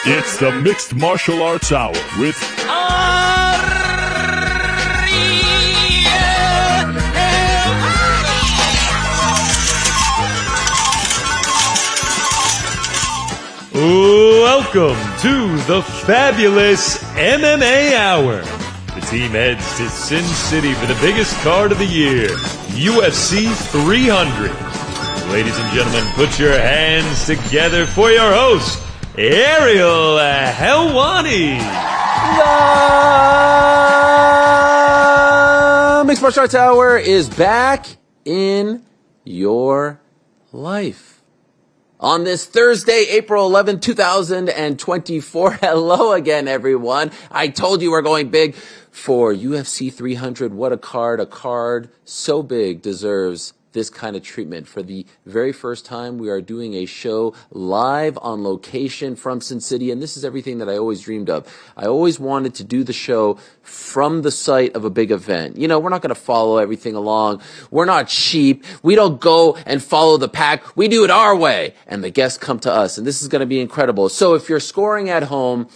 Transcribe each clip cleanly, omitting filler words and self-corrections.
It's the Mixed Martial Arts Hour with Welcome to the fabulous MMA Hour. The team heads to Sin City for the biggest card of the year, UFC 300. Ladies and gentlemen, put your hands together for your host, Ariel Helwani. The Mixed Martial Arts Hour is back in your life. On this Thursday, April 11, 2024. Hello again, everyone. I told you we're going big for UFC 300. What a card. A card so big deserves this kind of treatment. For the very first time, we are doing a show live on location from Sin City, and this is everything that I always dreamed of. I always wanted to do the show from the site of a big event. You know, we're not going to follow everything along. We're not sheep. We don't go and follow the pack. We do it our way, and the guests come to us, and this is going to be incredible. So if you're scoring at home,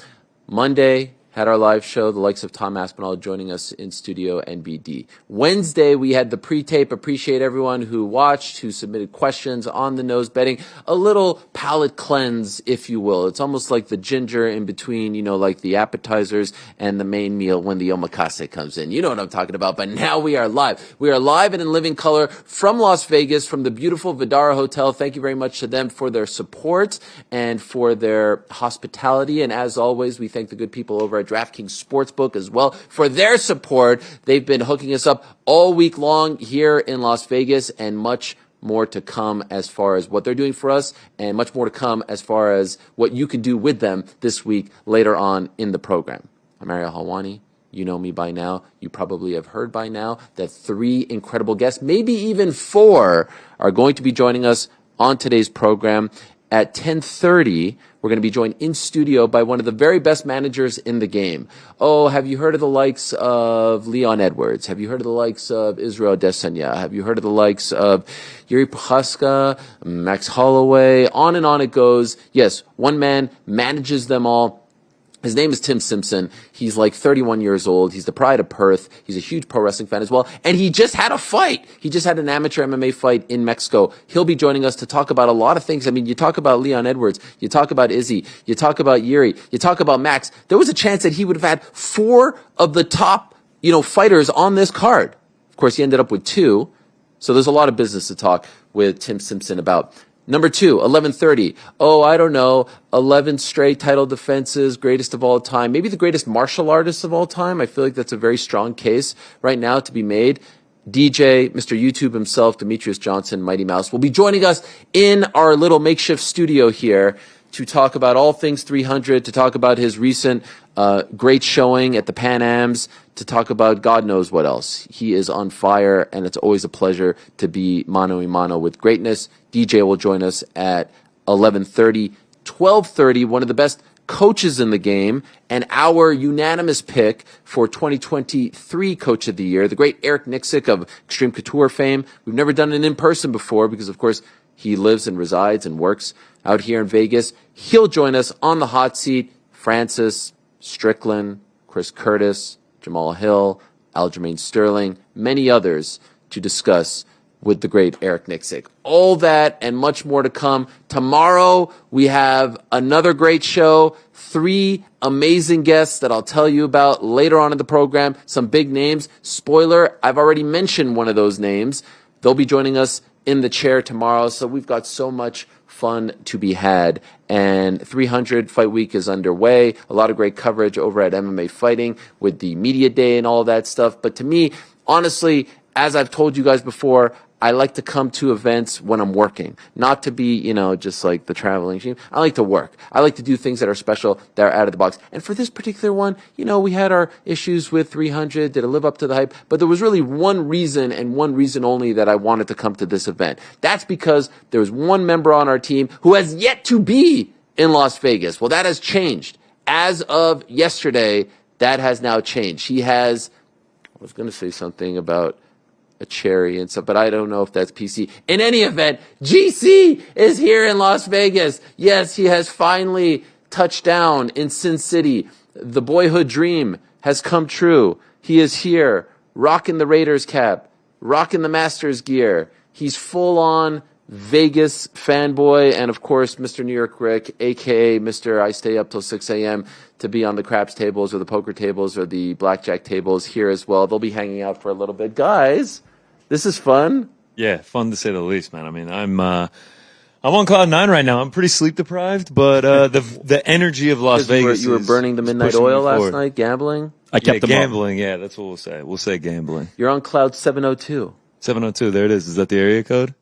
Monday, had our live show, the likes of Tom Aspinall joining us in studio and BD. Wednesday, we had the pre-tape. Appreciate everyone who watched, who submitted questions on the nose betting. A little palate cleanse, if you will. It's almost like the ginger in between, you know, like the appetizers and the main meal when the omakase comes in. You know what I'm talking about. But now we are live. We are live and in living color from Las Vegas, from the beautiful Vidara Hotel. Thank you very much to them for their support and for their hospitality. And as always, we thank the good people over at DraftKings Sportsbook as well for their support. They've been hooking us up all week long here in Las Vegas, and much more to come as far as what they're doing for us, and much more to come as far as what you can do with them this week later on in the program. I'm Ariel Helwani. You know me by now. You probably have heard by now that 3 incredible guests, maybe even 4, are going to be joining us on today's program. At 10:30, we're going to be joined in studio by one of the very best managers in the game. Oh, have you heard of the likes of Leon Edwards? Have you heard of the likes of Israel Adesanya? Have you heard of the likes of Yuri Prochazka, Max Holloway? On and on it goes. Yes, one man manages them all. His name is Tim Simpson. He's like 31 years old. He's the pride of Perth. He's a huge pro wrestling fan as well. And he just had a fight. He just had an amateur MMA fight in Mexico. He'll be joining us to talk about a lot of things. I mean, you talk about Leon Edwards. You talk about Izzy. You talk about Yuri. You talk about Max. There was a chance that he would have had 4 of the top, fighters on this card. Of course, he ended up with 2. So there's a lot of business to talk with Tim Simpson about. Number 2, 11:30. Oh, I don't know. 11 straight title defenses, greatest of all time. Maybe the greatest martial artist of all time. I feel like that's a very strong case right now to be made. DJ, Mr. YouTube himself, Demetrious Johnson, Mighty Mouse, will be joining us in our little makeshift studio here to talk about all things 300, to talk about his recent great showing at the Pan Ams, to talk about God knows what else. He is on fire, and it's always a pleasure to be mano a mano with greatness. DJ will join us at 11:30. 12:30, one of the best coaches in the game, and our unanimous pick for 2023 Coach of the Year, the great Eric Nicksick of Extreme Couture fame. We've never done it in person before because, of course, he lives and resides and works out here in Vegas. He'll join us on the hot seat. Francis Strickland, Chris Curtis, Jamal Hill, Aljamain Sterling, many others to discuss with the great Eric Nicksick. All that and much more to come. Tomorrow, we have another great show. 3 amazing guests that I'll tell you about later on in the program. Some big names. Spoiler, I've already mentioned one of those names. They'll be joining us in the chair tomorrow. So we've got so much fun to be had. And 300 Fight Week is underway. A lot of great coverage over at MMA Fighting with the media day and all that stuff. But to me, honestly, as I've told you guys before, I like to come to events when I'm working, not to be, just like the traveling team. I like to work. I like to do things that are special, that are out of the box. And for this particular one, we had our issues with 300. Did it live up to the hype? But there was really one reason and one reason only that I wanted to come to this event. That's because there was one member on our team who has yet to be in Las Vegas. Well, that has changed. As of yesterday, that has now changed. He has, I was going to say something about a cherry and stuff, but I don't know if that's PC. In any event, GC is here in Las Vegas. Yes, he has finally touchdown in Sin City. The boyhood dream has come true. He is here, rocking the Raiders cap, rocking the Masters gear. He's full on Vegas fanboy, and of course, Mr. New York Rick, aka Mr. I stay up till 6 a.m. to be on the craps tables or the poker tables or the blackjack tables here as well. They'll be hanging out for a little bit. Guys, this is fun. Yeah, fun to say the least, man. I mean, I'm on cloud nine right now. I'm pretty sleep deprived, but the energy of Las Vegas. You were burning the midnight oil last night, gambling. I kept gambling. Yeah, that's what we'll say. We'll say gambling. You're on cloud 702. 702. There it is. Is that the area code?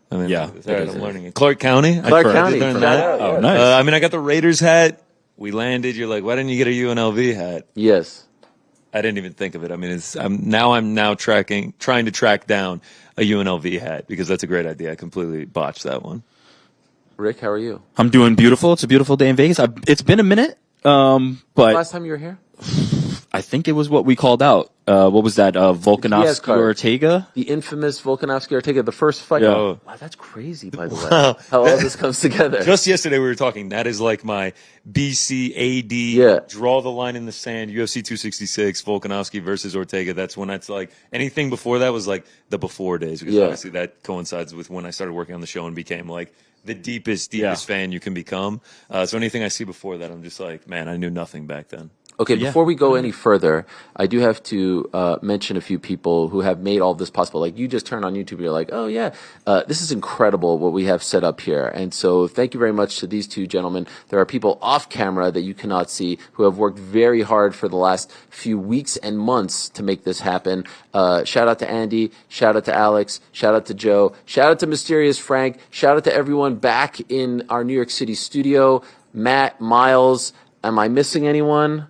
I mean, yeah, I'm learning it. Clark County. Clark County. Oh, nice. I mean, I got the Raiders hat. We landed. You're like, why didn't you get a UNLV hat? Yes. I didn't even think of it. I mean, I'm now trying to track down a UNLV hat because that's a great idea. I completely botched that one. Rick, how are you? I'm doing beautiful. It's a beautiful day in Vegas. It's been a minute, but last time you were here? I think it was what we called out. What was that? Volkanovski Ortega? The infamous Volkanovski Ortega, the first fight. Yeah. Wow, that's crazy, by the way. How all this comes together. Just yesterday we were talking. That is like my BCAD, draw the line in the sand, UFC 266, Volkanovski versus Ortega. That's when it's like anything before that was like the before days. Because obviously that coincides with when I started working on the show and became like the deepest fan you can become. So anything I see before that, I'm just like, man, I knew nothing back then. Okay, before we go any further, I do have to mention a few people who have made all this possible. Like, you just turn on YouTube and you're like, oh, yeah, this is incredible what we have set up here. And so thank you very much to these two gentlemen. There are people off camera that you cannot see who have worked very hard for the last few weeks and months to make this happen. Shout out to Andy. Shout out to Alex. Shout out to Joe. Shout out to Mysterious Frank. Shout out to everyone back in our New York City studio. Matt, Miles. Am I missing anyone?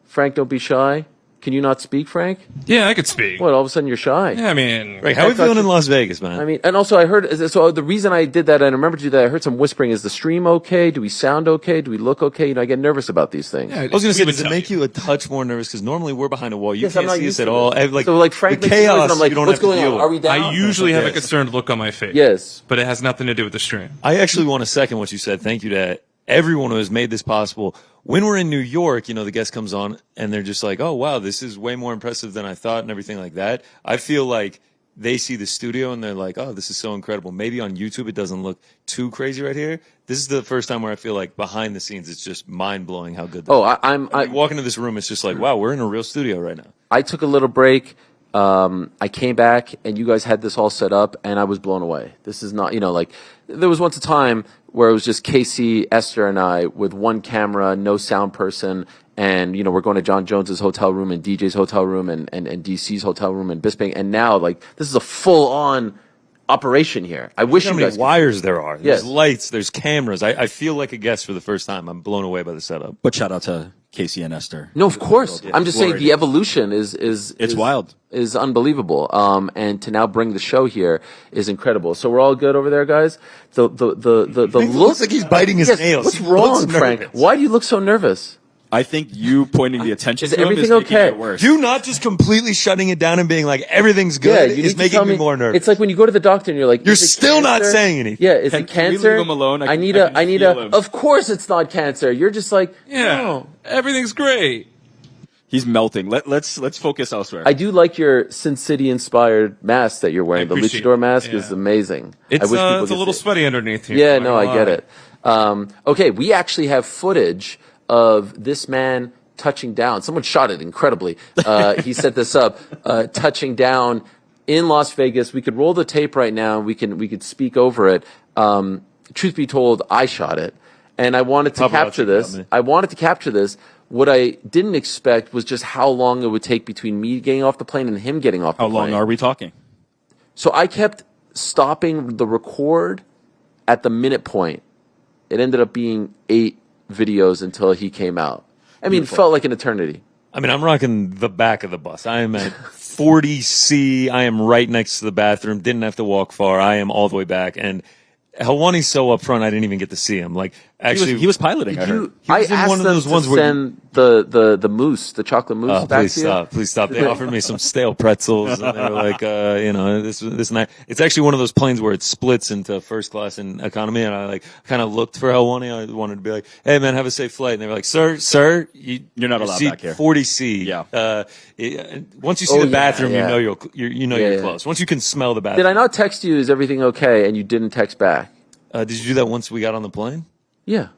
Frank, don't be shy. Can you not speak, Frank? Yeah, I could speak. What, all of a sudden you're shy? Yeah, I mean... Right, how are we feeling in Las Vegas, man? I mean, and also I heard, so the reason I did that, and I remember to do that, I heard some whispering, is the stream okay? Do we sound okay? Do we look okay? You know, I get nervous about these things. Yeah, I was going to say, does it make you a touch more nervous? Because normally we're behind a wall. You can't see us at all. So like Frank the makes noise chaos, and I'm like, what's going on? Are we down? I usually have a concerned look on my face. Yes. But it has nothing to do with the stream. I actually want to second what you said. Thank you to everyone who has made this possible. When we're in New York, you know, the guest comes on and they're just like, oh, wow, this is way more impressive than I thought and everything like that. I feel like they see the studio and they're like, oh, this is so incredible. Maybe on YouTube it doesn't look too crazy right here. This is the first time where I feel like behind the scenes it's just mind-blowing how good I walk into this room, it's just like, wow, we're in a real studio right now. I took a little break. I came back and you guys had this all set up and I was blown away. This is not, you know, like there was once a time where it was just Casey, Esther, and I with one camera, no sound person, and, you know, we're going to John Jones's hotel room and DJ's hotel room and DC's hotel room and Bisping, and now, like, this is a full-on operation here. I wish you guys... How many wires there are. Yes. There's lights, there's cameras. I feel like a guest for the first time. I'm blown away by the setup. But shout out to Casey and Esther. No, of course. I'm just saying the evolution is wild. Is unbelievable. And to now bring the show here is incredible. So we're all good over there, guys? The look looks like he's biting his nails. What's wrong, Frank? Why do you look so nervous? I think you pointing the attention to him everything is making okay? it worse. You not just completely shutting it down and being like, everything's good is making me more nervous. It's like when you go to the doctor and you're like, you're still not saying anything. Yeah, is it cancer? Can we leave him alone? I need a, of course it's not cancer. You're just like, no. Everything's great. He's melting. Let's focus elsewhere. I do like your Sin City inspired mask that you're wearing. The luchador mask is amazing. It's a little sweaty underneath here. Yeah, no, I get it. Okay, we actually have footage of this man touching down. Someone shot it incredibly. He set this up, touching down in Las Vegas. We could roll the tape right now. We could speak over it. Truth be told, I shot it, and I wanted to capture this. What I didn't expect was just how long it would take between me getting off the plane and him getting off the plane. How long are we talking? So I kept stopping the record at the minute point. It ended up being 8 videos until he came out. I mean, it felt like an eternity. I mean, I'm rocking the back of the bus. I am at 40C. I am right next to the bathroom. Didn't have to walk far. I am all the way back. And Helwani's so up front, I didn't even get to see him. Like, Actually, he was piloting. I asked them to send the mousse, the chocolate mousse back to you. Please stop. They offered me some stale pretzels, and they were like, this and that. It's actually one of those planes where it splits into first class and economy, and I kind of looked for Helwani. I wanted to be like, hey man, have a safe flight. And they were like, sir, you're not allowed back here. 40C. Yeah. Once you see the bathroom, you know you're close. Once you can smell the bathroom. Did I not text you? Is everything okay? And you didn't text back. Did you do that once we got on the plane? Yeah.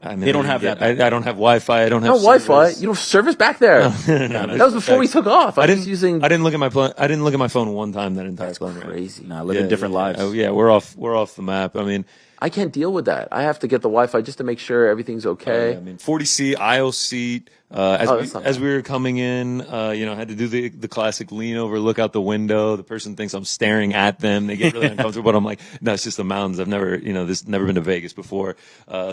I mean, they don't have that. I don't have Wi-Fi. I don't have Wi-Fi. You don't have service back there. That was before we took off. I didn't look at my phone. I didn't look at my phone one time that entire plane. Crazy. Nah, living different lives. We're off the map. I mean, I can't deal with that. I have to get the Wi-Fi just to make sure everything's okay. 40C aisle seat. As we were coming in, I had to do the classic lean over, look out the window. The person thinks I'm staring at them. They get really uncomfortable, but I'm like, no, it's just the mountains. I've never, never been to Vegas before.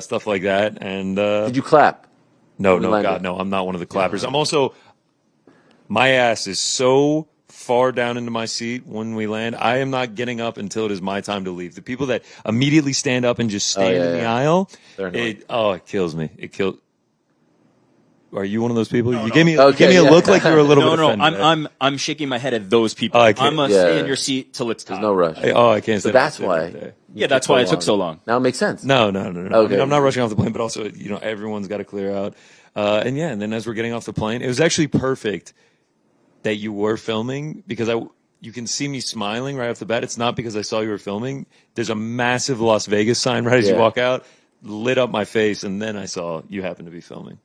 Stuff like that. And did you clap? No, God, no. I'm not one of the clappers. I'm also, my ass is so far down into my seat when we land. I am not getting up until it is my time to leave. The people that immediately stand up and just stand in the aisle, it kills me. Are you one of those people? You gave me a look like you were a little bit offended. No, I'm shaking my head at those people. I'm gonna stay in your seat till it's time. There's no rush. I can't. So that's why. Yeah, that's why it took so long. Now it makes sense. No. Okay. I mean, I'm not rushing off the plane, but also, everyone's got to clear out. And then as we're getting off the plane, it was actually perfect that you were filming because you can see me smiling right off the bat. It's not because I saw you were filming. There's a massive Las Vegas sign right as you walk out, lit up my face, and then I saw you happen to be filming.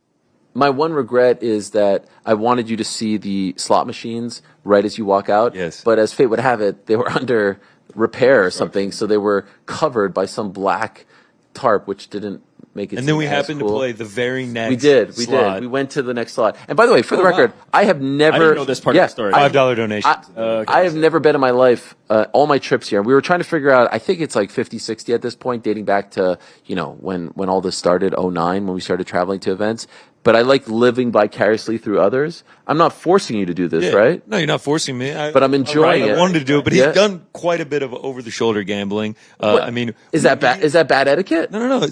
My one regret is that I wanted you to see the slot machines right as you walk out. Yes. But as fate would have it, they were under repair or something, so they were covered by some black tarp, which didn't make it. And then we happened to cool. play the very next. We did. We went to the next slot. And by the way, for the record, I have never. I didn't know this part of the story. $5 donation. I have never been in my life, all my trips here. We were trying to figure out, I think it's like 50, 60 at this point, dating back to, when all this started, 2009, when we started traveling to events. But I like living vicariously through others. I'm not forcing you to do this, right? No, you're not forcing me. But I'm enjoying it. I wanted to do it, but he's done quite a bit of over-the-shoulder gambling. Is that bad? Is that bad etiquette? No.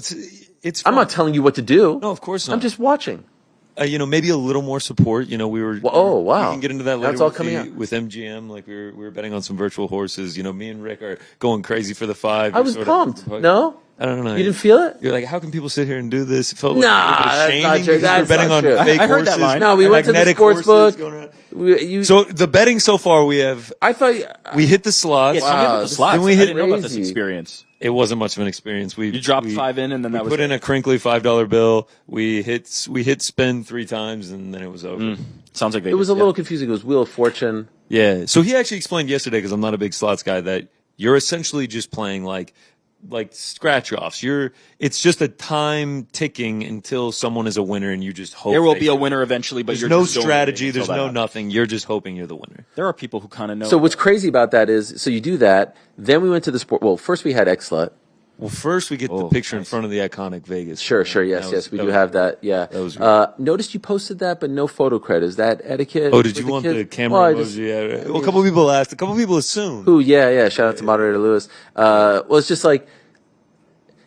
It's. I'm not telling you what to do. No, of course not. I'm just watching. Maybe a little more support. We were. Oh, wow. We can get into that later. That's all coming out with MGM. Like we were betting on some virtual horses. Me and Rick are going crazy for the 5. I was pumped. No. I don't know. You didn't feel it? You're like, how can people sit here and do this? It felt that's not true. That's betting not on true. fake I heard horses. that line. No, we went to the sports book. So the betting so far, we have. I thought we hit the slots. Yeah, tell me about the slots. Then we I hit didn't know about this experience. It wasn't much of an experience. You dropped 5 in, and then that was put in a crinkly $5 bill. We hit spin 3 times, and then it was over. Sounds like Vegas. It was a little confusing. It was Wheel of Fortune. Yeah. So he actually explained yesterday, because I'm not a big slots guy, that you're essentially just playing like scratch offs. It's just a time ticking until someone is a winner, and you just hope there will be a winner eventually. But there's no strategy. There's no nothing. You're just hoping you're the winner. There are people who kind of know. So what's crazy about that is, so you do that. Then we went to the sport. Well, first we had X-Slut. Well, first we get the picture in front of the iconic Vegas. Sure. Yes, we do have that. Yeah. That was great. Noticed you posted that, but no photo credit. Is that etiquette? Oh, did you want the camera emoji? Well, a couple people asked. A couple people assumed. Who? Yeah. Shout out to moderator Lewis. Well, it's just like,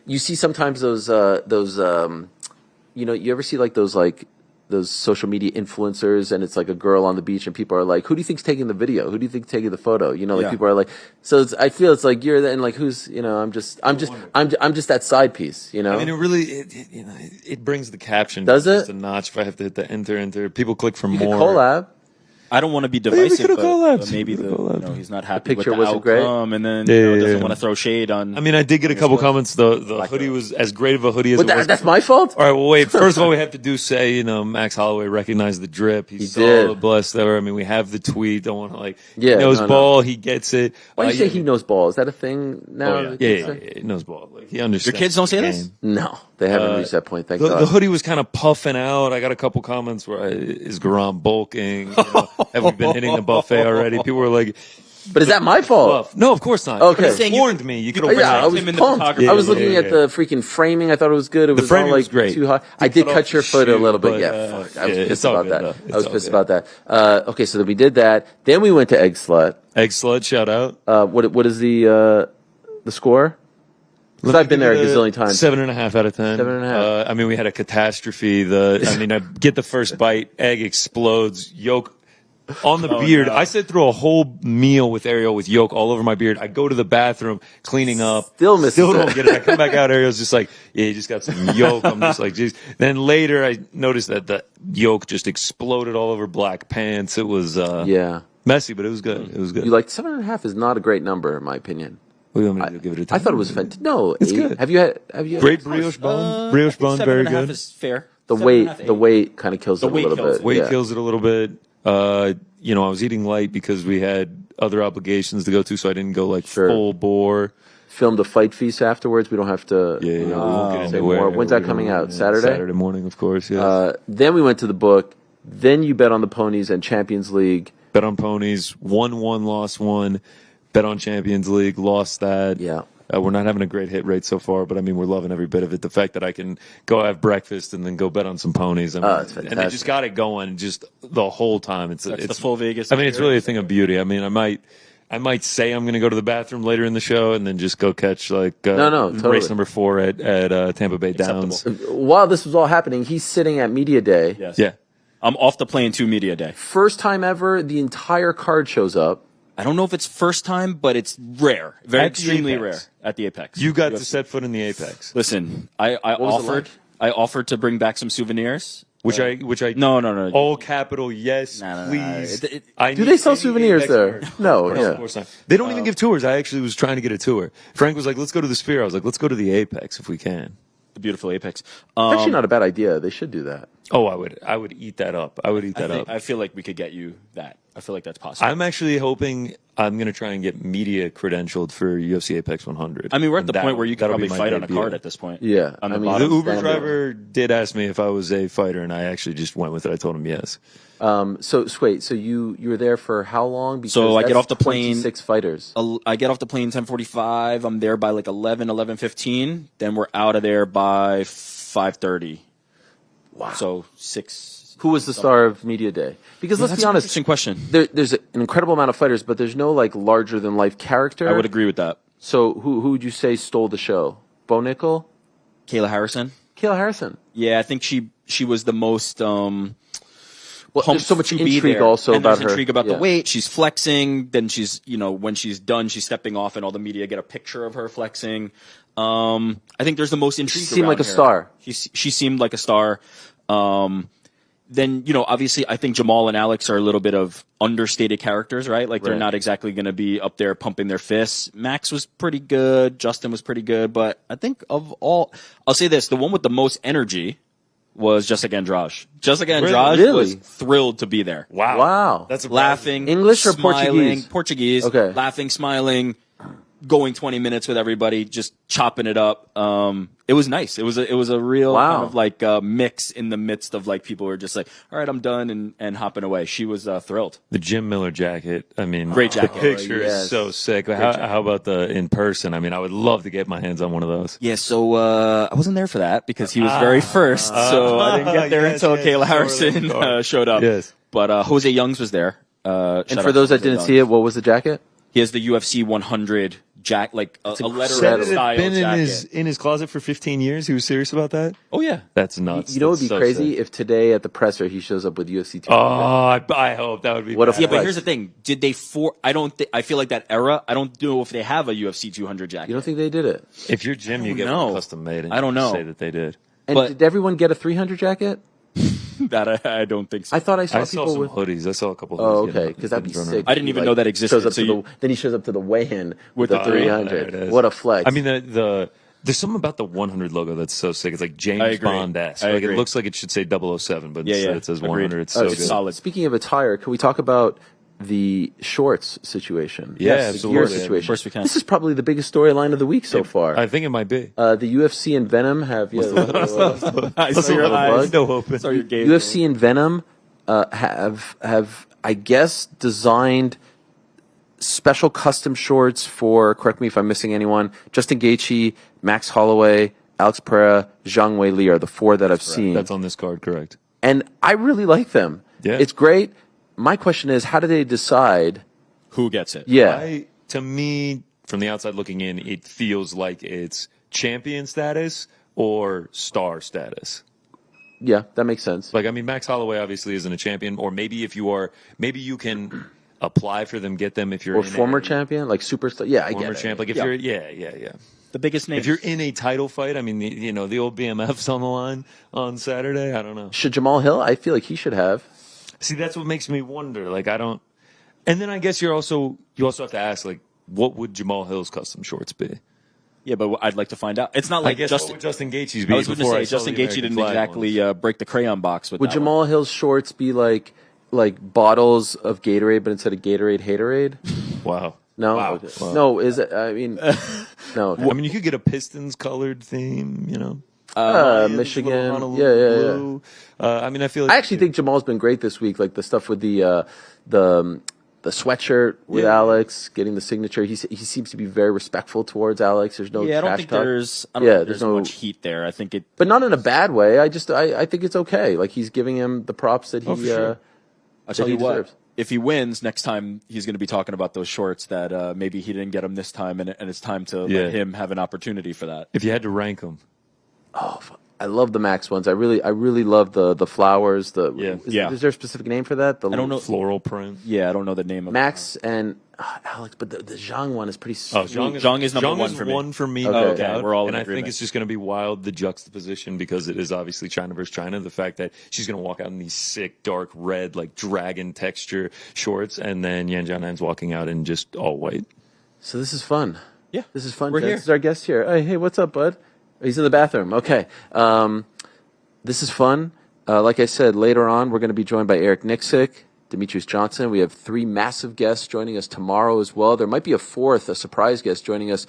you see sometimes those you ever see those social media influencers, and it's like a girl on the beach, and people are like, who do you think's taking the video? Who do you think's taking the photo? People are like, so I feel it's like you're then like, who's, I'm just that side piece, I mean, it really, it brings the caption. Does it? Just a notch. If I have to hit the enter, people click for more. Collab. I don't want to be divisive, but maybe he's not happy with the outcome, great. And then doesn't want to throw shade on. I mean, I did get a couple comments. The hoodie was as great of a hoodie as it was. That's my fault. All right, well, wait. First of all, we have to say, Max Holloway recognized the drip. He saw the blessed there. I mean, we have the tweet. Don't want to he knows ball. He gets it. Why do you say he knows ball? Is that a thing now? Oh, yeah, he knows ball. He understands. Your kids don't say this? No, they haven't reached that point. Thank God. The hoodie was kind of puffing out. I got a couple comments where is Garam bulking? Have we been hitting the buffet already? People were like, but is that my fault? No, of course not. Okay. You warned me. You could have I was pumped. I was looking at the freaking framing. I thought it was good. It was all like great. Too hot. I did cut your foot a little bit. Fuck. I was pissed about that. I was pissed about that. Okay, so then we did that. Then we went to Egg Slut. Egg Slut, shout out. What is the score? Because I've been there a gazillion times. 7.5 out of 10. 7.5. I mean, we had a catastrophe. I get the first bite, egg explodes, yolk on the beard. No. I sat through a whole meal with Ariel with yolk all over my beard. I go to the bathroom, cleaning up. Still don't get it. I come back out. Ariel's just like, yeah, you just got some yolk. I'm just like, geez. Then later I noticed that the yolk just exploded all over black pants. It was messy, but it was good. It was good. You like 7.5 is not a great number in my opinion. What do you want me to give it a 10? I thought it was fantastic. No, it's good. Have you great brioche bone? Brioche bone, very good. 7.5 is fair. The weight kind of kills it a little bit. Weight kills it a little bit. I was eating light because we had other obligations to go to, so I didn't go full bore. Filmed a fight feast afterwards. We don't have to. We won't get into more. When's that coming out? Saturday. Saturday morning, of course. Yes. Then we went to the book. Then you bet on the ponies and Champions League. Bet on ponies. Won one, lost one. Bet on Champions League. Lost that. Yeah. We're not having a great hit rate so far, but I mean, we're loving every bit of it. The fact that I can go have breakfast and then go bet on some ponies. I mean, it's fantastic. And they just got it going just the whole time. It's the full Vegas. I mean, it's really a thing of beauty. I mean, I might say I'm going to go to the bathroom later in the show and then just go catch totally. race number 4 at Tampa Bay Downs. While this was all happening, he's sitting at Media Day. Yes. Yeah. I'm off the plane to Media Day. First time ever, the entire card shows up. I don't know if it's first time, but it's rare. Extremely rare at the Apex. You got to set foot in the Apex. Listen, I offered to bring back some souvenirs. Which I No. All capital, yes, please. Do they sell souvenirs there? No, of course not. They don't even give tours. I actually was trying to get a tour. Frank was like, let's go to the Sphere. I was like, let's go to the Apex if we can. The beautiful Apex. Actually not a bad idea. They should do that. Oh, I would eat that up. I feel like we could get you that. I feel like that's possible. I'm actually hoping I'm going to try and get media credentialed for UFC Apex 100. I mean, we're at the point where you could probably fight on a card at this point. Yeah. The Uber driver did ask me if I was a fighter, and I actually just went with it. I told him yes. So you were there for how long? Because so I get off the plane. 26 fighters. I get off the plane 10:45. I'm there by 11:15. Then we're out of there by 5:30. Wow. So 6. Who was the star of Media Day? Because let's be honest. Interesting question. There's an incredible amount of fighters, but there's no larger than life character. I would agree with that. So who would you say stole the show? Bo Nickel? Kayla Harrison. Yeah, I think she was the most. There's so much intrigue also and about there's her. Intrigue about the weight. She's flexing. Then she's, when she's done, she's stepping off, and all the media get a picture of her flexing. I think there's the most intrigue. She seemed like a her. star. She seemed like a star. Then, obviously, I think Jamal and Alex are a little bit of understated characters, right? They're not exactly going to be up there pumping their fists. Max was pretty good. Justin was pretty good. But I think of all, I'll say this, the one with the most energy was Jessica Andrade. Jessica Andrade was thrilled to be there. Wow. That's laughing. English or smiling, Portuguese? Portuguese. Okay. Laughing, smiling, going 20 minutes with everybody, just chopping it up. It was nice. It was a real kind of mix in the midst of people who were just all right, I'm done and hopping away. She was thrilled. The Jim Miller jacket. I mean, great jacket. The picture is so sick. How about the in person? I mean, I would love to get my hands on one of those. Yeah. So I wasn't there for that because he was very first. So I didn't get there until Kayla Harrison showed up. Yes. But Jose Youngs was there. And for those that didn't see it, what was the jacket? He has the UFC 100 a letter style jacket. In his closet for 15 years. He was serious about that. Oh yeah, that's nuts. You know, it'd be crazy if today at the presser he shows up with UFC 200. Oh, I hope that would be. What a yeah, but here's the thing: did they I feel like that era. I don't know if they have a UFC 200 jacket. You don't think they did it? If you're Jim, you get one custom made. And I don't know. Say that they did. And did everyone get a 300 jacket? That I don't think so. I thought I saw people some with hoodies. I saw a couple. Oh, okay, because that'd be sick. I didn't even know that existed. Then he shows up to the weigh-in with the 300. What a flex! I mean, there's something about the 100 logo that's so sick. It's like James Bond-esque. It looks like it should say 007, but instead it says 100. It's so good. Solid. Speaking of attire, can we talk about the shorts situation? Yeah, absolutely. The gear situation. Of course we can. This is probably the biggest storyline of the week so far. I think it might be. The UFC and Venom have. I saw your eyes. No open. UFC and Venom have I guess designed special custom shorts for. Correct me if I'm missing anyone. Justin Gaethje, Max Holloway, Alex Pereira, Zhang Weili are the 4 that I've seen. That's on this card, correct? And I really like them. Yeah, it's great. My question is, how do they decide who gets it? Yeah. To me, from the outside looking in, it feels like it's champion status or star status. Yeah, that makes sense. Like, I mean, Max Holloway obviously isn't a champion, or maybe if you are, maybe you can apply for them, get them if you're or former champion, like superstar. Yeah, I get it. Former champ, like if you're, yeah. The biggest name. If you're in a title fight, I mean, the old BMF's on the line on Saturday. I don't know. Should Jamal Hill? I feel like he should have. See, that's what makes me wonder. Like, I don't. And then I guess you also have to ask, like, what would Jamal Hill's custom shorts be? Yeah, but I'd like to find out. It's not like Justin Gaethje's be. I was going to say Justin Gaethje didn't exactly break the crayon box with. Would Jamal Hill's shorts be like bottles of Gatorade, but instead of Gatorade, Haterade? Wow. No, wow. Okay. Wow. No. Is it? I mean, no. Okay. I mean, you could get a Pistons colored theme. Michigan. Yeah. I mean, I feel like I actually think Jamal's been great this week. Like the stuff with the sweatshirt with Alex, getting the signature. He seems to be very respectful towards Alex. There's no I don't trash think talk. there's no much heat there. I think it, but not in a bad way. I think it's okay. Like he's giving him the props that he. Sure. I'll tell you deserves. what. If he wins next time, he's going to be talking about those shorts that maybe he didn't get them this time, and it's time to let him have an opportunity for that. If you had to rank them, I love the Max ones. I really love the flowers. Is there a specific name for that? I don't know. Floral print. Yeah, I don't know the name of Max and Alex, but the Zhang one is pretty. Zhang is number one for me. One for me. Okay. We're all and in I agreement. think it's just going to be wild, the juxtaposition, because it is obviously China versus China. The fact that she's going to walk out in these sick, dark red, like dragon texture shorts, and then Yan Jian'an's walking out in just all white. So this is fun. Yeah, this is fun. We're here. This is our guest here. Hey, what's up, bud? He's in the bathroom. Okay. This is fun. Like I said, later on, we're going to be joined by Eric Nicksick, Demetrious Johnson. We have 3 massive guests joining us tomorrow as well. There might be a surprise guest joining us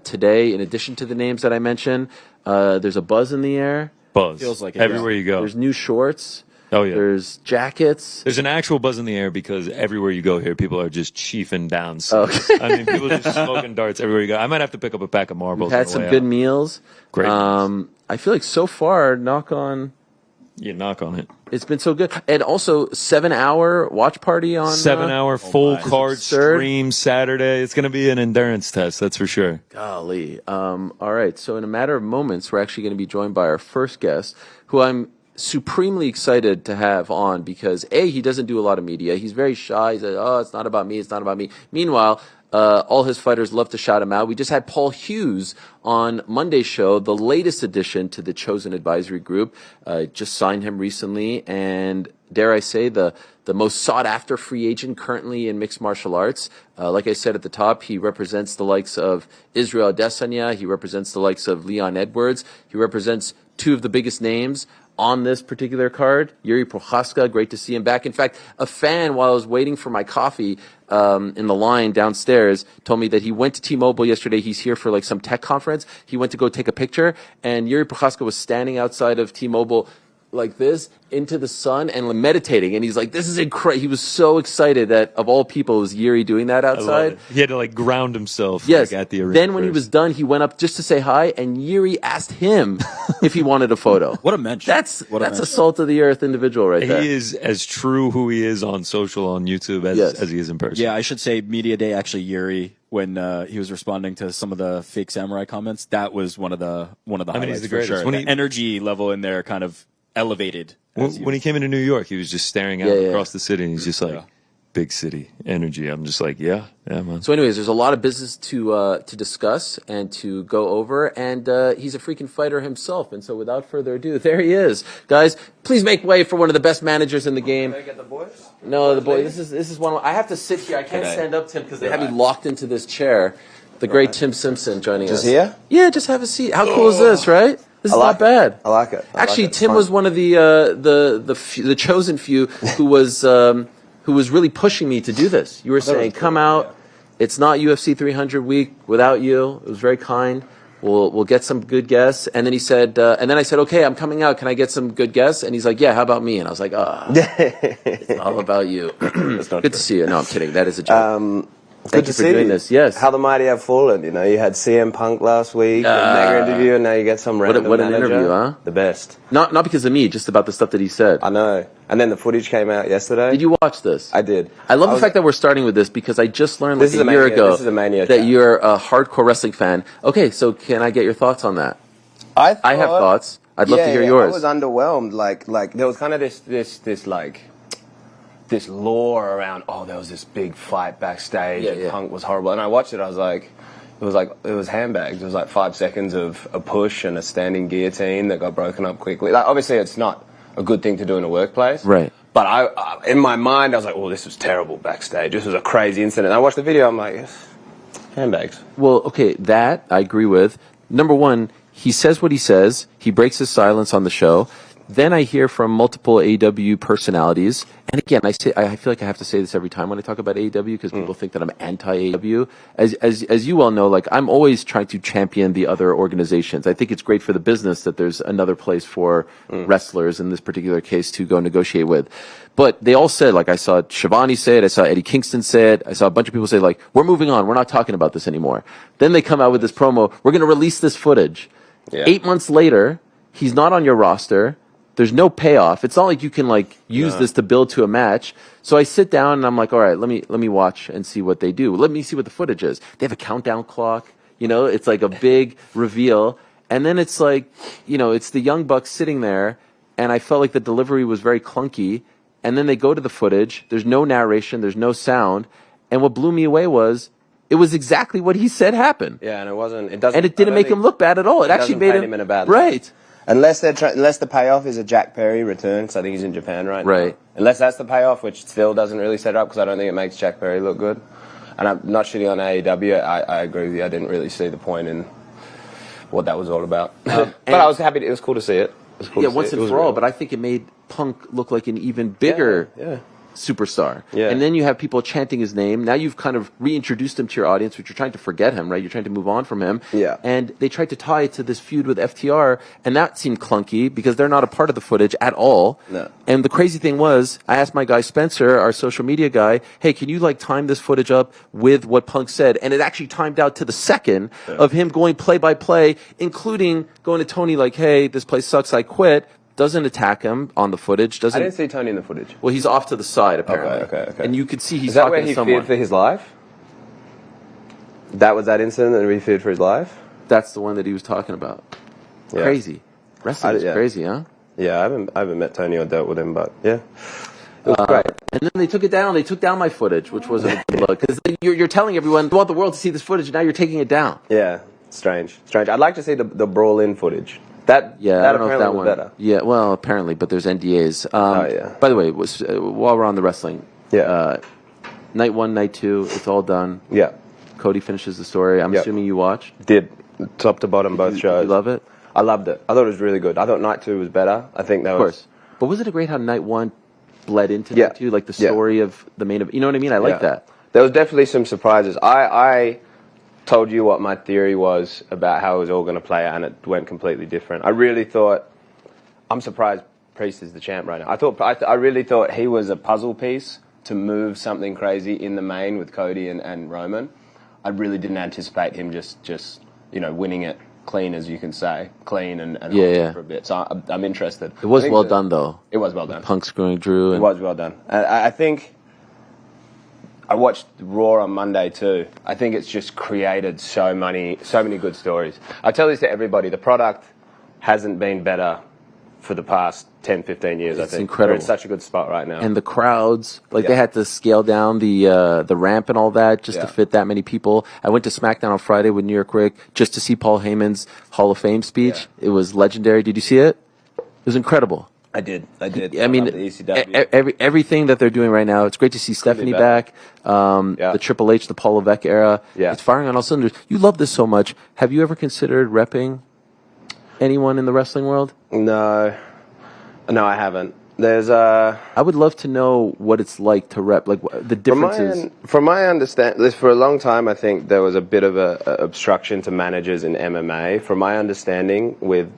today, in addition to the names that I mentioned. There's a buzz in the air. Buzz. Feels like it, everywhere you go. There's new shorts. Oh, yeah. There's jackets. There's an actual buzz in the air because everywhere you go here, people are just chiefing down. Okay. I mean, people are just smoking darts everywhere you go. I might have to pick up a pack of marbles. We've had some good meals. Great. I feel like so far, knock on it. It's been so good. And also 7-hour watch party on 7-hour full card stream Saturday. It's going to be an endurance test, that's for sure. Golly. All right. So in a matter of moments, we're actually going to be joined by our first guest, who I'm supremely excited to have on because he doesn't do a lot of media. He's very shy. He says, it's not about me. It's not about me. Meanwhile, all his fighters love to shout him out. We just had Paul Hughes on Monday's show, the latest addition to the Chosen Advisory Group. Just signed him recently, and dare I say, the most sought-after free agent currently in mixed martial arts. Like I said at the top, he represents the likes of Israel Adesanya. He represents the likes of Leon Edwards. He represents 2 of the biggest names on this particular card. Yuri Prochaska, great to see him back. In fact, a fan, while I was waiting for my coffee in the line downstairs, told me that he went to T-Mobile yesterday. He's here for like some tech conference. He went to go take a picture, and Yuri Prochaska was standing outside of T-Mobile like this into the sun and meditating, and he's like, this is incredible. He was so excited that of all people it was Yuri doing that outside. He had to like ground himself. Yes. At the arena. Then when he was done, he went up just to say hi, and Yuri asked him if he wanted a photo. What a mention. That's a salt of the earth individual right there. He is as true who he is on social, on YouTube, as he is in person. Yeah, I should say Media Day, actually, Yuri, when he was responding to some of the fake samurai comments, that was one of the highlights, he's the for greatest. sure. The energy level in there kind of elevated. When he came into New York, he was just staring out across the city, and he's just like, big city energy. I'm just like, yeah, man. So anyways, there's a lot of business to discuss and to go over, and he's a freaking fighter himself. And so without further ado, there he is. Guys, please make way for one of the best managers in the game. Can I get the boys? No, the boy. This is one of, I have to sit here. I can't stand up, Tim, because they have me locked into this chair. The great Tim Simpson joining us. Just here? Yeah, just have a seat. How cool is this, right? This is not bad. I like it. Actually, Tim was one of the chosen few who was really pushing me to do this. You were saying, come out. Yeah. It's not UFC 300 week without you. It was very kind. We'll get some good guests. And then he said, and then I said, okay, I'm coming out. Can I get some good guests? And he's like, yeah, how about me? And I was like, it's all about you. Good to see you. No, I'm kidding. That is a joke. Thank you for doing this. Yes. How the mighty have fallen. You know, you had CM Punk last week, a mega interview, and now you get some random What an manager. interview, huh? The best. Not because of me, just about the stuff that he said. I know. And then the footage came out yesterday. Did you watch this? I did. I love the fact that we're starting with this because I just learned like a year ago that chat. you're a hardcore wrestling fan. Okay, so can I get your thoughts on that? I have thoughts. I'd love to hear yours. I was underwhelmed. Like there was kind of this lore around, there was this big fight backstage and Punk was horrible. And I watched it, I was like, it was handbags. It was like 5 seconds of a push and a standing guillotine that got broken up quickly. Like, obviously it's not a good thing to do in a workplace. Right. But I in my mind, I was like, this was terrible backstage. This was a crazy incident. And I watched the video, I'm like, handbags. Well, okay, that I agree with. Number one, he says what he says. He breaks his silence on the show. Then I hear from multiple AEW personalities, and again, I feel like I have to say this every time when I talk about AEW because people think that I'm anti-AEW. As you well know, like I'm always trying to champion the other organizations. I think it's great for the business that there's another place for wrestlers in this particular case to go negotiate with. But they all said, like I saw Shivani say it, I saw Eddie Kingston say it, I saw a bunch of people say like, we're moving on, we're not talking about this anymore. Then they come out with this promo, we're going to release this footage. Yeah. 8 months later, he's not on your roster. There's no payoff. It's not like you can like use this to build to a match. So I sit down and I'm like, all right, let me watch and see what they do. Let me see what the footage is. They have a countdown clock. You know, it's like a big reveal. And then it's like, you know, it's the Young Bucks sitting there. And I felt like the delivery was very clunky. And then they go to the footage. There's no narration. There's no sound. And what blew me away was it was exactly what he said happened. Yeah, and it didn't make him look bad at all. It actually made him in a bad right. Light. Unless the payoff is a Jack Perry return, because I think he's in Japan right now. Unless that's the payoff, which still doesn't really set up, because I don't think it makes Jack Perry look good. And I'm not shitting on AEW. I agree with you. I didn't really see the point in what that was all about. But I was happy. It was cool to see it. Once and for all. But I think it made Punk look like an even bigger superstar. Yeah. And then you have people chanting his name. Now you've kind of reintroduced him to your audience, which you're trying to forget him, right? You're trying to move on from him. Yeah. And they tried to tie it to this feud with FTR, and that seemed clunky because they're not a part of the footage at all. No. And the crazy thing was, I asked my guy Spencer, our social media guy, hey, can you like time this footage up with what Punk said? And it actually timed out to the second of him going play by play, including going to Tony like, hey, this place sucks, I quit. Doesn't attack him on the footage. I didn't see Tony in the footage. Well, he's off to the side, apparently. Okay. And you could see he's Is that talking where to he someone. feared for his life? That was that incident that he feared for his life? That's the one that he was talking about. Yeah. Crazy. Wrestling is crazy, huh? Yeah, I haven't met Tony or dealt with him, but yeah. It was great. And then they took it down. They took down my footage, which wasn't a good look. Because you're telling everyone, you want the world to see this footage, and now you're taking it down. Yeah, strange. I'd like to see the brawl-in footage. I don't know if that one. Better. Yeah, well, apparently, but there's NDAs. Yeah. By the way, while we're on the wrestling, night 1, night 2, it's all done. Yeah. Cody finishes the story. I'm assuming you watched. Did top to bottom both shows. You love it? I loved it. I thought it was really good. I thought night 2 was better. I think that was. Of course. But wasn't it great how night 1 bled into night 2? Like the story of the main event. You know what I mean? I like that. There was definitely some surprises. I told you what my theory was about how it was all going to play out, and it went completely different. I really thought, I'm surprised Priest is the champ right now. I really thought he was a puzzle piece to move something crazy in the main with Cody and Roman. I really didn't anticipate him just winning it clean, as you can say, clean and for a bit. So I'm interested. It was well done, though. It was well done. Punk screwing Drew. It was well done. I think. I watched Raw on Monday too. I think it's just created so many good stories. I tell this to everybody. The product hasn't been better for the past 10, 15 years, I think. Incredible. They're in such a good spot right now. And the crowds, they had to scale down the ramp and all that just to fit that many people. I went to SmackDown on Friday with New York Rick just to see Paul Heyman's Hall of Fame speech. Yeah. It was legendary. Did you see it? It was incredible. I did. I mean, everything that they're doing right now, it's great to see Stephanie back. The Triple H, the Paul Levesque era. Yeah. It's firing on all cylinders. You love this so much. Have you ever considered repping anyone in the wrestling world? No, I haven't. I would love to know what it's like to rep, like the differences. From my understanding, for a long time, I think there was a bit of a obstruction to managers in MMA. From my understanding, with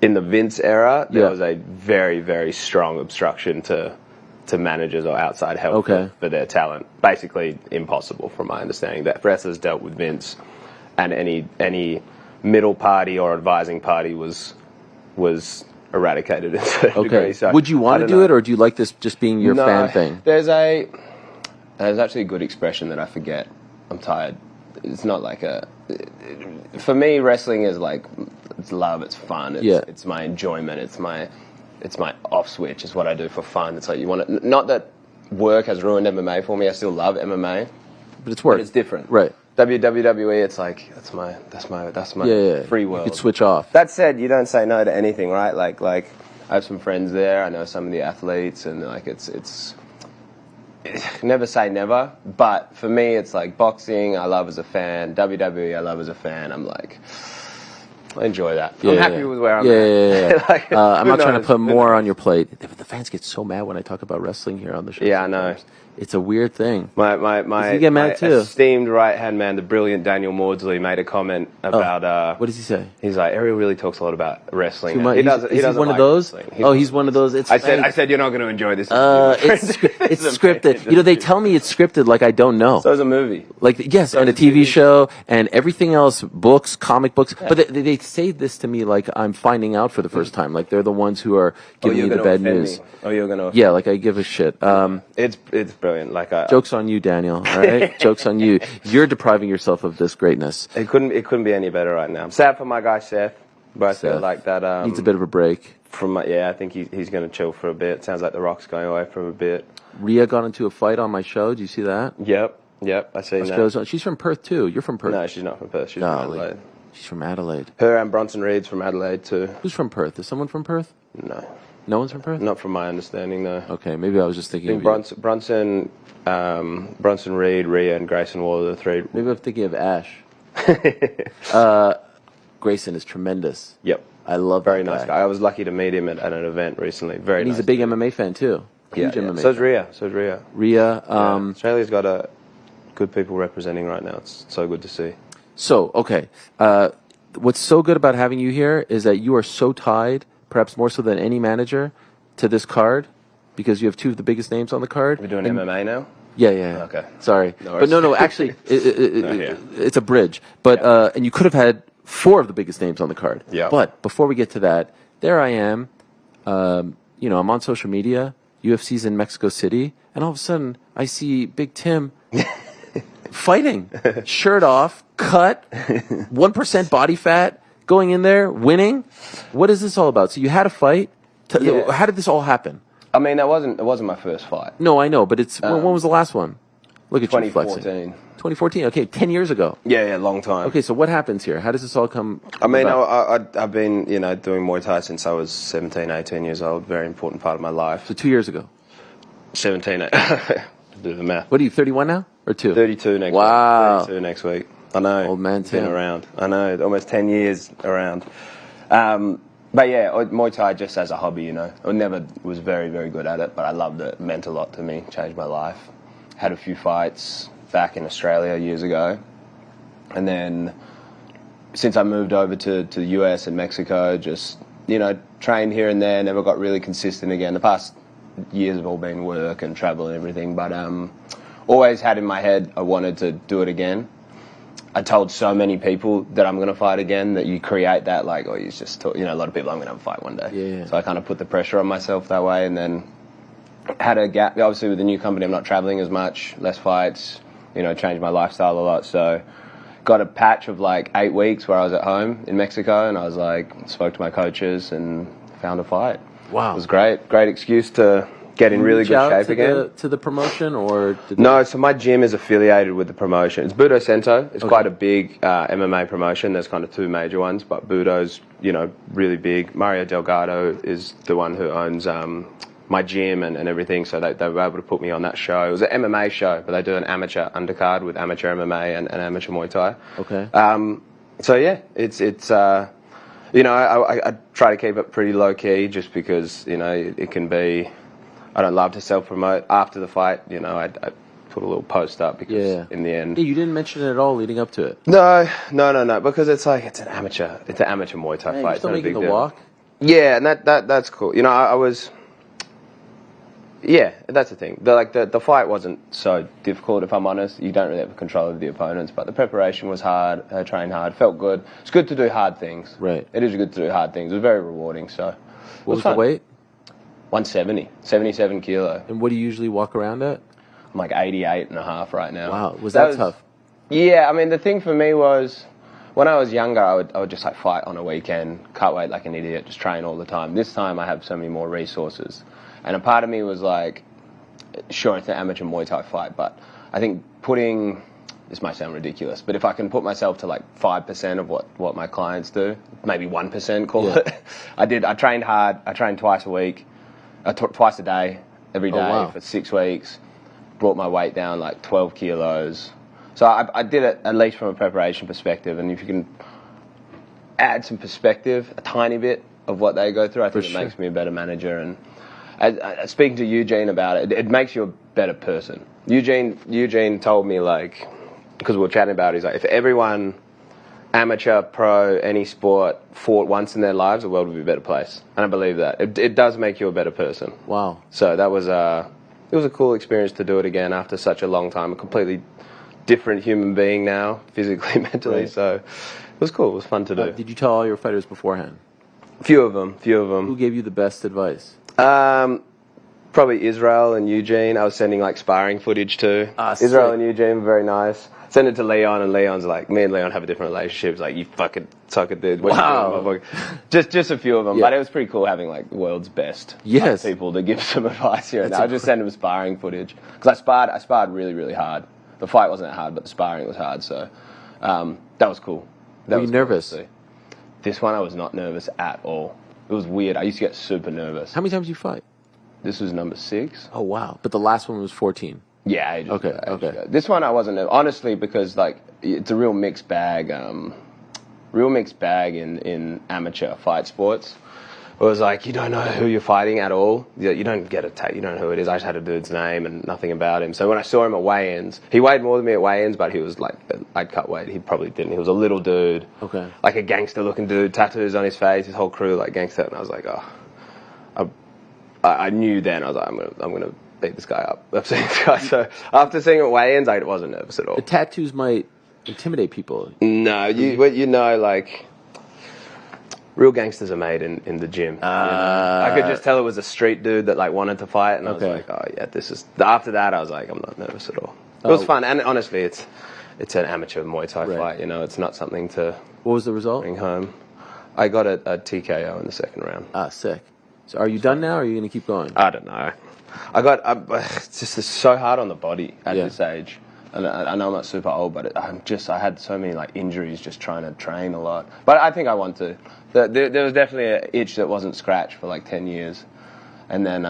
in the Vince era, there was a very, very strong obstruction to to managers or outside help for their talent. Basically impossible, from my understanding. That wrestlers dealt with Vince, and any middle party or advising party was eradicated in a certain degree. So, would you want to do it, or do you like this just being your fan thing? There's actually a good expression that I forget. I'm tired. It's not like for me, wrestling is like, it's love, it's fun, it's my enjoyment, it's my off switch, it's what I do for fun. It's like, you want to, not that work has ruined MMA for me, I still love MMA, but it's work. But it's different. Right. WWE, it's like, that's my free world. You could switch off. That said, you don't say no to anything, right? Like I have some friends there, I know some of the athletes, and like it's never say never, but for me it's like boxing I love as a fan, WWE I love as a fan. I'm like, I enjoy that. I'm happy with where I'm at. Like, I'm not trying to put more on your plate. The fans get so mad when I talk about wrestling here on the show. Yeah, sometimes. I know. It's a weird thing. My you get mad too. Esteemed right-hand man, the brilliant Daniel Maudsley, made a comment about... what does he say? He's like, Ariel really talks a lot about wrestling. He doesn't one of those? He's one of those. I said, you're not going to enjoy this. It's scripted. You know, they tell me it's scripted like I don't know. So is a movie. Like, yes, and a TV show and everything else, books, comic books. Yeah. But they say this to me like I'm finding out for the first time. Like they're the ones who are giving me the bad news. You're going to... Yeah, like I give a shit. It's brilliant. Like joke's on you, Daniel. All right, joke's on you. You're depriving yourself of this greatness. It couldn't be any better right now. I'm sad for my guy Seth, but I feel like that needs a bit of a break. I think he's going to chill for a bit. Sounds like The Rock's going away for a bit. Rhea got into a fight on my show. Do you see that? Yep. I see that. She's from Perth too. You're from Perth. No, she's not from Perth. She's from Adelaide. She's from Adelaide. Her and Bronson Reed's from Adelaide too. Who's from Perth? Is someone from Perth? No. No one's from Perth? Not from my understanding, no. Okay, maybe I was just thinking. I think Bronson Reed, Rhea, and Grayson Waller are the three. Maybe I'm thinking of Ash. Grayson is tremendous. Yep. I love very nice guy. I was lucky to meet him at an event recently. Very nice. He's a big MMA fan too. Huge MMA. So is Rhea. Rhea. Australia's got good people representing right now. It's so good to see. So, okay. What's so good about having you here is that you are so tied, perhaps more so than any manager, to this card because you have two of the biggest names on the card. We're doing MMA now? Yeah. Okay. Sorry. But no, actually, it's a bridge. But and you could have had four of the biggest names on the card. Yeah. But before we get to that, there I am. I'm on social media. UFC's in Mexico City. And all of a sudden, I see Big Tim fighting. Shirt off, cut, 1% body fat, going in there, winning. What is this all about? So you had a fight. How did this all happen? I mean, it wasn't my first fight. No, I know, but it's when was the last one? Look at 2014. you 2014. Okay, 10 years ago. Yeah, long time. Okay, so what happens here? How does this all come? I mean, I've been doing Muay Thai since I was 17, 18 years old. Very important part of my life. So 2 years ago. 17. Do the math. What are you? 31 now or 2? 32 next week. Wow. 32 next week. I know. Old man, Tim. Been around. I know. Almost 10 years around. But yeah, Muay Thai just as a hobby, I never was very, very good at it, but I loved it. It meant a lot to me. Changed my life. Had a few fights back in Australia years ago. And then since I moved over to the US and Mexico, just, trained here and there, never got really consistent again. The past years have all been work and travel and everything, but always had in my head I wanted to do it again. I told so many people that I'm going to fight again that you create that you just talk, a lot of people I'm going to have a fight one day. Yeah. So I kind of put the pressure on myself that way, and then had a gap. Obviously with the new company I'm not traveling as much, less fights, changed my lifestyle a lot. So got a patch of 8 weeks where I was at home in Mexico, and I was spoke to my coaches and found a fight. Wow. It was great excuse to get in really good shape again. To the promotion or? No, so my gym is affiliated with the promotion. It's Budo Sento. It's quite a big MMA promotion. There's kind of two major ones, but Budo's, really big. Mario Delgado is the one who owns my gym and everything, so they were able to put me on that show. It was an MMA show, but they do an amateur undercard with amateur MMA and amateur Muay Thai. Okay. So yeah, it's I try to keep it pretty low key just because, it can be... I don't love to self-promote. After the fight, I put a little post up because in the end... Yeah, you didn't mention it at all leading up to it. No, because it's an amateur Muay Thai fight. You're still making the walk? Yeah, and that's cool. I was... Yeah, that's the thing. The fight wasn't so difficult, if I'm honest. You don't really have control of the opponents, but the preparation was hard. I trained hard, felt good. It's good to do hard things. Right. It is good to do hard things. It was very rewarding. So, what was the weight? 170, 77 kilo. And what do you usually walk around at? I'm like 88.5 right now. Wow, was that tough? Yeah, I mean, the thing for me was, when I was younger, I would just like fight on a weekend, cut weight like an idiot, just train all the time. This time I have so many more resources. And a part of me was like, sure, it's an amateur Muay Thai fight, but I think this might sound ridiculous, but if I can put myself to like 5% of what my clients do, maybe 1%, call it. I trained hard. I trained twice a week, twice a day, every day for 6 weeks. Brought my weight down like 12 kilos. So I did it at least from a preparation perspective, and if you can add some perspective, a tiny bit of what they go through, I think it makes me a better manager. And speaking to Eugene about it, it makes you a better person. Eugene told me, like, because we were chatting about it, he's like, if everyone, amateur, pro, any sport, fought once in their lives, the world would be a better place. And I believe that. It does make you a better person. Wow. So that was it was a cool experience to do it again after such a long time. A completely different human being now, physically, mentally. Right. So it was cool. It was fun to do. Did you tell all your fighters beforehand? Few of them. Who gave you the best advice? Probably Israel and Eugene. I was sending like sparring footage to. Israel and Eugene were very nice. Send it to Leon, and Leon's like, me and Leon have a different relationship. It's like, you fucking sucker, dude. Wow. Just a few of them. Yeah. But it was pretty cool having like the world's best people to give some advice here. And I just send them sparring footage. Because I sparred really, really hard. The fight wasn't that hard, but the sparring was hard. So that was cool. Were you nervous? This one I was not nervous at all. It was weird. I used to get super nervous. How many times did you fight? This was number 6. Oh, wow. But the last one was 14. Yeah, ages ago. This one I wasn't, honestly, because like it's a real mixed bag. In amateur fight sports. It was like, you don't know who you're fighting at all. You don't get you don't know who it is. I just had a dude's name and nothing about him. So when I saw him at weigh-ins, he weighed more than me at weigh-ins, but he was like, I'd cut weight. He probably didn't. He was a little dude. Okay. Like a gangster-looking dude, tattoos on his face, his whole crew like gangster. And I was like, I knew then. I was like, I'm gonna beat this guy up. I've seen this guy. So after seeing it at weigh-ins, I wasn't nervous at all. The tattoos might intimidate people. No, you know, like, real gangsters are made in the gym. You know? I could just tell it was a street dude that like wanted to fight, and I was like, oh yeah, this is. After that, I was like, I'm not nervous at all. It was fun, and honestly, it's an amateur Muay Thai fight. You know, it's not something to. What was the result? Bring home. I got a TKO in the second round. Ah, sick. So are you done now, or are you going to keep going? I don't know. It's so hard on the body at this age. And I know I'm not super old, but I had so many like injuries just trying to train a lot. But I think I want to. There was definitely an itch that wasn't scratched for like 10 years. And then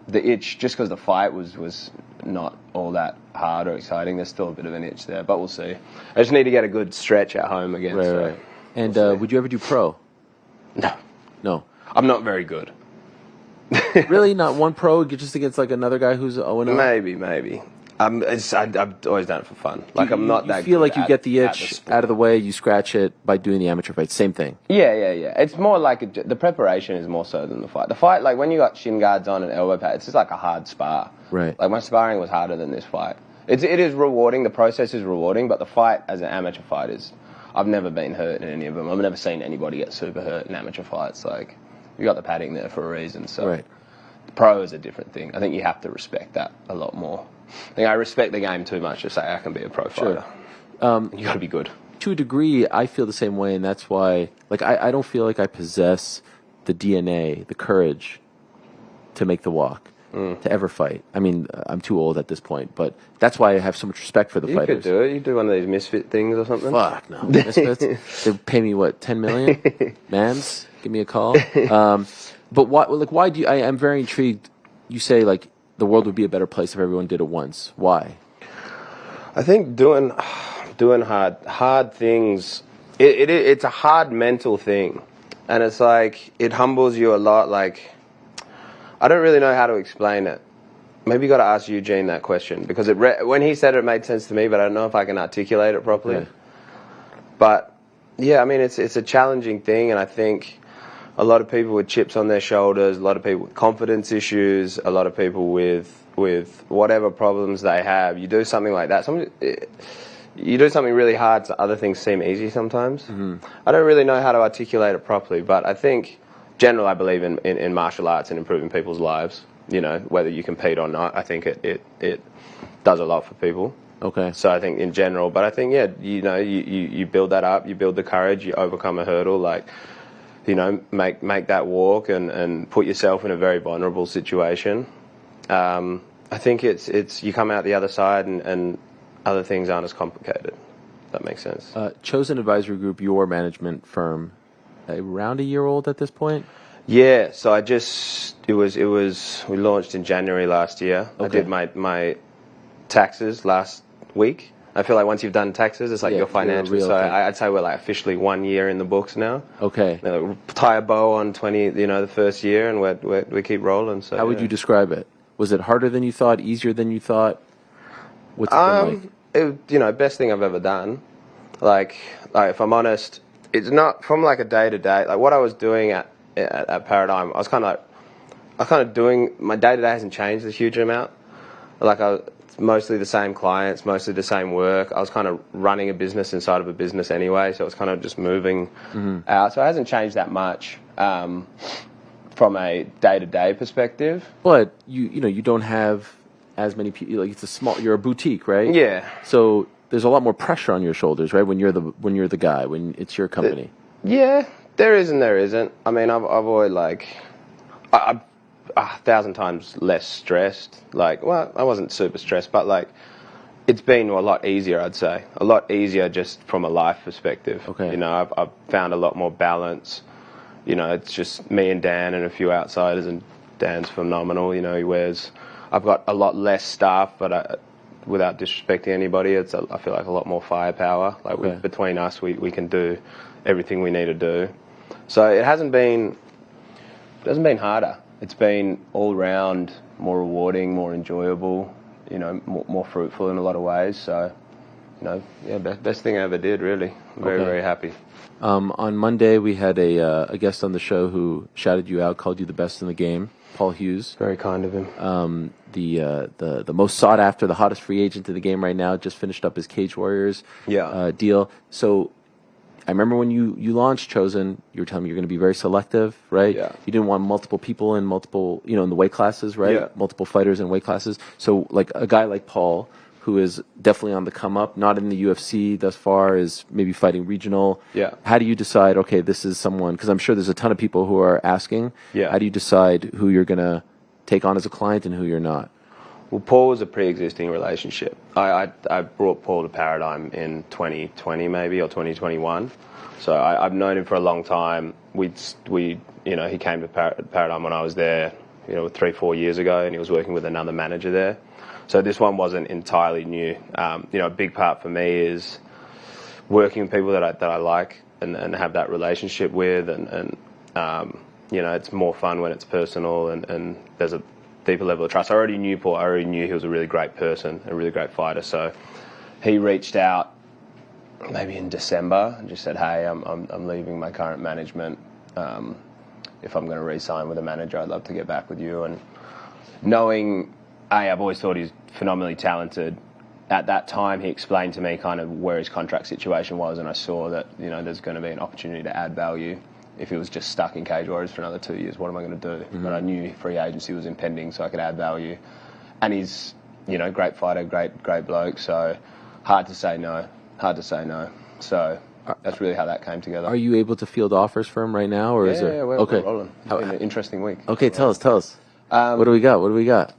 the itch, just because the fight was not all that hard or exciting, there's still a bit of an itch there, but we'll see. I just need to get a good stretch at home again. Right. And would you ever do pro? No. I'm not very good. Really? Not one pro, just against like another guy who's 0-0? Maybe. I've always done it for fun. Like, I'm not that good. You feel like you get the itch out of the way, you scratch it by doing the amateur fight. Same thing. Yeah. It's more like the preparation is more so than the fight. The fight, like when you got shin guards on and elbow pads, it's just like a hard spar. Right. Like my sparring was harder than this fight. It is rewarding. The process is rewarding, but the fight as an amateur fight is. I've never been hurt in any of them. I've never seen anybody get super hurt in amateur fights. Like, you got the padding there for a reason. So, pro is a different thing. I think you have to respect that a lot more. I think I respect the game too much to say I can be a pro fighter. You got to be good. To a degree, I feel the same way, and that's why, like, I don't feel like I possess the DNA, the courage to make the walk, to ever fight. I mean, I'm too old at this point, but that's why I have so much respect for the fighters. You could do it. You do one of these misfit things or something. Fuck no, misfits. They pay me what, 10 million? Mans, give me a call. But why do you? I'm very intrigued. You say like the world would be a better place if everyone did it once. Why? I think doing hard things. It's a hard mental thing, and it's like it humbles you a lot. Like, I don't really know how to explain it. Maybe you got to ask Eugene that question, because when he said it, it made sense to me, but I don't know if I can articulate it properly. Yeah. But yeah, I mean, it's a challenging thing, and I think a lot of people with chips on their shoulders, a lot of people with confidence issues, a lot of people with whatever problems they have. You do something like that. You do something really hard, so other things seem easy sometimes. Mm-hmm. I don't really know how to articulate it properly, but I think, generally, I believe in martial arts and improving people's lives. You know, whether you compete or not, I think it does a lot for people. Okay. So I think in general, but I think, yeah, you know, you build that up, you build the courage, you overcome a hurdle, like, you know, make that walk and put yourself in a very vulnerable situation. I think it's you come out the other side and other things aren't as complicated. If that makes sense. Chosen Advisory Group, your management firm, around a year old at this point? Yeah, so we launched in January last year. Okay. I did my taxes last week. I feel like once you've done taxes, it's like your financials. So I'd say we're like officially 1 year in the books now. Okay. Tie a bow on the first year, and we keep rolling. So how would you describe it? Was it harder than you thought? Easier than you thought? What's it been like? Best thing I've ever done. Like if I'm honest, it's not from like a day to day. Like what I was doing at Paradigm, I was kind of doing my day to day hasn't changed a huge amount. Like it's mostly the same clients, mostly the same work. I was kind of running a business inside of a business anyway, so it was kind of just moving out. So it hasn't changed that much from a day-to-day perspective. But you don't have as many people. Like you're a boutique, right? Yeah. So there's a lot more pressure on your shoulders, right? When you're the guy, when it's your company. Yeah, there is and there isn't. I mean, I've always I'm 1,000 times less stressed. Like, well, I wasn't super stressed, but like, it's been a lot easier, I'd say. A lot easier just from a life perspective. Okay. You know, I've found a lot more balance. You know, it's just me and Dan and a few outsiders, and Dan's phenomenal. You know, I've got a lot less staff, but without disrespecting anybody, I feel like a lot more firepower. Like between us, we can do everything we need to do. So it hasn't been harder. It's been all round more rewarding, more enjoyable, you know, more fruitful in a lot of ways. So, you know, yeah, best thing I ever did, really. Very, very happy. On Monday, we had a guest on the show who shouted you out, called you the best in the game, Paul Hughes. Very kind of him. The most sought after, the hottest free agent in the game right now, just finished up his Cage Warriors deal. So I remember when you launched Chosen, you were telling me you're going to be very selective, right? Yeah. You didn't want multiple people in in the weight classes, right? Yeah. Multiple fighters in weight classes. So like a guy like Paul, who is definitely on the come up, not in the UFC thus far, is maybe fighting regional. Yeah. How do you decide, okay, this is someone, because I'm sure there's a ton of people who are asking. Yeah. How do you decide who you're going to take on as a client and who you're not? Well, Paul was a pre-existing relationship. I brought Paul to Paradigm in 2020 maybe, or 2021. So I've known him for a long time. He came to Paradigm when I was there, 3-4 years ago, and he was working with another manager there. So this one wasn't entirely new. A big part for me is working with people that I like and have that relationship with, and it's more fun when it's personal and there's a deeper level of trust. I already knew Paul. I already knew he was a really great person, a really great fighter. So he reached out maybe in December and just said, "Hey, I'm leaving my current management. If I'm going to re-sign with a manager, I'd love to get back with you." And knowing, I've always thought he's phenomenally talented. At that time, he explained to me kind of where his contract situation was, and I saw that there's going to be an opportunity to add value. If he was just stuck in Cage Warriors for another 2 years, what am I going to do? Mm-hmm. But I knew free agency was impending, so I could add value. And he's, great fighter, great bloke. So hard to say no. So that's really how that came together. Are you able to field offers for him right now, or is it? Yeah, we're rolling. It's been an interesting week. Okay, tell us. What do we got?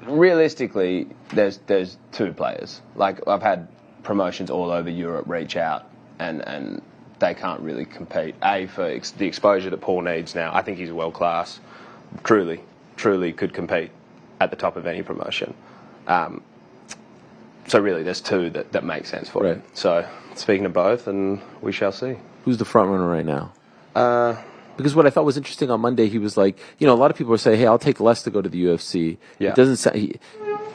Realistically, there's two players. Like, I've had promotions all over Europe reach out, and they can't really compete. For the exposure that Paul needs now, I think he's world class. Truly could compete at the top of any promotion. So really, there's two that make sense for him. So speaking of both, and we shall see. Who's the front runner right now? Because what I thought was interesting on Monday, he was like, a lot of people were saying, "Hey, I'll take less to go to the UFC." Yeah. It doesn't sound.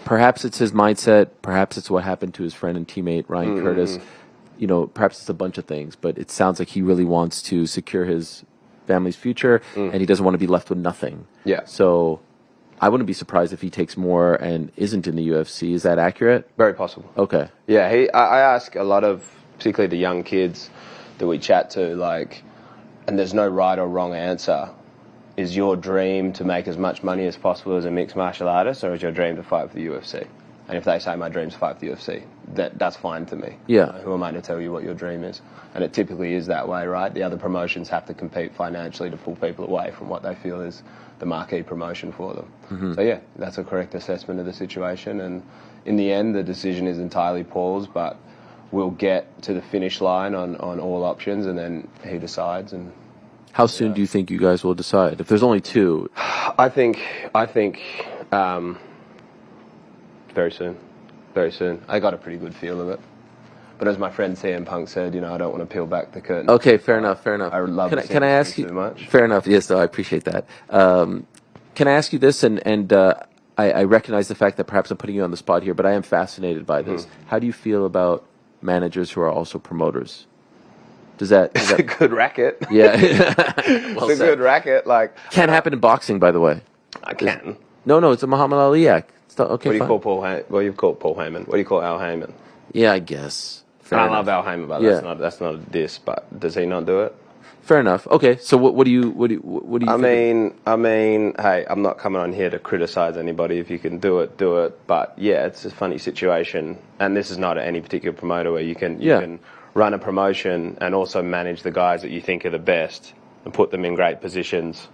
Perhaps it's his mindset. Perhaps it's what happened to his friend and teammate Ryan Curtis. perhaps it's a bunch of things, but it sounds like he really wants to secure his family's future, and he doesn't want to be left with nothing. Yeah. So I wouldn't be surprised if he takes more and isn't in the UFC. Is that accurate? Very possible. Okay. Yeah, I ask a lot of, particularly the young kids that we chat to, like, and there's no right or wrong answer. Is your dream to make as much money as possible as a mixed martial artist, or is your dream to fight for the UFC? And if they say my dream's to fight for the UFC, that's fine to me. Yeah. Who am I to tell you what your dream is? And it typically is that way, right? The other promotions have to compete financially to pull people away from what they feel is the marquee promotion for them. Mm-hmm. So yeah, that's a correct assessment of the situation. And in the end, the decision is entirely Paul's, but we'll get to the finish line on all options, and then he decides. And how soon do you think you guys will decide? If there's only two, I think very soon. Very soon. I got a pretty good feel of it. But as my friend CM Punk said, I don't want to peel back the curtain. Okay, fair enough. I would love Can I ask you? too much. Fair enough. Yes, no, I appreciate that. Can I ask you this? And I recognize the fact that perhaps I'm putting you on the spot here, but I am fascinated by this. How do you feel about managers who are also promoters? Is that a good racket? Yeah. Well, it's a good racket. Like, can't happen in boxing, by the way. I can. No, it's a Muhammad Ali act. It's not, okay, what do you fine. call Paul? Well, you've called Paul Heyman. What do you call Al Heyman? Yeah, I guess. Fair I enough. love Al Heyman, but Yeah. that's not a diss. But does he not do it? Fair enough. Okay, so what do you think? I mean, hey, I'm not coming on here to criticize anybody. If you can do it, do it. But yeah, it's a funny situation, and this is not any particular promoter where you can run a promotion and also manage the guys that you think are the best and put them in great positions,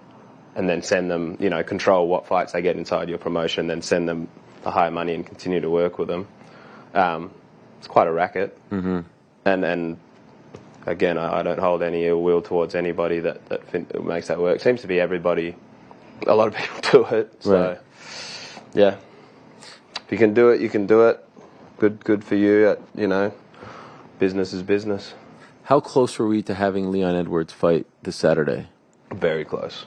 and then send them, control what fights they get inside your promotion, then send them the higher money and continue to work with them. It's quite a racket, and again, I don't hold any ill will towards anybody that makes that work. Seems to be everybody. A lot of people do it. So, right. Yeah. If you can do it, you can do it. Good for you. Business is business. How close were we to having Leon Edwards fight this Saturday? Very close.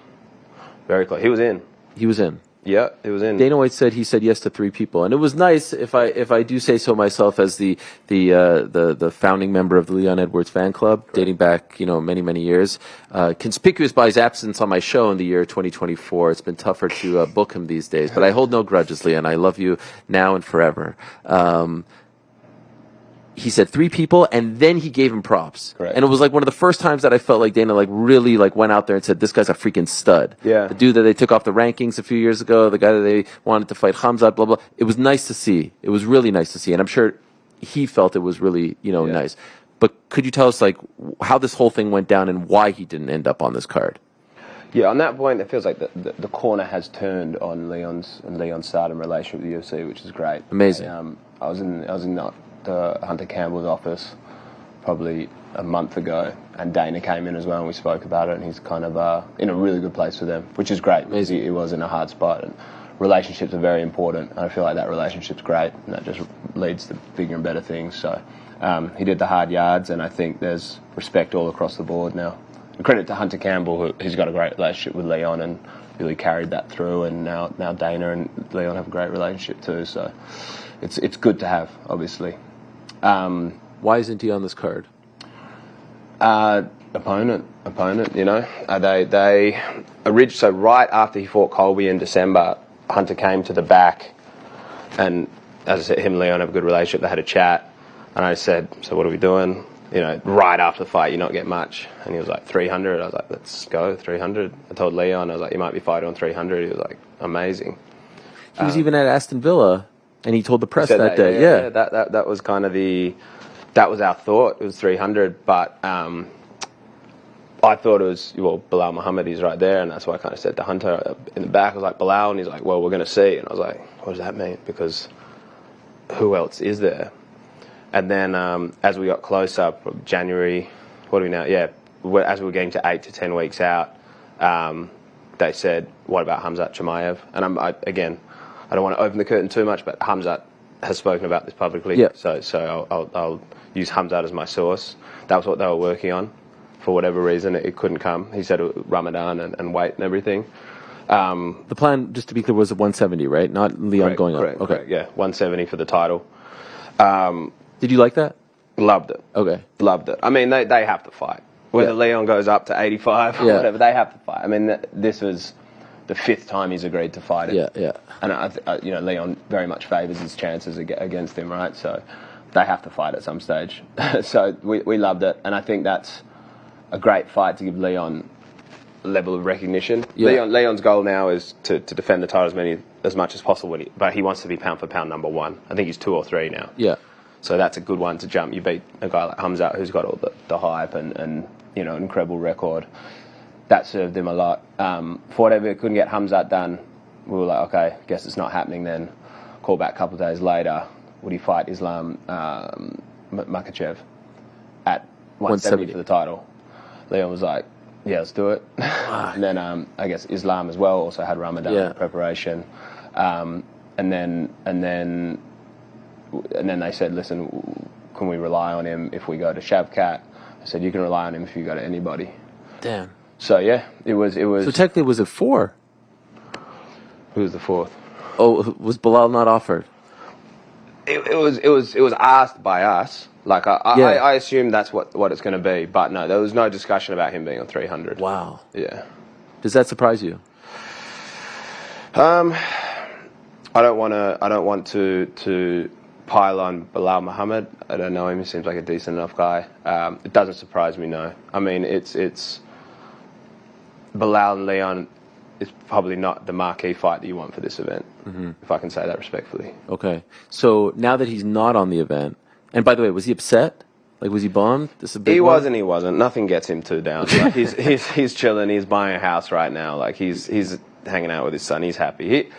Very close. He was in. He was in. Yeah, it was in. Dana White said he said yes to 3 people, and it was nice. If I do say so myself, as the founding member of the Leon Edwards fan club, correct, dating back many years, conspicuous by his absence on my show in the year 2024. It's been tougher to book him these days, but I hold no grudges, Leon. I love you now and forever. He said 3 people, and then he gave him props. Correct. And it was like one of the first times that I felt like Dana really went out there and said, this guy's a freaking stud. Yeah. The dude that they took off the rankings a few years ago, the guy that they wanted to fight Khamzat, blah, blah. It was nice to see. It was really nice to see. And I'm sure he felt it was really, nice. But could you tell us, how this whole thing went down and why he didn't end up on this card? Yeah, on that point, it feels like the corner has turned on Leon's stardom relationship with the UFC, which is great. Amazing. I was in the Hunter Campbell's office probably a month ago, and Dana came in as well, and we spoke about it, and he's kind of in a really good place with them, which is great. Amazing. He was in a hard spot, and relationships are very important, and I feel like that relationship's great, and that just leads to bigger and better things. So he did the hard yards, and I think there's respect all across the board now. And credit to Hunter Campbell, who's got a great relationship with Leon and really carried that through, and now Dana and Leon have a great relationship too, so it's good to have, obviously. Why isn't he on this card? Opponent. So right after he fought Colby in December, Hunter came to the back, and as I said, him and Leon have a good relationship. They had a chat, and I said, so what are we doing? Right after the fight, you not get much. And he was like, 300. I was like, let's go, 300. I told Leon, I was like, you might be fighting on 300. He was like, amazing. He was even at Aston Villa, and he told the press that day. Yeah, that was kind of that was our thought. It was 300, but I thought it was, Bilal Muhammad, he's right there, and that's why I kind of said to Hunter in the back, I was like, Bilal, and he's like, well, we're going to see. And I was like, what does that mean? Because who else is there? And then as we got closer, January, what are we now? Yeah, as we were getting to 8 to 10 weeks out, they said, what about Khamzat Chimaev? And again, I don't want to open the curtain too much, but Khamzat has spoken about this publicly, yeah. So I'll use Khamzat as my source. That was what they were working on. For whatever reason, it couldn't come. He said Ramadan and weight and everything. The plan, just to be clear, was at 170, right? Not Leon going on. Correct, yeah, 170 for the title. Did you like that? Loved it. Okay. Loved it. I mean, they have to fight. Whether Leon goes up to 85 or whatever, they have to fight. I mean, this was the 5th time he's agreed to fight it. Yeah. And Leon very much favours his chances against him, right? So they have to fight at some stage. So we loved it, and I think that's a great fight to give Leon a level of recognition. Yeah. Leon's goal now is to defend the title as much as possible, but he wants to be pound for pound number 1. I think he's 2 or 3 now. Yeah. So that's a good one to jump. You beat a guy like Hamzat, who's got all the hype and incredible record. That served him a lot. For whatever, couldn't get Hamzat done. We were like, okay, guess it's not happening then. Call back a couple of days later. Would he fight Islam Makhachev at 170 for the title? Leon was like, yeah, let's do it. And then I guess Islam as well also had Ramadan preparation. And then they said, listen, can we rely on him if we go to Shavkat? I said, you can rely on him if you go to anybody. Damn. So yeah, it was. So technically, was it 4? Who was the 4th? Oh, was Bilal not offered? It was asked by us. Like I assume that's what it's going to be, but no, there was no discussion about him being on 300. Wow. Yeah. Does that surprise you? I don't want to pile on Bilal Muhammad. I don't know him. He seems like a decent enough guy. It doesn't surprise me, no. I mean, it's Bilal and Leon is probably not the marquee fight that you want for this event, if I can say that respectfully. Okay. So now that he's not on the event, and by the way, was he upset? Like, was he bummed? This is a big He one? He wasn't. Nothing gets him too down. Like, he's chilling. He's buying a house right now. Like, he's hanging out with his son. He's happy.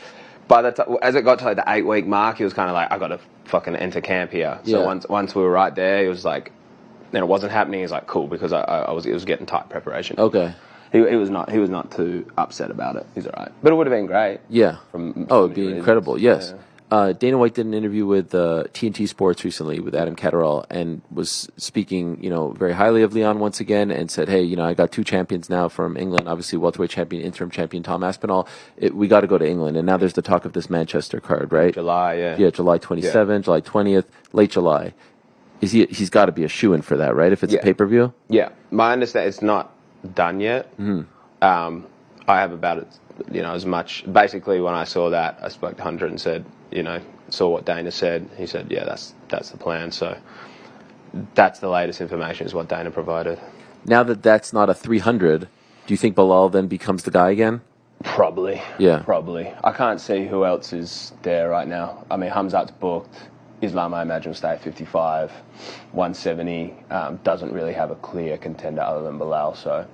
By the time, as it got to like the 8-week mark, he was kind of like, I got to fucking enter camp here. So once we were right there, he was like, then it wasn't happening. He's like, cool, because it was getting tight preparation. Okay. He was not too upset about it. He's all right. But it would have been great. Yeah. It'd be reasons. incredible. Yes. Yeah. Dana White did an interview with TNT Sports recently with Adam Catterall and was speaking, very highly of Leon once again and said, hey, I got 2 champions now from England, obviously welterweight champion, interim champion Tom Aspinall. We got to go to England. And now there's the talk of this Manchester card, right? July, yeah. Yeah, July 27th, July 20th, late July. He's got to be a shoo-in for that, right? If it's a pay-per-view? Yeah. My understanding, it's not done yet. I have about it, as much. Basically, when I saw that, I spoke to Hunter and said, saw what Dana said. He said, yeah, that's the plan. So that's the latest information is what Dana provided. Now that that's not a 300, do you think Bilal then becomes the guy again? Probably. Yeah. Probably. I can't see who else is there right now. I mean, Hamzat's booked. Islam, I imagine, will stay at 55. 170 doesn't really have a clear contender other than Bilal. So,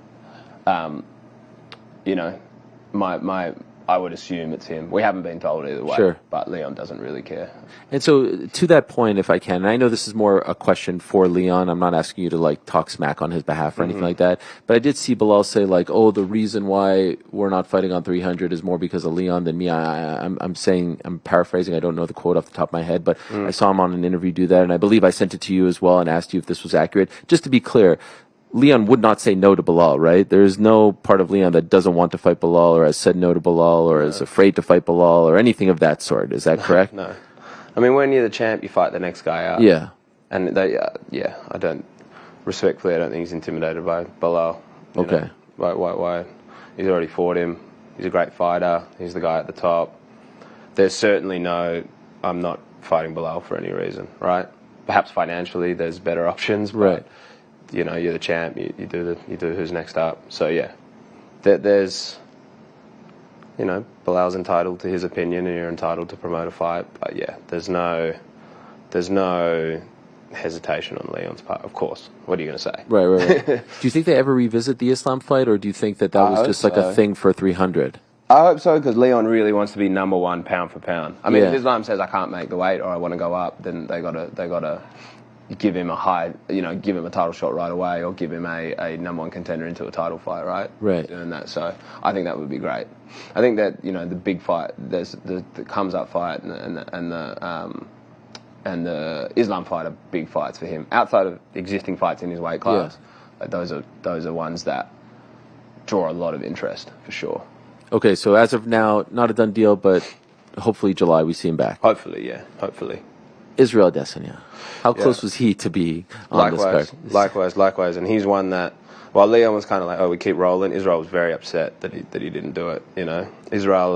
I would assume it's him. We haven't been told either way, sure. But Leon doesn't really care. And so, to that point, if I can, and I know this is more a question for Leon. I'm not asking you to talk smack on his behalf or anything like that. But I did see Bilal say the reason why we're not fighting on 300 is more because of Leon than me. I'm paraphrasing. I don't know the quote off the top of my head, but I saw him on an interview do that, and I believe I sent it to you as well and asked you if this was accurate. Just to be clear, Leon would not say no to Bilal, right? There is no part of Leon that doesn't want to fight Bilal or has said no to Bilal or is afraid to fight Bilal or anything of that sort. Is that correct? No. I mean, when you're the champ, you fight the next guy out. Yeah. And respectfully, I don't think he's intimidated by Bilal. Okay. Why? He's already fought him. He's a great fighter. He's the guy at the top. There's certainly I'm not fighting Bilal for any reason, right? Perhaps financially, there's better options, but right. You're the champ. You do who's next up. So yeah, there's Bilal's entitled to his opinion, and you're entitled to promote a fight. But yeah, there's no hesitation on Leon's part. Of course, what are you going to say? Right. Do you think they ever revisit the Islam fight, or do you think that was just like a thing for 300? I hope so, because Leon really wants to be number 1 pound for pound. I mean, if Islam says I can't make the weight or I want to go up, then they gotta give him give him a title shot right away, or give him a number 1 contender into a title fight, right? Right. Doing that, so I think that would be great. I think that the big fight, there's the comes up fight and the Islam fight are big fights for him. Outside of existing fights in his weight class, those are ones that draw a lot of interest for sure. Okay, so as of now, not a done deal, but hopefully July we see him back. Hopefully, yeah. Hopefully. Israel Adesanya. How close was he to be on this card? Likewise. And he's one that, while Leon was kind of like, oh, we keep rolling, Israel was very upset that he didn't do it, you know. Israel,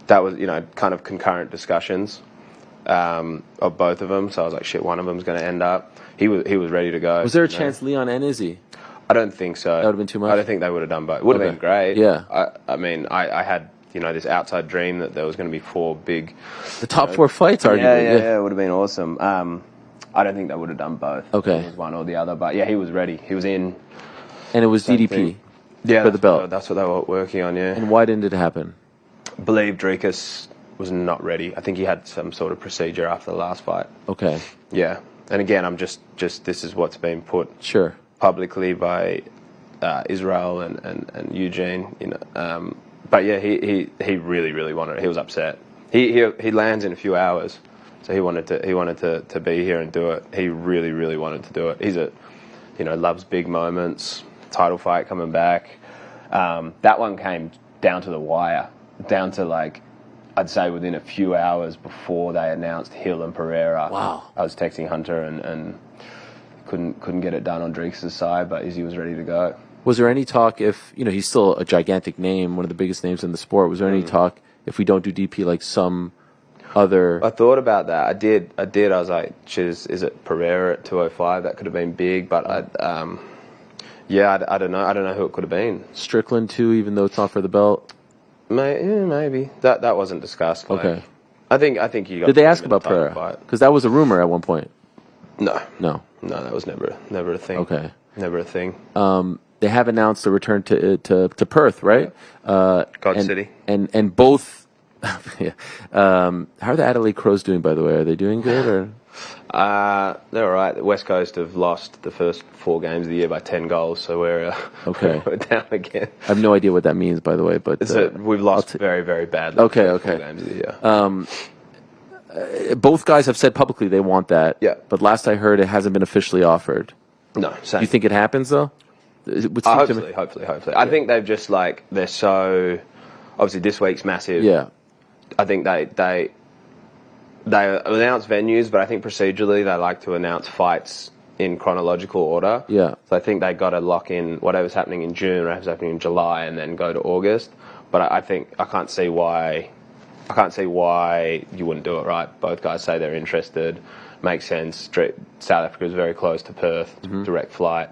that was, you know, kind of concurrent discussions of both of them. So I was like, shit, one of them's going to end up. He was ready to go. Was there a chance Leon and Izzy? I don't think so. That would have been too much? I don't think they would have done both. It would have been great. Yeah. I mean, I had, you know, this outside dream that there was going to be 4 big... The top 4 fights, arguably. Yeah, it would have been awesome. I don't think they would have done both. Okay. It was one or the other. But yeah, he was ready. He was in. And it was DDP for the belt. That's what they were working on, yeah. And why didn't it happen? I believe Dricus was not ready. I think he had some sort of procedure after the last fight. Okay. Yeah. And again, I'm just this is what's been put publicly by Israel and Eugene, you know. But yeah, he really wanted it. He was upset. He lands in a few hours, so he wanted to be here and do it. He really wanted to do it. He's loves big moments. Title fight coming back. That one came down to the wire, down to like I'd say within a few hours before they announced Hill and Pereira. Wow. I was texting Hunter and couldn't get it done on Dreeks' side, but Izzy was ready to go. Was there any talk if, you know, he's still a gigantic name, one of the biggest names in the sport, was there any talk if we don't do DP like some other... I thought about that. I did. I was like, is it Pereira at 205? That could have been big, but I don't know. I don't know who it could have been. Strickland too, even though it's not for the belt? Maybe. That wasn't discussed. Like, okay. I think you got... Did they ask about Pereira? Because that was a rumor at one point. No, that was never a thing. Okay. Never a thing. They have announced a return to Perth, right? City. And both. How are the Adelaide Crows doing, by the way? Are they doing good or? They're all right. The West Coast have lost the first 4 games of the year by 10 goals, so we're down again. I have no idea what that means, by the way, but we've lost very, very badly. Okay. 4 games of the year. Both guys have said publicly they want that. Yeah. But last I heard, it hasn't been officially offered. No. Same. Do you think it happens though? Hopefully. I think they've just they're so. Obviously, this week's massive. Yeah. I think they announce venues, but I think procedurally they like to announce fights in chronological order. Yeah. So I think they got to lock in whatever's happening in June, whatever's happening in July, and then go to August. But I think I can't see why you wouldn't do it. Right? Both guys say they're interested. Makes sense. South Africa is very close to Perth. Direct flight.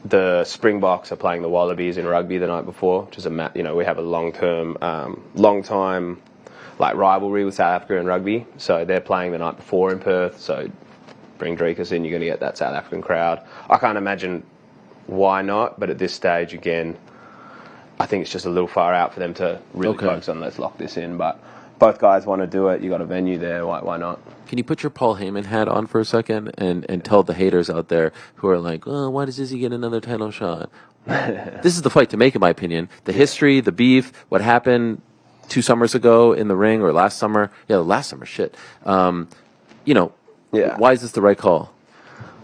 The Springboks are playing the Wallabies in rugby the night before, which is we have a long time rivalry with South Africa in rugby. So they're playing the night before in Perth. So bring Drekus in, you're going to get that South African crowd. I can't imagine why not, but at this stage, again, I think it's just a little far out for them to really focus on let's lock this in. But both guys want to do it. You got a venue there. Why not? Can you put your Paul Heyman hat on for a second and tell the haters out there who are like, oh, why does Izzy get another title shot? This is the fight to make, in my opinion. The history, the beef, what happened 2 summers ago in the ring, or last summer. Yeah, last summer, shit. Why is this the right call?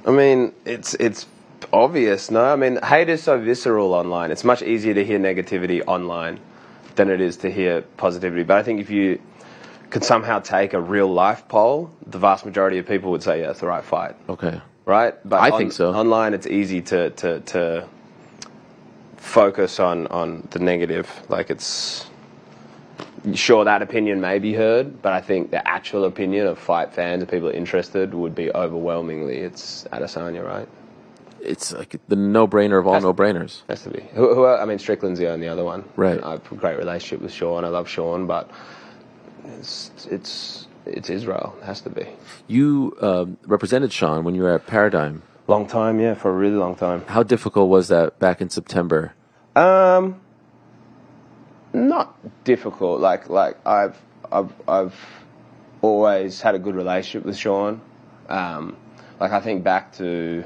I mean, it's obvious, no? I mean, hate is so visceral online. It's much easier to hear negativity online than it is to hear positivity. But I think if you could somehow take a real life poll, the vast majority of people would say, yeah, it's the right fight. Okay. Right? But I think so. Online, it's easy to focus on the negative. Like, it's... Sure, that opinion may be heard, but I think the actual opinion of fight fans and people interested would be overwhelmingly, it's Adesanya, right? It's like the no-brainer of all no-brainers. Has to be. I mean, Strickland's the only other one. Right. I have a great relationship with Sean. I love Sean, but it's Israel. It has to be. You represented Sean when you were at Paradigm. Long time, yeah, for a really long time. How difficult was that back in September? Not difficult. Like I've always had a good relationship with Sean. I think back to,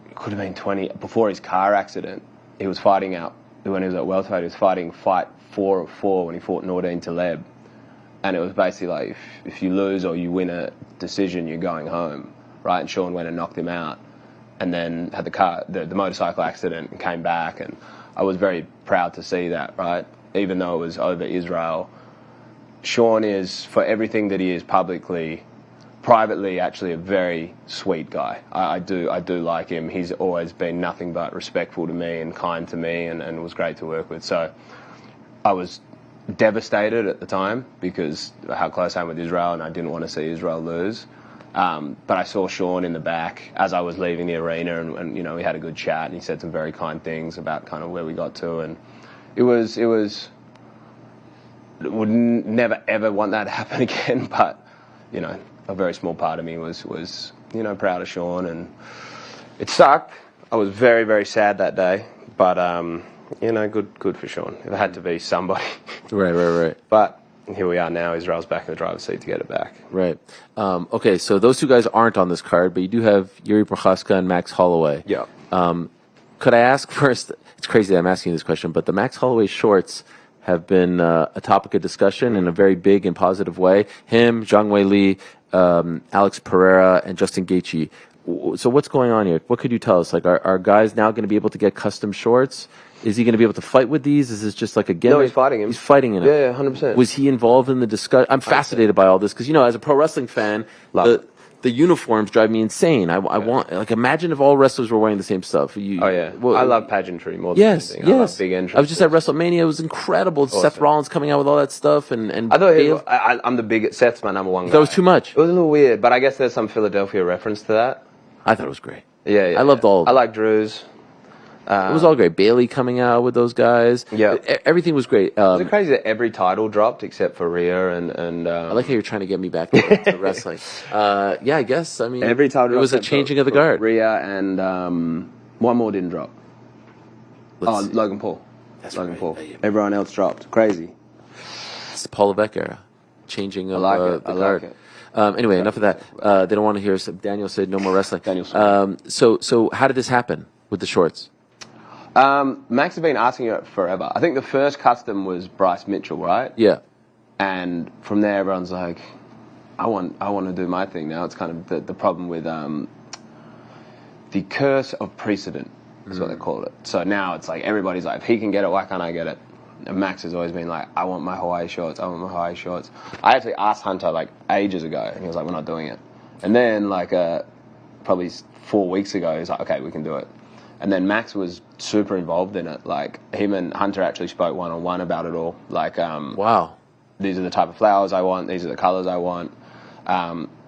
it could have been before his car accident. He was fighting out when he was at welterweight. He was fighting fight 4 of 4 when he fought Nordine Taleb, and it was basically like if you lose or you win a decision, you're going home, right? And Sean went and knocked him out, and then had the motorcycle accident and came back, and I was very proud to see that, right? Even though it was over Israel, Sean is, for everything that he is publicly, privately, actually a very sweet guy. I do like him. He's always been nothing but respectful to me and kind to me, and was great to work with. So I was devastated at the time because how close I am with Israel, and I didn't want to see Israel lose. But I saw Sean in the back as I was leaving the arena, and we had a good chat, and he said some very kind things about kind of where we got to, and it would never ever want that to happen again, but a very small part of me was proud of Sean, and it sucked. I was very, very sad that day, but good for Sean. It had to be somebody. Right. But here we are now. Israel's back in the driver's seat to get it back. Right. Okay, so those two guys aren't on this card, but you do have Yuri Prochaska and Max Holloway. Yeah. Could I ask first? It's crazy that I'm asking you this question, but the Max Holloway shorts have been a topic of discussion in a very big and positive way. Him, Zhang Wei Li, Alex Pereira, and Justin Gaethje. So what's going on here? What could you tell us? Like, are guys now going to be able to get custom shorts? Is he going to be able to fight with these? Is this just like a gimmick? No, he's fighting him. He's fighting in it. Yeah, 100%. Was he involved in the discussion? I'm fascinated by all this because, as a pro wrestling fan, the uniforms drive me insane. I want, imagine if all wrestlers were wearing the same stuff. I love pageantry more than anything. I love big entrances. I was just at WrestleMania. It was incredible. Awesome. Seth Rollins coming out with all that stuff. And I thought I'm the biggest. Seth's my number one guy. That was too much. It was a little weird, but I guess there's some Philadelphia reference to that. I thought it was great. Yeah. I loved all of it. I like Drew's. It was all great. Bailey coming out with those guys. Yeah. Everything was great. Was it crazy that every title dropped except for Rhea and I like how you're trying to get me back to wrestling. Yeah, I guess. I mean, every title it was a changing of the guard. Rhea and one more didn't drop. Logan Paul. That's Logan right. Paul. Everyone else dropped. Crazy. It's the Paul Levesque era. Changing of the guard. Like it. Anyway, enough of that. They don't want to hear us. Daniel said no more wrestling. So how did this happen with the shorts? Max has been asking it forever. I think the first custom was Bryce Mitchell, right? Yeah. And from there, everyone's like, I want to do my thing now. It's kind of the problem with the curse of precedent is what they call it. So now it's like everybody's like, if he can get it, why can't I get it? And Max has always been like, I want my Hawaii shorts. I want my Hawaii shorts. I actually asked Hunter like ages ago, and he was like, we're not doing it. And then probably 4 weeks ago, he's like, okay, we can do it. And then Max was super involved in it. Like, him and Hunter actually spoke one-on-one about it all. Like, wow. These are the type of flowers I want. These are the colors I want.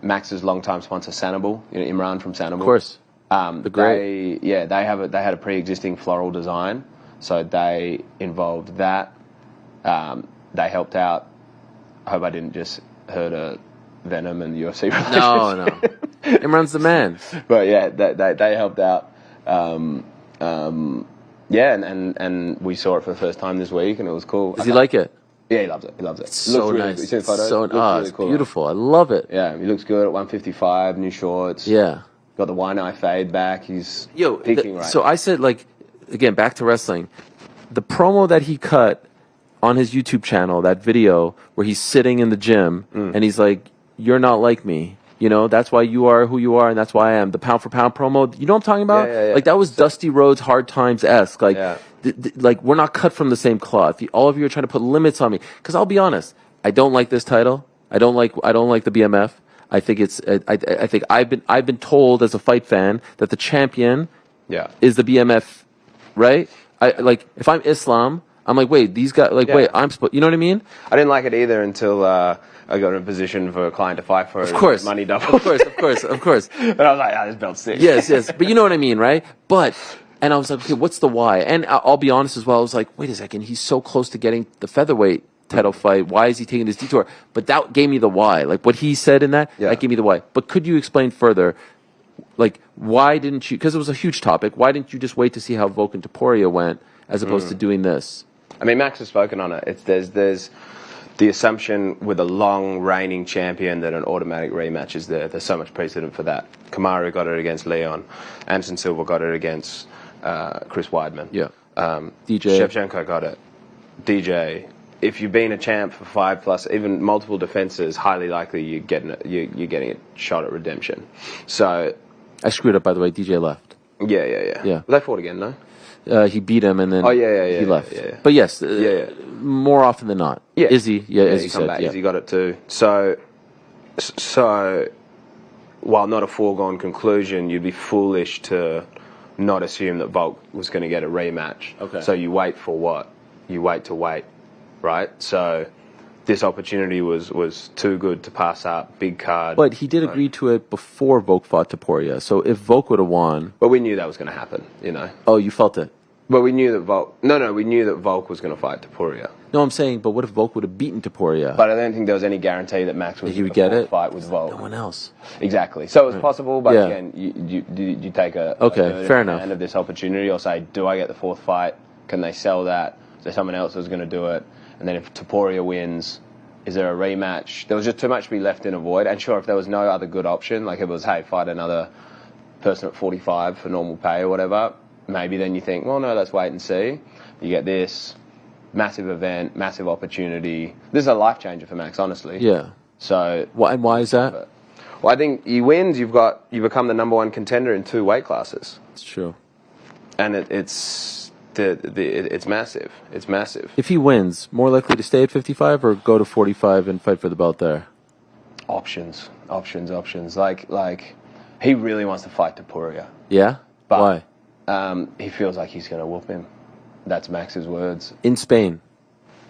Max's longtime sponsor, Sanibel, Imran from Sanibel. Of course. They had a pre-existing floral design, so they involved that. They helped out. I hope I didn't just hurt a Venom and the UFC relationship. No. Imran's the man. But yeah, they helped out. And we saw it for the first time this week, and it was cool. Does he like it? Yeah, he loves it. It's so really nice. Good. You seen the photos? It's beautiful. I love it. Yeah, he looks good at 155, new shorts. Yeah. Got the wine eye fade back. He's peaking right So now. I said, again, back to wrestling. The promo that he cut on his YouTube channel, that video where he's sitting in the gym and he's like, "You're not like me. That's why you are who you are, and that's why I am." The pound for pound promo. You know what I'm talking about? Yeah. Like, that was Dusty Rhodes Hard Times-esque. Like, we're not cut from the same cloth. All of you are trying to put limits on me. Because I'll be honest, I don't like this title. I don't like the BMF. I think I think I've been told as a fight fan that the champion is the BMF, right? If I'm Islam, I'm like, wait, these guys, wait, I'm supposed, you know what I mean? I didn't like it either until I got in a position for a client to fight for money double. Of course. And I was like, this belt's sick. Yes. But you know what I mean, right? And I was like, okay, what's the why? And I'll be honest as well. I was like, wait a second, he's so close to getting the featherweight title fight. Why is he taking this detour? But that gave me the why. Like, what he said in that gave me the why. But could you explain further, why didn't you, because it was a huge topic, why didn't you just wait to see how Volk and Taporia went as opposed to doing this? I mean, Max has spoken on it. There's the assumption with a long reigning champion that an automatic rematch is there. There's so much precedent for that. Kamaru got it against Leon. Anderson Silva got it against Chris Weidman. Yeah. DJ Shevchenko got it. DJ. If you've been a champ for 5+, even multiple defenses, highly likely you're getting a shot at redemption. So I screwed up, by the way. DJ left. Yeah. Well, they fought again, no? He beat him and then he left. Yeah. But yes, more often than not. Yeah. Izzy, as you come said. back. Yeah. Izzy got it too. So, while not a foregone conclusion, you'd be foolish to not assume that Volk was going to get a rematch. Okay. So you wait for what? You wait to wait, right? So this opportunity was too good to pass up. Big card. But he did agree to it before Volk fought Topuria. So if Volk would have won... But we knew that was going to happen, Oh, you felt it? But we knew that Volk... No, we knew that Volk was going to fight Topuria. No, I'm saying, but what if Volk would have beaten Topuria? But I don't think there was any guarantee that Max was he would get it. Fight with Volk. No one else. Exactly. So it was possible, but again, you take a fair enough. End of this opportunity, or say, do I get the fourth fight? Can they sell that? Is there someone else who's going to do it? And then if Topuria wins, is there a rematch? There was just too much to be left in a void. And sure, if there was no other good option, like if it was, hey, fight another person at 45 for normal pay or whatever, maybe then you think, well, no, let's wait and see. You get this massive event, massive opportunity. This is a life changer for Max, honestly. Yeah. So why is that? Well, I think he wins. You become the number one contender in 2 weight classes. It's true. And it's massive. It's massive. If he wins, more likely to stay at 55 or go to 45 and fight for the belt there? Options. Like he really wants to fight Topuria. Yeah? But, why? He feels like he's going to whoop him. That's Max's words. In Spain?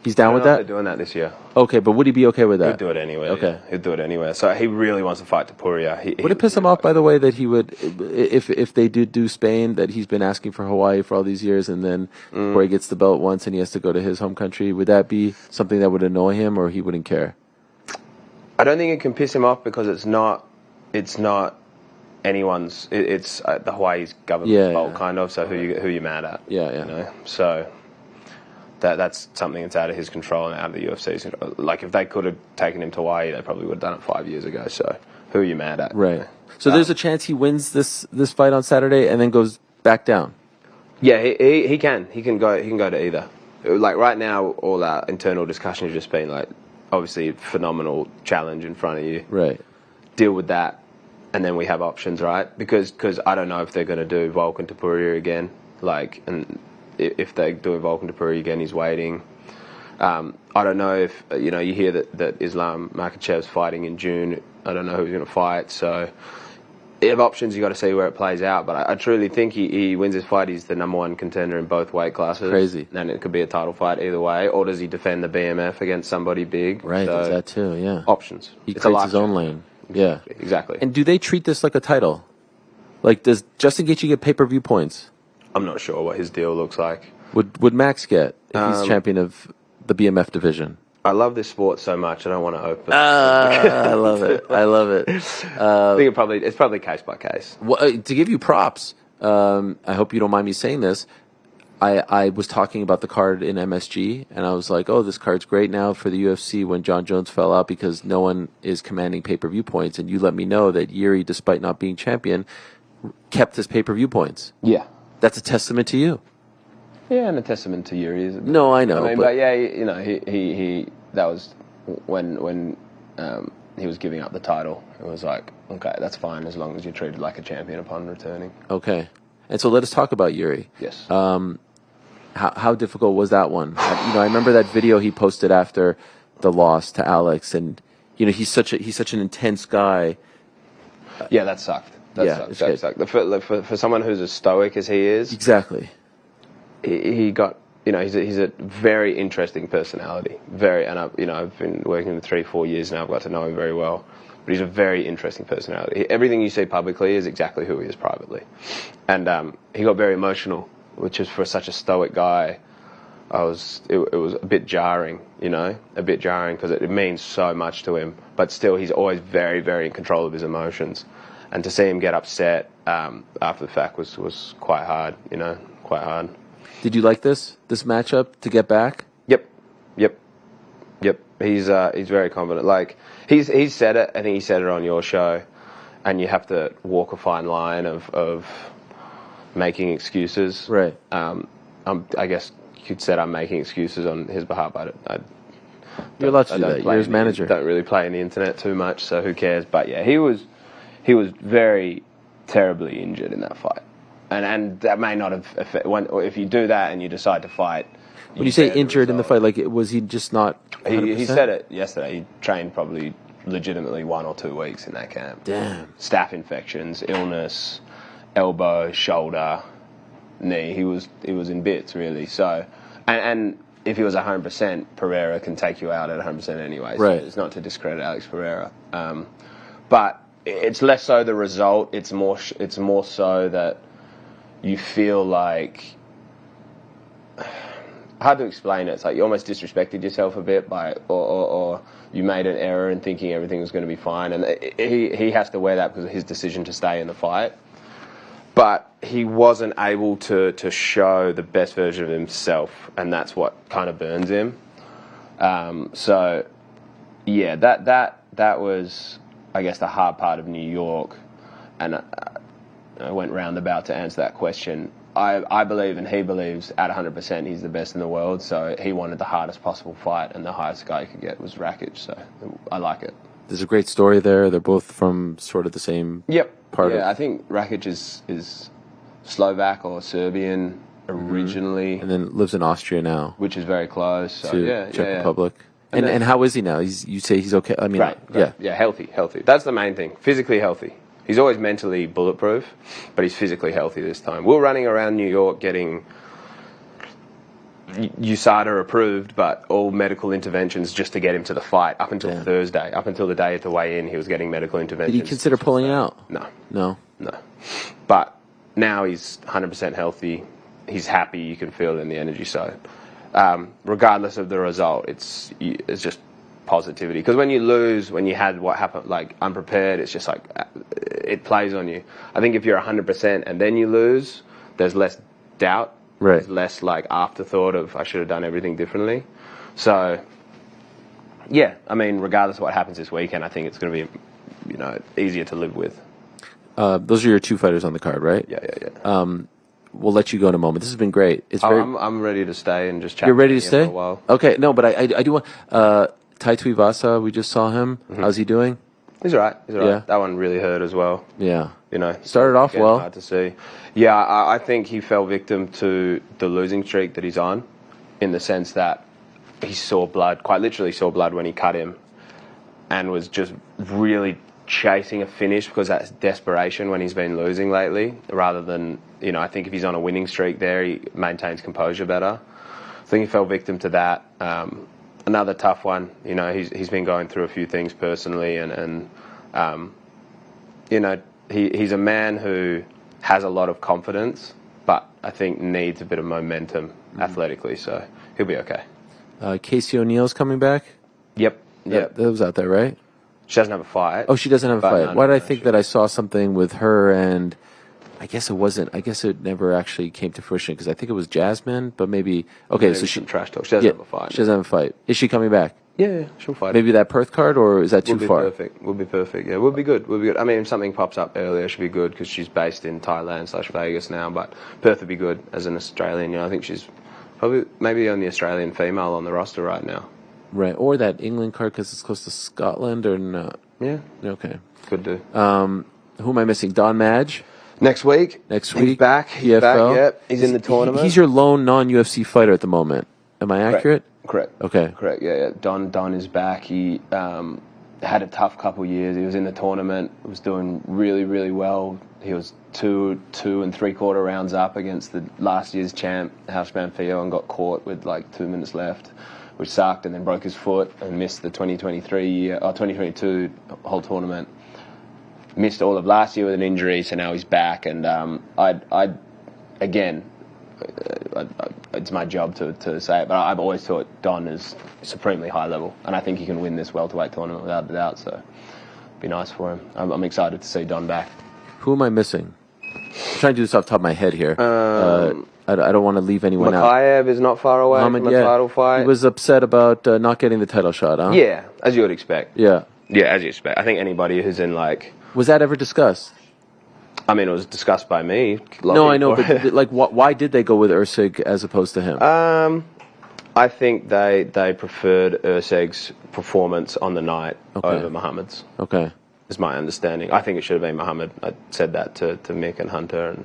He's down with that? They're doing that this year. Okay, but would he be okay with that? He'd do it anyway. Okay. Yeah. He'd do it anyway. So he really wants to fight Topuria. Would it piss him off, by the way, that he would, if they did do Spain, that he's been asking for Hawaii for all these years, and then where he gets the belt once and he has to go to his home country? Would that be something that would annoy him, or he wouldn't care? I don't think it can piss him off because it's not anyone's. It's the Hawaii's government fault, kind of. So who you mad at? Yeah. So that's something that's out of his control and out of the UFC's. Like if they could have taken him to Hawaii, they probably would have done it 5 years ago. So who are you mad at? Right. So there's a chance he wins this fight on Saturday and then goes back down. Yeah, he can. He can go to either. Like right now, all our internal discussion has just been like, obviously, phenomenal challenge in front of you. Right. Deal with that, and then we have options, right? Because I don't know if they're going to do Volk and Topuria again. Like, and if they do Volk and Topuria again, he's waiting. I don't know if you hear that Islam Makhachev's fighting in June. I don't know who's going to fight. So, you have options. You got to see where it plays out. But I truly think he wins his fight. He's the number one contender in both weight classes. Crazy. And it could be a title fight either way. Or does he defend the BMF against somebody big? Right. So, there's that too. Yeah. Options. He creates his own lane. Yeah. Exactly. And do they treat this like a title? Like, does Justin Gaethje get pay-per-view points? I'm not sure what his deal looks like. Would Max get if he's champion of the BMF division? I love this sport so much. I don't want to open. I love it. I think it's probably case by case. Well, to give you props, I hope you don't mind me saying this. I was talking about the card in MSG, and I was like, oh, this card's great now for the UFC when John Jones fell out because no one is commanding pay-per-view points. And you let me know that Yuri, despite not being champion, kept his pay-per-view points. Yeah. That's a testament to you. Yeah, and a testament to Yuri. No, I know. But yeah, he that was when he was giving up the title. It was like, okay, that's fine as long as you're treated like a champion upon returning. Okay. And so let us talk about Yuri. Yes. How difficult was that one? I remember that video he posted after the loss to Alex, and he's such an intense guy. Yeah, that sucked. That sucked. For someone who's as stoic as he is, exactly. He got he's a very interesting personality. I've been working with 3-4 years now. I've got to know him very well. But he's a very interesting personality. Everything you see publicly is exactly who he is privately. And he got very emotional, which is for such a stoic guy. It was a bit jarring, because it means so much to him. But still, he's always very, very in control of his emotions. And to see him get upset after the fact was quite hard, quite hard. Did you like this matchup to get back? Yep. He's very confident. Like he's said it. I think he said it on your show, and you have to walk a fine line of making excuses. Right. I guess you'd said I'm making excuses on his behalf. You're allowed to do that. You're his manager. Don't really play on the internet too much, so who cares? But yeah, he was very terribly injured in that fight, and that may not have if you do that and you decide to fight. When you say injured in the fight, like was he just not? He said it yesterday. He trained probably legitimately 1 or 2 weeks in that camp. Damn. Staph infections, illness, elbow, shoulder, knee. He was in bits really. So, and if he was 100%, Pereira can take you out at 100% anyway. So right. It's not to discredit Alex Pereira, but it's less so the result. It's more so that you feel like. Hard to explain it. It's like you almost disrespected yourself a bit or you made an error in thinking everything was going to be fine, and he has to wear that because of his decision to stay in the fight. But he wasn't able to show the best version of himself, and that's what kind of burns him. So, yeah, that was, I guess, the hard part of New York, and I went roundabout to answer that question. I believe, and he believes, at 100% he's the best in the world, so he wanted the hardest possible fight, and the highest guy he could get was Rakic, so I like it. There's a great story there. They're both from sort of the same part of... I think Rakic is Slovak or Serbian originally. And then lives in Austria now. Which is very close. So, to Czech Republic. And how is he now? You say he's okay? I mean, great. Yeah, healthy. That's the main thing. Physically healthy. He's always mentally bulletproof, but he's physically healthy this time. We're running around New York getting USADA approved, but all medical interventions just to get him to the fight up until Thursday. Up until the day to weigh in, he was getting medical interventions. Did he consider pulling out? No. But now he's 100% healthy. He's happy. You can feel it in the energy. So regardless of the result, it's just positivity. Because when you lose, when you had what happened, like unprepared, it's just like it plays on you. I think if you're 100% and then you lose, there's less doubt. Right. There's less like afterthought of I should have done everything differently. So yeah, I mean, regardless of what happens this weekend, I think it's going to be, easier to live with. Those are your 2 fighters on the card, right? Yeah. We'll let you go in a moment. This has been great. I'm ready to stay and just chat. You're ready to stay? For a while. Okay, no, but I do want... Tai Tuivasa, we just saw him. Mm-hmm. How's he doing? He's all right. Yeah. That one really hurt as well. Yeah. Started off well. Hard to see. Yeah, I think he fell victim to the losing streak that he's on, in the sense that he saw blood, quite literally saw blood when he cut him, and was just really chasing a finish because that's desperation when he's been losing lately, rather than, I think if he's on a winning streak there, he maintains composure better. I think he fell victim to that. Another tough one, he's been going through a few things personally, and he's a man who has a lot of confidence, but I think needs a bit of momentum athletically, so he'll be okay. Casey O'Neill's coming back? Yep. That was out there, right? She doesn't have a fight. Oh, she doesn't have a fight. Why did I think that I saw something with her and... I guess it wasn't. I guess it never actually came to fruition because I think it was Jasmine, but maybe. Okay, maybe so she trash talk. She doesn't have a fight. She doesn't have a fight. Is she coming back? Yeah, she'll fight. Maybe that Perth card, or is that too far? We'll be perfect. Yeah, we'll be good. I mean, if something pops up earlier, she'll be good because she's based in Thailand/Vegas now. But Perth would be good as an Australian. I think she's probably maybe the only Australian female on the roster right now. Right, or that England card because it's close to Scotland, or not? Yeah. Okay. Could do. Who am I missing? Don Madge. Next week. He's back. He's back, yep. He's in the tournament. He's your lone non-UFC fighter at the moment. Am I accurate? Correct. Okay. Correct, yeah. Don is back. He had a tough couple years. He was in the tournament, was doing really, really well. He was 2 3/4 rounds up against the last year's champ, Housebound Fio, and got caught with like 2 minutes left, which sucked, and then broke his foot and missed the 2022 whole tournament. Missed all of last year with an injury, so now he's back. And it's my job to say it, but I've always thought Don is supremely high level, and I think he can win this welterweight tournament without a doubt. So it'd be nice for him. I'm excited to see Don back. Who am I missing? I'm trying to do this off the top of my head here. I don't want to leave anyone out. Makayev is not far away from a title fight. He was upset about not getting the title shot, huh? Yeah, as you would expect. Yeah, as you expect. I think anybody who's in like... Was that ever discussed? I mean, it was discussed by me. No, I know, but like, why did they go with Usyk as opposed to him? I think they preferred Usyk's performance on the night over Muhammad's. Okay. Is my understanding. I think it should have been Muhammad. I said that to Mick and Hunter, and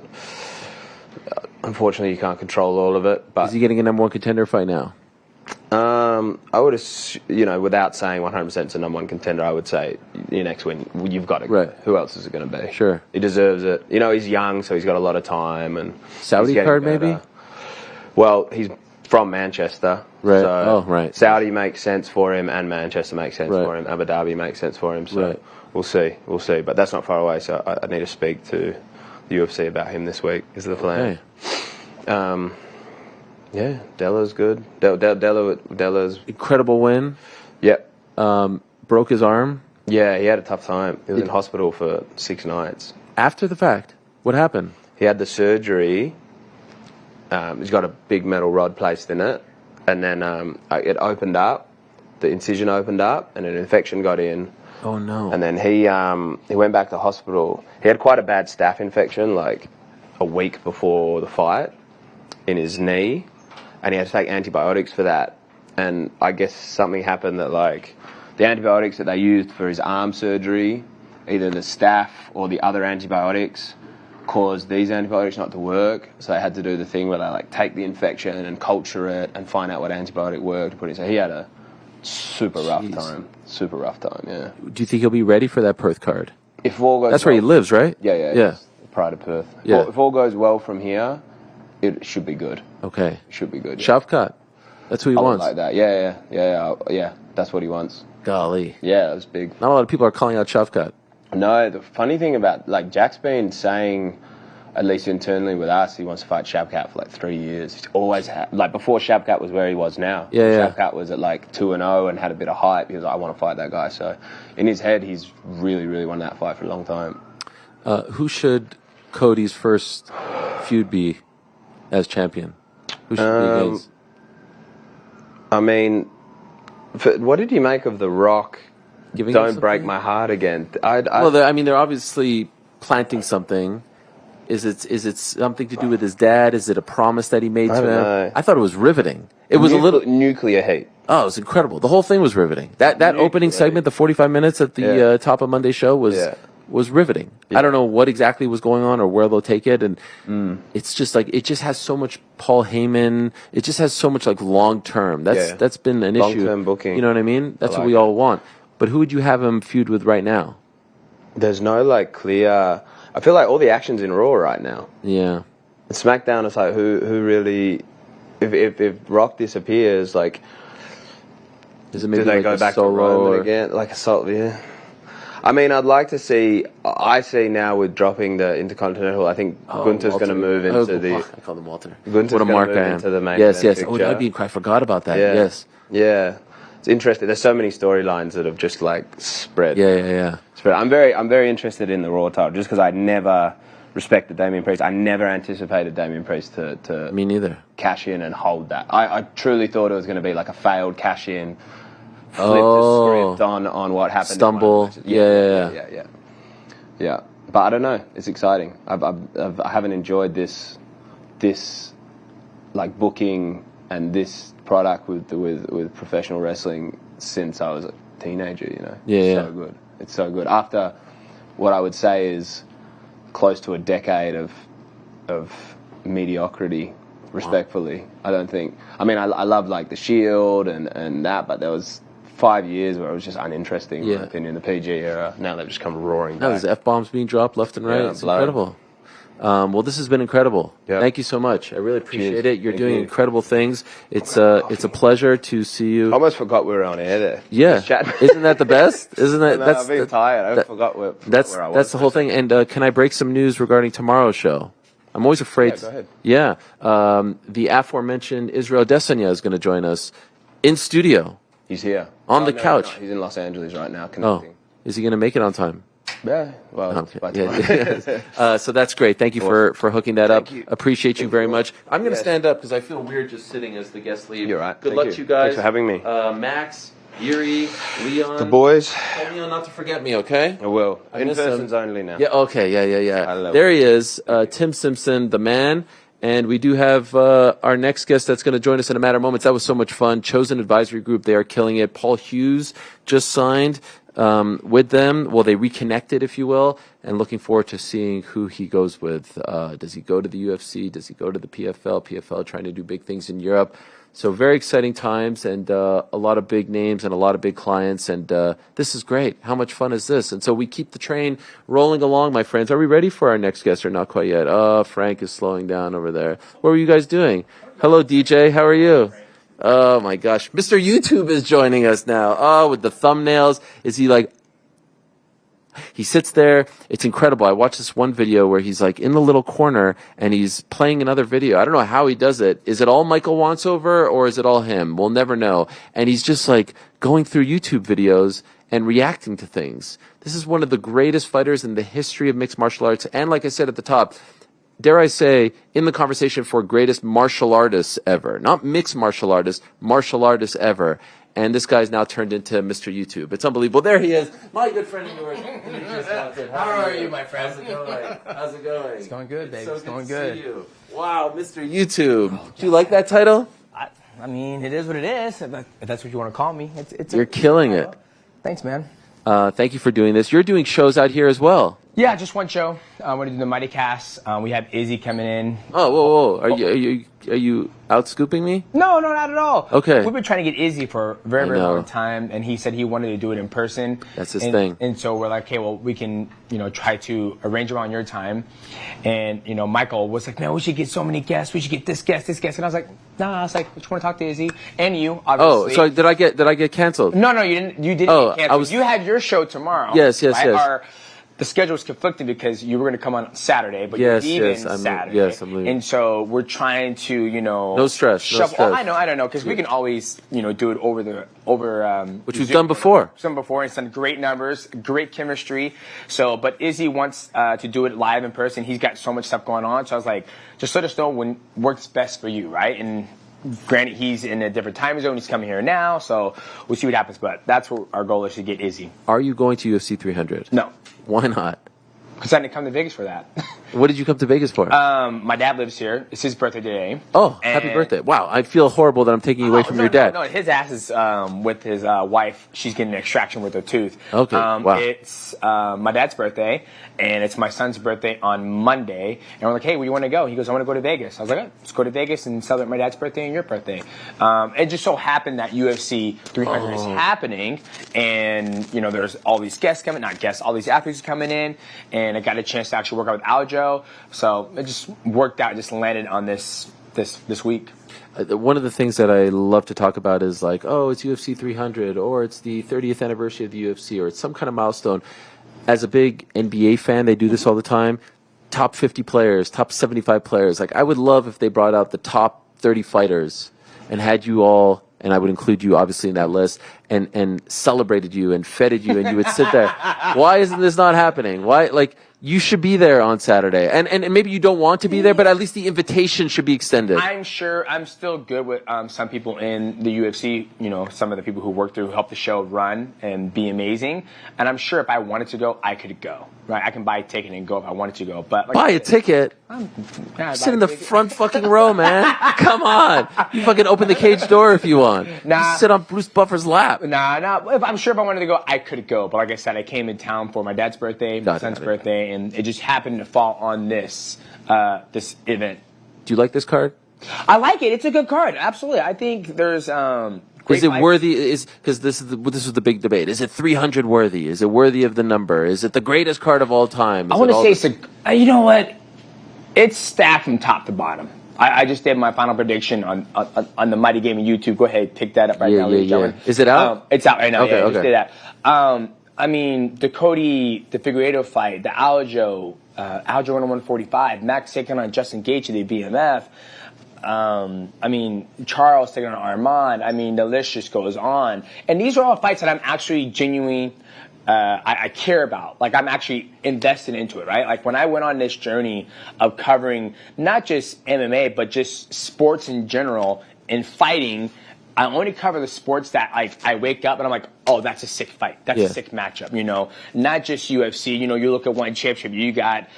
unfortunately, you can't control all of it. But is he getting a number one contender fight now? I would, without saying 100% it's a number one contender, I would say your next win, you've got to. Right. Who else is it going to be? Sure. He deserves it. He's young, so he's got a lot of time. And Saudi card, maybe? Well, he's from Manchester. Right. So right. Saudi makes sense for him, and Manchester makes sense for him. Abu Dhabi makes sense for him. So we'll see. But that's not far away, so I need to speak to the UFC about him this week, is the plan. Okay. Yeah, Della's good. Della's incredible win. Yep. Broke his arm. Yeah, he had a tough time. He was in hospital for 6 nights. After the fact, what happened? He had the surgery. He's got a big metal rod placed in it, and then it opened up. The incision opened up, and an infection got in. Oh no! And then he went back to hospital. He had quite a bad staph infection, like a week before the fight, in his knee. And he had to take antibiotics for that. And I guess something happened that, like, the antibiotics that they used for his arm surgery, either the staph or the other antibiotics, caused these antibiotics not to work. So they had to do the thing where they, like, take the infection and culture it and find out what antibiotic worked to put in. So he had a super rough time. Super rough time, yeah. Do you think he'll be ready for that Perth card? If all goes That's where he lives, right? Yeah. Prior to Perth. Yeah. If all goes well from here, it should be good. Okay. It should be good. Yeah. Shavkat. That's what he wants. Like that. Yeah. That's what he wants. Golly. Yeah, that was big. Not a lot of people are calling out Shavkat. No, the funny thing about, like, Jack's been saying, at least internally with us, he wants to fight Shavkat for like 3 years. He's always had, like, before Shavkat was where he was now. Shavkat was at like 2-0 and had a bit of hype. He was like, I want to fight that guy. So in his head, he's really, really wanted that fight for a long time. Who should Cody's first feud be as champion? Who should be against? I mean, what did you make of The Rock? Don't break my heart again. They're obviously planting something. Is it something to do with his dad? Is it a promise that he made to him? Know. I thought it was riveting. It was a little nuclear heat. Oh, it was incredible. The whole thing was riveting. That opening segment, the 45 minutes at the top of Monday show was riveting. Yeah. I don't know what exactly was going on or where they'll take it, and it's just like it just has so much Paul Heyman. It just has so much like long term. That's been an issue. Long term booking. You know what I mean? That's what we all want. But who would you have him feud with right now? There's no like clear. I feel like all the action's in Raw right now. Yeah. SmackDown is like who really. If Rock disappears, like, is it maybe do they like go back to Roman again? Like a solo, yeah. I mean, I'd like to see. I see now with dropping the Intercontinental. I think Gunther's going to move into the. I call him Walter. Gunther's going to move into the main. Yes. Oh, I forgot about that. Yeah. Yes. Yeah. It's interesting. There's so many storylines that have just like spread. Yeah. Spread. I'm very interested in the Raw title just because I never respected Damian Priest. I never anticipated Damian Priest to me neither cash in and hold that. I truly thought it was going to be like a failed cash in. Flip the script on what happened. Stumble. Yeah. But I don't know. It's exciting. I haven't enjoyed this like booking and this product with professional wrestling since I was a teenager. You know. So good. It's so good. After what I would say is close to a decade of mediocrity. Respectfully, I don't think. I mean, I love like the Shield and that, but there was 5 years where it was just uninteresting, in my opinion. The PG era. Now they've just come roaring back. There's F-bombs being dropped left and right. It's incredible. Well, this has been incredible. Yep. Thank you so much. I really appreciate it. You're doing incredible things. It's a pleasure to see you. I almost forgot we were on air there. Yeah. Isn't that the best? Isn't that? I've been tired. I forgot where I was. That's the whole thing. And can I break some news regarding tomorrow's show? I'm always afraid. Yeah, go ahead. Yeah. The aforementioned Israel Desanya is going to join us in studio. He's here. On the couch. No. He's in Los Angeles right now connecting. Is he going to make it on time? Yeah. Well, so that's great. Thank you for hooking that up. You. Appreciate you very much. I'm going to stand up because I feel weird just sitting as the guests leave. You're right. Good luck to you guys. Thanks for having me. Max, Yuri, Leon. The boys. Tell Leon not to forget me, okay? I will. In-person's only now. Yeah, okay. Yeah. I love there he is, Tim Simpson, the man. And we do have our next guest that's going to join us in a matter of moments. That was so much fun. Chosen Advisory Group, they are killing it. Paul Hughes just signed. with them. Well, they reconnected, if you will, and looking forward to seeing who he goes with. Does he go to the UFC? Does he go to the PFL? PFL trying to do big things in Europe. So very exciting times, and a lot of big names and a lot of big clients, and this is great. How much fun is this? And so we keep the train rolling along, my friends. Are we ready for our next guest or not quite yet? Oh, Frank is slowing down over there. What were you guys doing? Hello, DJ. How are you? Oh, my gosh. Mr. YouTube is joining us now. Oh, with the thumbnails. Is he like... He sits there. It's incredible. I watched this one video where he's like in the little corner and he's playing another video. I don't know how he does it. Is it all Michael Wantsover or is it all him? We'll never know. And he's just like going through YouTube videos and reacting to things. This is one of the greatest fighters in the history of mixed martial arts. And like I said at the top, dare I say, in the conversation for greatest martial artists ever. Not mixed martial artists ever. And this guy's now turned into Mr. YouTube. It's unbelievable. There he is. My good friend of yours, Demetrious Johnson. How are you, my friend? How's it going? How's it going? It's going good, baby. It's going good. good. To see you. Wow, Mr. YouTube. Do you like that title? I mean, it is what it is. If that's what you want to call me. You're killing it. Thanks, man. Thank you for doing this. You're doing shows out here as well. Yeah, just one show. We're going to do the Mighty Cast. We have Izzy coming in. Oh, whoa. Are you out scooping me? No, not at all. Okay. We've been trying to get Izzy for a very long time, and he said he wanted to do it in person. That's his thing. And so we're like, okay, well, we can, try to arrange around your time. And, Michael was like, man, we should get so many guests. We should get this guest. And I was like, nah. I was like, I just want to talk to Izzy and you, obviously. Oh, so did I get canceled? No, you didn't. You didn't get canceled. You had your show tomorrow. Yes. The schedule was conflicting because you were going to come on Saturday, but you're leaving Saturday. Yes, I'm leaving. And so we're trying to, no stress. Well, I don't know, because we can always, do it over which we've done before. It's done great numbers, great chemistry. So, but Izzy wants to do it live in person. He's got so much stuff going on. So I was like, just let us know when works best for you, right? And granted, he's in a different time zone. He's coming here now, so we'll see what happens. But that's what our goal is, to get Izzy. Are you going to UFC 300? No. Why not? Because I didn't come to Vegas for that. What did you come to Vegas for? My dad lives here. It's his birthday today. Oh, happy birthday. Wow, I feel horrible that I'm taking you away from your dad. No, his ass is with his wife. She's getting an extraction with her tooth. Okay, wow. It's my dad's birthday, and it's my son's birthday on Monday. And we're like, hey, where do you want to go? He goes, I want to go to Vegas. I was like, oh, let's go to Vegas and celebrate my dad's birthday and your birthday. It just so happened that UFC 300 is happening, and, there's all these guests coming, not guests, all these athletes coming in, and I got a chance to actually work out with Aljo. So it just worked out, just landed on this week. One of the things that I love to talk about is like, oh, it's UFC 300, or it's the 30th anniversary of the UFC, or it's some kind of milestone. As a big NBA fan, they do this all the time. Top 50 players, top 75 players. Like, I would love if they brought out the top 30 fighters and had you all, and I would include you obviously in that list, and celebrated you and feted you, and you would sit there. Why isn't this not happening? Why, like, you should be there on Saturday. And maybe you don't want to be there, but at least the invitation should be extended. I'm sure I'm still good with some people in the UFC, some of the people who work through, who help the show run and be amazing. And I'm sure if I wanted to go, I could go. Right? I can buy a ticket and go if I wanted to go. But buy a ticket? Sit in the front fucking row, man. Come on. You fucking open the cage door if you want. Nah. You sit on Bruce Buffer's lap. Nah. I'm sure if I wanted to go, I could go. But like I said, I came in town for my dad's birthday, my son's birthday, and it just happened to fall on this event. Do you like this card? I like it. It's a good card. Absolutely. I think there's is it worthy? Because this is the big debate. Is it 300 worthy? Is it worthy of the number? Is it the greatest card of all time? I want to say you know what? It's stacked from top to bottom. I just did my final prediction on the Mighty Game on YouTube. Go ahead, pick that up right now, ladies and gentlemen. Is it out? It's out right now. Okay, I just did that. I mean, the Figueiredo fight, the Aljo 145, Max taking on Justin Gaethje, the BMF. I mean, Charles taking on Armand. I mean, the list just goes on. And these are all fights that I'm actually genuinely, I care about. Like, I'm actually invested into it, right? Like, when I went on this journey of covering not just MMA, but just sports in general and fighting, I only cover the sports that I wake up and I'm like, oh, that's a sick fight. That's a sick matchup, you know. Not just UFC. You know, you look at one championship, you got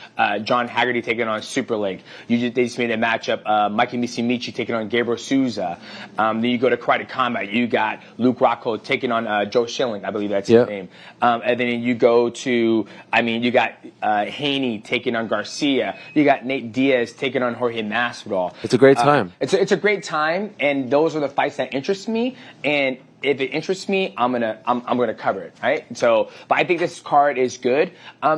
John Haggerty taking on Super League. They just made a matchup, Mikey Misimichi taking on Gabriel Souza. Then you go to Karate Combat, you got Luke Rocco taking on Joe Schilling, I believe that's his name. And then you go to, you got Haney taking on Garcia. You got Nate Diaz taking on Jorge Masvidal. It's a great time. It's a great time, and those are the fights that interest me. And if it interests me, I'm gonna cover it, right? So, but I think this card is good,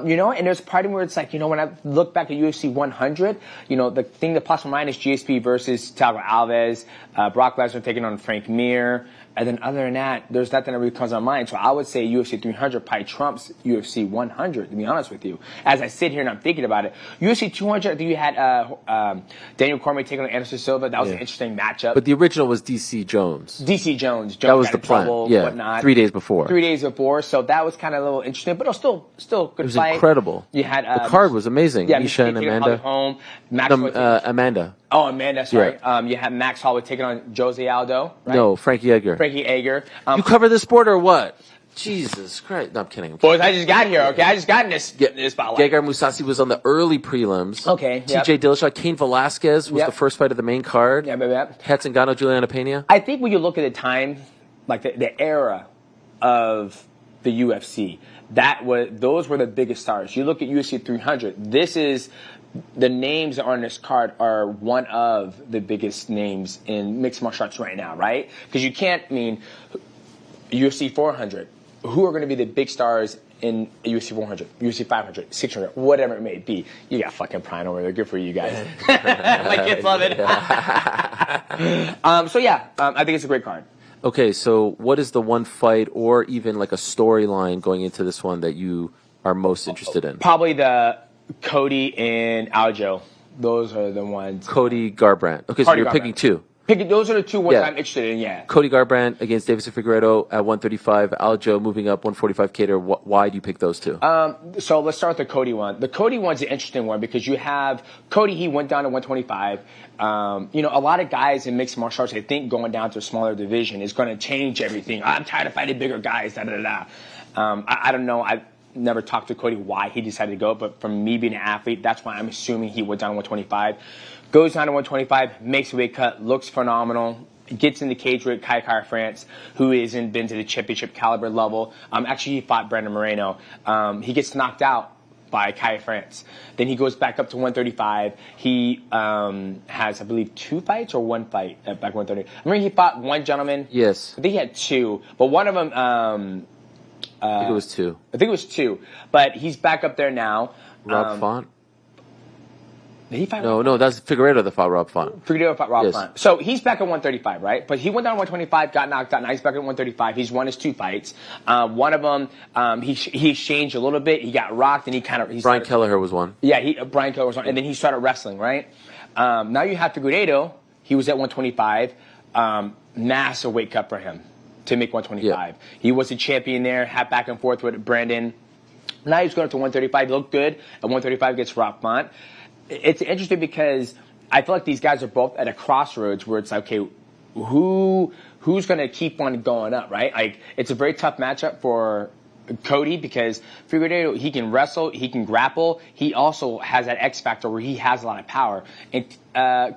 you know. And there's a part of me where it's like, you know, when I look back at UFC 100, you know, the thing that pops in my mind is GSP versus Thiago Alves, Brock Lesnar taking on Frank Mir. And then other than that, there's nothing that really comes to my mind. So I would say UFC 300 probably trumps UFC 100, to be honest with you. As I sit here and I'm thinking about it. UFC 200, I think you had Daniel Cormier taking on Anderson Silva. That was an interesting matchup. But the original was DC Jones. DC Jones. That was the plan. Yeah, whatnot. 3 days before. 3 days before. So that was kind of a little interesting. But it was still good fight. It was incredible. You had the card was amazing. Yeah, Misha and Amanda. Home. Amanda. Oh, Amanda, sorry. Yeah. You had Max Holloway taking on Jose Aldo, right? No, Frankie Edgar. Frankie Edgar. You cover this sport or what? Jesus Christ. No, I'm kidding. Boys, I just got here, okay? I just got in this spotlight. Gegard Mousasi was on the early prelims. Okay, TJ Dillashaw. Cain Velasquez was the first fight of the main card. Yeah. Hetz Ngannou, Juliana Pena. I think when you look at the time, like the era of the UFC, those were the biggest stars. You look at UFC 300, the names on this card are one of the biggest names in mixed martial arts right now, right? Because you can't, UFC 400, who are going to be the big stars in UFC 400, UFC 500, 600, whatever it may be? You got fucking Prime over there. Good for you guys. My kids love it. I think it's a great card. Okay, so what is the one fight or even like a storyline going into this one that you are most interested in? Probably the Cody and Aljo. Those are the ones. Cody Garbrandt. Okay, so you're picking two. Those are the two ones I'm interested in, yeah. Cody Garbrandt against Deiveson Figueiredo at 135. Aljo moving up 145 Cater. Why do you pick those two? So let's start with the Cody one. The Cody one's an interesting one because you have Cody, he went down to 125. You know, a lot of guys in mixed martial arts, they think going down to a smaller division is going to change everything. I'm tired of fighting bigger guys, da-da-da-da. I don't know. I've never talked to Cody why he decided to go, but from me being an athlete, that's why I'm assuming he went down to 125. Goes down to 125, makes a weight cut, looks phenomenal, gets in the cage with Kai France, who hasn't been to the championship caliber level. Actually, he fought Brandon Moreno. He gets knocked out by Kai France. Then he goes back up to 135. He has, I believe, 2 fights or 1 fight at back 130. I remember he fought one gentleman. Yes. I think he had 2, but one of them... I think it was 2. I think it was 2, but he's back up there now. Rob Font? Did he fight? No, that's Figueiredo that fought Rob Font. Figueiredo fought Rob Font. So he's back at 135, right? But he went down to 125, got knocked out. Now he's back at 135. He's won his 2 fights. One of them, he exchanged a little bit. He got rocked, and Brian Kelleher was one. Yeah, Brian Kelleher was one, and then he started wrestling, right? Now you have Figueiredo. He was at 125. Massive weight cut for him to make 125. Yeah. He was a champion there, had back and forth with Brandon. Now he's going up to 135. He looked good. At 135 gets Rob Font. It's interesting because I feel like these guys are both at a crossroads where it's like, okay, who's going to keep on going up, right? Like, it's a very tough matchup for Cody because Figueiredo, he can wrestle, he can grapple. He also has that X factor where he has a lot of power. And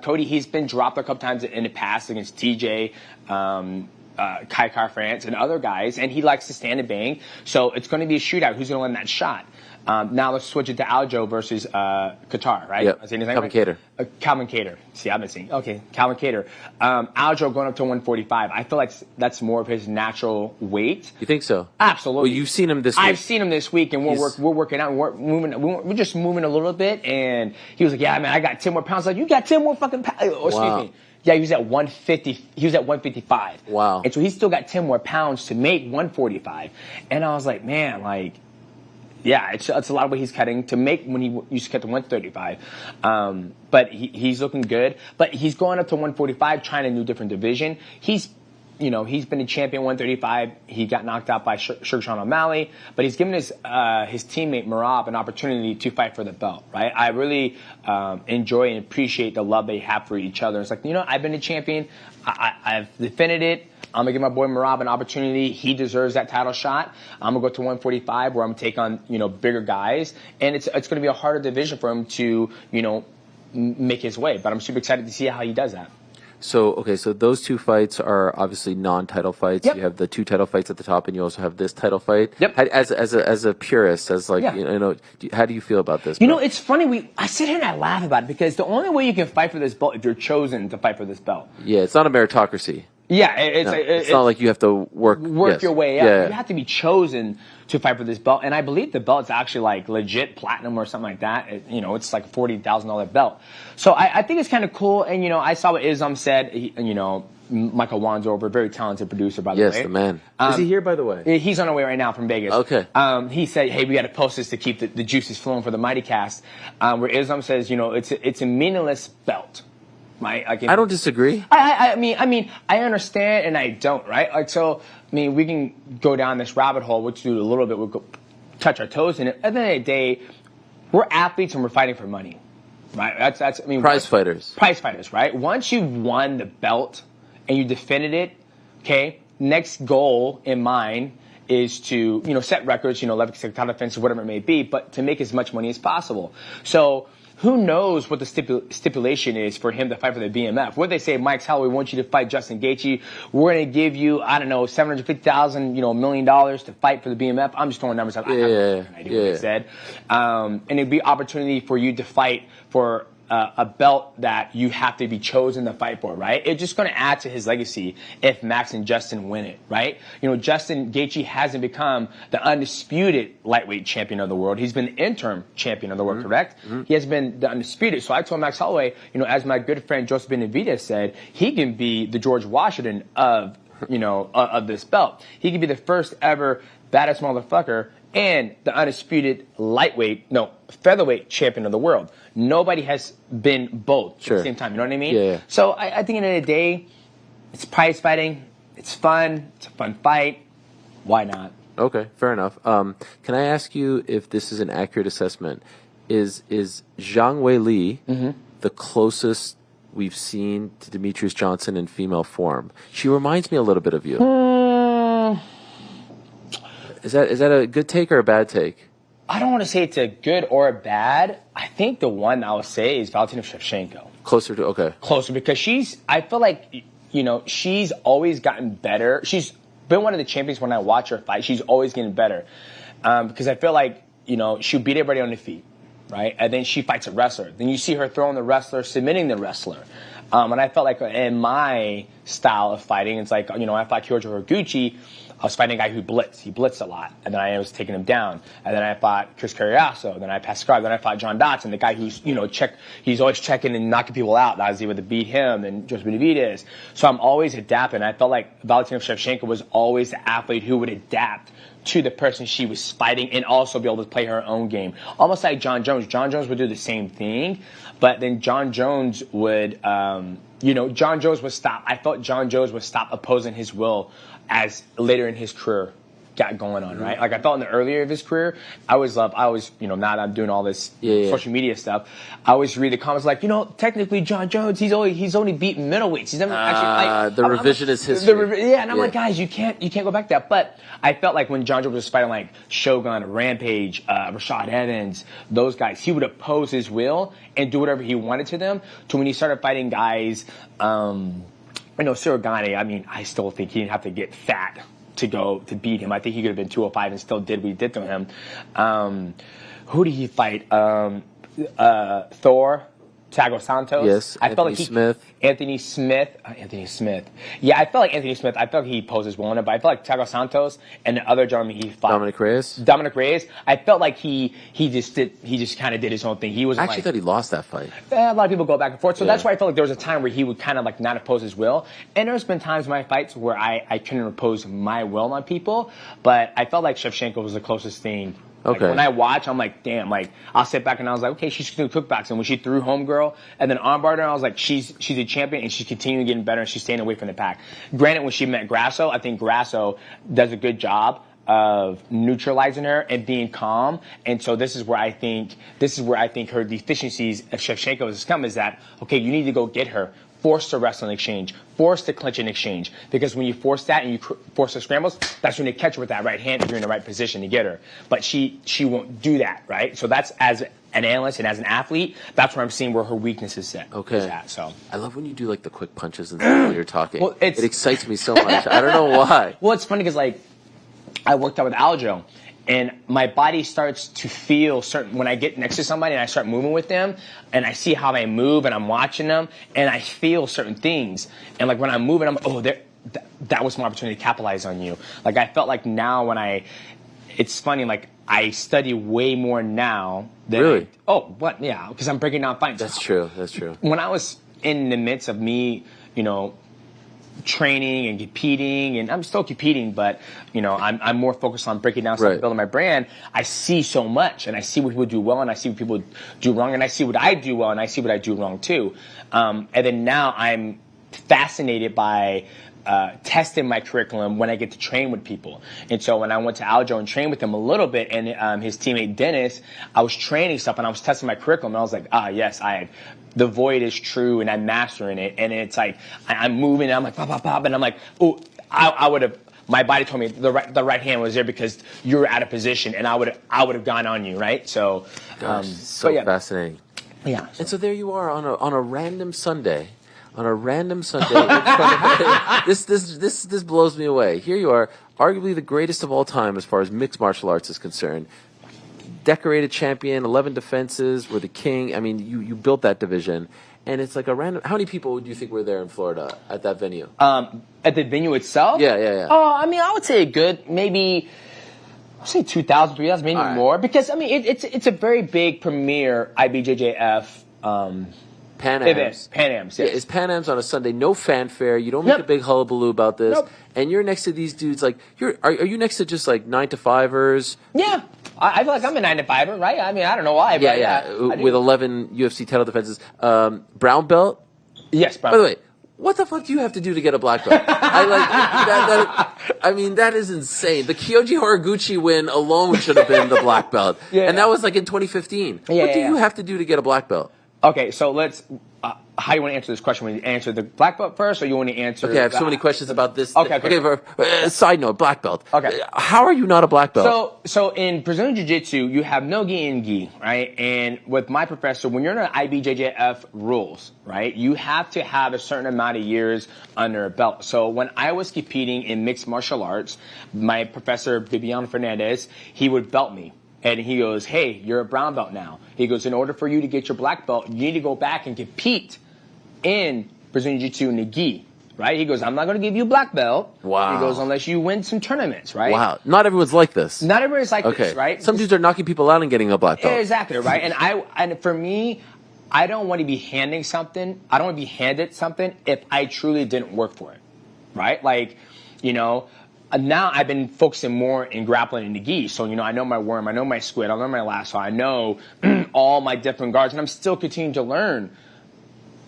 Cody, he's been dropped a couple times in the past against TJ, Kai France, and other guys, and he likes to stand and bang. So it's going to be a shootout. Who's going to win that shot? Now let's switch it to Aljo versus Qatar, right? Yep. Calvin Kattar. Calvin Kattar. See, I've been seeing. Okay, Calvin Kattar. Aljo going up to 145. I feel like that's more of his natural weight. You think so? Absolutely. Well, you've seen him this week. I've seen him this week, and we're working out, and we're just moving a little bit. And he was like, "Yeah, man, I got 10 more pounds." Like, you got 10 more fucking pounds. Oh, excuse me. Yeah, he was at 150. He was at 155. Wow. And so he's still got 10 more pounds to make 145. And I was like, man, like, yeah, it's a lot of what he's cutting to make when he used to cut to 135. But he's looking good. But he's going up to 145, trying a new different division. He's he's been a champion 135. He got knocked out by Sugar Sean O'Malley, but he's given his teammate Merab an opportunity to fight for the belt, right? I really enjoy and appreciate the love they have for each other. It's like, I've been a champion. I've defended it. I'm going to give my boy Merab an opportunity. He deserves that title shot. I'm going to go to 145 where I'm going to take on, bigger guys. And it's going to be a harder division for him to, make his way. But I'm super excited to see how he does that. So those two fights are obviously non-title fights. Yep. You have the two title fights at the top, and you also have this title fight. Yep. As a purist, how do you feel about this? It's funny. I sit here and I laugh about it because the only way you can fight for this belt is if you're chosen to fight for this belt. Yeah, it's not a meritocracy. Yeah, it's not like you have to work your way up. Yeah. You have to be chosen to fight for this belt, and I believe the belt's actually like legit platinum or something like that. It's like a $40,000 belt. So I think it's kind of cool. And I saw what Islam said. Michael Wandsworth, very talented producer, by the way. Yes, the man. Is he here, by the way? He's on the way right now from Vegas. Okay. He said, "Hey, we got to post this to keep the juices flowing for the Mighty Cast." Where Islam says, it's a meaningless belt. Right? Like I don't disagree. I mean, I understand and I don't, right? Like, so, we can go down this rabbit hole, which do a little bit, we'll touch our toes in it. At the end of the day, we're athletes and we're fighting for money, right? That's prize fighters. Prize fighters, right? Once you've won the belt and you defended it, okay, next goal in mind is to, set records, level title defense, whatever it may be, but to make as much money as possible. So, who knows what the stipulation is for him to fight for the BMF? What they say, Mike Holloway wants you to fight Justin Gaethje. We're going to give you, I don't know, $750,000, $1 million to fight for the BMF. I'm just throwing numbers out. I have no idea what they said. And it'd be opportunity for you to fight for a belt that you have to be chosen to fight for, right? It's just going to add to his legacy if Max and Justin win it, right? Justin Gaethje hasn't become the undisputed lightweight champion of the world. He's been the interim champion of the world, correct? Mm-hmm. He has been the undisputed. So I told Max Holloway, as my good friend Joseph Benavidez said, he can be the George Washington of this belt. He can be the first ever baddest motherfucker and the undisputed featherweight champion of the world. Nobody has been both at the same time. You know what I mean? Yeah. So I think at the end of the day, it's prize fighting. It's fun. It's a fun fight. Why not? Okay, fair enough. Can I ask you if this is an accurate assessment? Is Zhang Weili the closest we've seen to Demetrious Johnson in female form? She reminds me a little bit of you. Is that a good take or a bad take? I don't want to say it's a good or a bad. I think the one I would say is Valentina Shevchenko. Closer because I feel like, she's always gotten better. She's been one of the champions when I watch her fight. She's always getting better. Because I feel like, she'll beat everybody on the feet, right? And then she fights a wrestler. Then you see her throwing the wrestler, submitting the wrestler. And I felt like in my style of fighting, it's like, I fought Kyoji Horiguchi. I was fighting a guy who blitzed. He blitzed a lot. And then I was taking him down. And then I fought Chris Carriazo. Then I Pascal. Then I fought John Dotson, the guy who's, he's always checking and knocking people out. I was able to beat him and Joseph Benavidez. So I'm always adapting. I felt like Valentina Shevchenko was always the athlete who would adapt to the person she was fighting and also be able to play her own game. Almost like John Jones. John Jones would do the same thing, but then John Jones would, John Jones would stop. I felt John Jones would stop opposing his will as later in his career got going on, right? Like I felt in the earlier of his career, I was, now that I'm doing all this social media stuff, I always read the comments like, technically John Jones, he's only beaten middleweights. He's never actually the revisionist history. And I'm like, guys, you can't go back to that. But I felt like when John Jones was fighting like Shogun, Rampage, Rashad Evans, those guys, he would oppose his will and do whatever he wanted to them. To when he started fighting guys, Cyril Gane, I still think he didn't have to get fat to beat him. I think he could have been 205 and still did what he did to him. Who did he fight? Thor, Thiago Santos. Yes, Anthony Smith. Yeah, I felt like Anthony Smith. I felt like he poses well in it, but I felt like Thiago Santos and the other gentleman he fought, Dominic Reyes. I felt like he just kind of did his own thing. He was. I actually thought he lost that fight. A lot of people go back and forth, so that's why I felt like there was a time where he would kind of like not oppose his will. And there's been times in my fights where I couldn't oppose my will on people, but I felt like Shevchenko was the closest thing. Like, when I watch, I'm like, damn. Like, I'll sit back and I was like, okay, she's doing kickboxing. When she threw homegirl and then armbarred her, I was like, she's a champion and she's continuing getting better and she's staying away from the pack. Granted, when she met Grasso, I think Grasso does a good job of neutralizing her and being calm. And so this is where I think her deficiencies of Shevchenko has come, is that, okay, you need to go get her. Force to wrestle in exchange, force to clinch in exchange. Because when you force that and you force the scrambles, that's when you catch her with that right hand if you're in the right position to get her. But she won't do that, right? So that's, as an analyst and as an athlete, that's where I'm seeing where her weakness is set. Okay. Is at, so I love when you do like the quick punches and stuff when you're talking. Well, it excites me so much. I don't know why. Well, it's funny because like I worked out with Aljo. And my body starts to feel certain when I get next to somebody and I start moving with them and I see how they move and I'm watching them and I feel certain things. And like when I'm moving, I'm like, oh, that was my opportunity to capitalize on you. Like I felt like now it's funny, like I study way more now than Really? Yeah, because I'm breaking down fights. That's true. That's true. When I was in the midst of me, training and competing, and I'm still competing, but I'm more focused on breaking down stuff, building my brand. I see so much, and I see what people do well, and I see what people do wrong, and I see what I do well, and I see what I do wrong too. And then now I'm fascinated by testing my curriculum when I get to train with people. And so when I went to Aljo and trained with him a little bit, and his teammate Dennis, I was training stuff and I was testing my curriculum, and I was like, yes, the void is true and I'm mastering it. And it's like I'm moving and I'm like pop, pop, pop, and I'm like, oh, I would have. My body told me the right hand was there because you were out of position, and I would have gone on you, right? So, fascinating. Yeah. And so there you are on a random Sunday. On a random Sunday, in front of this blows me away. Here you are, arguably the greatest of all time as far as mixed martial arts is concerned. Decorated champion, 11 defenses, were the king. I mean, you built that division, and it's like a random. How many people do you think were there in Florida at that venue? At the venue itself? Yeah. Oh, I mean, I would say a good maybe. I'd say 2,000, 3,000, maybe more, because I mean it's a very big premier IBJJF. Pan Ams. Pan Ams, yes. Yeah, it's Pan Ams on a Sunday. No fanfare. You don't make a big hullabaloo about this. Nope. And you're next to these dudes. Like, are you next to just like 9-to-5ers? Yeah, I feel like I'm a 9-to-5er, right? I mean, I don't know why. But yeah. With 11 UFC title defenses, brown belt. Yes, brown. By the way, what the fuck do you have to do to get a black belt? I mean, that is insane. The Kyoji Horiguchi win alone should have been the black belt, that was like in 2015. What do you have to do to get a black belt? Okay, so let's. How you want to answer this question? Want you answer the black belt first, or you want to answer? Okay, I have so many questions about this. Okay. Side note: black belt. Okay. How are you not a black belt? So in Brazilian Jiu-Jitsu, you have no gi and gi, right? And with my professor, when you're in an IBJJF rules, right, you have to have a certain amount of years under a belt. So when I was competing in mixed martial arts, my professor Bibiano Fernandez, he would belt me. And he goes, hey, you're a brown belt now. He goes, in order for you to get your black belt, you need to go back and compete in Brazilian Jiu-Jitsu in the gi, right? He goes, I'm not going to give you a black belt. Wow. He goes, unless you win some tournaments, right? Wow. Not everyone's like this. Not everyone's like this, right? Some dudes are knocking people out and getting a black belt. Exactly, right? And for me, I don't want to be handing something. I don't want to be handed something if I truly didn't work for it, right? Like, now I've been focusing more in grappling in the gi. So, I know my worm, I know my squid, I know my lasso, I know all my different guards, and I'm still continuing to learn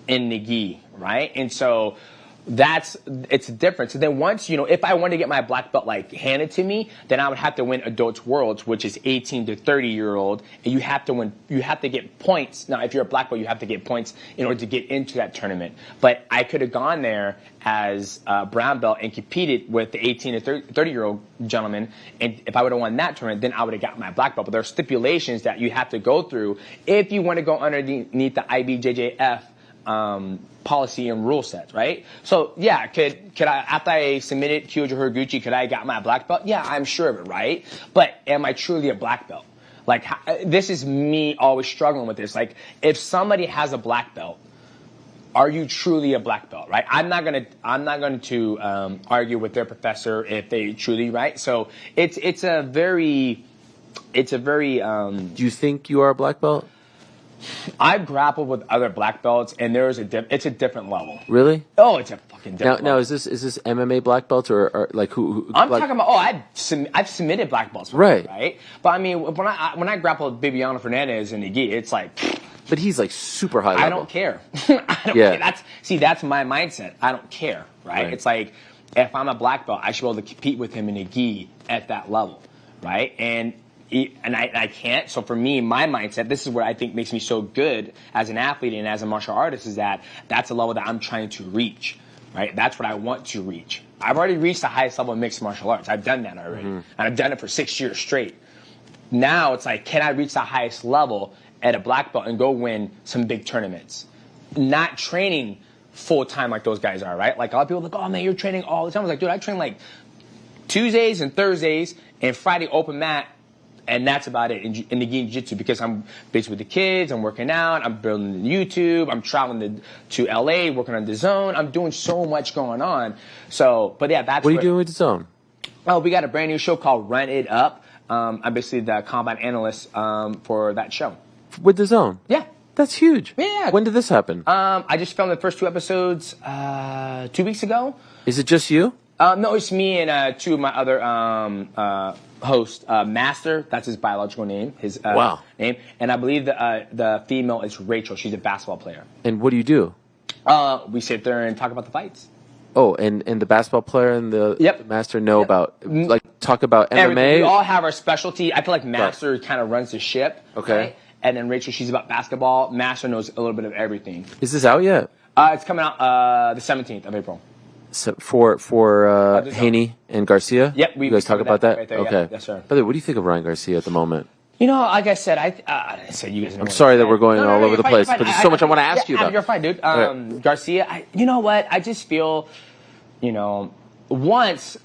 in the gi, right? And so it's a difference. And then once, if I wanted to get my black belt handed to me, then I would have to win Adults Worlds, which is 18 to 30-year-old, and you have to get points. Now, if you're a black belt, you have to get points in order to get into that tournament. But I could have gone there as a brown belt and competed with the 18 to 30-year-old gentleman, and if I would have won that tournament, then I would have got my black belt. But there are stipulations that you have to go through if you want to go underneath the IBJJF policy and rule sets, right? So yeah, could I, after I submitted Kyoji Horiguchi, could I got my black belt? Yeah, I'm sure of it, right? But am I truly a black belt? Like, this is me always struggling with this. Like, if somebody has a black belt, are you truly a black belt, right? I'm not going to argue with their professor if they truly, right? So it's a very. Do you think you are a black belt? I've grappled with other black belts, and it's a different level. Really? Oh, it's a fucking different level. Now, is this MMA black belts or like who I'm talking about. Oh, I've submitted black belts, before, right? But I mean, when I grapple with Bibiano Fernandez and Iggy, it's like. But he's like super high level. I don't care. I don't care. That's my mindset. I don't care, right? It's like if I'm a black belt, I should be able to compete with him in a gi at that level, right? And I can't. So for me, my mindset, this is what I think makes me so good as an athlete and as a martial artist, is that that's a level that I'm trying to reach, right? That's what I want to reach. I've already reached the highest level of mixed martial arts. I've done that already, and I've done it for 6 years straight. Now it's like, can I reach the highest level at a black belt and go win some big tournaments? Not training full time like those guys are, right? Like a lot of people are like, oh man, you're training all the time. I was like, dude, I train like Tuesdays and Thursdays and Friday open mat, and that's about it in the gi jiu-jitsu, because I'm busy with the kids, I'm working out, I'm building the YouTube, I'm traveling to LA, working on the zone. I'm doing so much going on. So, but yeah, that's what are you doing with the zone? Oh, we got a brand new show called Run It Up. I'm basically the combat analyst for that show. With the zone? Yeah. That's huge. Yeah. When did this happen? I just filmed the first 2 episodes 2 weeks ago. Is it just you? No, it's me and 2 of my other hosts. Master, that's his biological name, his name. And I believe the female is Rachel. She's a basketball player. And what do you do? We sit there and talk about the fights. Oh, and the basketball player and the master know about, like, talk about MMA? Everything. We all have our specialty. I feel like Master kind of runs the ship. Okay. Right? And then Rachel, she's about basketball. Master knows a little bit of everything. Is this out yet? It's coming out the 17th of April. So for Haney and Garcia? Yep. You guys talk about that? Right there, okay. Yeah. Yes, sir. By the way, what do you think of Ryan Garcia at the moment? You know, like I said, I said you guys know. I'm sorry that we're going all over the place, but there's so much I want to ask you about. You're fine, dude. Garcia, you know what? I just feel, you know, this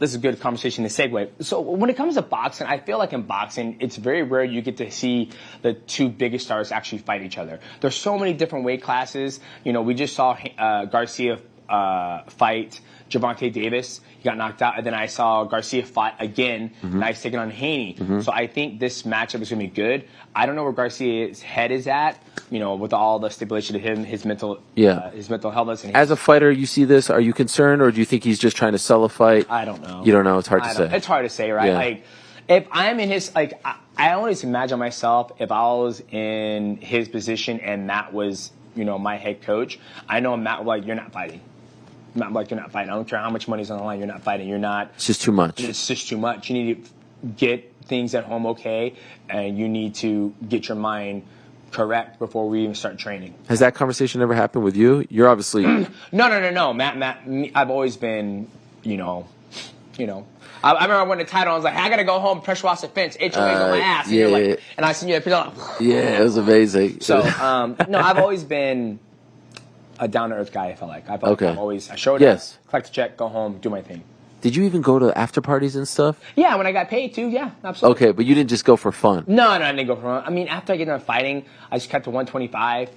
is a good conversation to segue. So when it comes to boxing, I feel like in boxing, it's very rare you get to see the 2 biggest stars actually fight each other. There's so many different weight classes. You know, we just saw Garcia fight Gervonta Davis. He got knocked out. And then I saw Garcia fight again. And he's taking on Haney. So I think this matchup is going to be good. I don't know where Garcia's head is at, you know, with all the stipulation to him, his mental health. As a fighter, you see this, are you concerned, or do you think he's just trying to sell a fight? I don't know. You don't know? It's hard to say. It's hard to say, right? Yeah. Like, if I'm in his, like, I always imagine myself, if I was in his position and Matt was, you know, my head coach, I know Matt would like, you're not fighting. Matt would like, you're not fighting. I don't care how much money's on the line, you're not fighting. You're not. It's just too much. It's just too much. You need to get things at home okay, and you need to get your mind correct before we even start training. Has that conversation ever happened with you? You're obviously... No. Matt, I've always been, you know. I remember I won the title, I was like, I gotta go home, pressure wash the fence, HOA's on my ass. And you're like, and I seen you at like, yeah, it was amazing. So, no, I've always been a down-to-earth guy, I feel like. I showed up, collect a check, go home, do my thing. Did you even go to after parties and stuff? Yeah, when I got paid too, yeah, absolutely. Okay, but you didn't just go for fun? No, I didn't go for fun. I mean, after I get done fighting, I just cut to 125.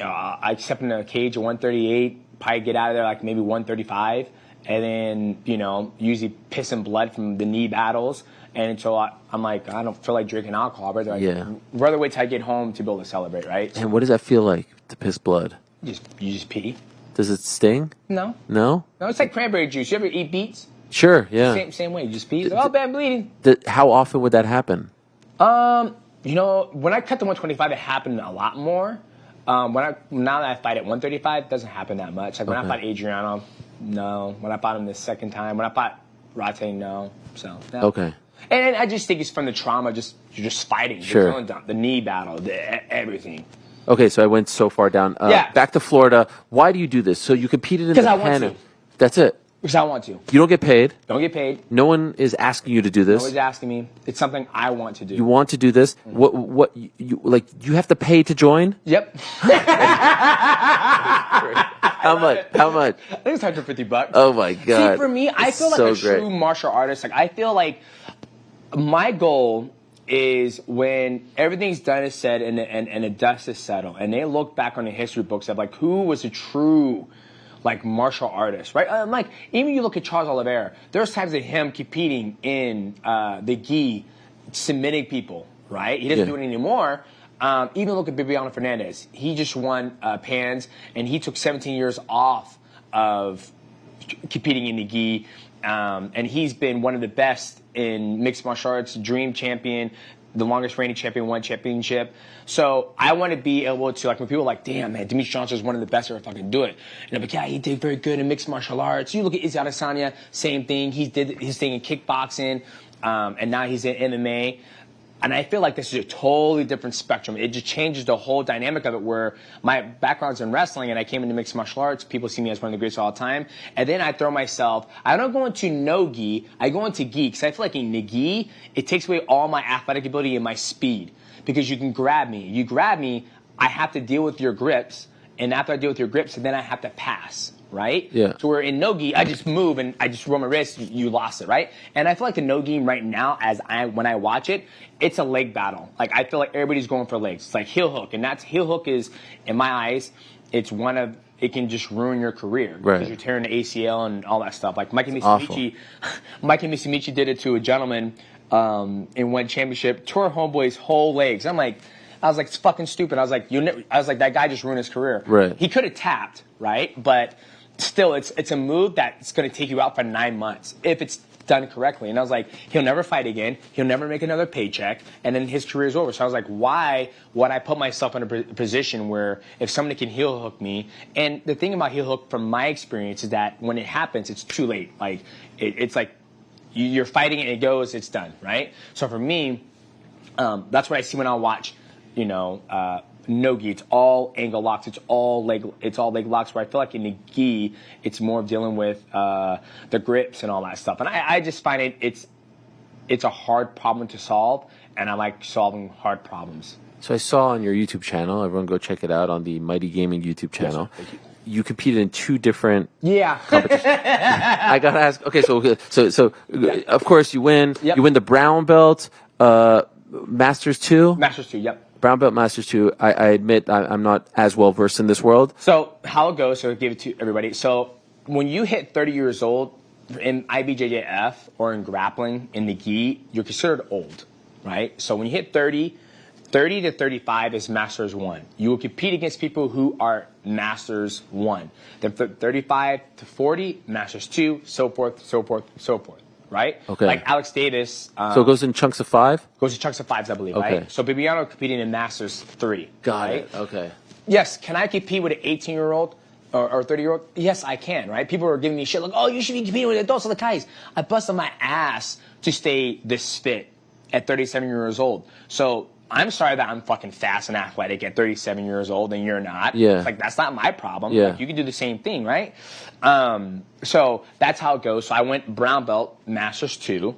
I step in a cage at 138, probably get out of there like maybe 135. And then, you know, usually piss and blood from the knee battles. And so I'm like, I don't feel like drinking alcohol. Rather wait till I get home to be able to celebrate, right? And what does that feel like, to piss blood? You just pee. Does it sting? No. No? No, it's like cranberry juice. You ever eat beets? Sure, yeah. Same way. You just pee. Oh, bad bleeding. How often would that happen? You know, when I cut to 125, it happened a lot more. Now that I fight at 135, it doesn't happen that much. Like when I fought Adriano, no. When I fought him the second time, when I fought Rate, no. So no. Okay. And I just think it's from the trauma. You're just fighting. Sure. The knee battle, everything. Okay, so I went so far down. Back to Florida. Why do you do this? So you competed in the Because I want to. That's it. Because I want to. You don't get paid. Don't get paid. No one is asking you to do this. No one's asking me. It's something I want to do. You want to do this? What you have to pay to join? Yep. How much? I think it's $150. Oh my God. See, for me, I feel like a true martial artist. Like I feel like my goal is when everything's done is said and the dust is settled, and they look back on the history books of like who was a true like martial artist, right? Like even you look at Charles Oliveira, there's times of him competing in the gi, submitting people, right? He doesn't do it anymore. Even look at Bibiano Fernandez. He just won Pans, and he took 17 years off of competing in the gi. And he's been one of the best in mixed martial arts, dream champion, the longest reigning champion, won championship. So I want to be able to, like, when people are like, damn, man, Demetrious Johnson is one of the best if I can do it. And I'm like, yeah, he did very good in mixed martial arts. You look at Izzy Adesanya, same thing. He did his thing in kickboxing, and now he's in MMA. And I feel like this is a totally different spectrum. It just changes the whole dynamic of it, where my background's in wrestling and I came into mixed martial arts. People see me as one of the greatest of all time. And then I throw myself, I don't go into no-gi, I go into gi, because I feel like in the gi, it takes away all my athletic ability and my speed. Because you can grab me. You grab me, I have to deal with your grips. And after I deal with your grips, then I have to pass. Right? Yeah. So where in no-gi, I just move and I just roll my wrist, you lost it, right? And I feel like the no-gi right now, when I watch it, it's a leg battle. Like, I feel like everybody's going for legs. It's like heel hook, and heel hook is, in my eyes, it can just ruin your career. Right. Because you're tearing the ACL and all that stuff. Like Mikey Misimichi did it to a gentleman in one championship, tore homeboy's whole legs. I was like, it's fucking stupid. I was like, that guy just ruined his career. Right. He could have tapped, right? But still, it's a move that's going to take you out for 9 months if it's done correctly. And I was like, he'll never fight again. He'll never make another paycheck. And then his career is over. So I was like, why would I put myself in a position where if somebody can heel hook me? And the thing about heel hook, from my experience, is that when it happens, it's too late. Like, it's like you're fighting it and it goes, it's done, right? So for me, that's what I see when I watch, no-gi. It's all angle locks. It's all leg locks. Where I feel like in the gi, it's more of dealing with the grips and all that stuff. And I just find it's a hard problem to solve, and I like solving hard problems. So I saw on your YouTube channel, everyone go check it out on the Mighty Gaming YouTube channel. Yes, thank you. You competed in 2 different competitions. I gotta ask. Okay, so of course you win. Yep. You win the brown belt, Masters 2. Masters 2. Yep. Brown belt Masters 2, I admit I'm not as well versed in this world. So how it goes, so I'll give it to everybody. So when you hit 30 years old in IBJJF or in grappling in the gi, you're considered old, right? So when you hit 30 to 35 is Masters 1. You will compete against people who are Masters 1. Then 35 to 40, Masters 2, so forth, so forth, so forth. Right? Okay. Like Alex Davis. So it goes in chunks of 5? Goes in chunks of 5s, I believe, Okay. right? So Bibiano competing in Masters 3. Got right? it. Okay. Yes, can I compete with an 18-year-old or 30-year-old? Yes, I can, right? People are giving me shit like, oh, you should be competing with adults on the guys. I busted my ass to stay this fit at 37 years old. So I'm sorry that I'm fucking fast and athletic at 37 years old and you're not. Yeah. It's like, that's not my problem. Yeah. Like, you can do the same thing, right? So that's how it goes. So I went brown belt, Masters 2.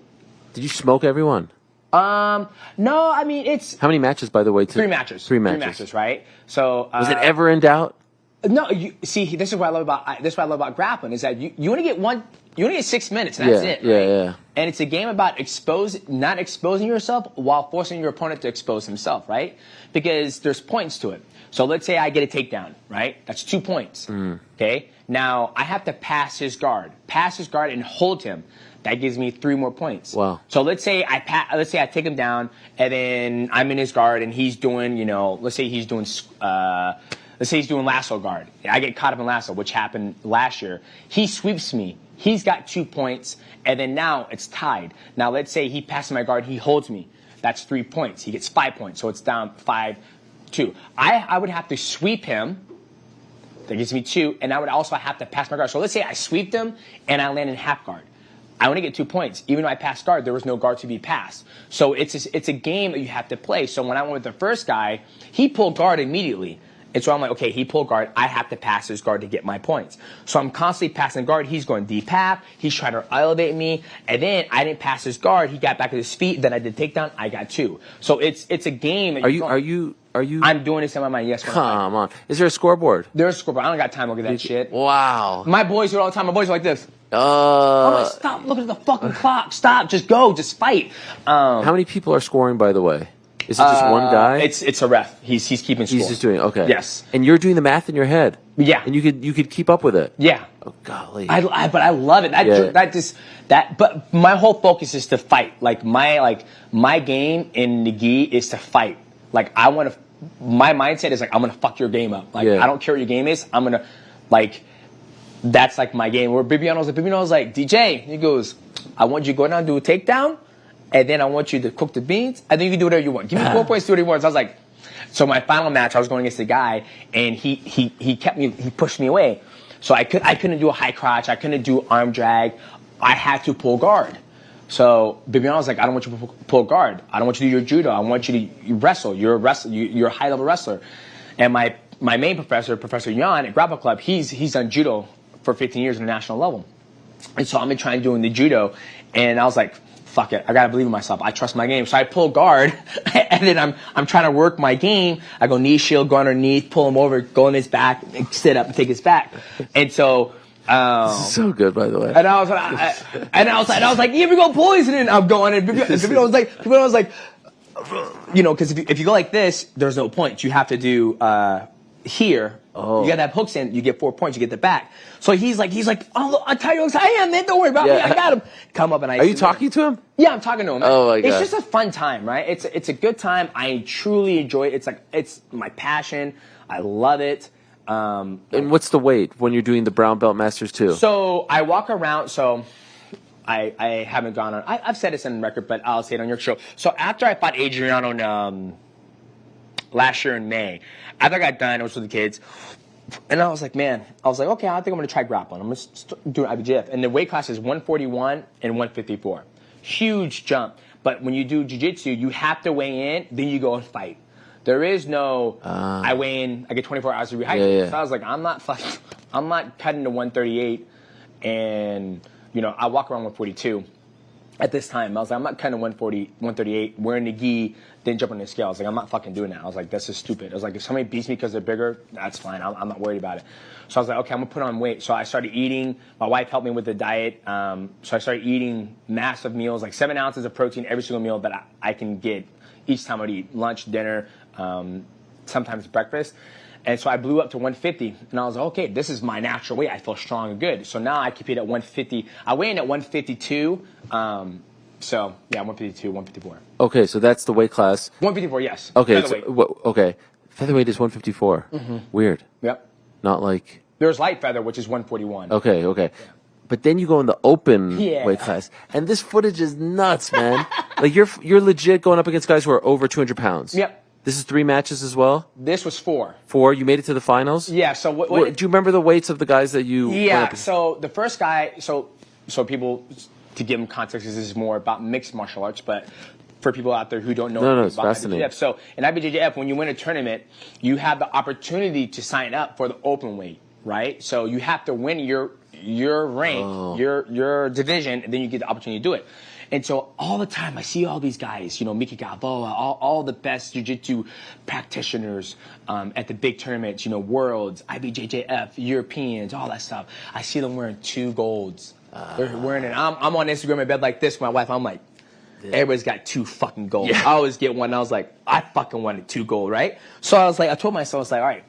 Did you smoke everyone? No, I mean, it's... How many matches, by the way? 3 matches. 3 matches. 3 matches, right? So... Was it ever in doubt? No, see, this is what I love about grappling, is that you only get you only get 6 minutes, and that's it, right? Yeah. And it's a game about not exposing yourself while forcing your opponent to expose himself, right? Because there's points to it. So let's say I get a takedown, right? That's 2 points. Okay? Now, I have to pass his guard and hold him. That gives me 3 more points. Wow. So let's say I take him down, and then I'm in his guard, and he's doing, let's say he's doing lasso guard. I get caught up in lasso, which happened last year. He sweeps me. He's got 2 points, and then now it's tied. Now let's say he passes my guard, he holds me. That's 3 points. He gets 5 points, so it's down 5-2. I would have to sweep him. That gives me 2, and I would also have to pass my guard. So let's say I sweeped him, and I land in half guard. I only get 2 points. Even though I passed guard, there was no guard to be passed. So it's a game that you have to play. So when I went with the first guy, he pulled guard immediately. And so I'm like, okay, he pulled guard. I have to pass his guard to get my points. So I'm constantly passing guard. He's going deep half. He's trying to elevate me. And then I didn't pass his guard. He got back to his feet. Then I did takedown. I got 2. So it's a game. That Are you? I'm doing this in my mind. Yes. Come on. Is there a scoreboard? There's a scoreboard. I don't got time to look at that shit. Wow. My boys do it all the time. My boys are like this. I'm like, stop looking at the fucking clock. Stop. Just go. Just fight. How many people are scoring, by the way? Is it just one guy? It's a ref. He's keeping score. He's just doing okay. Yes. And you're doing the math in your head. Yeah. And you could keep up with it. Yeah. Oh golly. But I love it. But my whole focus is to fight. Like my game in the gi is to fight. Like I want to my mindset is like, I'm going to fuck your game up. Like, I don't care what your game is. I'm going to, like, that's like my game. Where Bibiano's like, DJ, he goes, I want you to go down and do a takedown, and then I want you to cook the beans, and then you can do whatever you want. Give me 4 points, do what he wants. I was like, so my final match, I was going against the guy, and he pushed me away. So I couldn't do a high crotch. I couldn't do arm drag. I had to pull guard. So Bibiano was like, I don't want you to pull guard. I don't want you to do your judo. I want you to wrestle. You're a wrestler. You're a high level wrestler. And my main professor, Professor Jan at Grapple Club, he's done judo for 15 years at the national level. And so I'm been trying doing the judo, and I was like, fuck it, I gotta believe in myself. I trust my game. So I pull guard, and then I'm trying to work my game. I go knee shield, go underneath, pull him over, go on his back, sit up and take his back. And so this is so good, by the way. And I was like, here we go, poison, and I'm going. And Bibiano was like, you know, because if you go like this, there's no points. You have to do here. Oh. You got that hooks in, you get 4 points, you get the back. So he's like, oh, I'll tell you what I am, man. Don't worry about me. I got him. Come up and Are you talking to him? Yeah, I'm talking to him. Man. Oh my God. It's just a fun time, right? It's a good time. I truly enjoy it. It's my passion. I love it. And what's the weight when you're doing the brown belt masters too? So I walk around. So I haven't gone on. I've said this in the record, but I'll say it on your show. So after I fought Adriano last year in May, after I got done, I was with the kids, and I was like, okay, I think I'm going to try grappling. I'm going to do IBJJF. And the weight class is 141 and 154. Huge jump. But when you do jiu-jitsu, you have to weigh in, then you go and fight. There is no, I weigh in, I get 24 hours to rehydrate. So I was like, I'm not cutting to 138, and, you know, I walk around 142. At this time, I was like, I'm not cutting to 140, 138, wearing the gi, then jump on the scale. I was like, I'm not fucking doing that. I was like, this is stupid. I was like, if somebody beats me because they're bigger, that's fine. I'm not worried about it. So I was like, okay, I'm going to put on weight. So I started eating. My wife helped me with the diet. So I started eating massive meals, like 7 ounces of protein every single meal that I can get each time I'd eat. Lunch, dinner, sometimes breakfast. And so I blew up to 150, and I was like, okay, this is my natural weight. I feel strong and good. So now I compete at 150. I weigh in at 152. So, yeah, 152, 154. Okay, so that's the weight class. 154, yes. Okay, featherweight. Featherweight is 154. Mm-hmm. Weird. Yep. Not like... There's light feather, which is 141. Okay. Yeah. But then you go in the open weight class, and this footage is nuts, man. Like, you're legit going up against guys who are over 200 pounds. Yep. This is 3 matches as well? This was 4. 4? You made it to the finals? Yeah, so what do you remember the weights of the guys that you... Yeah, so the first guy... So people... To give them context, this is more about mixed martial arts, but for people out there who don't know it's about fascinating. IBJJF. So in IBJJF, when you win a tournament, you have the opportunity to sign up for the open weight, right? So you have to win your rank, your division, and then you get the opportunity to do it. And so all the time, I see all these guys, you know, Miki Galboa, all the best jiu-jitsu practitioners at the big tournaments, you know, Worlds, IBJJF, Europeans, all that stuff. I see them wearing 2 golds. They're wearing it. I'm on Instagram in bed like this with my wife. I'm like, everybody's got 2 fucking gold. Yeah. I always get one. And I was like, I fucking wanted 2 gold, right? So I was like, I told myself, I was like, all right,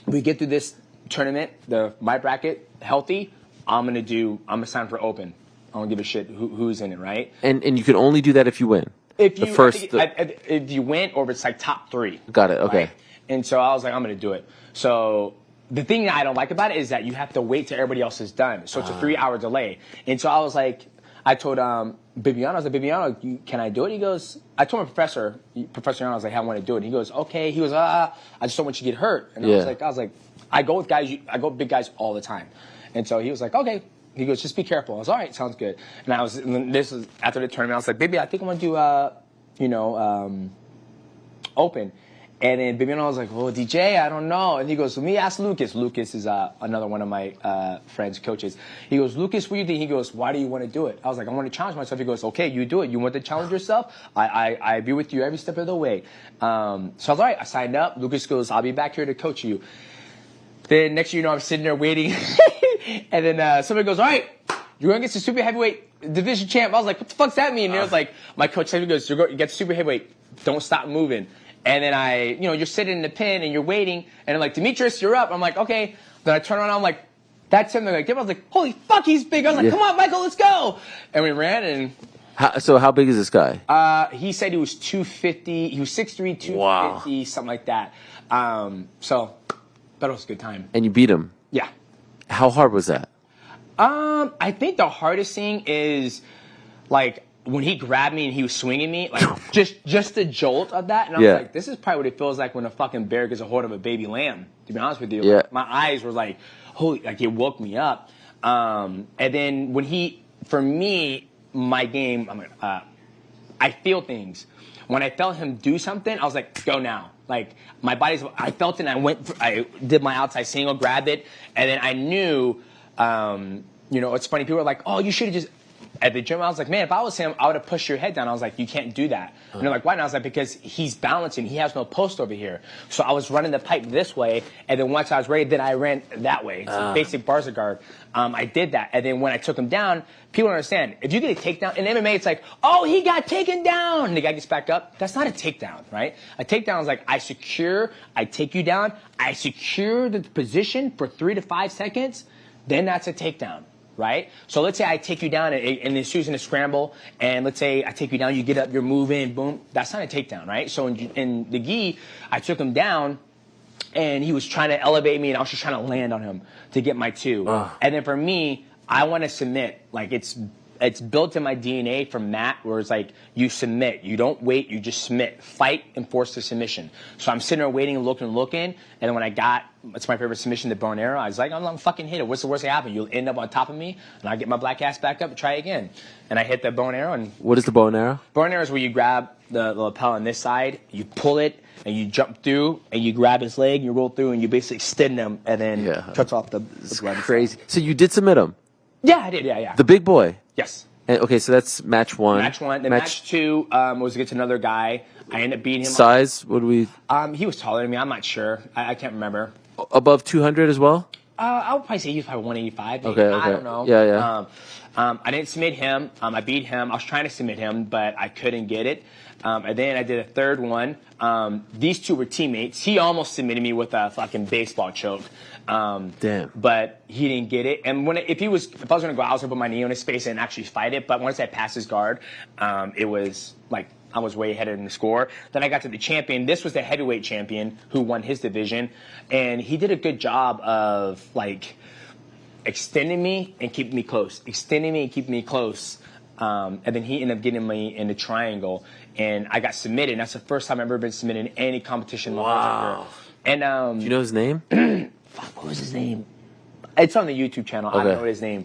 we get through this tournament, my bracket, healthy. I'm gonna sign for open. I don't give a shit who's in it, right? And you can only do that if you win. If you win, or if it's like top 3. Got it. Okay. Right? And so I was like, I'm gonna do it. So. The thing that I don't like about it is that you have to wait till everybody else is done. So it's a 3-hour delay. And so I was like, I told Bibiano, I was like, Bibiano, can I do it? He goes, I told my Professor Jan, I was like, hey, I want to do it. He goes, okay. He goes, I just don't want you to get hurt. And I was like, I go with guys, I go with big guys all the time. And so he was like, okay. He goes, just be careful. I was, all right, sounds good. And this is after the tournament. I was like, baby, I think I'm going to do, open. And then Bibiano was like, well, DJ, I don't know. And he goes, let me ask Lucas. Lucas is another one of my friends, coaches. He goes, Lucas, what do you think? He goes, why do you want to do it? I was like, I want to challenge myself. He goes, okay, you do it. You want to challenge yourself? I be with you every step of the way. So I was all right. I signed up. Lucas goes, I'll be back here to coach you. Then next year, I'm sitting there waiting. And then somebody goes, all right, you're going to get the super heavyweight division champ. I was like, what the fuck's that mean? And it was like, my coach said, he goes, you get super heavyweight. Don't stop moving. And then you're sitting in the pin and you're waiting, and I'm like, Demetrious, you're up. I'm like, okay. Then I turn around, I'm like, that's him. They're like, I was like, holy fuck, he's big. I was like, come on, Michael, let's go. And we ran, and How big is this guy? He said he was 250. He was 6'3", 250, something like that. So that was a good time. And you beat him? Yeah. How hard was that? I think the hardest thing is, like, when he grabbed me and he was swinging me, like, just the jolt of that. And I was like, this is probably what it feels like when a fucking bear gets a hold of a baby lamb, to be honest with you. Yeah. Like, my eyes were like, holy, like, it woke me up. And then for me, my game, I feel things. When I felt him do something, I was like, go now. Like, I felt it and I did my outside single, grabbed it, and then I knew, it's funny, people are like, oh, you should have just, at the gym, I was like, man, if I was him, I would have pushed your head down. I was like, you can't do that. And they're like, why? And I was like, because he's balancing. He has no post over here. So I was running the pipe this way, and then once I was ready, then I ran that way. It's a basic Barca guard. I did that. And then when I took him down, people don't understand. If you get a takedown, in MMA, it's like, oh, he got taken down. And the guy gets back up. That's not a takedown, right? A takedown is like, I take you down, I secure the position for 3 to 5 seconds, then that's a takedown. Right? So let's say I take you down and it's using a scramble, and let's say I take you down, you get up, you're moving, boom. That's not a takedown, right? So in the gi, I took him down, and he was trying to elevate me, and I was just trying to land on him to get my 2. And then for me, I want to submit. Like, it's built in my DNA from Matt, where it's like, you submit. You don't wait, you just submit. Fight and force the submission. So I'm sitting there waiting, looking, and then when it's my favorite submission, the bow and arrow, I was like, I'm gonna fucking hit it. What's the worst that happen? You'll end up on top of me, and I'll get my black ass back up and try again. And I hit the bow and arrow. And what is the bow and arrow? Bow and arrow is where you grab the lapel on this side, you pull it, and you jump through, and you grab his leg, you roll through, and you basically extend him, and then cuts off the blood. Crazy. So you did submit him? Yeah, I did, yeah. The big boy? Yes. And, okay, so that's match 1. Match 1. Then match 2 was against another guy. I ended up beating him. Size? What do we? He was taller than me. I'm not sure. I can't remember. Above 200 as well? I would probably say he was probably 185. Okay. I don't know. Yeah. I didn't submit him. I beat him. I was trying to submit him, but I couldn't get it. And then I did a third one. These two were teammates. He almost submitted me with a fucking baseball choke. Damn. But he didn't get it. And if I was going to go, I was going to put my knee on his face and actually fight it. But once I passed his guard, it was like I was way ahead in the score. Then I got to the champion. This was the heavyweight champion who won his division. And he did a good job of, like, extending me and keeping me close. And then he ended up getting me in the triangle. And I got submitted. And that's the first time I've ever been submitted in any competition. Wow. And do you know his name? What was his name? It's on the YouTube channel. Okay. I don't know his name.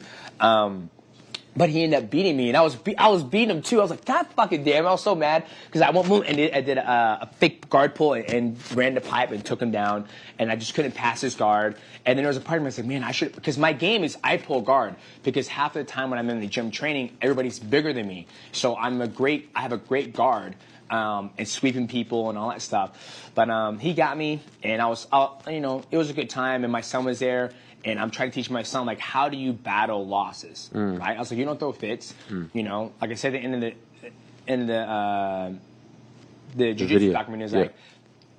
But he ended up beating me, and I was beating him too. I was like, God fucking damn! I was so mad because I won't move, and I did a fake guard pull and ran the pipe and took him down, and I just couldn't pass his guard. And then there was a part of me that said, man, I should, because my game is I pull guard, because half of the time when I'm in the gym training, everybody's bigger than me, so I have a great guard. And sweeping people and all that stuff. But he got me, and it was a good time, and my son was there, and I'm trying to teach my son, like, how do you battle losses, right? I was like, you don't throw fits, like I said, the jiu-jitsu document is like,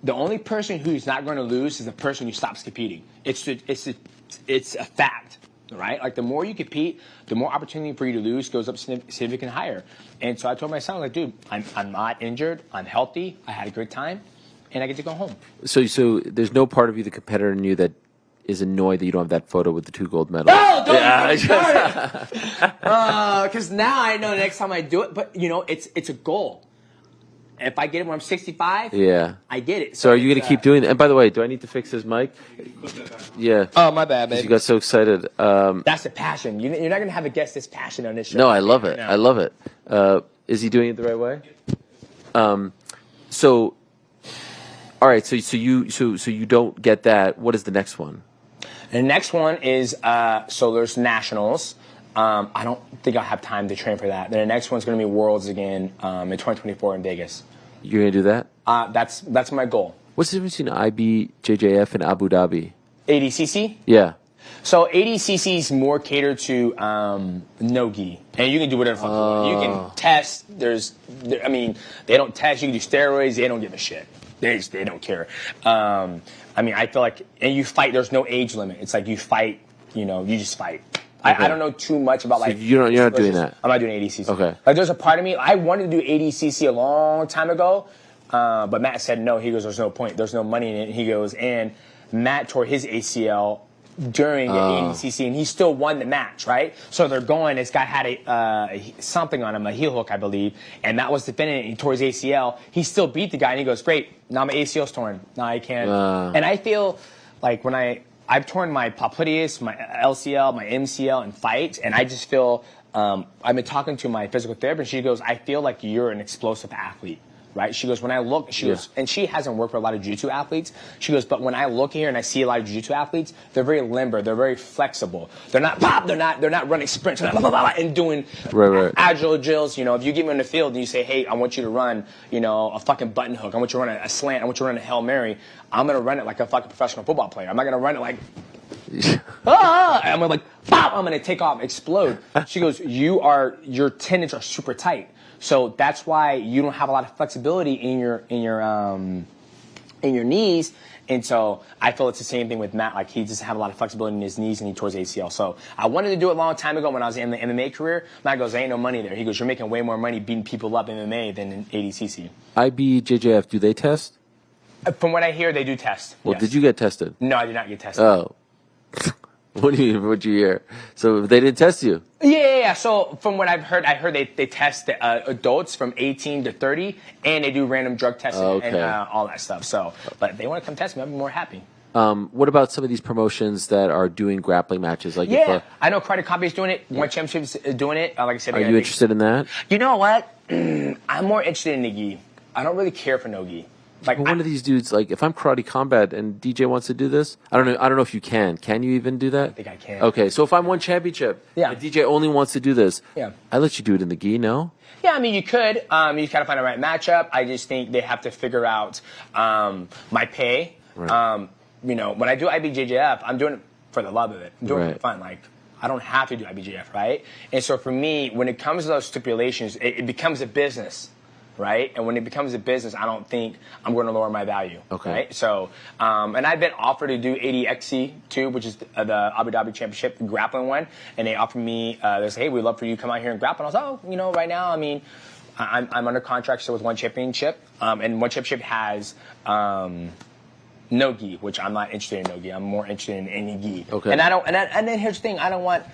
the only person who's not going to lose is the person who stops competing. It's a fact. Right? Like, the more you compete, the more opportunity for you to lose goes up significantly higher. And so I told my son, like, dude, I'm not injured. I'm healthy. I had a good time. And I get to go home. So there's no part of you, the competitor in you, that is annoyed that you don't have that photo with the 2 gold medals? No, don't start it. Because now I know the next time I do it. But, it's a goal. If I get it when I'm 65, I get it. So are you going to keep doing that? And by the way, do I need to fix his mic? Yeah. Oh, my bad, baby. You got so excited. That's the passion. You're not going to have a guest that's passionate on this show. No, I love it. I love it. Is he doing it the right way? So, all right. So you don't get that. What is the next one? The next one is so there's nationals. I don't think I'll have time to train for that. Then the next one's going to be Worlds again in 2024 in Vegas. You're going to do that? That's my goal. What's the difference between IBJJF and Abu Dhabi? ADCC? Yeah. So ADCC is more catered to no-gi. And you can do whatever the fuck you want. You can test. They don't test. You can do steroids. They don't give a shit. They don't care. I feel like, and you fight, there's no age limit. It's like you fight, you just fight. I don't know too much about like. You're not doing that. I'm not doing ADCC. Okay. Like there's a part of me I wanted to do ADCC a long time ago, but Matt said no. He goes, there's no point. There's no money in it. He goes, and Matt tore his ACL during the ADCC, and he still won the match, right? So they're going. This guy had something on him, a heel hook, I believe, and that was defending it. He tore his ACL. He still beat the guy, and he goes, "Great, now my ACL's torn. Now I can't." And I feel like when I've torn my popliteus, my LCL, my MCL in fights, and I just feel I've been talking to my physical therapist. She goes, "I feel like you're an explosive athlete." Right? She goes, when I look, she goes, and she hasn't worked with a lot of jiu-jitsu athletes. She goes, but when I look here and I see a lot of jiu-jitsu athletes, they're very limber, they're very flexible. They're not pop, they're not running sprints and doing agile drills. You know, if you get me on the field and you say, hey, I want you to run, you know, a fucking button hook, I want you to run a slant, I want you to run a Hail Mary, I'm gonna run it like a fucking professional football player. I'm not gonna run it like I'm gonna like pop, I'm gonna take off, explode. She goes, your tendons are super tight. So that's why you don't have a lot of flexibility in your knees. And so I feel it's the same thing with Matt. Like he doesn't have a lot of flexibility in his knees and he tore his ACL. So I wanted to do it a long time ago when I was in the MMA career. Matt goes, there ain't no money there. He goes, you're making way more money beating people up in MMA than in ADCC. IBJJF, do they test? From what I hear, they do test. Well, yes. Did you get tested? No, I did not get tested. Oh. What do you mean? What'd you hear? So they didn't test you? Yeah. So from what I've heard, they test adults from 18 to 30, and they do random drug testing and all that stuff. So, but if they want to come test me, I'd be more happy. What about some of these promotions that are doing grappling matches? Like I know Karate Combat is doing it. One Championship is doing it. Like I said, are you interested in that? You know what? I'm more interested in the gi. I don't really care for no gi. Like one of these dudes, like if I'm Karate Combat and DJ wants to do this, I don't know if you can. Can you even do that? I think I can. Okay, so if I'm one championship, and DJ only wants to do this, I let you do it in the gi. No. Yeah, I mean you could. You gotta find the right matchup. I just think they have to figure out my pay. Right. You know, when I do IBJJF, I'm doing it for the love of it. I'm doing it for fun. Like I don't have to do IBJJF, right? And so for me, when it comes to those stipulations, it becomes a business. Right? And when it becomes a business, I don't think I'm going to lower my value. Okay. Right? So, and I've been offered to do 80XC too, which is the Abu Dhabi Championship, the grappling one. And they offered me, they said, hey, we'd love for you to come out here and grapple. And I was like, oh, you know, right now, I mean, I'm under contract still with One Championship. And One Championship has no gi, which I'm not interested in no gi. I'm more interested in any gi. Okay. And and then here's the thing, I don't want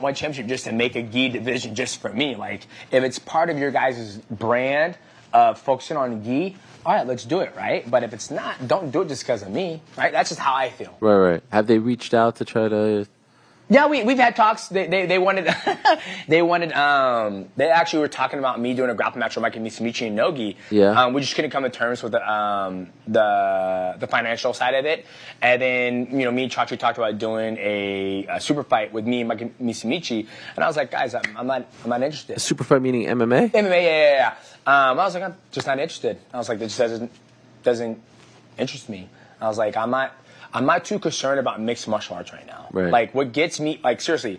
One Championship just to make a gi division just for me. Like, if it's part of your guys' brand of focusing on gi, all right, let's do it, right? But if it's not, don't do it just because of me, right? That's just how I feel. Right. Have they reached out to try to... Yeah, we've had talks. They wanted they actually were talking about me doing a grappling match with Mike and Misimichi and Nogi. Yeah. We just couldn't come to terms with the financial side of it. And then, you know, me and Chachi talked about doing a super fight with me and Mike and Misimichi. And I was like, guys, I'm not interested. A super fight meaning MMA? MMA, yeah. I was like, I'm just not interested. I was like, that just doesn't interest me. I was like, I'm not too concerned about mixed martial arts right now. Right. Like, what gets me, like, seriously,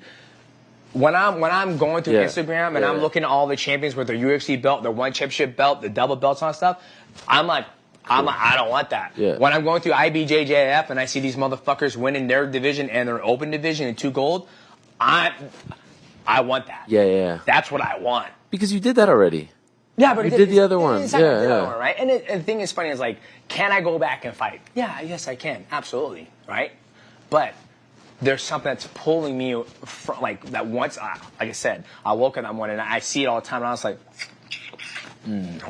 when I'm going through Instagram and I'm looking at all the champions with their UFC belt, their One Championship belt, the double belts and all that stuff, I'm like, I don't want that. Yeah. When I'm going through IBJJF and I see these motherfuckers winning their division and their open division and 2 gold, I want that. Yeah. That's what I want. Because you did that already. Yeah, but you did the other one. Yeah. Right? And the thing is funny is, like, can I go back and fight? Yeah, yes, I can. Absolutely. Right? But there's something that's pulling me from, like, that once, like I said, I woke up that morning and I see it all the time and I was like,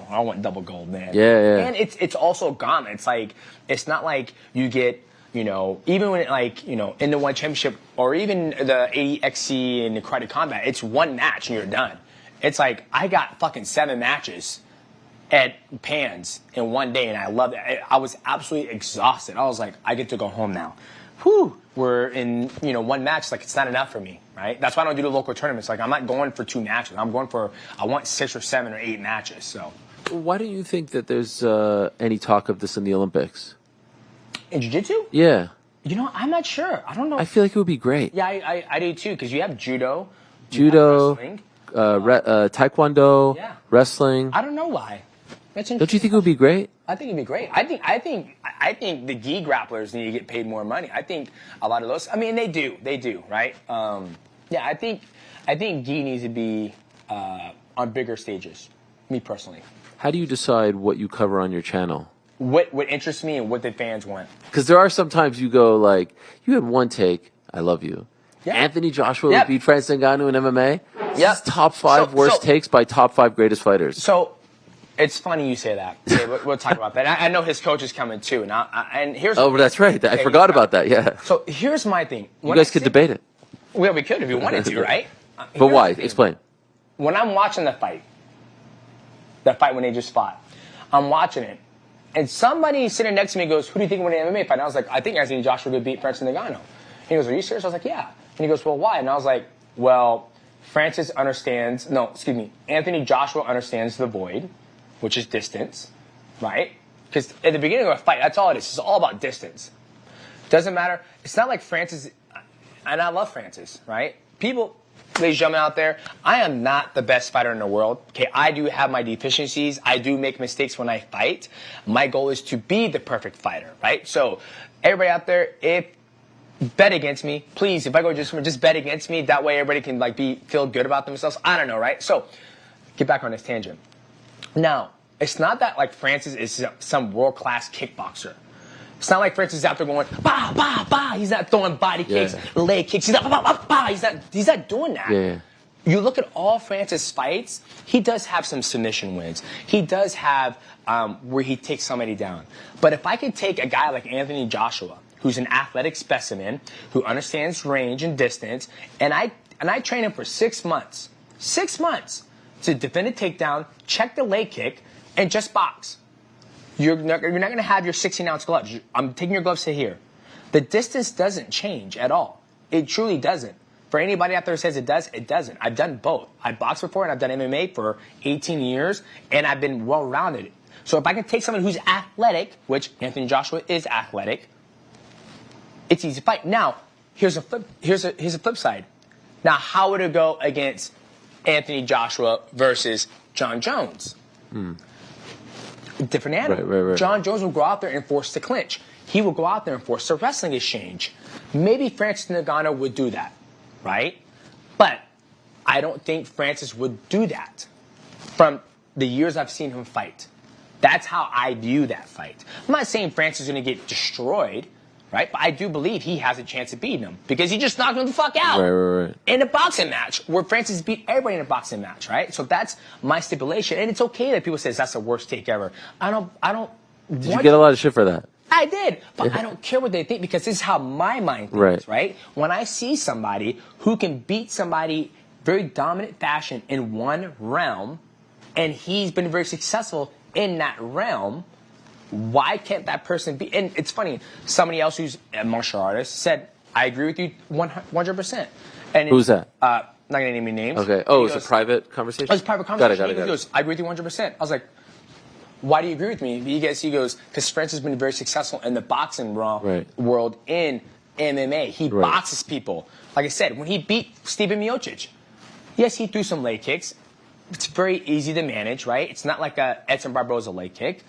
I want double gold, man. Yeah. And it's also gone. It's like, it's not like you get, you know, even when, like, you know, in the One Championship or even the 80XC and the Karate Combat, it's one match and you're done. It's like, I got fucking 7 matches at Pans in one day, and I loved it. I was absolutely exhausted. I was like, I get to go home now. Whew. We're in, you know, one match. Like, it's not enough for me, right? That's why I don't do the local tournaments. Like, I'm not going for 2 matches. I want 6 or 7 or 8 matches, so. Why do you think that there's any talk of this in the Olympics? In jiu-jitsu? Yeah. You know, I'm not sure. I don't know. I feel like it would be great. Yeah, I do too, because you have judo. Wrestling. Taekwondo, wrestling. I don't know why. Don't you think it would be great? I think it'd be great. I think the gi grapplers need to get paid more money. I think a lot of those. I mean, they do, right? Yeah, I think gi needs to be on bigger stages. Me personally. How do you decide what you cover on your channel? What interests me and what the fans want. Because there are sometimes you go like, you had one take, I love you. Yeah. Anthony Joshua would beat Francis Ngannou in MMA. Yeah. Top 5 worst takes by top 5 greatest fighters. So, it's funny you say that. Okay, we'll talk about that. I know his coach is coming too. And here's that's right. I forgot about that. Yeah. So here's my thing. You guys could debate it. Well, we could if you wanted to, right? But why? Explain. When I'm watching the fight when they just fought, I'm watching it, and somebody sitting next to me goes, "Who do you think won the MMA fight?" And I was like, "I think Anthony Joshua could beat Francis Ngannou." He goes, "Are you serious?" I was like, "Yeah." And he goes, "Well, why?" And I was like, "Well, Anthony Joshua understands the void, which is distance, right? Because at the beginning of a fight, that's all it is. It's all about distance. Doesn't matter. It's not like Francis, and I love Francis, right? People, ladies and gentlemen out there, I am not the best fighter in the world. Okay, I do have my deficiencies. I do make mistakes when I fight. My goal is to be the perfect fighter, right? So, everybody out there, bet against me, please. If I go just bet against me, that way everybody can feel good about themselves. I don't know, right? So, get back on this tangent. Now, it's not that Francis is some world-class kickboxer. It's not like Francis is out there going, bah, bah, bah. He's not throwing body kicks, leg kicks. He's not, bah, bah, bah. He's not doing that. Yeah. You look at all Francis' fights, he does have some submission wins. He does have where he takes somebody down. But if I could take a guy like Anthony Joshua, who's an athletic specimen, who understands range and distance, and I train him for 6 months. 6 months. To defend a takedown, check the leg kick, and just box. You're not going to have your 16-ounce gloves. I'm taking your gloves to here. The distance doesn't change at all. It truly doesn't. For anybody out there who says it does, it doesn't. I've done both. I boxed before, and I've done MMA for 18 years, and I've been well-rounded. So if I can take someone who's athletic, which Anthony Joshua is athletic, it's easy to fight. Now, here's a flip side. Now, how would it go against Anthony Joshua versus John Jones? Different animal. Right. John Jones will go out there and force the clinch. He will go out there and force the wrestling exchange. Maybe Francis Ngannou would do that, right? But I don't think Francis would do that from the years I've seen him fight. That's how I view that fight. I'm not saying Francis is going to get destroyed, right? But I do believe he has a chance of beating him because he just knocked him the fuck out in a boxing match where Francis beat everybody in a boxing match, right? So that's my stipulation, and it's okay that people say that's the worst take ever. I don't. Did you get a lot of shit for that? I did, but I don't care what they think because this is how my mind thinks, right? When I see somebody who can beat somebody very dominant fashion in one realm, and he's been very successful in that realm. Why can't that person be? And it's funny, somebody else who's a martial artist said, I agree with you 100%. And who's that? Not going to name any names. Okay. Oh, it's a private conversation? It's a private conversation. He goes, I agree with you 100%. I was like, why do you agree with me? He goes, because Francis has been very successful in the boxing world in MMA. He boxes people. Like I said, when he beat Stipe Miocic, yes, he threw some leg kicks. It's very easy to manage, right? It's not like a Edson Barboza leg kick.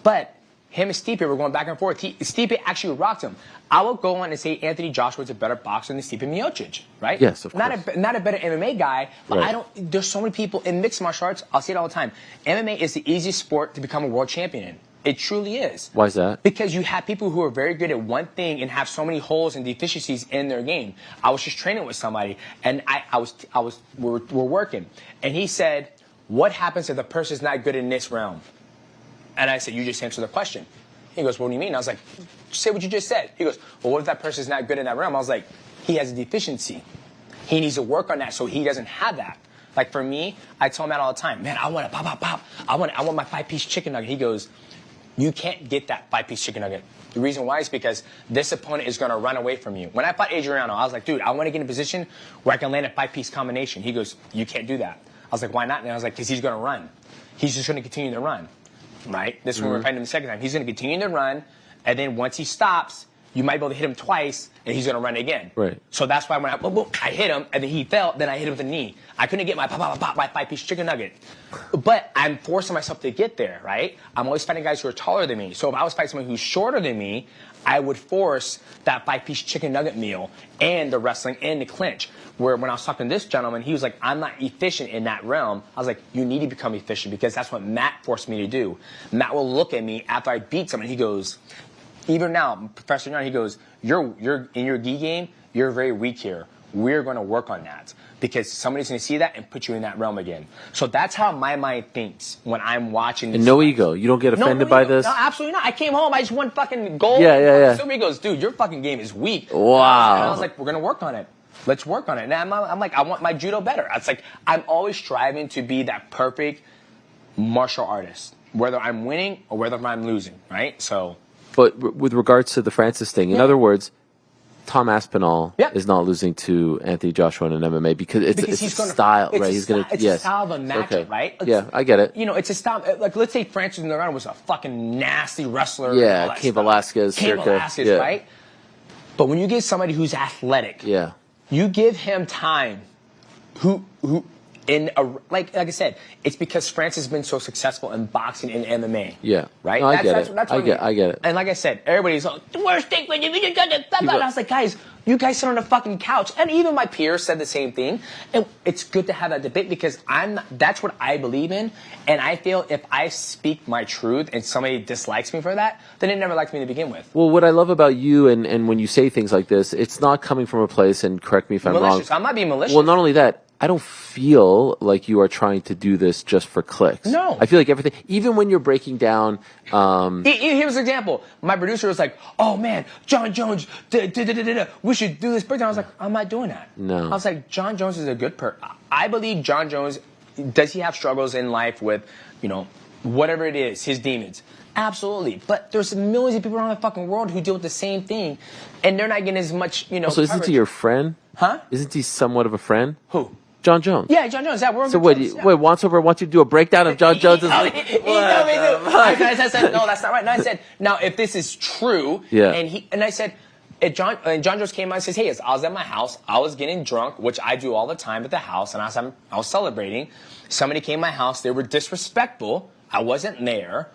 But him and Stipe were going back and forth. Stipe actually rocked him. I will go on and say Anthony Joshua is a better boxer than Stipe Miocic, right? Yes, of course. Not a better MMA guy, but there's so many people in mixed martial arts. I'll say it all the time. MMA is the easiest sport to become a world champion in. It truly is. Why is that? Because you have people who are very good at one thing and have so many holes and deficiencies in their game. I was just training with somebody, and we're working, and he said, "What happens if the person's not good in this realm?" And I said, you just answered the question. He goes, what do you mean? I was like, say what you just said. He goes, well, what if that person's not good in that realm? I was like, he has a deficiency. He needs to work on that so he doesn't have that. Like for me, I tell him that all the time. Man, I want to pop. I want my 5-piece chicken nugget. He goes, you can't get that 5-piece chicken nugget. The reason why is because this opponent is going to run away from you. When I fought Adriano, I was like, dude, I want to get in a position where I can land a 5-piece combination. He goes, you can't do that. I was like, why not? And I was like, because he's going to run. He's just going to continue to run. Right? This is when we're fighting him the second time. He's going to continue to run, and then once he stops, you might be able to hit him twice, and he's going to run again. Right. So that's why when I hit him, and then he fell, then I hit him with a knee. I couldn't get my my 5-piece chicken nugget. But I'm forcing myself to get there, right? I'm always fighting guys who are taller than me. So if I was fighting someone who's shorter than me, I would force that 5-piece chicken nugget meal and the wrestling and the clinch. Where when I was talking to this gentleman, he was like, I'm not efficient in that realm. I was like, you need to become efficient because that's what Matt forced me to do. Matt will look at me after I beat someone. He goes, even now, Professor Young, he goes, you're in your gi game, you're very weak here. We're going to work on that because somebody's going to see that and put you in that realm again. So that's how my mind thinks when I'm watching this. And no ego. You don't get offended by this? No, absolutely not. I came home, I just won fucking gold. Yeah. Somebody goes, dude, your fucking game is weak. Wow. And I was like, we're going to work on it. Let's work on it. And I'm like, I want my judo better. It's like, I'm always striving to be that perfect martial artist, whether I'm winning or whether I'm losing, right? So. But with regards to the Francis thing, in other words, Tom Aspinall is not losing to Anthony Joshua in an MMA because it's a style, right? It's a style of a matchup, right? I get it. You know, it's a style. Like, let's say Francis in the round was a fucking nasty wrestler. Yeah, Cain Velasquez, right? But when you get somebody who's athletic, you give him time. Like I said, it's because Francis has been so successful in boxing and MMA. Yeah. Right? No, I get it. I get it. And like I said, everybody's like, the worst thing when you got the and I was like, guys, you guys sit on the fucking couch. And even my peers said the same thing. And it's good to have that debate because that's what I believe in. And I feel if I speak my truth and somebody dislikes me for that, then they never liked me to begin with. Well, what I love about you and when you say things like this, it's not coming from a place, and correct me if I'm wrong. I'm not being malicious. Well, not only that, I don't feel like you are trying to do this just for clicks. No. I feel like everything, even when you're breaking down. Here's an example. My producer was like, oh man, John Jones, we should do this breakdown. I was like, I'm not doing that. No. I was like, John Jones is a good person. I believe John Jones, does he have struggles in life with, whatever it is, his demons? Absolutely. But there's millions of people around the fucking world who deal with the same thing, and they're not getting as much, So isn't he your friend? Huh? Isn't he somewhat of a friend? Who? John Jones. Yeah, John Jones. Yeah, we're so wait, wants you to do a breakdown of John Jones? I said, no, that's not right. And I said, now if this is true, and I said, John Jones came out and says, hey, I was at my house, I was getting drunk, which I do all the time at the house, and I was celebrating. Somebody came to my house, they were disrespectful, I wasn't there,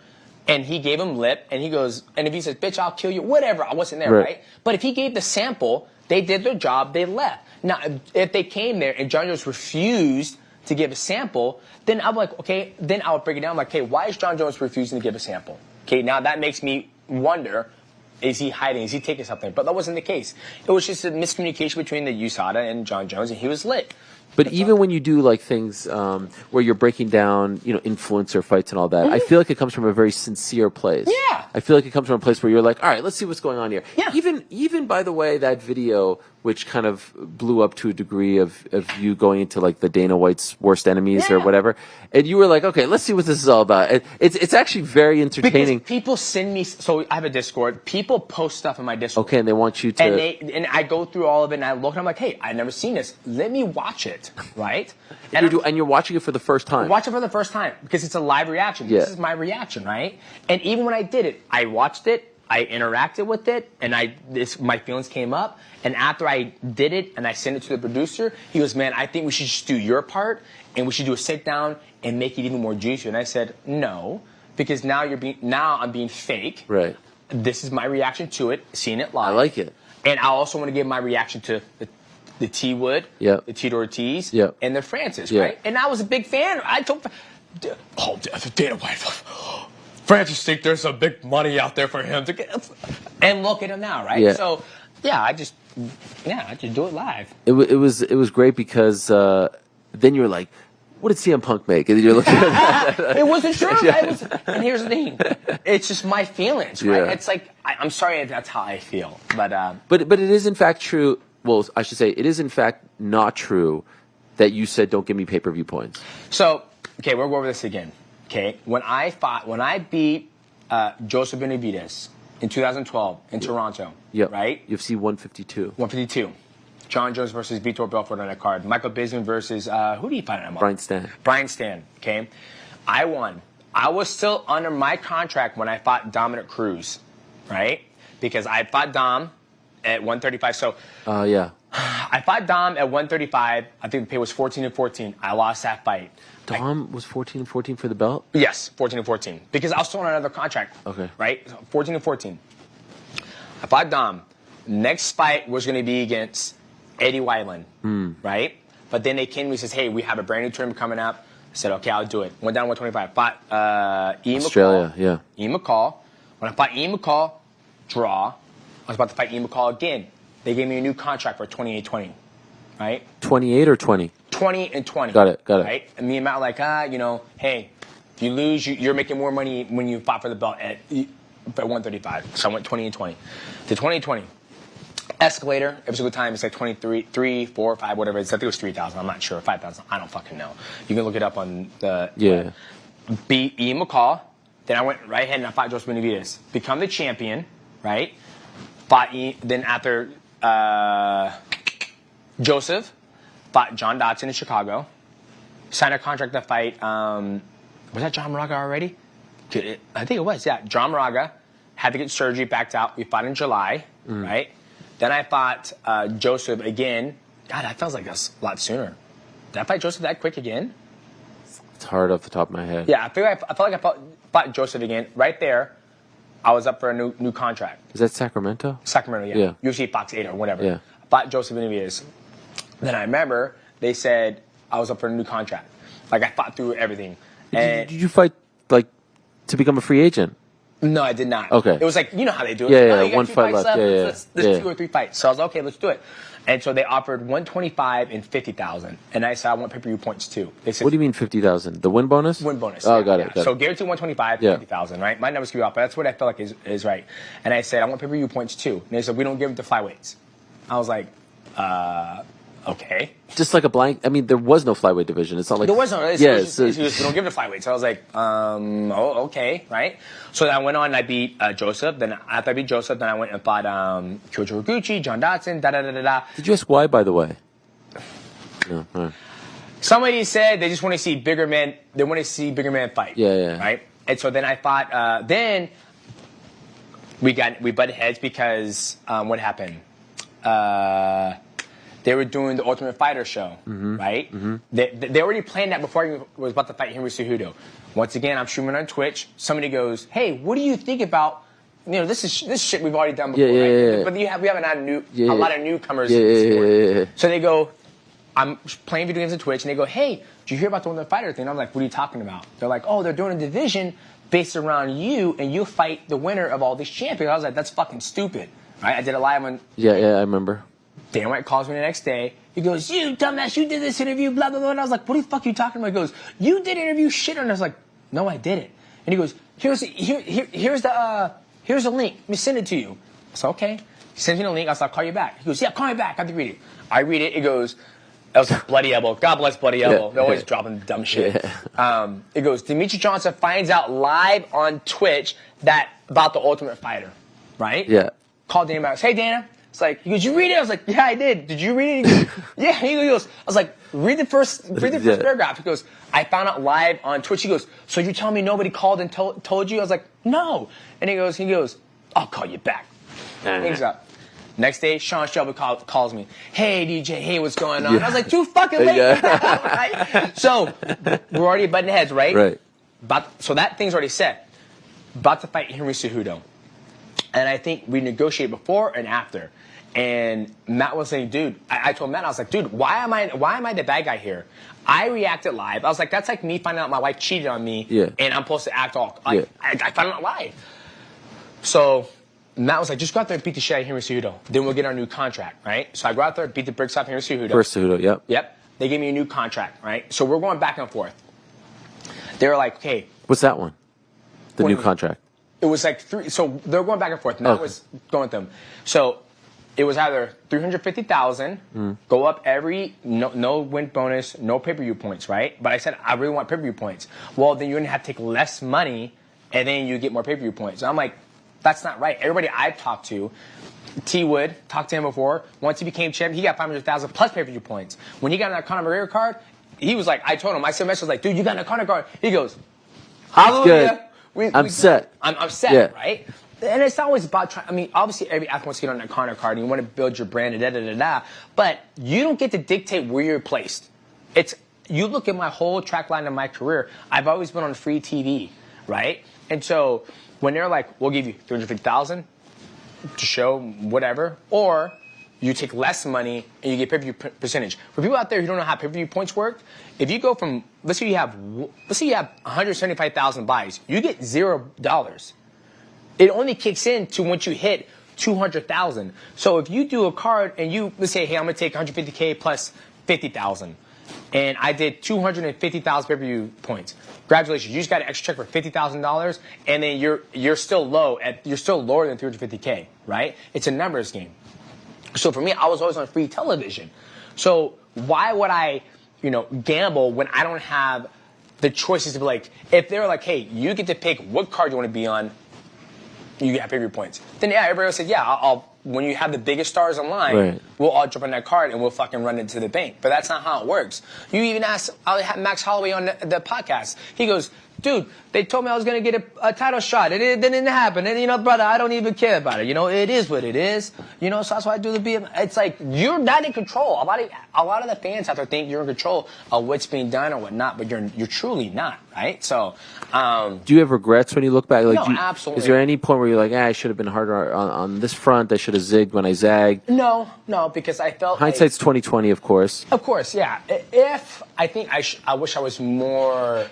and he gave him lip, and he goes, and if he says, bitch, I'll kill you, whatever, I wasn't there, right? But if he gave the sample, they did their job, they left. Now, if they came there and John Jones refused to give a sample, then I'm like, okay, then I would break it down. I'm like, okay, why is John Jones refusing to give a sample? Okay, now that makes me wonder, is he hiding? Is he taking something? But that wasn't the case. It was just a miscommunication between the USADA and John Jones, and he was lit. But even when you do like things where you're breaking down, influencer fights and all that, I feel like it comes from a very sincere place. Yeah. I feel like it comes from a place where you're like, all right, let's see what's going on here. Yeah. Even by the way, that video, which kind of blew up to a degree of you going into like the Dana White's worst enemies or whatever, and you were like, okay, let's see what this is all about. It's actually very entertaining. Because people send me, so I have a Discord, people post stuff in my Discord. Okay, and they want you to. And I go through all of it and I look and I'm like, hey, I've never seen this. Let me watch it, right? And you're watching it for the first time. Watch it for the first time because it's a live reaction. Yeah. This is my reaction, right? And even when I did it, I watched it, I interacted with it, and my feelings came up. And after I did it and I sent it to the producer, he goes, man, I think we should just do your part and we should do a sit down and make it even more juicy. And I said, no, because now I'm being fake. Right. This is my reaction to it, seeing it live. I like it. And I also want to give my reaction to the T Wood, the Tito Ortiz, and the Francis, right? And I was a big fan. I told, Dana White, Francis think there's some big money out there for him to get, and look at him now, right? Yeah. So, I just do it live. It was great because then you were like, what did CM Punk make? And you're looking at that. It wasn't true. And here's the thing. It's just my feelings, right? It's like, I'm sorry if that's how I feel. But it is in fact true. Well, I should say it is in fact not true that you said don't give me pay-per-view points. So, okay, we'll go over this again. Okay, when I beat Joseph Benavidez in 2012 in Toronto, right? UFC 152. 152. John Jones versus Vitor Belfort on that card. Michael Bisping versus, who did he fight on? Brian Stann, okay? I won. I was still under my contract when I fought Dominic Cruz, right? because I fought Dom at 135. So yeah. I fought Dom at 135. I think the pay was 14-14. I lost that fight. Dom was 14-14 for the belt? Yes, 14-14. Because I was still on another contract. Okay. Right? 14-14. I fought Dom. Next fight was going to be against Eddie Weiland. Right? But then they came to me and says, hey, we have a brand new tournament coming up. I said, okay, I'll do it. Went down to 125. Fought Ian Australia, McCall. yeah. Ian McCall. When I fought Ian McCall, draw. I was about to fight Ian McCall again. They gave me a new contract for 28-20. Right? 28 or 20? 20 and 20. Got it. Right? And me and Matt were like, hey, if you lose, you're making more money when you fought for the belt at 135. So I went 20 and 20. To 20-20. Escalator, every single time it's like 23, 3, 4, 5, whatever. I think it was 3,000. I'm not sure. 5,000. I don't fucking know. You can look it up on the... Yeah. Beat Ian McCall. Then I went right ahead and I fought Joseph Benavidez. Become the champion, right? Fought Ian, then after Joseph, fought John Dodson in Chicago. Signed a contract to fight... was that John Moraga already? I think it was, yeah. John Moraga. Had to get surgery, backed out. We fought in July, right? Then I fought Joseph again. God, that feels like a lot sooner. Did I fight Joseph that quick again? It's hard off the top of my head. Yeah, I felt like I fought Joseph again. Right there, I was up for a new contract. Is that Sacramento? Sacramento, yeah. UFC Fox 8 or whatever. Yeah. I fought Joseph Benavidez. Then I remember they said I was up for a new contract. Like, I fought through everything. And Did you fight, like, to become a free agent? No, I did not. Okay. It was like, you know how they do it. Yeah, one fight left. Let's 2 or 3 fights. So I was like, okay, let's do it. And so they offered 125 and 50,000. And I said, I want pay-per-view points too. They said, what do you mean 50,000? The win bonus? Win bonus. Oh, yeah, got it. Yeah. So guaranteed 125, 50,000, right? My numbers could be off, but that's what I feel like is right. And I said, I want pay-per-view points too. And they said, we don't give it to flyweights. I was like, okay. Just like a blank. I mean, there was no flyweight division. It's not like there was no. We don't give it to flyweight. So I was like, okay, right. So then I went on and I beat Joseph. Then after I beat Joseph, then I went and fought Kyoto Horiguchi, John Dodson, Did you ask why, by the way? No. Right. Somebody said they just want to see bigger men. They want to see bigger men fight. Yeah. Right. And so then I fought. Then we butted heads because what happened? They were doing the Ultimate Fighter show, right? They already planned that before I was about to fight Henry Cejudo. Once again, I'm streaming on Twitch. Somebody goes, "Hey, what do you think about? This shit we've already done before, right? Yeah. But we haven't had a lot of newcomers in the sport." So they go, I'm playing video games on Twitch, and they go, "Hey, did you hear about the Ultimate Fighter thing?" I'm like, "What are you talking about?" They're like, "Oh, they're doing a division based around you, and you fight the winner of all these champions." I was like, "That's fucking stupid." Right? I did a live on. Yeah, I remember. Dan White calls me the next day. He goes, "You dumbass, you did this interview, blah, blah, blah." And I was like, "What the fuck are you talking about?" He goes, "You did interview shit." And I was like, "No, I didn't." And he goes, here's the link. Let me send it to you. I said, "Okay." He sends me the link. I said, "I'll call you back." He goes, "Yeah, call me back. I have to read it." I read it. It goes, that was Bloody Elbow. God bless Bloody Elbow. They're always dropping dumb shit. It goes, Demetrious Johnson finds out live on Twitch about the Ultimate Fighter. Right? Yeah. Called Dana Max. "Hey, Dana." It's like, he goes, "You read it?" I was like, "Yeah, I did. Did you read it?" He goes, "Yeah." He goes, I was like, read the first paragraph. He goes, "I found out live on Twitch." He goes, "So you're telling me nobody called and told you?" I was like, "No." And he goes, "I'll call you back." Hangs up. Next day, Sean Shelby calls me. "Hey, DJ, hey, what's going on?" I was like, "Too fucking late." Right? So we're already butting heads, right? Right. So that thing's already set. About to fight Henry Cejudo. And I think we negotiated before and after. And Matt was saying, dude, I told Matt, I was like, dude, why am I the bad guy here? I reacted live. I was like, that's like me finding out my wife cheated on me, and I'm supposed to act all like I found out live. So Matt was like, just go out there and beat the shit out of Henry Cejudo. Then we'll get our new contract, right? So I go out there, beat the bricks off Henry Cejudo. First Cejudo, Yep. They gave me a new contract, right? So we're going back and forth. They were like, okay. What's that one? The new contract. It was like 3. So they're going back and forth. Matt was going with them. So it was either 350,000, go up no win bonus, no pay-per-view points, right? But I said, I really want pay-per-view points. Well, then you're going to have to take less money, and then you get more pay-per-view points. And I'm like, that's not right. Everybody I've talked to, T. Wood, talked to him before. Once he became champion, he got 500,000 plus pay-per-view points. When he got that Conor McGregor card, he was like, I told him, I sent a message, I was like, dude, you got that Conor card. He goes, hallelujah. I'm set. I'm set, right? and it's not always about trying. I mean, obviously, every athlete wants to get on that corner card, and you want to build your brand, but you don't get to dictate where you're placed. You look at my whole track line of my career. I've always been on free TV, right? And so when they're like, "We'll give you $350,000 to show whatever," or you take less money and you get pay-per-view percentage. For people out there who don't know how pay-per-view points work, if you go from let's say you have 175,000 buys, you get $0. It only kicks in to once you hit 200,000. So if you do a card and let's say, hey, I'm gonna take 150K plus 50,000, and I did 250,000 pay-per-view points. Congratulations, you just got an extra check for $50,000, and then you're still lower than 350K, right? It's a numbers game. So for me, I was always on free television. So why would I, gamble when I don't have the choices to be like, if they're like, hey, you get to pick what card you want to be on, you get pay-per-view points. Then everybody else said, yeah, I'll when you have the biggest stars online, we'll all jump on that card and we'll fucking run it to the bank. But that's not how it works. You even asked, I had Max Holloway on the podcast. He goes, dude, they told me I was going to get a title shot. It didn't happen. And, brother, I don't even care about it. It is what it is. So that's why I do the BM. It's like, you're not in control. A lot of the fans have to think you're in control of what's being done or whatnot, but you're truly not, right? So, do you have regrets when you look back? Like, no, absolutely. Is there any point where you're like, I should have been harder on this front. I should have zigged when I zagged? No, because I felt hindsight's 20/20, of course. Of course, yeah. I think I wish I was more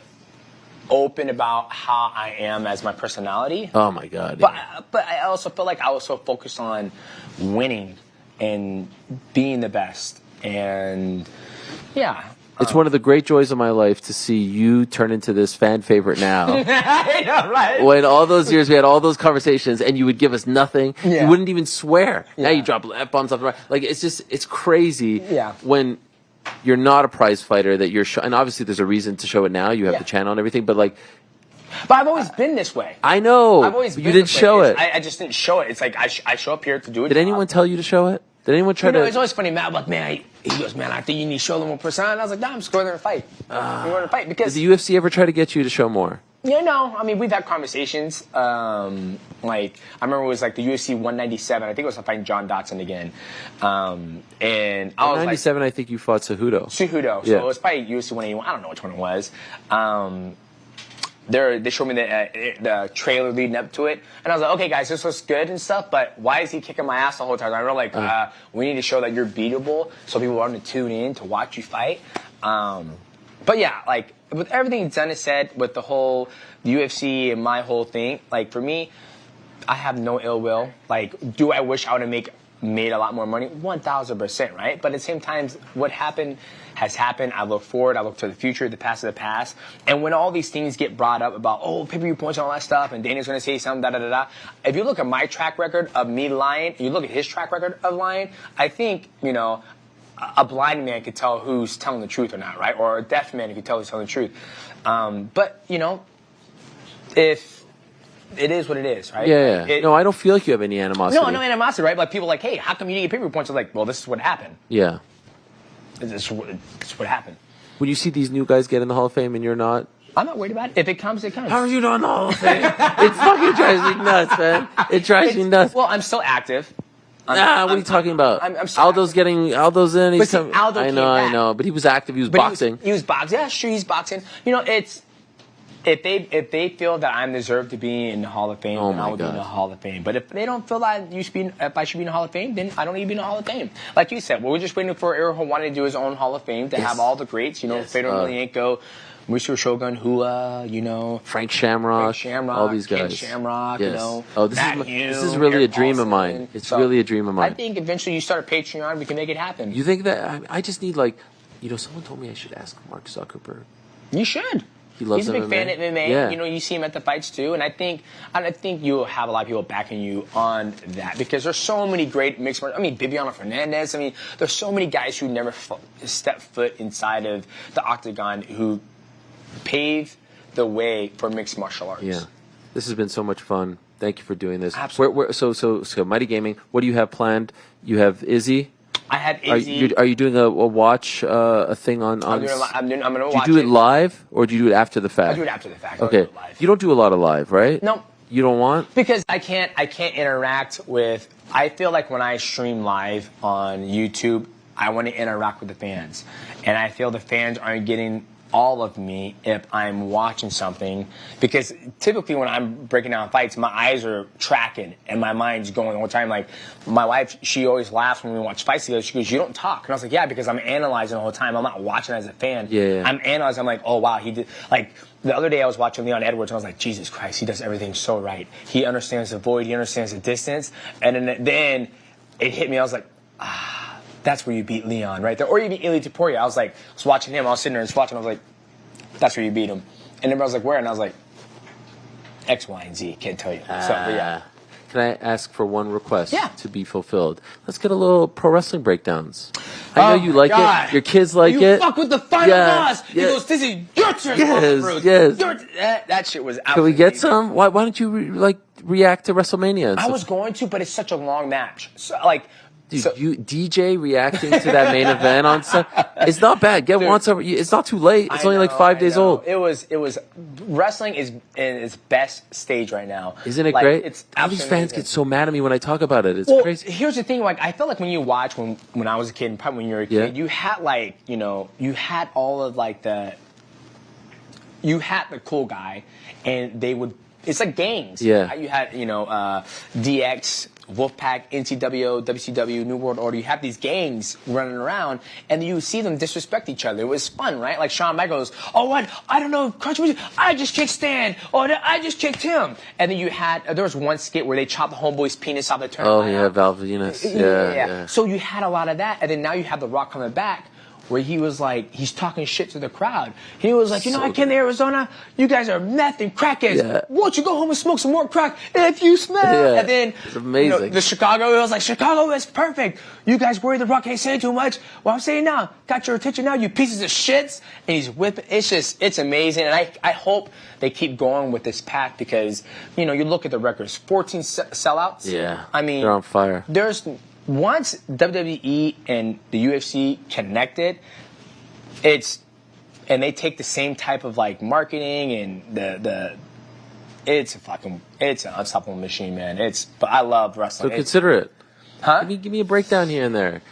open about how I am as my personality. Oh my God! But I also feel like I was so focused on winning and being the best, and yeah. It's one of the great joys of my life to see you turn into this fan favorite now. I know, right? When all those years we had all those conversations and you would give us nothing, you wouldn't even swear. Yeah. Now you drop F-bombs off the right. Like, it's crazy when you're not a prize fighter that you're and obviously there's a reason to show it now. You have the channel and everything, but I've always been this way. I know. I've always been you didn't this way. show it. I just didn't show it. It's like I show up here to do it. Did anyone tell you to show it? Did anyone try to? It's always funny, Matt. Like, man, he goes, man, I think you need to show them more personality. And I was like, nah, I'm just going there to fight. I'm going to fight because. Did the UFC ever try to get you to show more? Yeah, no. I mean, we've had conversations. I remember it was like the UFC 197. I think it was fighting John Dotson again. And I was 197. I think you fought Cejudo. Cejudo. So it was probably UFC 181. I don't know which one it was. They showed me the trailer leading up to it, and I was like, okay, guys, this looks good and stuff, but why is he kicking my ass the whole time? I know, we need to show that you're beatable, so people want to tune in to watch you fight. But yeah, like with everything done and said, with the whole UFC and my whole thing, like for me, I have no ill will. Like, do I wish I would have made a lot more money? 1,000%, right? But at the same time, what happened has happened. I look forward. I look to the future. The past is the past. And when all these things get brought up about, pay-per-view points and all that stuff, and Dana's going to say something, da-da-da-da. If you look at my track record of me lying, you look at his track record of lying, I think, a blind man could tell who's telling the truth or not, right? Or a deaf man could tell who's telling the truth. But, if it is what it is, right? Yeah. No, I don't feel like you have any animosity. No animosity, right? Like, people are like, hey, how come you didn't get pay-per-view points? I'm like, well, this is what happened. Yeah. This is what happened. When you see these new guys get in the Hall of Fame and you're not... I'm not worried about it. If it comes, it comes. How are you not in the Hall of Fame? It fucking drives me nuts, man. It drives me nuts. Well, I'm still active. What are you talking about? Aldo's in. He's Aldo I know. But he was active. He was boxing. He was boxing. Yeah, sure, he's boxing. It's... If they feel that I'm deserved to be in the Hall of Fame, then I will be in the Hall of Fame. But if they don't feel that if I should be in the Hall of Fame, then I don't need to be in the Hall of Fame. Like you said, we're just waiting for Ariel Helwani to do his own Hall of Fame to have all the greats. Fedor Emelianenko, Mauricio Shogun, Hua, Frank Shamrock, all these guys. Ken Shamrock, this is really a dream of mine. It's really a dream of mine. I think eventually you start a Patreon, we can make it happen. You think that? I just need someone told me I should ask Mark Zuckerberg. You should. He's a big fan of MMA. Yeah. You see him at the fights too, and I think you'll have a lot of people backing you on that because there's so many great mixed martial. I mean, Bibiano Fernandez. I mean, there's so many guys who never stepped foot inside of the octagon who paved the way for mixed martial arts. Yeah, this has been so much fun. Thank you for doing this. Absolutely. So Mighty Gaming. What do you have planned? You have Izzy. I had Izzy. Are you doing a watch a thing on? I'm going to watch it. Do you do it live or do you do it after the fact? I do it after the fact. Okay. You don't do a lot of live, right? No. You don't want? Because I can't interact with. I feel like when I stream live on YouTube, I want to interact with the fans, and I feel the fans aren't getting all of me if I'm watching something, because typically when I'm breaking down fights, my eyes are tracking and my mind's going all the time. Like my wife, she always laughs when we watch fights together. She goes, "You don't talk," and I was like, "Yeah, because I'm analyzing the whole time. I'm not watching as a fan. Yeah. I'm analyzing. I'm like, oh wow, he did like." The other day I was watching Leon Edwards and I was like, Jesus Christ, he does everything so right. He understands the void, he understands the distance. And then it hit me, I was like, that's where you beat Leon right there. Or you beat Ili Topuria. I was watching him, I was sitting there and watching, I was like, that's where you beat him. And then I was like, where? And I was like, X, Y, and Z, can't tell you. But yeah. Can I ask for one request to be fulfilled? Let's get a little pro wrestling breakdowns. I know you like it. Your kids like it. You fuck with the final boss. He goes, this is your turn. Yes. That shit was absolutely. Can we get some? Why don't you react to WrestleMania? I was going to, but it's such a long match. So, dude, you DJ reacting to that main event on Sunday. It's not bad. Get once over. It's not too late. It's only like 5 days old. It was. Wrestling is in its best stage right now. Isn't it great? It's all these fans get so mad at me when I talk about it. It's crazy. Here's the thing. I feel like when you watch when I was a kid, and probably when you were a kid, you had you had all of you had the cool guy, and they would. It's like gangs. Yeah. You had DX. Wolfpack, NCW, WCW, New World Order. You have these gangs running around, and you see them disrespect each other. It was fun, right? Like Shawn Michaels, I don't know, I just kicked Stan, I just kicked him. And then there was one skit where they chopped the homeboy's penis off the turnpike. Oh yeah, Val Venus. Yeah. So you had a lot of that, and then now you have The Rock coming back, where he was he's talking shit to the crowd. He was like, I came to Arizona, you guys are meth and crackheads. Yeah. Won't you go home and smoke some more crack if you smell? Yeah. And then, it's amazing. The Chicago, it was like, Chicago is perfect. You guys worry The Rock ain't saying too much. Well, I'm saying now, got your attention now, you pieces of shits. And he's whipping, it's amazing. And I hope they keep going with this path because, you look at the records, 14 sellouts. Yeah. I mean, they're on fire. Once WWE and the UFC connected, and they take the same type of marketing and it's an unstoppable machine, man. But I love wrestling. So consider it. Huh? Give me a breakdown here and there.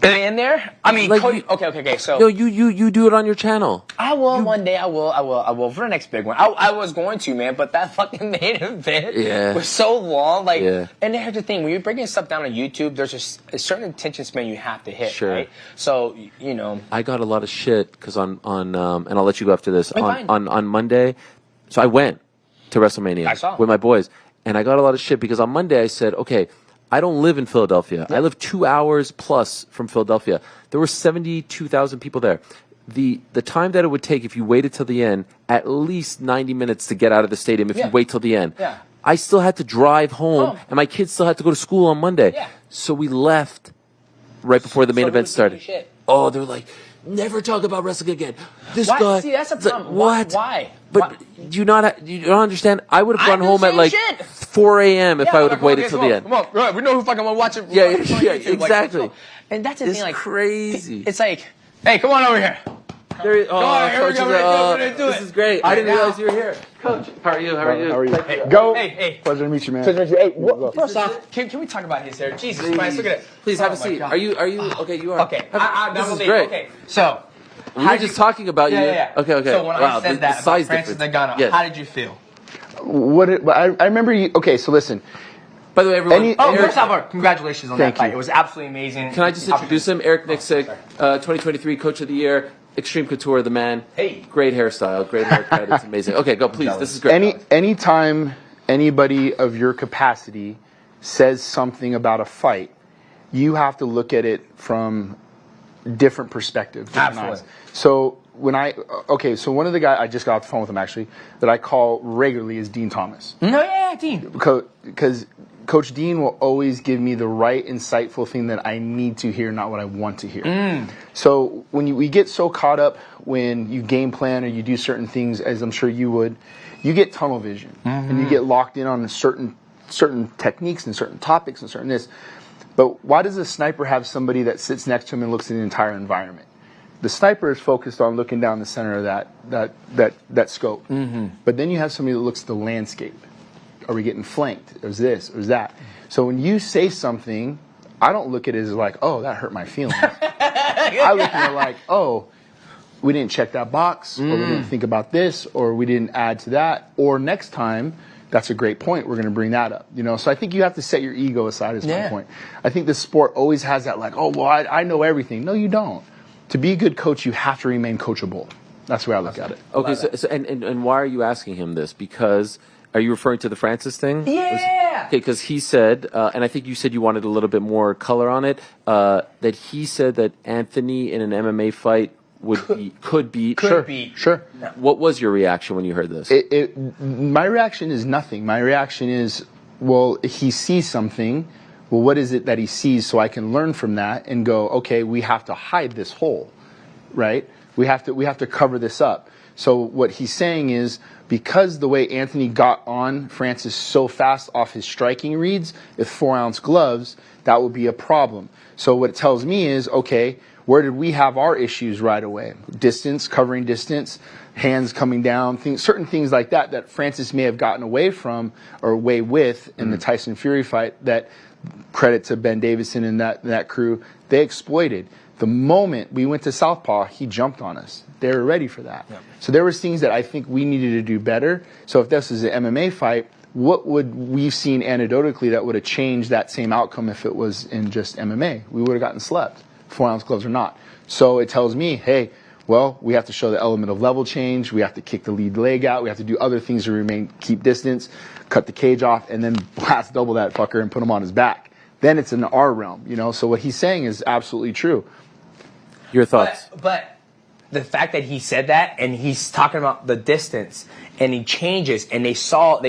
In there? I mean, okay. So no, you do it on your channel. I will one day. I will for the next big one. I was going to, man, but that fucking main event was so long. And here's the thing: when you're breaking stuff down on YouTube, there's just a certain attention span you have to hit. Sure. Right? So I got a lot of shit because on and I'll let you go after this. On Monday, so I went to WrestleMania with my boys, and I got a lot of shit because on Monday I said, okay, I don't live in Philadelphia. I live 2 hours plus from Philadelphia. There were 72,000 people there. The time that it would take if you waited till the end, at least 90 minutes to get out of the stadium if you wait till the end. Yeah. I still had to drive home, and my kids still had to go to school on Monday. Yeah. So we left right before the main event started. Oh, they were like, never talk about wrestling again. This guy. See, that's a problem. What? Why? But do you don't understand? I would have gone home at 4 a.m. if I would have waited till the end. Come on, right? We know who fucking want to watch it. Yeah, exactly. And that's the thing. Crazy. It's like, hey, come on over here. Coach, this is great. I didn't realize you were here. Coach, how are you? Hey, go. Hey. Pleasure to meet you, man. Pleasure to meet you. Hey, first off, can we talk about his hair? Jesus Christ, look at it. Please have a seat. Are you? Okay, you are. Okay. This is great. Okay, so. We were just talking about you. Yeah. Okay. So when I said that about Francis Ngannou, how did you feel? I remember you. Okay, so listen. By the way, everyone. First off, congratulations on that fight. It was absolutely amazing. Can I just introduce him? Eric Nicksick, 2023 Coach of the Year, Extreme Couture, the man. Hey. Great hairstyle, great haircut. It's amazing. Okay, go, please. This is great. Anytime anybody of your capacity says something about a fight, you have to look at it from different perspective. Absolutely. So so one of the guys, I just got off the phone with him actually, that I call regularly is Dean Thomas. No, yeah, Dean. Because Coach Dean will always give me the right, insightful thing that I need to hear, not what I want to hear. So when we get so caught up when you game plan or you do certain things, as I'm sure you would, you get tunnel vision. And you get locked in on certain techniques and certain topics and certain this. But why does a sniper have somebody that sits next to him and looks at the entire environment? The sniper is focused on looking down the center of that scope. But then you have somebody that looks at the landscape. Are we getting flanked? Is this? Or is that? So when you say something, I don't look at it as like, oh, that hurt my feelings. I look at it like, oh, we didn't check that box, or we didn't think about this, or we didn't add to that, or next time, that's a great point, we're going to bring that up. So I think you have to set your ego aside is my point. I think the sport always has that like, oh, well, I know everything. No, you don't. To be a good coach, you have to remain coachable. That's the way I look at it. Okay, so why are you asking him this? Because, are you referring to the Francis thing? Yeah! Okay, because he said, and I think you said you wanted a little bit more color on it, that he said that Anthony in an MMA fight could beat. Sure. What was your reaction when you heard this? My reaction is nothing. My reaction is, well, he sees something. Well, what is it that he sees so I can learn from that and go, okay, we have to hide this hole, right? We have to cover this up. So what he's saying is, because the way Anthony got on Francis so fast off his striking reads, with 4-ounce gloves, that would be a problem. So what it tells me is, okay, where did we have our issues right away? Distance, covering distance, hands coming down, certain things like that Francis may have gotten away from or away with in the Tyson Fury fight that, credit to Ben Davison and that crew, they exploited. The moment we went to Southpaw, he jumped on us. They were ready for that. Yep. So there was things that I think we needed to do better. So if this is an MMA fight, what would we've seen anecdotally that would have changed that same outcome if it was in just MMA? We would have gotten slept, 4-ounce gloves or not. So it tells me, hey, well, we have to show the element of level change. We have to kick the lead leg out. We have to do other things to keep distance, cut the cage off, and then blast double that fucker and put him on his back. Then it's in our realm, So what he's saying is absolutely true. Your thoughts? But the fact that he said that and he's talking about the distance and he changes and they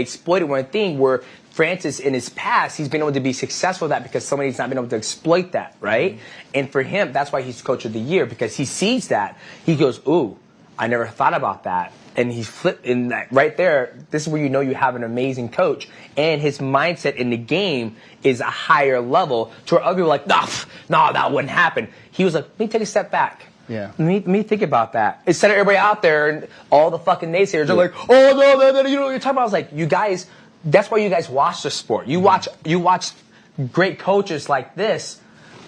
exploited one thing where Francis in his past, he's been able to be successful with that because somebody's not been able to exploit that, right? Mm-hmm. And for him, that's why he's coach of the year because he sees that. He goes, ooh, I never thought about that. And he's flipped in that right there. This is where you know you have an amazing coach. And his mindset in the game is a higher level to where other people are like, no, that wouldn't happen. He was like, let me take a step back. Yeah. Let me think about that. Instead of everybody out there and all the fucking naysayers are like, oh, no, you know what you're talking about. I was like, you guys, that's why you guys watch the sport. You watch great coaches like this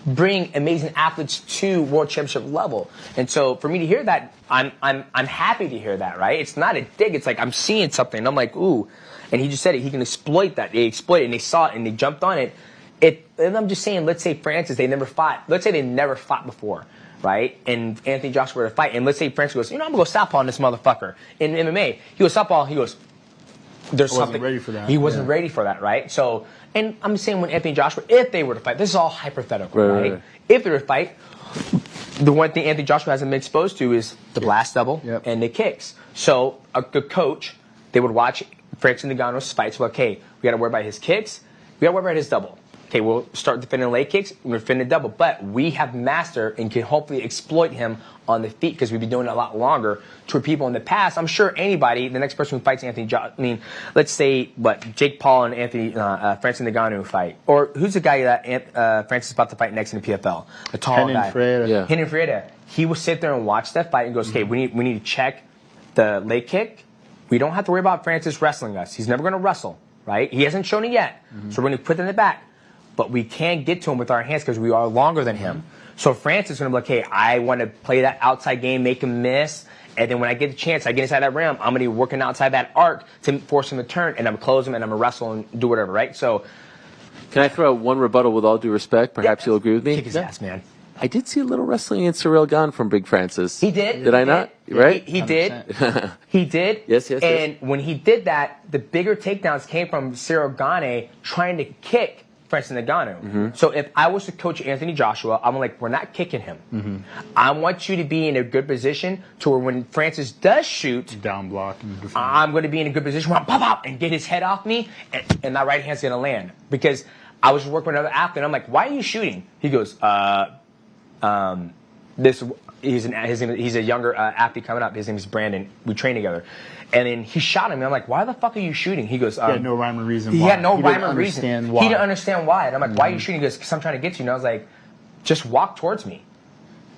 bring amazing athletes to world championship level. And so for me to hear that, I'm happy to hear that, right? It's not a dig. It's like I'm seeing something. And I'm like, ooh. And he just said it. He can exploit that. They exploit it and they saw it and they jumped on it. And I'm just saying, let's say Francis, they never fought. Let's say they never fought before, right? And Anthony Joshua were to fight. And let's say Francis goes, I'm going to go southpaw on this motherfucker. In MMA, he goes southpaw. He goes, there's something. Ready for that. He wasn't ready for that, right? So, and I'm saying when Anthony Joshua, if they were to fight, this is all hypothetical, right? If they were to fight, the one thing Anthony Joshua hasn't been exposed to is the blast double and the kicks. So a good coach, they would watch Francis Ngannou's fights. Well, okay, we got to worry about his kicks. We got to worry about his double. Okay, we'll start defending leg kicks. We're defending double. But we have mastered and can hopefully exploit him on the feet because we've been doing it a lot longer. To people in the past, I'm sure anybody, the next person who fights Anthony Joshua, let's say, Jake Paul and Francis Ngannou fight. Or who's the guy that Francis is about to fight next in the PFL? The tall guy. Renan Ferreira. He will sit there and watch that fight and goes, okay, we need to check the leg kick. We don't have to worry about Francis wrestling us. He's never going to wrestle, right? He hasn't shown it yet. So we're going to put it in the back. But we can't get to him with our hands because we are longer than him. So Francis is going to be like, hey, I want to play that outside game, make him miss. And then when I get the chance, I get inside that rim, I'm going to be working outside that arc to force him to turn, and I'm going to close him, and I'm going to wrestle and do whatever, right? So, can I throw out one rebuttal with all due respect? Perhaps you'll agree with me? Kick his ass, man. I did see a little wrestling in Ciryl Gane from Big Francis. He did. Did I not? Right? He did. He did. Yes. And when he did that, the bigger takedowns came from Ciryl Gane trying to kick Francis Ngannou. So if I was to coach Anthony Joshua, I'm like, we're not kicking him. I want you to be in a good position to where when Francis does shoot, down block, I'm going to be in a good position where I'm pop and get his head off me, and that right hand's going to land. Because I was working with another athlete, and I'm like, why are you shooting? He goes, he's a younger athlete coming up. His name is Brandon. We train together. And then he shot him, and I'm like, why the fuck are you shooting? He goes, he had no rhyme or reason why. He had no rhyme or reason. He didn't understand why. And I'm like, why are you shooting? He goes, because I'm trying to get to you. And I was like, just walk towards me.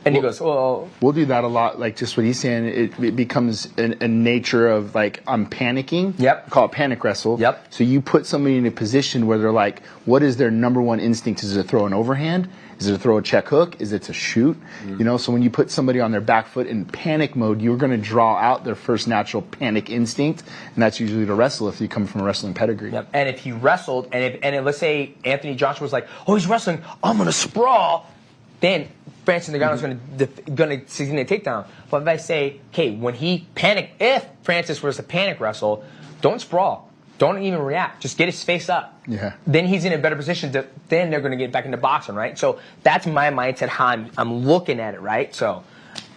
And he goes, well, we'll do that a lot. Like just what he's saying, it becomes a nature of like, I'm panicking. Yep. Call it panic wrestle. Yep. So you put somebody in a position where they're like, what is their number one instinct? Is it to throw an overhand? Is it to throw a check hook? Is it to shoot? You know, so when you put somebody on their back foot in panic mode, you're going to draw out their first natural panic instinct, and that's usually to wrestle if you come from a wrestling pedigree. Yep. And if he wrestled, and let's say Anthony Joshua was like, oh, he's wrestling, I'm going to sprawl, then Francis Ngannou is going to succeed in a takedown. But if I say, okay, when he panicked, if Francis was to panic wrestle, don't sprawl. Don't even react. Just get his face up. Yeah. Then he's in a better position. Then they're going to get back into boxing, right? So that's my mindset, how I'm looking at it, right? So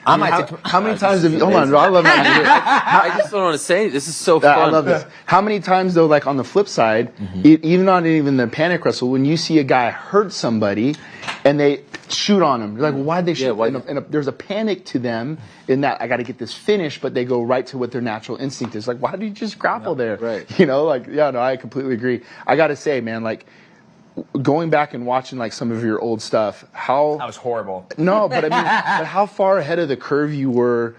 how many times have you... Hold on, I love that. I just don't want to say this is so fun. I love this. How many times, though, like on the flip side, even not even the panic wrestle, when you see a guy hurt somebody and they shoot on him, you're like, well, why'd they shoot? And there's a panic to them in that I got to get this finish, but they go right to what their natural instinct is. Like, why did you just grapple there? Right. You know, like, yeah, no, I completely agree. I got to say, man, like, going back and watching like some of your old stuff, how... That was horrible. No, but I mean, but how far ahead of the curve you were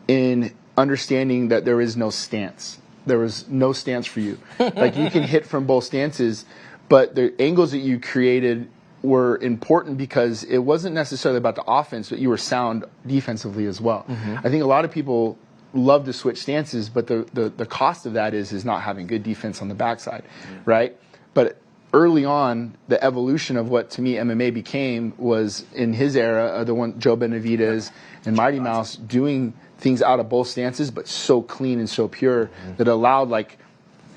in understanding that there is no stance. There was no stance for you. Like, you can hit from both stances, but the angles that you created were important because it wasn't necessarily about the offense, but you were sound defensively as well. I think a lot of people love to switch stances, but the cost of that is not having good defense on the backside, right? But early on, the evolution of what to me MMA became was in his era, the one Joe Benavidez and Mighty Mouse doing things out of both stances, but so clean and so pure that allowed like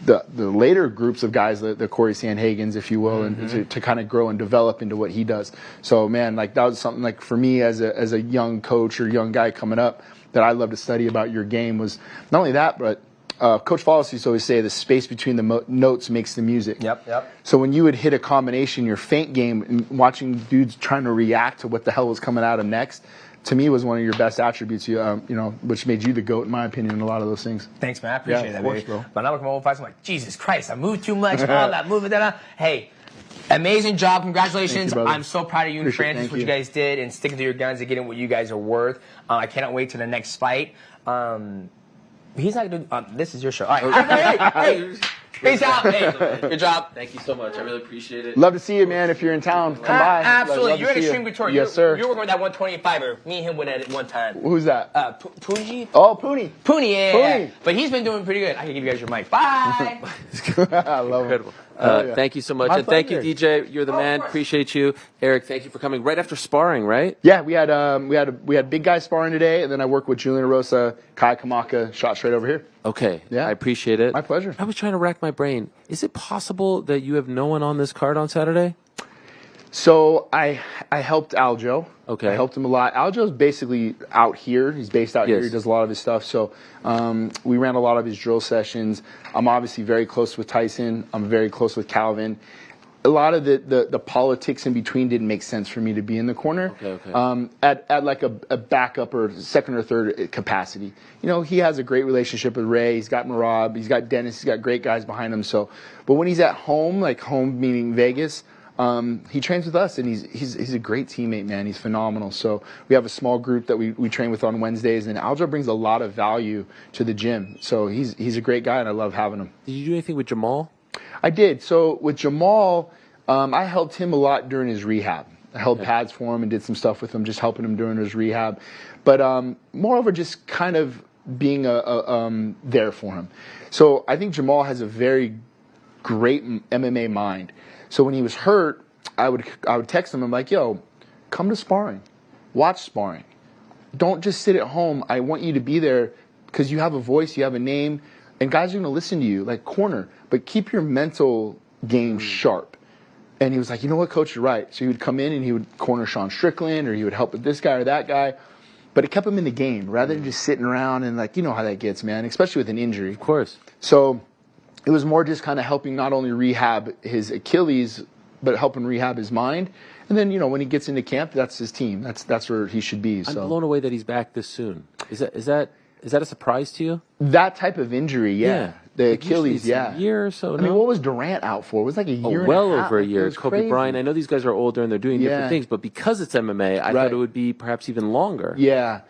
the later groups of guys, the Corey Sandhagens, if you will, and to kind of grow and develop into what he does. So man, like that was something like for me as a young coach or young guy coming up that I love to study about your game was not only that, but Coach Follis used to always say the space between the notes makes the music. Yep. So when you would hit a combination, your feint game, and watching dudes trying to react to what the hell was coming out of next, to me was one of your best attributes, you know, which made you the GOAT, in my opinion, in a lot of those things. Thanks, man. I appreciate that, course, baby. bro. But now I come over fights, I'm like, Jesus Christ, I moved too much, all that moving, that. Hey, amazing job. Congratulations. You, I'm so proud of you and Francis, Thank what you guys did, and sticking to your guns and getting what you guys are worth. I cannot wait to the next fight. He's not going to do... this is your show. All right. Hey. Peace out. Hey, good job. Thank you so much. I really appreciate it. Love to see you, man. If you're in town, come by. Absolutely. You're at Extreme Couture. Yes, sir. You're working with that 125er. Me and him went at it one time. Who's that? Poonie? Oh, Poonie. Poonie, yeah. Poonie. But he's been doing pretty good. I can give you guys your mic. Bye. I love it. Thank you so much. My and thank you, pleasure. DJ. You're the man. Appreciate you. Eric, thank you for coming right after sparring, right? Yeah, we had big guys sparring today, and then I worked with Julian Rosa, Kai Kamaka, shot straight over here. Okay. Yeah. I appreciate it. My pleasure. I was trying to rack my brain. Is it possible that you have no one on this card on Saturday? So I helped Aljo. Okay. I helped him a lot. Aljo's basically out here. He's based out here. He does a lot of his stuff. So we ran a lot of his drill sessions. I'm obviously very close with Tyson. I'm very close with Calvin. A lot of the politics in between didn't make sense for me to be in the corner. Okay. At like a backup or second or third capacity. You know, he has a great relationship with Ray. He's got Merab. He's got Dennis. He's got great guys behind him. So, but when he's at home, like home meaning Vegas, he trains with us, and he's a great teammate, man. He's phenomenal. So we have a small group that we train with on Wednesdays, and Aljo brings a lot of value to the gym. So he's a great guy, and I love having him. Did you do anything with Jamal? I did. So with Jamal, I helped him a lot during his rehab. I held pads for him and did some stuff with him, just helping him during his rehab. But moreover, just kind of being there for him. So I think Jamal has a very great MMA mind. So when he was hurt, I would text him. I'm like, yo, come to sparring. Watch sparring. Don't just sit at home. I want you to be there because you have a voice, you have a name, and guys are going to listen to you, like corner. But keep your mental game sharp. And he was like, you know what, coach, you're right. So he would come in and he would corner Sean Strickland, or he would help with this guy or that guy. But it kept him in the game rather than just sitting around and, like, you know how that gets, man, especially with an injury. Of course. So it was more just kind of helping not only rehab his Achilles, but helping rehab his mind. And then, you know, when he gets into camp, that's his team. That's where he should be. So. I'm blown away that he's back this soon. Is that a surprise to you? That type of injury, yeah. The Achilles, a year or so. I mean, what was Durant out for? It was like a year and well a half. over a year. It was Kobe crazy. Bryant. I know these guys are older and they're doing different things, but because it's MMA, I thought it would be perhaps even longer. Yeah.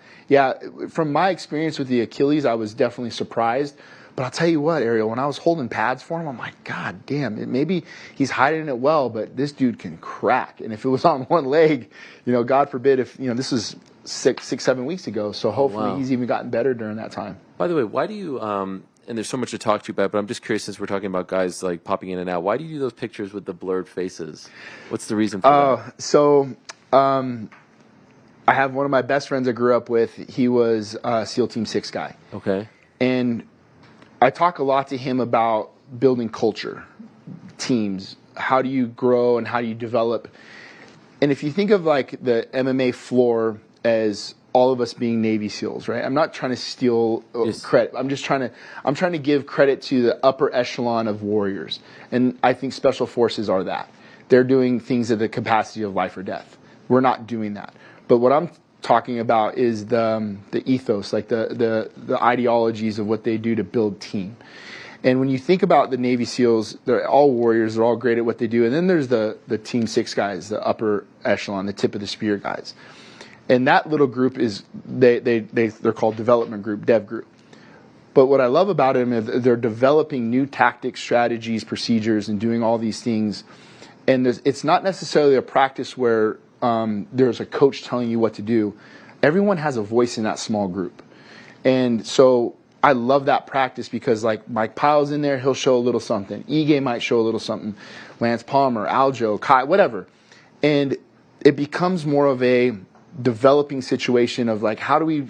From my experience with the Achilles, I was definitely surprised. But I'll tell you what, Ariel, when I was holding pads for him, I'm like, God damn, maybe he's hiding it well, but this dude can crack. And if it was on one leg, God forbid if, this is 6-7 weeks ago. So hopefully he's even gotten better during that time. By the way, why do you, and there's so much to talk to you about, but I'm just curious since we're talking about guys like popping in and out, why do you do those pictures with the blurred faces? What's the reason for that? So, I have one of my best friends I grew up with. He was a SEAL Team 6 guy. Okay. And I talk a lot to him about building culture, teams. How do you grow and how do you develop? And if you think of like the MMA floor as all of us being Navy SEALs, right? I'm not trying to steal credit. I'm trying to give credit to the upper echelon of warriors. And I think special forces are that. They're doing things at the capacity of life or death. We're not doing that. But what I'm talking about is the ethos, like the ideologies of what they do to build team. And when you think about the Navy SEALs, they're all warriors, they're all great at what they do. And then there's the Team 6 guys, the upper echelon, the tip of the spear guys. And that little group is, they're called development group, dev group. But what I love about them is they're developing new tactics, strategies, procedures, and doing all these things. And it's not necessarily a practice where there's a coach telling you what to do. Everyone has a voice in that small group. And so I love that practice because like Mike Pyle's in there, he'll show a little something. Ige might show a little something. Lance Palmer, Aljo, Kai, whatever. And it becomes more of a developing situation of like, how do we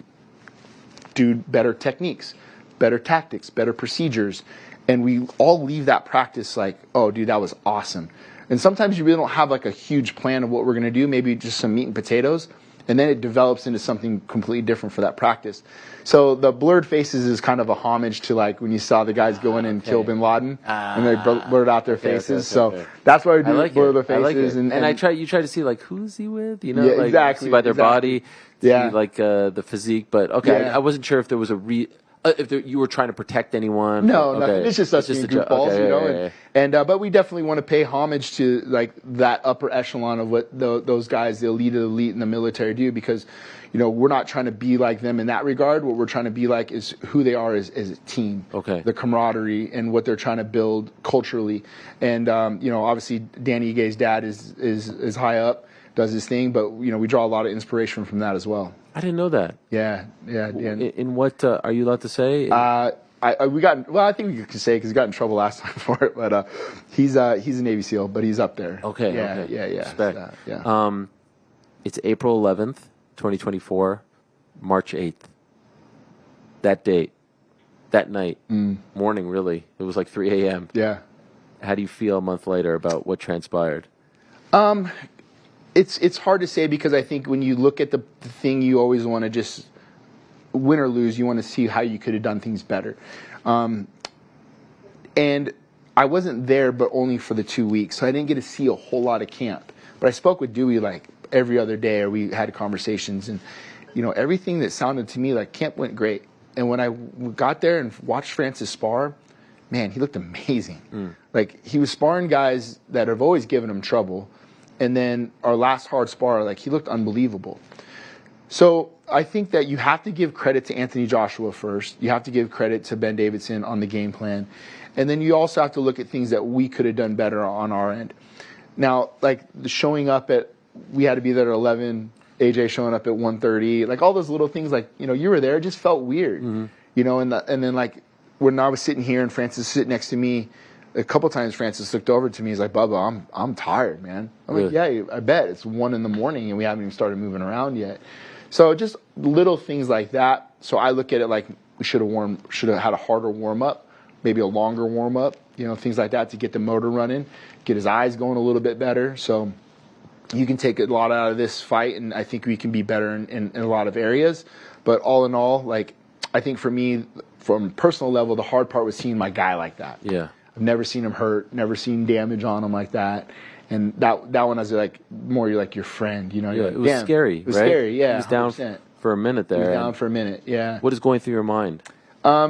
do better techniques, better tactics, better procedures? And we all leave that practice like, oh, dude, that was awesome. And sometimes you really don't have like a huge plan of what we're going to do, maybe just some meat and potatoes, and then it develops into something completely different for that practice. So the blurred faces is kind of a homage to like when you saw the guys go in and kill Bin Laden, and they blurred out their faces. So that's why we do blur the faces. And you try to see like who's he with, Yeah, like exactly. See by their body, see Yeah. like the physique. But okay, Yeah. I wasn't sure if there was you were trying to protect anyone. No, okay. it's just us being goofballs, but we definitely want to pay homage to like that upper echelon of what those guys, the elite of the elite in the military do, because we're not trying to be like them in that regard. What we're trying to be like is who they are as a team. Okay. The camaraderie and what they're trying to build culturally. And obviously Danny Ige's dad is high up, does his thing, but we draw a lot of inspiration from that as well. I didn't know that. Yeah. Dan. In what are you allowed to say? I think we can say because he got in trouble last time for it, but he's a Navy SEAL, but he's up there. Okay. Yeah. Respect. Yeah. It's April 11th, 2024, March 8th. That date, that night, morning really. It was like 3 a.m. Yeah. How do you feel a month later about what transpired? It's hard to say because I think when you look at the thing, you always want to just win or lose. You want to see how you could have done things better. And I wasn't there, but only for the 2 weeks, so I didn't get to see a whole lot of camp. But I spoke with Dewey like every other day, or we had conversations, and everything that sounded to me like camp went great. And when I got there and watched Francis spar, man, he looked amazing. Like he was sparring guys that have always given him trouble. And then our last hard spar, like he looked unbelievable. So I think that you have to give credit to Anthony Joshua first. You have to give credit to Ben Davidson on the game plan. And then you also have to look at things that we could have done better on our end. Now, like the showing up we had to be there at 11, AJ showing up at 1:30, like all those little things, like, you were there, it just felt weird. And then like when I was sitting here and Francis was sitting next to me, a couple times Francis looked over to me. He's like, "Bubba, I'm tired, man." I'm like, "Yeah, I bet. It's 1 a.m. and we haven't even started moving around yet." So just little things like that. So I look at it like we should have had a harder warm up, maybe a longer warm up, things like that to get the motor running, get his eyes going a little bit better. So you can take a lot out of this fight, and I think we can be better in a lot of areas. But all in all, like I think for me, from a personal level, the hard part was seeing my guy like that. Yeah. I've never seen him hurt, never seen damage on him like that. And that one is like more you're like your friend, You're like, it was scary, It was right? scary, yeah. He was down 100%. for a minute there. He was down for a minute, yeah. What is going through your mind?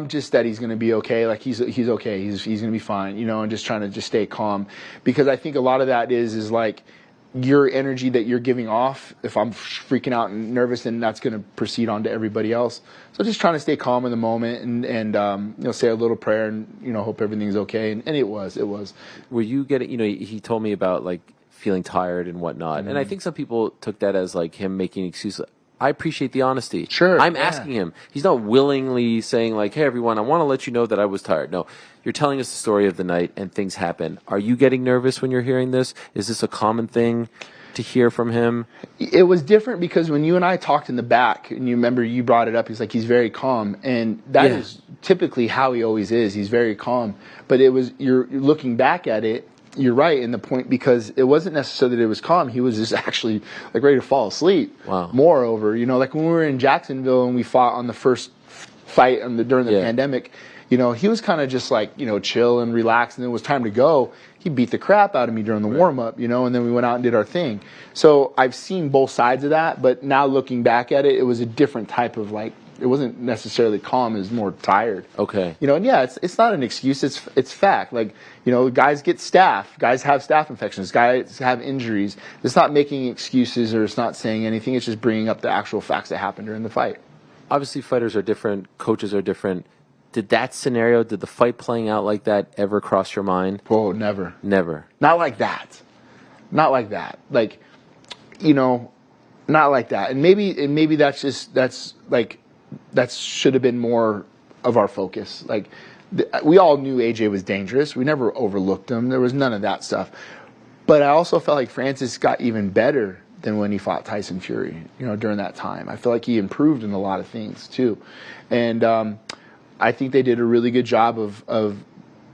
Just that he's going to be okay. Like he's okay. He's going to be fine, and just trying to just stay calm, because I think a lot of that is like your energy that you're giving off. If I'm freaking out and nervous, then that's going to proceed on to everybody else. So just trying to stay calm in the moment and say a little prayer and hope everything's okay. And it was. Were you getting? He told me about like feeling tired and whatnot, and I think some people took that as like him making excuses. I appreciate the honesty. Sure. I'm asking him. He's not willingly saying like, hey, everyone, I want to let you know that I was tired. No, you're telling us the story of the night and things happen. Are you getting nervous when you're hearing this? Is this a common thing to hear from him? It was different because when you and I talked in the back, and you remember you brought it up, he's like, he's very calm. And that is typically how he always is. He's very calm. But you're looking back at it, you're right in the point, because it wasn't necessarily that it was calm. He was just actually like ready to fall asleep. Wow. Moreover, like when we were in Jacksonville and we fought on the first fight during the pandemic, he was kind of just like, chill and relax, and then it was time to go. He beat the crap out of me during the warm-up, and then we went out and did our thing. So I've seen both sides of that, but now looking back at it, it was a different type of like, it wasn't necessarily calm, it was more tired. Okay. And it's not an excuse, it's fact. Like, guys get guys have staph infections, guys have injuries. It's not making excuses or it's not saying anything, it's just bringing up the actual facts that happened during the fight. Obviously fighters are different, coaches are different. Did that scenario, did the fight playing out like that ever cross your mind? Oh, never. Never. Not like that. Not like that. Like, not like that. And maybe that's like, that should have been more of our focus. Like, we all knew AJ was dangerous. We never overlooked him. There was none of that stuff. But I also felt like Francis got even better than when he fought Tyson Fury, during that time. I feel like he improved in a lot of things, too. And I think they did a really good job of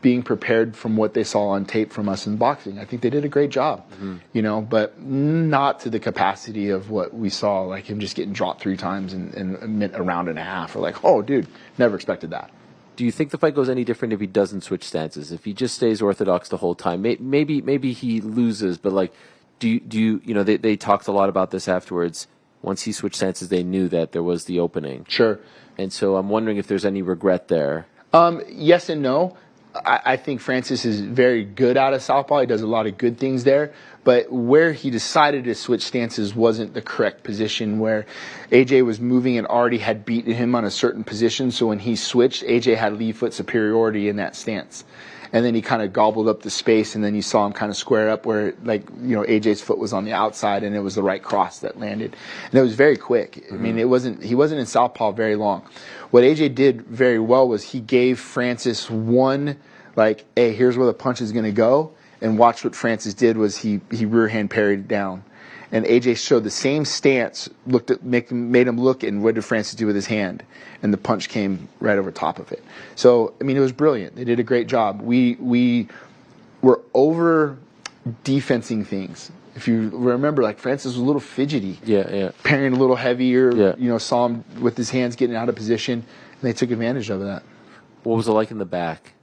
being prepared from what they saw on tape from us in boxing. I think they did a great job, but not to the capacity of what we saw, like him just getting dropped 3 times in a round and a half. We're like, oh, dude, never expected that. Do you think the fight goes any different if he doesn't switch stances? If he just stays orthodox the whole time? Maybe he loses, but like, do you they talked a lot about this afterwards. Once he switched stances, they knew that there was the opening. Sure. And so I'm wondering if there's any regret there. Yes and no. I think Francis is very good out of southpaw. He does a lot of good things there. But where he decided to switch stances wasn't the correct position, where AJ was moving and already had beaten him on a certain position. So when he switched, AJ had lead foot superiority in that stance. And then he kind of gobbled up the space, and then you saw him kind of square up where, like, AJ's foot was on the outside, and it was the right cross that landed. And it was very quick. I mean, he wasn't in southpaw very long. What AJ did very well was he gave Francis one, like, hey, here's where the punch is going to go, and watch what Francis did was he rear hand parried it down. And AJ showed the same stance, made him look, and what did Francis do with his hand? And the punch came right over top of it. So, I mean, it was brilliant. They did a great job. We were over defensing things. If you remember, like, Francis was a little fidgety. Yeah. Parrying a little heavier, saw him with his hands getting out of position, and they took advantage of that. What was it like in the back?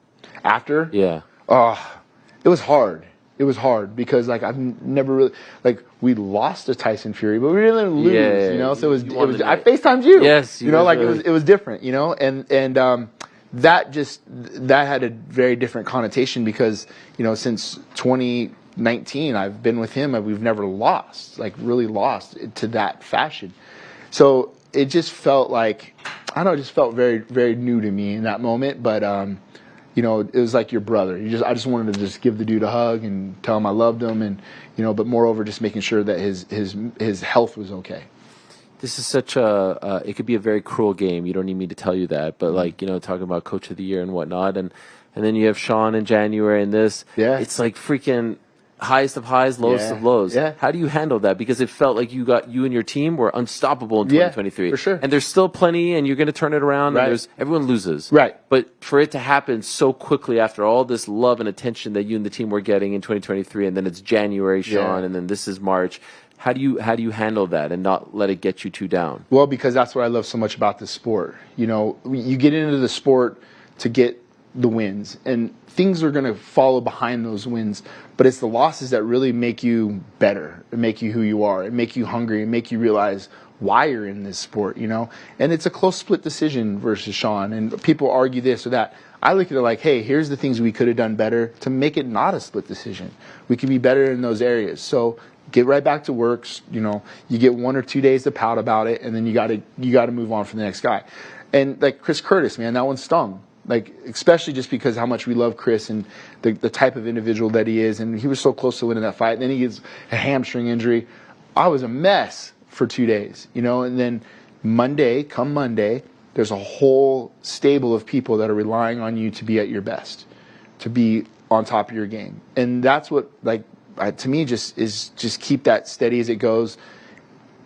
After? Yeah. It was hard. It was hard because, like, I've never really, like, we lost to Tyson Fury, but we didn't lose, so it was I FaceTimed you. Yes. It was different, and that had a very different connotation because, since 2019, I've been with him and we've never lost, like, really lost to that fashion. So it just felt like, I don't know, it just felt very, very new to me in that moment, but, it was like your brother. I just wanted to just give the dude a hug and tell him I loved him, and but moreover, just making sure that his health was okay. This is such it could be a very cruel game. You don't need me to tell you that, but like talking about Coach of the Year and whatnot, and then you have Sean in January, and this, it's like freaking highest of highs, lowest of lows. Yeah. How do you handle that? Because it felt like you and your team were unstoppable in 2023. Yeah, for sure. And there's still plenty, and you're going to turn it around. Right. And everyone loses. Right. But for it to happen so quickly after all this love and attention that you and the team were getting in 2023, and then it's January, Sean, and then this is March. How do you handle that and not let it get you too down? Well, because that's what I love so much about this sport. You get into the sport to get the wins, and things are going to follow behind those wins, but it's the losses that really make you better, and make you who you are, and make you hungry, and make you realize why you're in this sport, you know? And it's a close split decision versus Sean, and people argue this or that. I look at it like, hey, here's the things we could have done better to make it not a split decision. We can be better in those areas. So get right back to work. You know, you get 1 or 2 days to pout about it, and then you got to move on for the next guy. And like Chris Curtis, man, that one stung. Like, especially just because how much we love Chris and the type of individual that he is, and he was so close to winning that fight. And then he gets a hamstring injury. I was a mess for 2 days, you know. And then come Monday, there's a whole stable of people that are relying on you to be at your best, to be on top of your game. And that's what, like, to me, just keep that steady as it goes.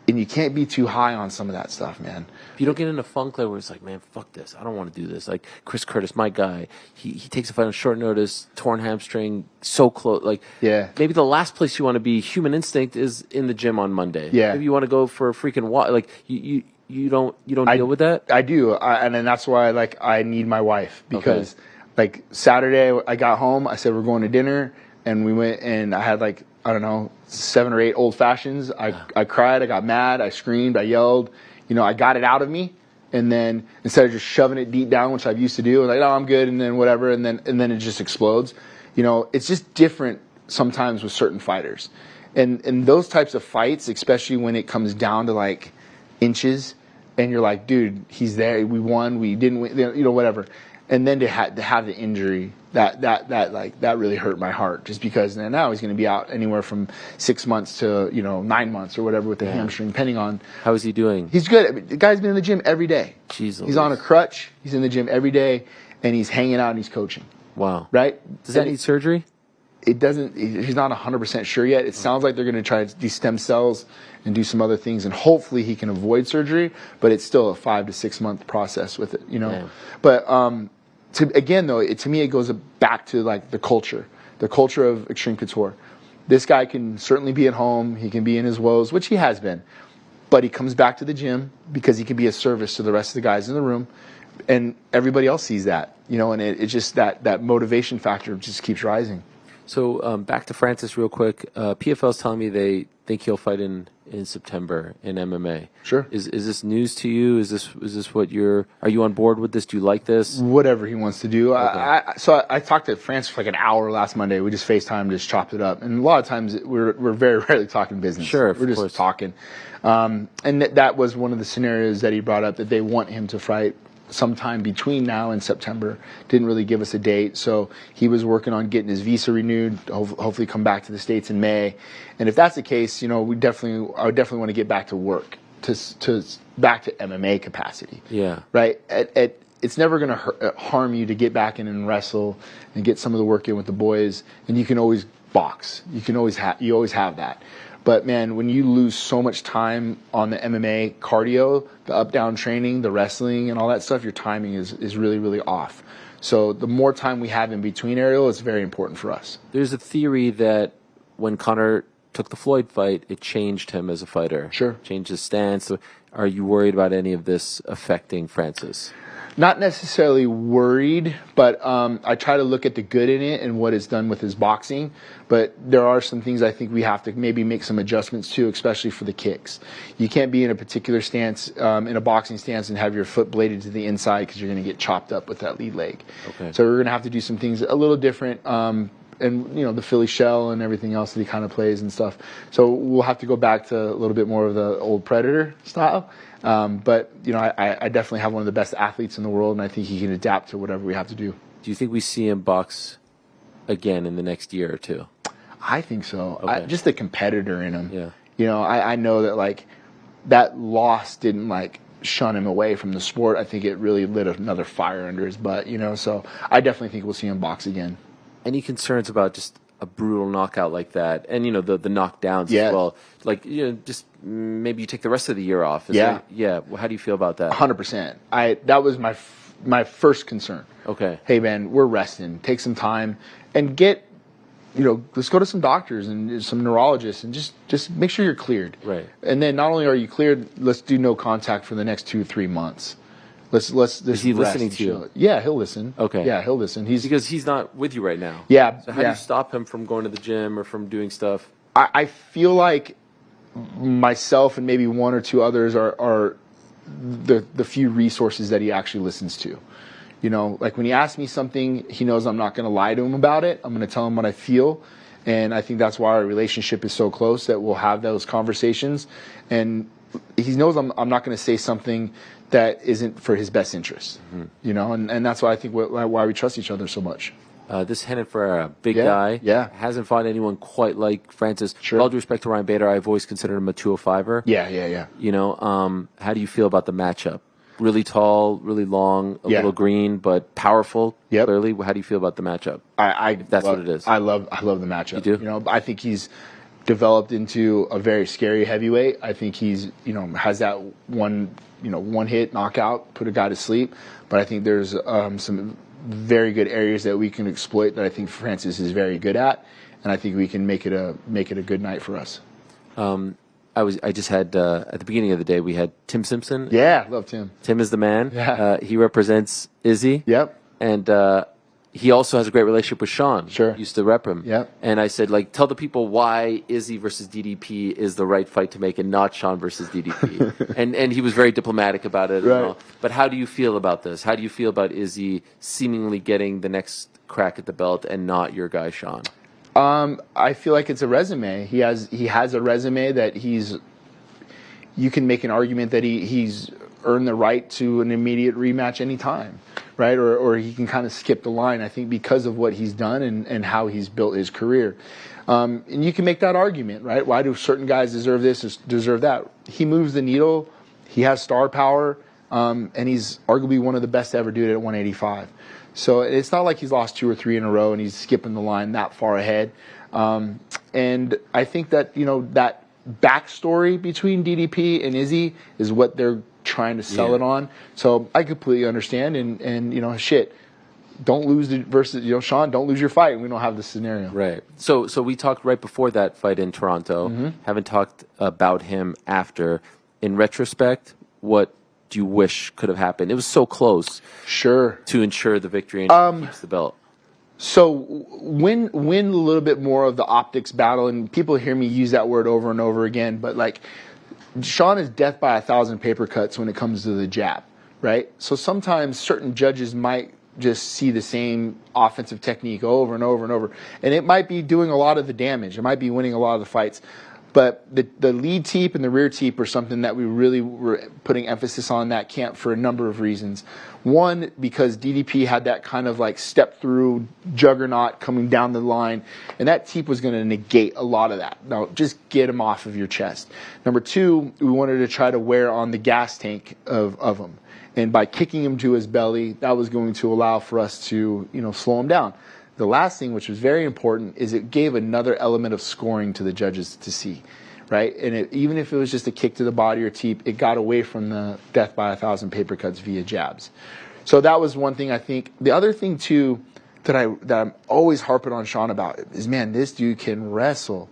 And you can't be too high on some of that stuff, man. If you don't get in a funk where it's like, man, fuck this, I don't want to do this. Like Chris Curtis, my guy, he takes a fight on short notice, torn hamstring, so close. Like, yeah, maybe the last place you want to be, human instinct, is in the gym on Monday. Yeah, maybe you want to go for a freaking walk. Like you don't deal with that. I do, and then that's why I need my wife, because like Saturday I got home, I said we're going to dinner, and we went, and I had like, I don't know, 7 or 8 old fashions. I cried, I got mad, I screamed, I yelled. You know, I got it out of me, and then instead of just shoving it deep down, which I used to do, like, oh, I'm good, and then whatever, and then it just explodes. You know, it's just different sometimes with certain fighters, and those types of fights, especially when it comes down to like inches, and you're like, dude, he's there, we won, we didn't win, you know, whatever. And then to have the injury, that really hurt my heart, just because now he's going to be out anywhere from 6 months to 9 months or whatever with the hamstring, depending on. How is he doing? He's good. I mean, the guy's been in the gym every day. Jeez, he's on a crutch. He's in the gym every day, and he's hanging out and he's coaching. Wow. Right? Does that need surgery? It doesn't. He's not 100% sure yet. It sounds like they're going to try these stem cells and do some other things, and hopefully he can avoid surgery. But it's still a 5 to 6 month process with it, you know. Yeah. But to me, it goes back to like the culture of Extreme Couture. This guy can certainly be at home. He can be in his woes, which he has been. But he comes back to the gym because he can be a service to the rest of the guys in the room, and everybody else sees that, you know. And it's just that motivation factor just keeps rising. So back to Francis real quick. PFL's telling me they think he'll fight in September in MMA. Sure. Is this news to you? Is this what are you on board with this? Do you like this? Whatever he wants to do. Okay. I talked to Francis for like an hour last Monday. We just FaceTime, just chopped it up. And a lot of times we're very rarely talking business. Sure, we're just talking. And that was one of the scenarios that he brought up, that they want him to fight sometime between now and September. Didn't really give us a date, so he was working on getting his visa renewed, hopefully come back to the States in May. And if that's the case, you know, I would definitely want to get back to work, to back to MMA capacity. Yeah. Right? It's never going to harm you to get back in and wrestle and get some of the work in with the boys, and you can always box. You always have that. But man, when you lose so much time on the MMA cardio, the up-down training, the wrestling, and all that stuff, your timing is really, really off. So the more time we have in between, Ariel, is very important for us. There's a theory that when Conor took the Floyd fight, it changed him as a fighter. Sure. Changed his stance. Are you worried about any of this affecting Francis? Not necessarily worried, but I try to look at the good in it and what it's done with his boxing. But there are some things I think we have to maybe make some adjustments to, especially for the kicks. You can't be in a particular stance, in a boxing stance, and have your foot bladed to the inside, because you're going to get chopped up with that lead leg. Okay. So we're going to have to do some things a little different. And, you know, the Philly shell and everything else that he kind of plays and stuff. So we'll have to go back to a little bit more of the old Predator style. But, you know, I definitely have one of the best athletes in the world, and I think he can adapt to whatever we have to do. Do you think we see him box again in the next year or two? I think so. Okay. Just the competitor in him. Yeah. You know, I know that, like, that loss didn't, like, shun him away from the sport. I think it really lit another fire under his butt, you know. So I definitely think we'll see him box again. Any concerns about just a brutal knockout like that, and, you know, the knockdowns as well? Like, you know, just maybe you take the rest of the year off. Yeah. Well, how do you feel about that? 100%. That was my first concern. Okay. Hey, man, we're resting. Take some time and get, you know, let's go to some doctors and some neurologists and just make sure you're cleared. Right. And then not only are you cleared, let's do no contact for the next 2 or 3 months. Is he listening to you? Yeah, he'll listen. Okay. Yeah, he'll listen. Because he's not with you right now. Yeah. So how do you stop him from going to the gym or from doing stuff? I feel like myself and maybe one or two others are the few resources that he actually listens to. You know, like when he asks me something, he knows I'm not going to lie to him about it. I'm going to tell him what I feel. And I think that's why our relationship is so close, that we'll have those conversations. And he knows I'm not going to say something that isn't for his best interest. You know, and that's why I think why we trust each other so much. This Renan Ferreira, big guy. Yeah. Hasn't fought anyone quite like Francis. Sure. With all due respect to Ryan Bader, I've always considered him a 205er. Yeah. You know, how do you feel about the matchup? Really tall, really long, a little green, but powerful. Yep. Clearly, how do you feel about the matchup? If that's what it is. I love the matchup. You do? You know, I think he's developed into a very scary heavyweight. I think he's, you know, has that one hit knockout, put a guy to sleep. But I think there's some very good areas that we can exploit that I think Francis is very good at, and I think we can make it a good night for us. I just had at the beginning of the day we had Tim Simpson. Yeah, love Tim. Tim is the man. Yeah. He represents Izzy. Yep. And he also has a great relationship with Sean. Sure. Used to rep him. Yep. And I said, like, tell the people why Izzy versus DDP is the right fight to make and not Sean versus DDP. and he was very diplomatic about it. Right. And all. But how do you feel about this? How do you feel about Izzy seemingly getting the next crack at the belt and not your guy Sean? I feel like it's a resume. He has a resume that you can make an argument that he's earned the right to an immediate rematch anytime, right? Or he can kind of skip the line, I think, because of what he's done and how he's built his career. And you can make that argument, right? Why do certain guys deserve this or deserve that? He moves the needle. He has star power, and he's arguably one of the best to ever do it at 185. So it's not like he's lost 2 or 3 in a row and he's skipping the line that far ahead. And I think that, you know, that backstory between DDP and Izzy is what they're trying to sell it on. So I completely understand. And you know, don't lose versus, you know, Sean, don't lose your fight. We don't have this scenario. Right. So we talked right before that fight in Toronto. Haven't talked about him after. In retrospect, what do you wish could have happened? It was so close. Sure. To ensure the victory and keeps the belt. So win a little bit more of the optics battle, and people hear me use that word over and over again, but like Sean is death by 1,000 paper cuts when it comes to the jab, right? So sometimes certain judges might just see the same offensive technique over and over and over, and it might be doing a lot of the damage. It might be winning a lot of the fights. But the lead teep and the rear teep are something that we really were putting emphasis on in that camp for a number of reasons. One, because DDP had that kind of like step through juggernaut coming down the line, and that teep was going to negate a lot of that. Now, just get him off of your chest. Number two, we wanted to try to wear on the gas tank of him. And by kicking him to his belly, that was going to allow for us to, you know, slow him down. The last thing, which was very important, is it gave another element of scoring to the judges to see, right? And even if it was just a kick to the body or teep, it got away from the death by 1,000 paper cuts via jabs. So that was one thing I think. The other thing, too, that I'm always harping on Sean about is, man, this dude can wrestle.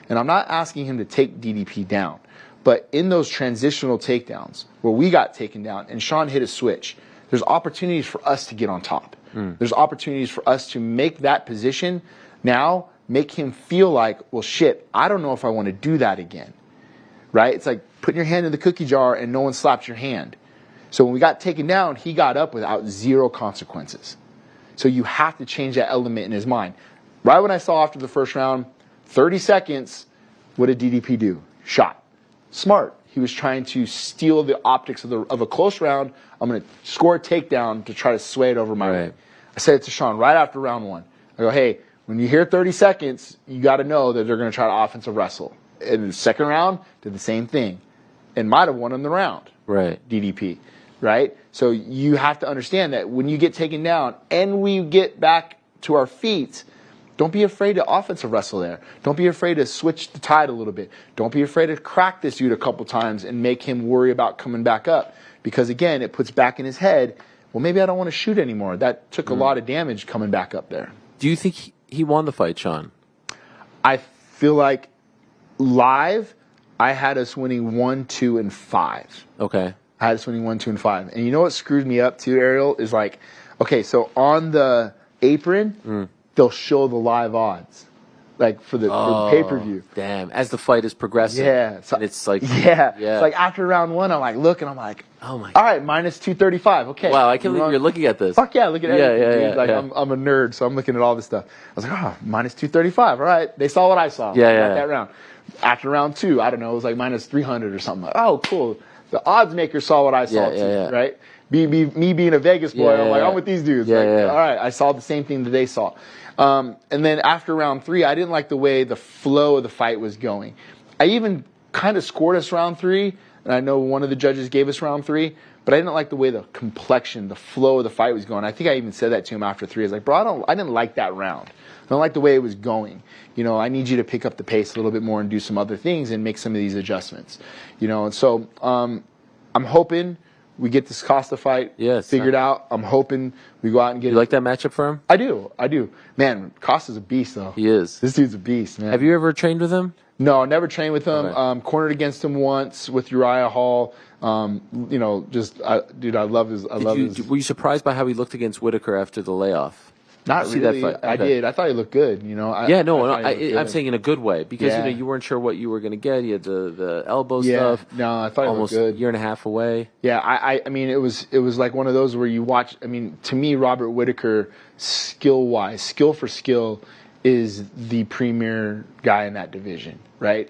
And I'm not asking him to take DDP down. But in those transitional takedowns where we got taken down and Sean hit a switch, there's opportunities for us to get on top. There's opportunities for us to make that position now, make him feel like, well, shit, I don't know if I want to do that again, right? It's like putting your hand in the cookie jar and no one slaps your hand. So when we got taken down, he got up without 0 consequences. So you have to change that element in his mind. Right when I saw after the first round, 30 seconds, what did DDP do? Shot. Smart. He was trying to steal the optics of a close round. I'm going to score a takedown to try to sway it over my way. I said it to Sean right after round 1. I go, hey, when you hear 30 seconds, you got to know that they're going to try to offensive wrestle. In the second round, did the same thing. And might have won him the round. Right. DDP. Right? So you have to understand that when you get taken down and we get back to our feet, don't be afraid to offensive wrestle there. Don't be afraid to switch the tide a little bit. Don't be afraid to crack this dude a couple times and make him worry about coming back up. Because, again, it puts back in his head, well, maybe I don't want to shoot anymore. That took a lot of damage coming back up there. Do you think he won the fight, Sean? I feel like live, I had us winning 1, 2, and 5. Okay. I had this winning 1-2-5. And you know what screwed me up too, Ariel, is like, okay, so on the apron, they'll show the live odds, like for the pay-per-view. Damn, as the fight is progressing. Yeah. So, and it's like, It's like after round 1, I'm like, look, and I'm like, oh my God. All right, minus 235. Okay. Wow, I can't believe you're looking at this. Fuck yeah, look at everything. Dude. Like, yeah. I'm a nerd, so I'm looking at all this stuff. I was like, oh, minus 235. All right. They saw what I saw. That round. After round 2, I don't know, it was like minus 300 or something. Like, oh, cool. The odds maker saw what I saw too, right? Me being a Vegas boy, I'm like, I'm with these dudes. All right, I saw the same thing that they saw. And then after round 3, I didn't like the way the flow of the fight was going. I even kind of scored us round 3, and I know one of the judges gave us round 3, but I didn't like the way the complexion, the flow of the fight was going. I think I even said that to him after 3. I was like, bro, I didn't like that round. I don't like the way it was going. You know, I need you to pick up the pace a little bit more and do some other things and make some of these adjustments. You know, and so I'm hoping we get this Costa fight figured out. I'm hoping we go out and get You like that matchup for him? I do. Man, Costa's a beast, though. He is. This dude's a beast, man. Have you ever trained with him? No, never trained with him. Okay. Cornered against him once with Uriah Hall. You know, dude, I love his. Were you surprised by how he looked against Whitaker after the layoff? Not really. That fight? I did. I thought he looked good. You know. I'm saying in a good way because you know you weren't sure what you were going to get. You had the elbow stuff. No, I thought almost he looked good. A year and a half away. Yeah, I mean, it was like one of those where you watch. I mean, to me, Robert Whitaker, skill for skill, is the premier guy in that division, right?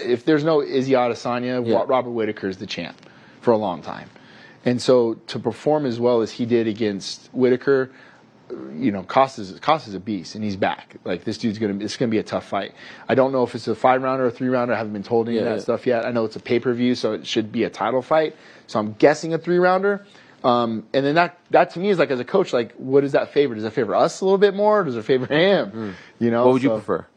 If there's no Izzy Adesanya, Robert Whitaker is the champ for a long time, and so to perform as well as he did against Whitaker. You know, Costa's a beast, and he's back. Like, this dude's it's gonna be a tough fight. I don't know if it's a 5-rounder or 3-rounder. I haven't been told any of that stuff yet. I know it's a pay-per-view, so it should be a title fight. So I'm guessing a 3-rounder. And then that to me is like, as a coach, like, what does that favor? Does that favor us a little bit more, or does it favor him? You know, what would you prefer?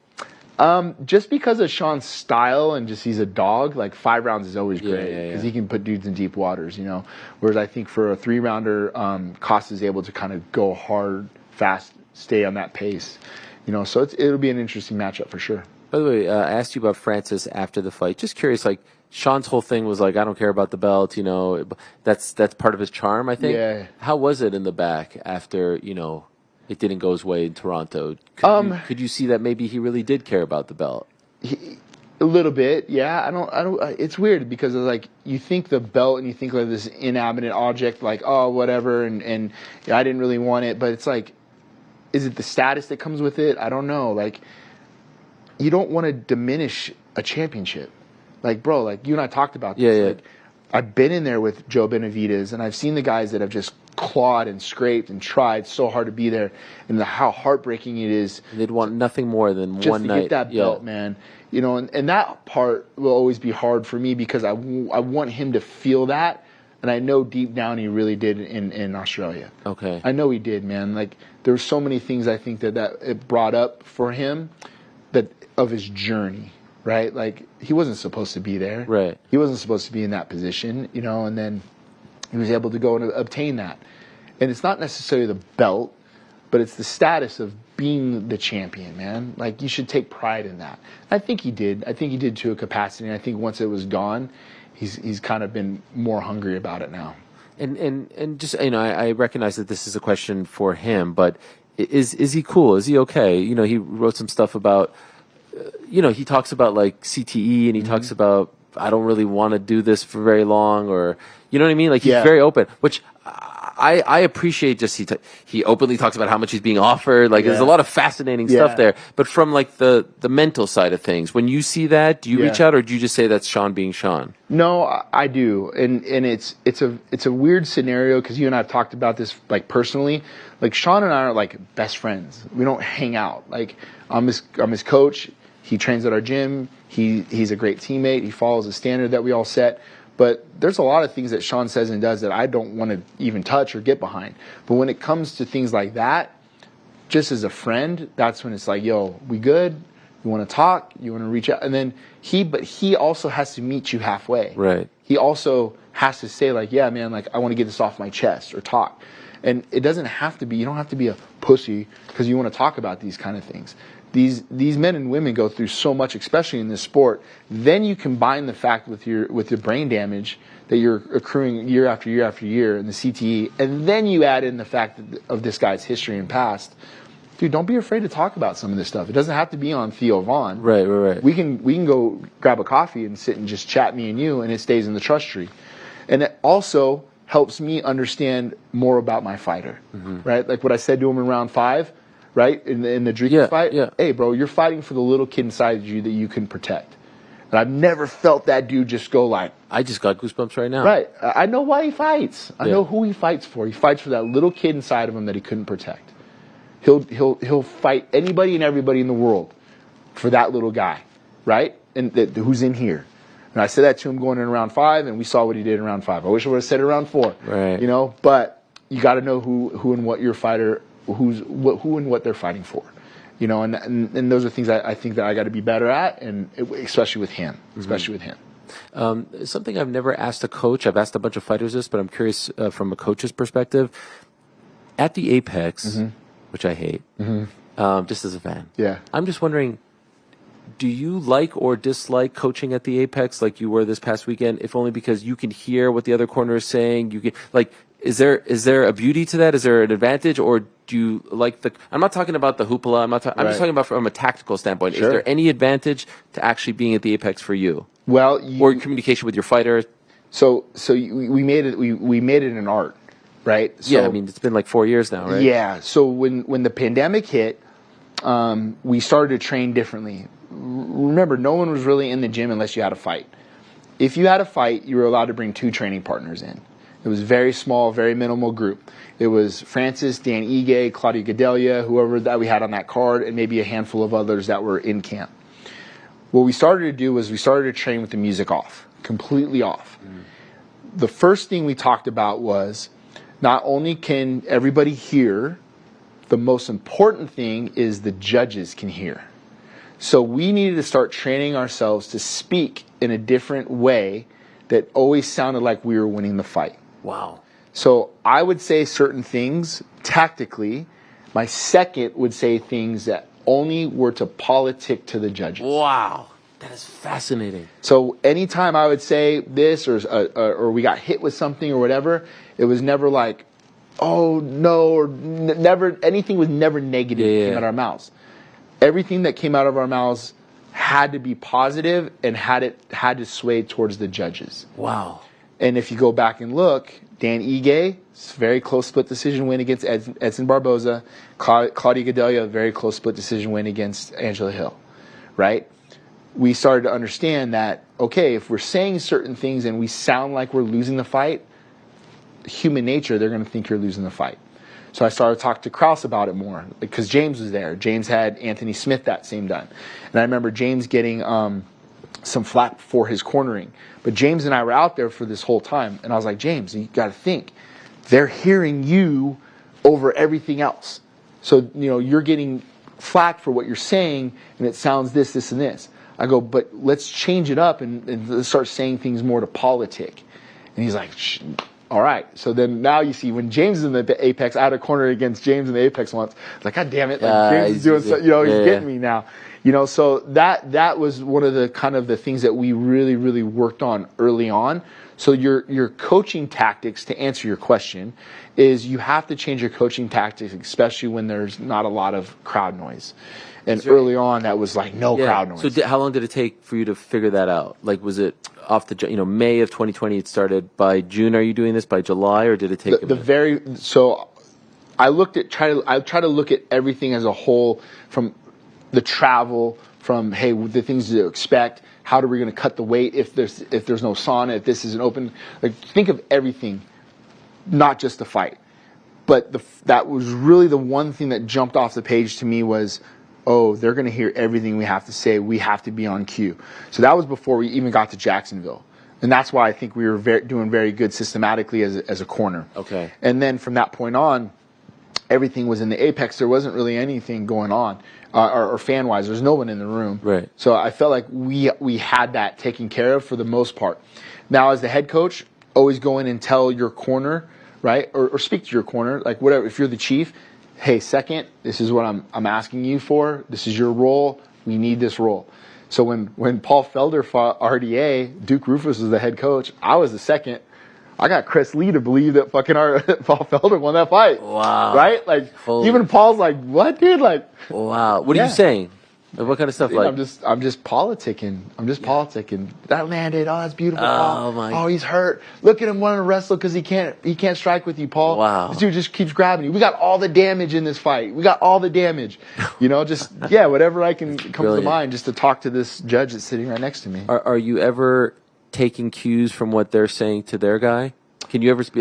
Just because of Sean's style and just he's a dog, like 5 rounds is always great because he can put dudes in deep waters, you know. Whereas I think for a 3-rounder, Costa's able to kind of go hard, fast, stay on that pace, you know. So it'll be an interesting matchup for sure. By the way, I asked you about Francis after the fight. Just curious, like Sean's whole thing was like, I don't care about the belt, you know. That's part of his charm, I think. Yeah. How was it in the back after, you know, it didn't go his way in Toronto? Could you see that maybe he really did care about the belt? A little bit, yeah. I don't. It's weird because like you think the belt and you think like this inanimate object, like whatever, and I didn't really want it, but it's like, is it the status that comes with it? I don't know. Like, you don't want to diminish a championship. Like, bro, like you and I talked about this. Yeah. Like, I've been in there with Joe Benavidez, and I've seen the guys that have just clawed and scraped and tried so hard to be there, and how heartbreaking it is. They'd want nothing more than just one to night. Get that belt, man. You know, and that part will always be hard for me because I want him to feel that, and I know deep down he really did in Australia. Okay. I know he did, man. Like, there were so many things I think that it brought up for him that of his journey. Right? Like, he wasn't supposed to be there. Right. He wasn't supposed to be in that position, you know, and then he was able to go and obtain that. And it's not necessarily the belt, but it's the status of being the champion, man. Like, you should take pride in that. I think he did. I think he did to a capacity. And I think once it was gone, he's kind of been more hungry about it now. And just, you know, I recognize that this is a question for him, but is he cool? Is he okay? You know, he wrote some stuff about, you know, he talks about like CTE and he talks about, I don't really want to do this for very long, or, you know what I mean? Like, he's very open, which I appreciate. Just he openly talks about how much he's being offered. Like, there's a lot of fascinating stuff there. But from like the mental side of things, when you see that, do you reach out, or do you just say that's Sean being Sean? No, I do, and it's a weird scenario because you and I have talked about this like personally. Like, Sean and I are like best friends. We don't hang out. Like, I'm his coach. He trains at our gym. He's a great teammate. He follows the standard that we all set. But there's a lot of things that Sean says and does that I don't want to even touch or get behind. But when it comes to things like that, just as a friend, that's when it's like, yo, we good? You want to talk? You want to reach out? And then he also has to meet you halfway. Right. He also has to say like, yeah, man, like I want to get this off my chest or talk. And it doesn't have to be, you don't have to be a pussy because you want to talk about these kind of things. these men and women go through so much, especially in this sport. Then you combine the fact with your brain damage that you're accruing year after year after year in the CTE, and then you add in the fact of this guy's history and past. Dude, don't be afraid to talk about some of this stuff. It doesn't have to be on Theo Vaughn. Right. We can go grab a coffee and sit and just chat, me and you, and it stays in the trust tree. And it also helps me understand more about my fighter, right? Like what I said to him in round 5, right? In the Dricus fight. Yeah. Hey, bro, you're fighting for the little kid inside you that you can protect. And I've never felt that dude just go like. I just got goosebumps right now. Right. I know why he fights. I know who he fights for. He fights for that little kid inside of him that he couldn't protect. He'll fight anybody and everybody in the world for that little guy, right? And who's in here. And I said that to him going in round 5, and we saw what he did in round 5. I wish I would have said it in round 4. Right. You know, but you got to know who and what your fighter, who and what they're fighting for. You know, and those are things I think that I got to be better at, and especially with him. Something I've never asked a coach. I've asked a bunch of fighters this, but I'm curious from a coach's perspective. At the Apex, which I hate, just as a fan. Yeah. I'm just wondering, do you like or dislike coaching at the Apex like you were this past weekend, if only because you can hear what the other corner is saying? You can, like, is there a beauty to that? Is there an advantage, or do you like the? I'm not talking about the hoopla. I'm just talking about from a tactical standpoint. Sure. Is there any advantage to actually being at the Apex for you? Well, or communication with your fighter? So we made it. We made it an art, right? So, yeah, I mean it's been like 4 years now, right? Yeah. So when the pandemic hit, we started to train differently. Remember, no one was really in the gym unless you had a fight. If you had a fight, you were allowed to bring 2 training partners in. It was very small, very minimal group. It was Francis, Dan Ige, Claudia Gadelia, whoever that we had on that card, and maybe a handful of others that were in camp. What we started to do was we started to train with the music off, completely off. The first thing we talked about was not only can everybody hear, the most important thing is the judges can hear. So we needed to start training ourselves to speak in a different way that always sounded like we were winning the fight. Wow. So I would say certain things tactically. My second would say things that only were to politic to the judges. Wow. That is fascinating. So anytime I would say this or we got hit with something or whatever, it was never like, oh no, or never, anything was never negative that came out of our mouths. Everything that came out of our mouths had to be positive and had to sway towards the judges. Wow. And if you go back and look, Dan Ige, very close split decision win against Edson Barboza. Claudia Gadelia, very close split decision win against Angela Hill. Right? We started to understand that, okay, if we're saying certain things and we sound like we're losing the fight, human nature, they're going to think you're losing the fight. So I started to talk to Krause about it more because James was there. James had Anthony Smith that same done. And I remember James getting some flack for his cornering. But James and I were out there for this whole time. And I was like, James, you got to think. They're hearing you over everything else. So, you're getting flack for what you're saying, and it sounds this, this, and this. I go, but let's change it up and let's start saying things more to politic. And he's like, all right. So then now you see when James is in the Apex, I had a corner against James in the Apex once. Like, God damn it. Like, James is doing so, he's getting me now. So that was one of the kind of the things that we really, really worked on early on. So your coaching tactics, to answer your question, is you have to change your coaching tactics, especially when there's not a lot of crowd noise. And early on, that was like no crowd noise. So how long did it take for you to figure that out? Like, was it off the May of 2020? It started by June. Are you doing this by July, or did it take So I try to look at everything as a whole, from the travel, from the things to expect. How are we going to cut the weight if there's no sauna, if this isn't open? Like, think of everything, not just the fight. But that was really the one thing that jumped off the page to me was, oh, they're going to hear everything we have to say. We have to be on cue. So that was before we even got to Jacksonville. And that's why I think we were doing very good systematically as a corner. Okay. And then from that point on, everything was in the Apex. There wasn't really anything going on. Or fan-wise, there's no one in the room. Right. So I felt like we had that taken care of for the most part. Now, as the head coach, always go in and tell your corner, right, or speak to your corner, like whatever. If you're the chief, hey, second, this is what I'm asking you for. This is your role. We need this role. So when Paul Felder fought RDA, Duke Rufus was the head coach. I was the second. I got Chris Lee to believe that fucking Paul Felder won that fight. Wow. Right? Like, even Paul's like, what, dude? Like, wow. What are you saying? What kind of stuff? Dude, I'm just politicking. politicking. That landed. Oh, that's beautiful. Oh my. Oh, he's hurt. Look at him wanting to wrestle because he can't strike with you, Paul. Wow. This dude just keeps grabbing you. We got all the damage in this fight. We got all the damage. Just whatever I can come to mind just to talk to this judge that's sitting right next to me. Are you ever taking cues from what they're saying to their guy? Can you ever be?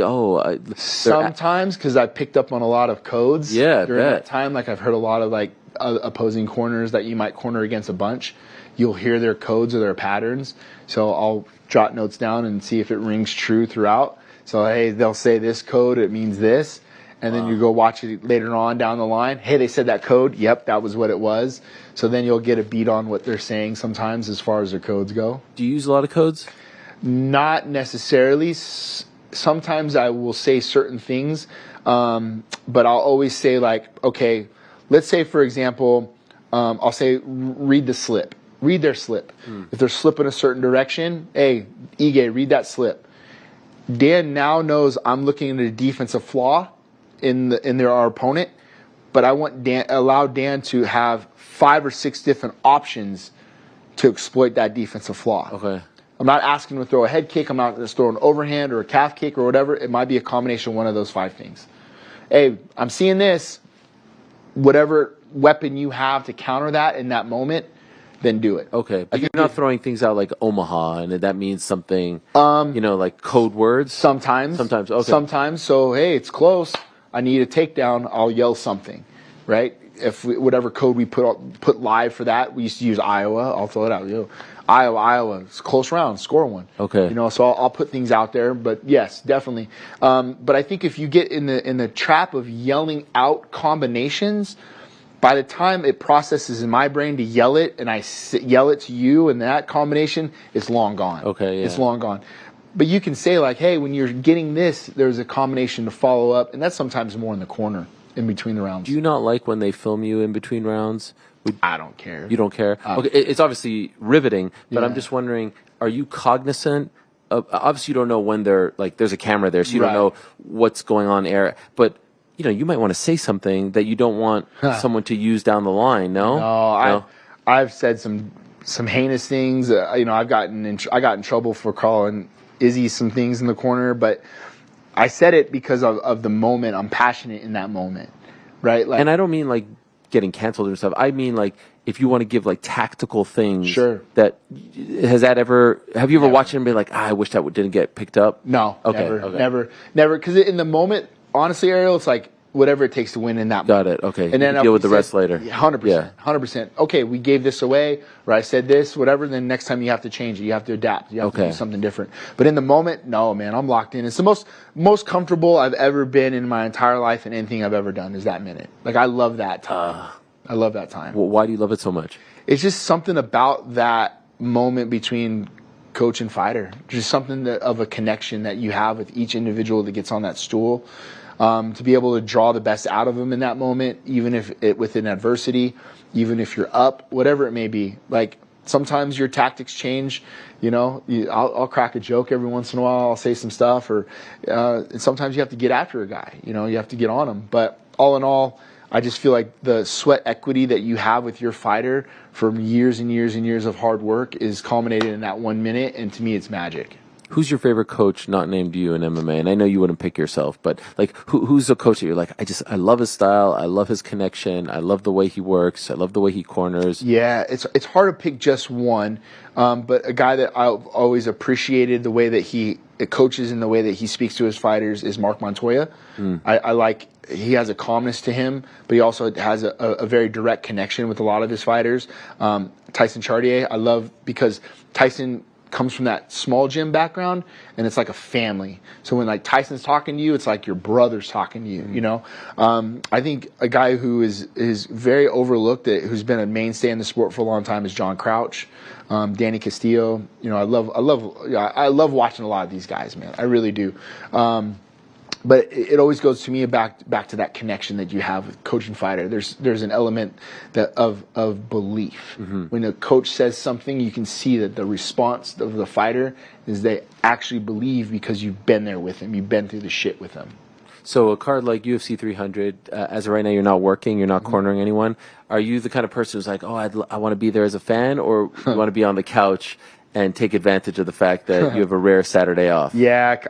Sometimes, because I picked up on a lot of codes. Yeah, during that time. Like I've heard a lot of opposing corners that you might corner against a bunch. You'll hear their codes or their patterns. So I'll jot notes down and see if it rings true throughout. So hey, they'll say this code, it means this, and then you go watch it later on down the line. Hey, they said that code. Yep, that was what it was. So then you'll get a beat on what they're saying sometimes as far as their codes go. Do you use a lot of codes? Not necessarily. Sometimes I will say certain things, but I'll always say okay, let's say for example, I'll say read the slip, read their slip. If they're slipping a certain direction, hey, Ige, read that slip. Dan now knows I'm looking at a defensive flaw in our opponent, but I want allow Dan to have 5 or 6 different options to exploit that defensive flaw. Okay. I'm not asking him to throw a head kick. I'm not going to throw an overhand or a calf kick or whatever. It might be a combination of one of those 5 things. Hey, I'm seeing this. Whatever weapon you have to counter that in that moment, then do it. Okay, but you're not throwing things out like Omaha, and that means something, like code words? Sometimes. Okay. Sometimes. So, hey, it's close. I need a takedown. I'll yell something, right? If whatever code we put live for that, we used to use Iowa. I'll throw it out. Iowa, it's a close round, score one. Okay. So I'll put things out there, but yes, definitely. But I think if you get in the trap of yelling out combinations, by the time it processes in my brain to yell it, and I yell it to you, and that combination, it's long gone. Okay, yeah. It's long gone. But you can say hey, when you're getting this, there's a combination to follow up, and that's sometimes more in the corner, in between the rounds. Do you not like when they film you in between rounds? I don't care. You don't care? Okay, it's obviously riveting, but I'm just wondering, are you cognizant of, obviously you don't know when they're, there's a camera there, so you don't know what's going on air, but, you might want to say something that you don't want someone to use down the line, no? No, I've said some heinous things. I got in trouble for calling Izzy some things in the corner, but I said it because of the moment. I'm passionate in that moment, right? And I don't mean getting canceled and stuff. I mean if you want to give tactical things. Sure. Have you ever watched it and been I wish that didn't get picked up? No. Okay. Never. Because in the moment, honestly, Ariel, it's whatever it takes to win in that moment. Got it. Okay. And then deal with the rest later. 100%. Yeah. 100%. Okay, we gave this away, or I said this, whatever, then next time you have to change it. You have to adapt. You have to do something different. But in the moment, no, man, I'm locked in. It's the most comfortable I've ever been in my entire life, and anything I've ever done is that minute. I love that time. I love that time. Well, why do you love it so much? It's just something about that moment between coach and fighter. Just something of a connection that you have with each individual that gets on that stool. To be able to draw the best out of them in that moment, even if within adversity, even if you're up, whatever it may be. Sometimes your tactics change. I'll crack a joke every once in a while. I'll say some stuff, or sometimes you have to get after a guy. You have to get on him. But all in all, I just feel like the sweat equity that you have with your fighter from years and years and years of hard work is culminated in that 1 minute, and to me, it's magic. Who's your favorite coach not named you in MMA? And I know you wouldn't pick yourself, but who's the coach that you're I love his style, I love his connection, I love the way he works, I love the way he corners. Yeah, it's hard to pick just one, but a guy that I've always appreciated the way that he coaches and the way that he speaks to his fighters is Mark Montoya. He has a calmness to him, but he also has a very direct connection with a lot of his fighters. Tyson Chartier, I love because Tyson comes from that small gym background, and it's like a family. So when Tyson's talking to you, it's like your brother's talking to you. I think a guy who is very overlooked, who's been a mainstay in the sport for a long time, is John Crouch, Danny Castillo. I love watching a lot of these guys, man. I really do. But it always goes to me back to that connection that you have with coach and fighter. There's an element of belief. When a coach says something, you can see that the response of the fighter is they actually believe because you've been there with them. You've been through the shit with them. So a card like UFC 300, as of right now, you're not working, you're not cornering anyone. Are you the kind of person who's like, oh, I want to be there as a fan, or you want to be on the couch and take advantage of the fact that you have a rare Saturday off? Yeah,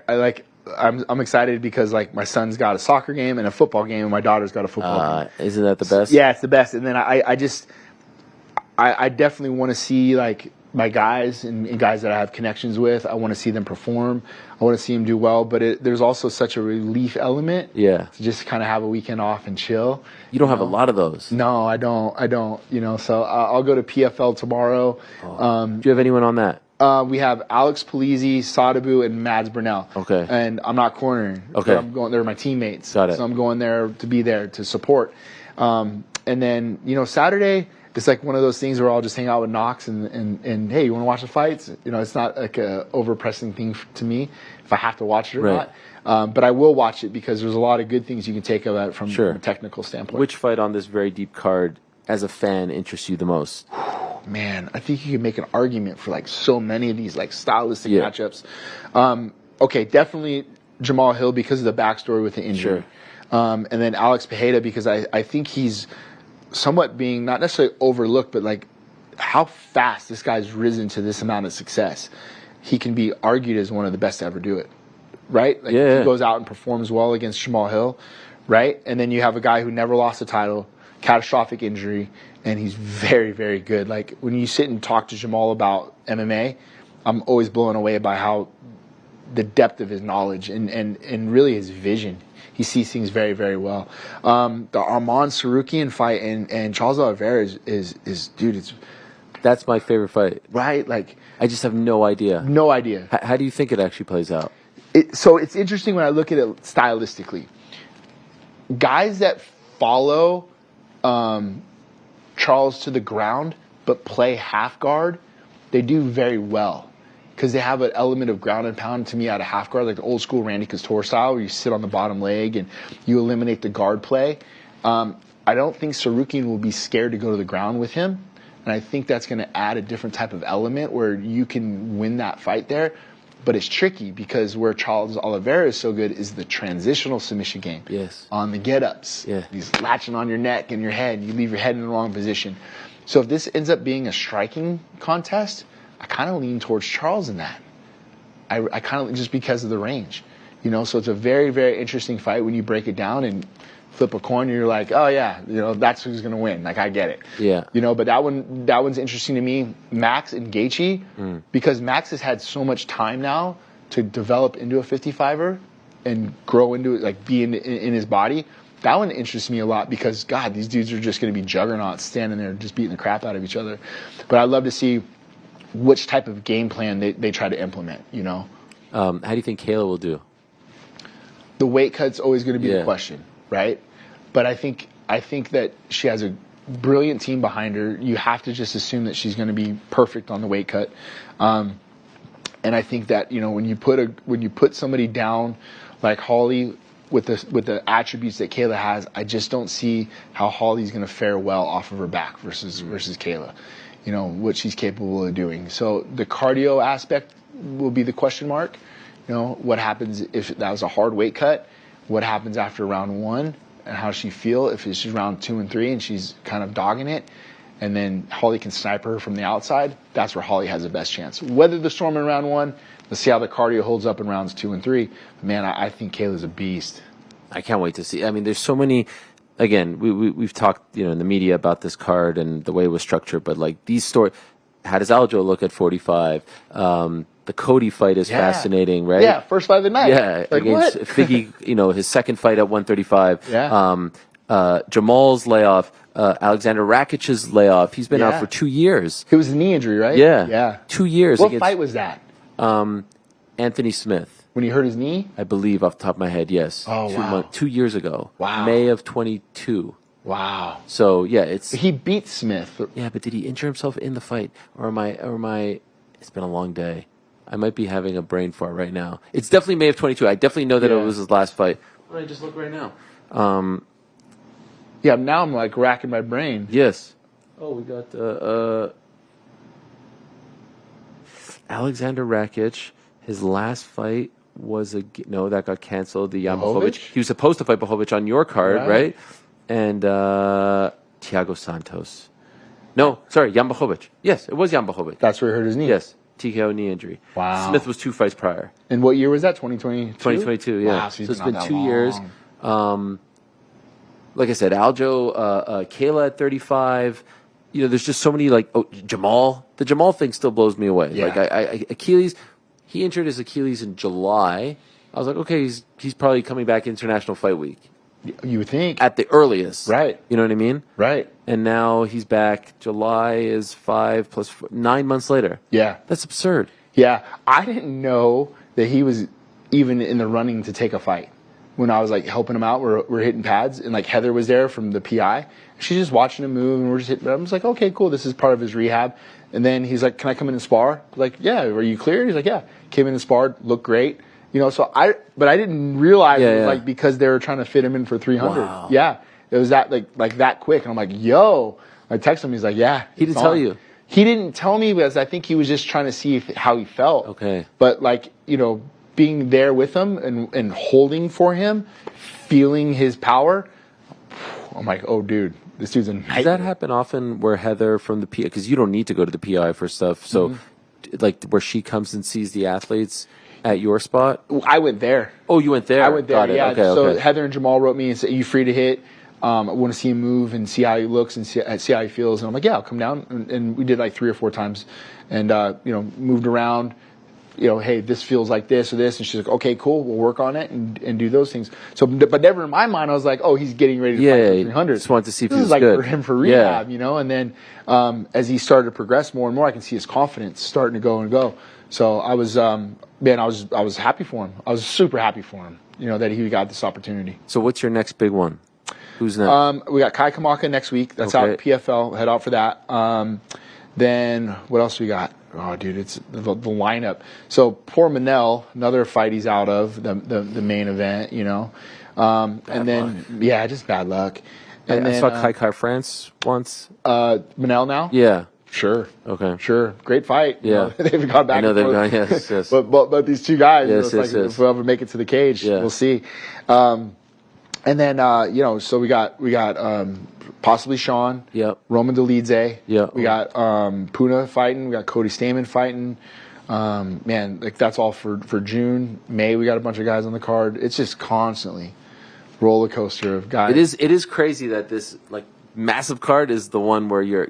I'm excited because like my son's got a soccer game and a football game, and my daughter's got a football game. Isn't that the best? Yeah, it's the best. And then I definitely want to see like my guys and guys that I have connections with. I want to see them perform. I want to see them do well. But there's also such a relief element. Yeah. To just kind of have a weekend off and chill. You don't have a lot of those. No, I don't. So I'll go to PFL tomorrow. Do you have anyone on that? We have Alex Polizzi, Sadabu, and Mads Burnell. Okay. And I'm not cornering. Okay. I'm going. They're my teammates. Got it. So I'm going there to be there to support. And then Saturday, it's like one of those things where I'll just hang out with Knox and hey, you want to watch the fights? It's not like a overpressing thing to me if I have to watch it or not. But I will watch it because there's a lot of good things you can take of that from a technical standpoint. Which fight on this very deep card, as a fan, interests you the most? Man, I think you can make an argument for like so many of these like stylistic matchups. Okay, definitely Jamal Hill because of the backstory with the injury. And then Alex Pereira because I think he's somewhat being not necessarily overlooked, but like how fast this guy's risen to this amount of success. He can be argued as one of the best to ever do it, right? Like he goes out and performs well against Jamal Hill, right? And then you have a guy who never lost a title, catastrophic injury, and he's very, very good. Like when you sit and talk to Jamal about MMA, I'm always blown away by how the depth of his knowledge and really his vision. He sees things very, very well. The Arman Sarukian fight and Charles Oliveira is dude, that's my favorite fight. Right? Like I just have no idea. No idea. How do you think it actually plays out? So it's interesting when I look at it stylistically. Guys that follow Charles to the ground but play half guard, they do very well. Because they have an element of ground and pound to me out of half guard, like the old school Randy Couture style, where you sit on the bottom leg and you eliminate the guard play. I don't think Sarukian will be scared to go to the ground with him, and I think that's going to add a different type of element where you can win that fight there. But it's tricky because where Charles Oliveira is so good is the transitional submission game. Yes. On the get-ups. Yeah. He's latching on your neck and your head. You leave your head in the wrong position. So if this ends up being a striking contest, I kind of lean towards Charles in that. I kind of just because of the range, So it's a very, very interesting fight when you break it down and flip a coin. You're like, oh yeah, that's who's gonna win. Like I get it. Yeah. But that one's interesting to me. Max and Gaethje, because Max has had so much time now to develop into a 55er and grow into it, like be in his body. That one interests me a lot because God, these dudes are just gonna be juggernauts standing there just beating the crap out of each other. But I'd love to see which type of game plan they try to implement, How do you think Kayla will do? The weight cut's always going to be the question, right? But I think that she has a brilliant team behind her. You have to just assume that she's going to be perfect on the weight cut. And I think that, when you put somebody down like Holly with the attributes that Kayla has, I just don't see how Holly's going to fare well off of her back versus Kayla. What she's capable of doing. So the cardio aspect will be the question mark. What happens if that was a hard weight cut? What happens after round 1 and how she feel if it's round 2 and 3 and she's kind of dogging it, and then Holly can snipe her from the outside. That's where Holly has the best chance. Weather the storm in round 1. Let's see how the cardio holds up in rounds 2 and 3. Man, I think Kayla's a beast. I can't wait to see. I mean, there's so many. Again, we've talked, in the media about this card and the way it was structured, but like these stories, how does Aljo look at 45? The Cody fight is fascinating, right? Yeah, first fight of the night. Yeah, like against what? Figgy, his second fight at 135. Yeah. Jamal's layoff, Alexander Rakic's layoff. He's been out for 2 years. It was a knee injury, right? Yeah. Yeah. 2 years. What fight was that? Anthony Smith. When he hurt his knee? I believe off the top of my head, yes. Oh, wow. 2 years ago. Wow. May of 22. Wow. So, yeah, he beat Smith. Yeah, but did he injure himself in the fight? Or am I, it's been a long day. I might be having a brain fart right now. It's definitely May of 22. I definitely know that it was his last fight. Why don't I just look right now? Yeah, now I'm like racking my brain. Yes. Oh, we got Alexander Rakic. His last fight was that got canceled. The Blachowicz. He was supposed to fight Blachowicz on your card, right? And Thiago Santos. No, sorry, Jan Blachowicz. Yes, it was Jan Blachowicz. That's where he hurt his knee. Yes, TKO knee injury. Wow. Smith was 2 fights prior. And what year was that? 2022? 2022, yeah. Wow, so it's been 2 years. Like I said, Aljo, Kayla at 35. There's just so many, Jamal. The Jamal thing still blows me away. Yeah. Achilles, he injured his Achilles in July. I was like, okay, he's probably coming back International Fight Week. You would think. At the earliest. Right. You know what I mean? Right. And now he's back. July is 5 plus 9 months later. Yeah. That's absurd. Yeah. I didn't know that he was even in the running to take a fight. When I was helping him out, we're hitting pads, and Heather was there from the PI. She's just watching him move, and we're just hitting. I was like, okay, cool. This is part of his rehab. And then he's like, can I come in and spar? Yeah. Are you cleared? He's like, yeah. Came in and sparred, looked great. But I didn't realize it was because they were trying to fit him in for 300. Wow. Yeah. It was that that quick, and I'm like, yo. I text him. He's like, yeah. He didn't tell you. He didn't tell me because I think he was just trying to see how he felt. Okay. But being there with him and holding for him, feeling his power, I'm like, oh, dude, this dude's a nightmare. Does that happen often where Heather from the PI, because you don't need to go to the PI for stuff, so where she comes and sees the athletes at your spot? I went there. Oh, you went there? I went there, Got it. yeah. Okay, so Heather and Jamal wrote me and said, are you free to hit? I want to see him move and see how he looks and see how he feels. And I'm like, yeah, I'll come down. And we did 3 or 4 times and, moved around. Hey, this feels like this or this. And she's like, okay, cool. We'll work on it and do those things. So, but never in my mind, I was like, oh, he's getting ready to fight for 300. Just wanted to see if he was good. good. For him for rehab, And then as he started to progress more and more, I can see his confidence starting to go and go. So I was, I was happy for him. I was super happy for him, that he got this opportunity. So what's your next big one? Who's next? We got Kai Kamaka next week. That's out at PFL. Head out for that. Then what else we got? Oh, dude, it's the lineup. So poor Manel, another fight he's out of the main event, and then luck. Just bad luck. And I saw Kai France once. Manel now? Yeah. Sure. Okay. Sure. Great fight. Yeah. They've gone back. I know they've gone. Yes. Yes. But these two guys, yes. If we'll ever make it to the cage, we'll see. And then so we got possibly Sean. Yep. Roman Dolidze. Yep. We got Puna fighting. We got Cody Stamen fighting. That's all for June. May we got a bunch of guys on the card. It's just constantly roller coaster of guys. It is crazy that this massive card is the one where you're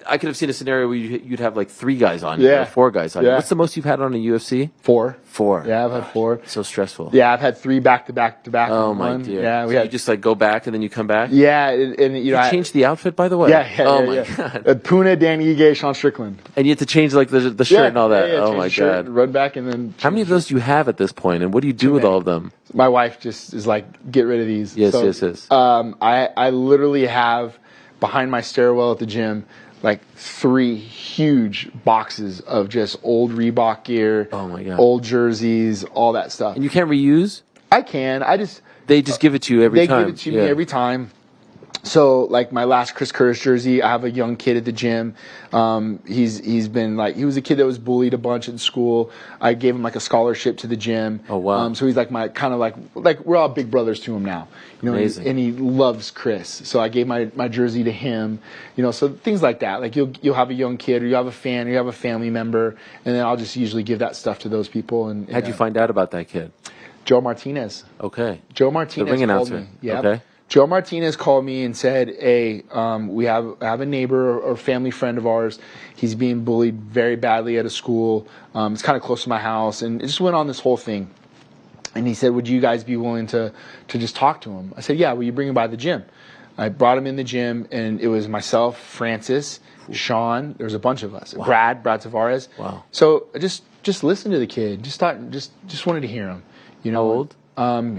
I could have seen a scenario where you'd have 3 guys on, or 4 guys on. What's the most you've had on a UFC? 4. 4. Yeah, I've had 4. So stressful. Yeah, I've had 3 back to back. Oh my dear. Yeah, you just go back and then you come back. Yeah, and you changed the outfit, by the way. Yeah. Oh my god. Puna, Danny Ige, Sean Strickland. And you had to change the shirt and all that. Yeah, oh my god. Run back and then. How many of those do you have at this point, and what do you do with all of them? My wife just is get rid of these. Yes. I literally have behind my stairwell at the gym 3 huge boxes of just old Reebok gear. Oh my god. Old jerseys, all that stuff. And you can't reuse? I can. They just give it to you every time. They give it to me every time. So my last Chris Curtis jersey, I have a young kid at the gym. He's been he was a kid that was bullied a bunch in school. I gave him a scholarship to the gym. Oh wow. So he's my kind of we're all big brothers to him now. Amazing. And he loves Chris. So I gave my jersey to him. So things like that. You'll have a young kid, or you have a fan, or you have a family member, and then I'll just usually give that stuff to those people. And how'd you find out about that kid? Joe Martinez. Okay. Joe Martinez. The ring announcer. Yeah. Okay. Joe Martinez called me and said, hey, we have a neighbor or family friend of ours. He's being bullied very badly at a school. It's kind of close to my house. And it just went on this whole thing. And he said, would you guys be willing to just talk to him? I said, yeah, will you bring him by the gym? I brought him in the gym, and it was myself, Francis, Sean. There was a bunch of us. Wow. Brad Tavares. Wow. So just listen to the kid. Just wanted to hear him. How old?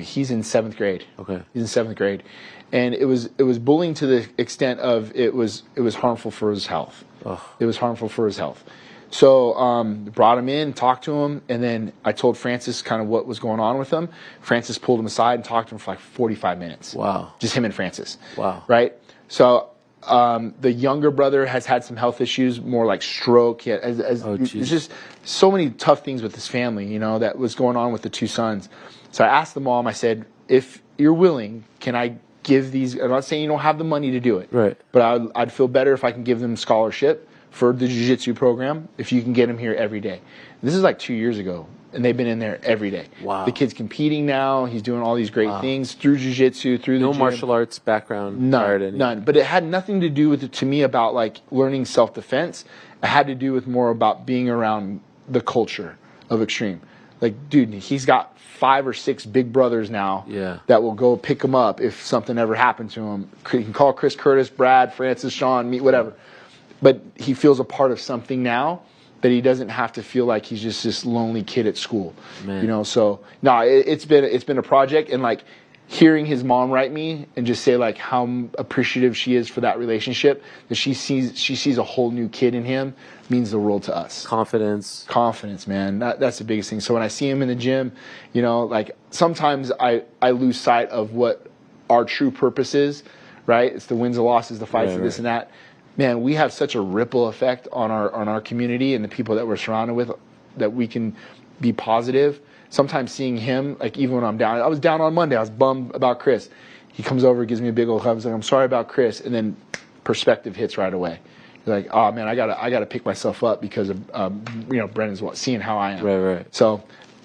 He's in 7th grade. Okay. He's in 7th grade. And it was bullying to the extent of it was harmful for his health. Ugh. It was harmful for his health. So brought him in, talked to him, and then I told Francis kind of what was going on with him. Francis pulled him aside and talked to him for like 45 minutes. Wow. Just him and Francis. Wow. Right? So the younger brother has had some health issues, more like stroke. There's just so many tough things with his family, you know, that was going on with the two sons. So I asked the mom, I said, if you're willing, can I give these, I'm not saying you don't have the money to do it, right? But I'd feel better if I can give them scholarship for the jiu-jitsu program if you can get them here every day. This is like 2 years ago, and they've been in there every day. Wow. The kid's competing now. He's doing all these great things through jiu-jitsu, through the no gym. martial arts background. None. But it had nothing to do with it, to me, about like learning self-defense. It had to do with more about being around the culture of extreme. Like, dude, he's got 5 or 6 big brothers now that will go pick him up if something ever happened to him. You can call Chris Curtis, Brad, Francis, Sean, me, whatever. But he feels a part of something now that he doesn't have to feel like he's just this lonely kid at school. Man. You know, so no, it's been a project, and like hearing his mom write me and just say like how appreciative she is for that relationship, that she sees a whole new kid in him, means the world to us. Confidence, man. That's the biggest thing. So when I see him in the gym, you know, like sometimes I lose sight of what our true purpose is, right? It's the wins and losses, the fights, and this and that. Man, we have such a ripple effect on our community and the people that we're surrounded with, that we can be positive. Sometimes seeing him, like even when I'm down, I was down on Monday, I was bummed about Chris. He comes over, gives me a big old hug, like, I'm sorry about Chris, and then perspective hits right away. You're like, oh man, I gotta pick myself up because of you know, Brennan's seeing how I am. Right. So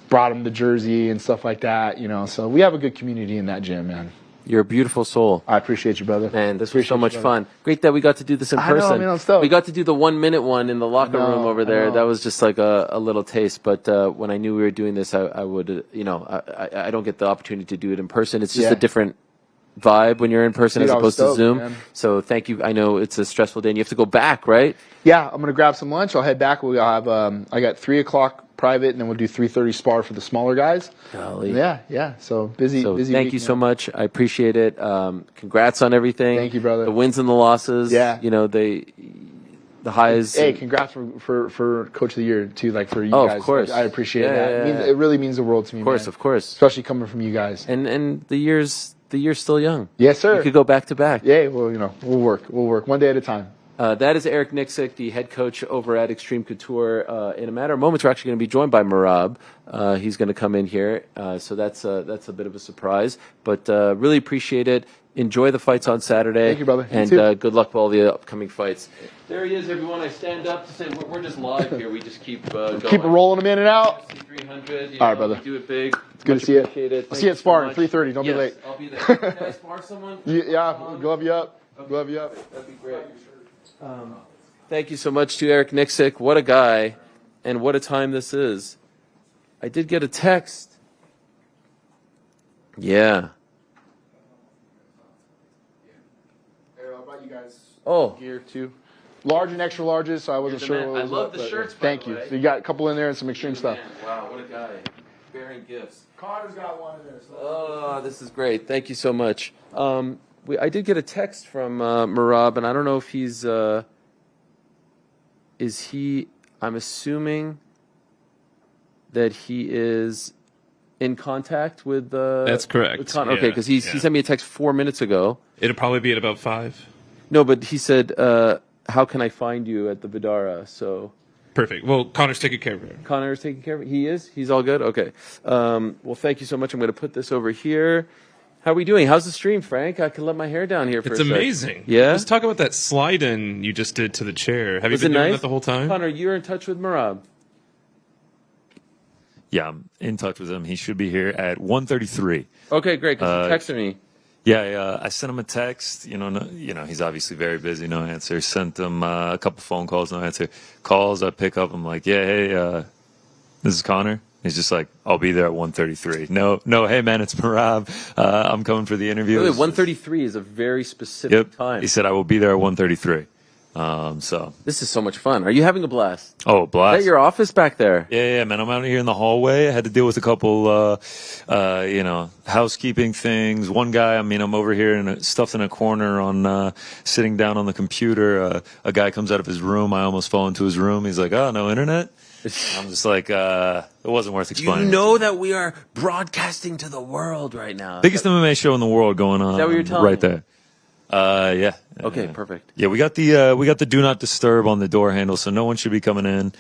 brought him the jersey and stuff like that, you know. So we have a good community in that gym, man. You're a beautiful soul. I appreciate you, brother. Man, this was so much fun. Great that we got to do this in person. I know, man, I'm stoked. We got to do the 1 minute one in the locker room over there. That was just like a little taste. But when I knew we were doing this, I would, you know, I don't get the opportunity to do it in person. It's just a different vibe when you're in person as opposed to Zoom. Man. So thank you. I know it's a stressful day and you have to go back, right? Yeah, I'm going to grab some lunch. I'll head back. We'll have, I got 3 o'clock private, and then we'll do 3:30 spar for the smaller guys. Golly. Yeah. So busy. Thank you so much. I appreciate it. Congrats on everything. Thank you, brother. The wins and the losses. Yeah. You know, the highs. Hey, congrats for Coach of the Year too. Like for you guys. Of course. I appreciate that. It really means the world to me. Of course. Especially coming from you guys. And the year's still young. Yes, sir. You could go back to back. Yeah. Well, you know, we'll work one day at a time. That is Eric Nicksick, the head coach over at Extreme Couture. In a matter of moments, we're actually going to be joined by Merab. He's going to come in here, so that's a bit of a surprise. But really appreciate it. Enjoy the fights on Saturday. Thank you, brother. And good luck with all the upcoming fights. There he is, everyone. I stand up to say we're just live here. We just keep going. Keep rolling them in and out. 300. All right, brother. We do it big. It's good to see you. I'll see you at sparring, 3:30. Don't be late. I'll be there. Can I spar someone? Yeah, glove you up. Glove you up. That'd be great. Thank you so much to Eric Nicksick. What a guy, and what a time this is. I did get a text. Yeah. I brought you guys gear too. Large and extra larges, so I wasn't sure what was I love the shirts, Thank you. So you got a couple in there and some extreme stuff. Wow, what a guy. Bearing gifts. Connor's got one in there. Oh, this is great. Thank you so much. I did get a text from Merab, and I don't know if he's I'm assuming that he is in contact with That's correct. With okay, because he sent me a text 4 minutes ago. It'll probably be at about 5. No, but he said, how can I find you at the Vidara? So perfect. Well, Connor's taking care of it. Connor's taking care of it? He is? He's all good? Okay. Well, thank you so much. I'm going to put this over here. How are we doing? How's the stream, Frank? I can let my hair down here for a second. It's amazing. Yeah? Let's talk about that slide-in you just did to the chair. Have you been doing that the whole time? Connor, you're in touch with Merab. Yeah, I'm in touch with him. He should be here at 1:33. Okay, great, because he texted me. Yeah, I sent him a text. You know, he's obviously very busy. No answer. Sent him a couple phone calls. No answer. Calls. I pick up. I'm like, yeah, hey, this is Connor. He's just like, I'll be there at 1:33. No, hey man, it's Merab. I'm coming for the interview. Really, 1:33 is a very specific time. He said I will be there at 1:33. So this is so much fun. Are you having a blast? Oh, blast. Is that your office back there? Yeah, man. I'm out here in the hallway. I had to deal with a couple, housekeeping things. One guy, I'm over here stuffed in a corner on sitting down on the computer. A guy comes out of his room. I almost fall into his room. He's like, "Oh, no internet." I'm just like, it wasn't worth explaining. You know that we are broadcasting to the world right now. Biggest MMA show in the world going on. Is that what you're telling right me? there. Yeah. Okay, perfect. Yeah, we got the do not disturb on the door handle, so no one should be coming in.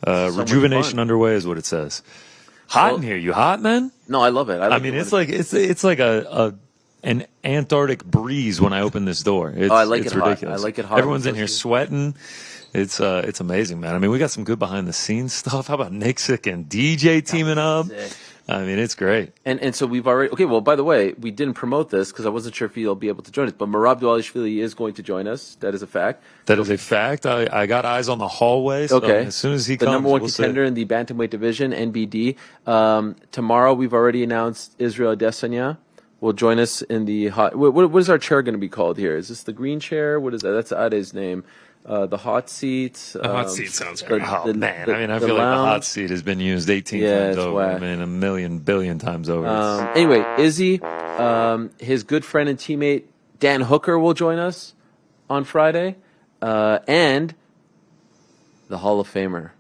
Rejuvenation underway is what it says. Hot in here. You hot, man? No, I love it. It's like an Antarctic breeze when I open this door. I like it's it ridiculous. hot. I like it hot. Everyone's in here sweating. It's amazing, man. We got some good behind the scenes stuff. How about Nicksick and DJ teaming up? Sick. It's great. And so we've already, okay, well, by the way, we didn't promote this because I wasn't sure if he'll be able to join us, but Merab Dvalishvili is going to join us. That is a fact. That is a fact. I got eyes on the hallway, so okay. As soon as he the comes, number one we'll contender in the bantamweight division, NBD. Tomorrow we've already announced Israel Adesanya will join us in the hot, what is our chair going to be called here? Is this the green chair? What is that? That's Ade's name. The hot seat. The hot seat sounds great. I feel like the hot seat has been used 18 times over. Whack. A million, billion times over. Anyway, Izzy, his good friend and teammate Dan Hooker will join us on Friday. And the Hall of Famer,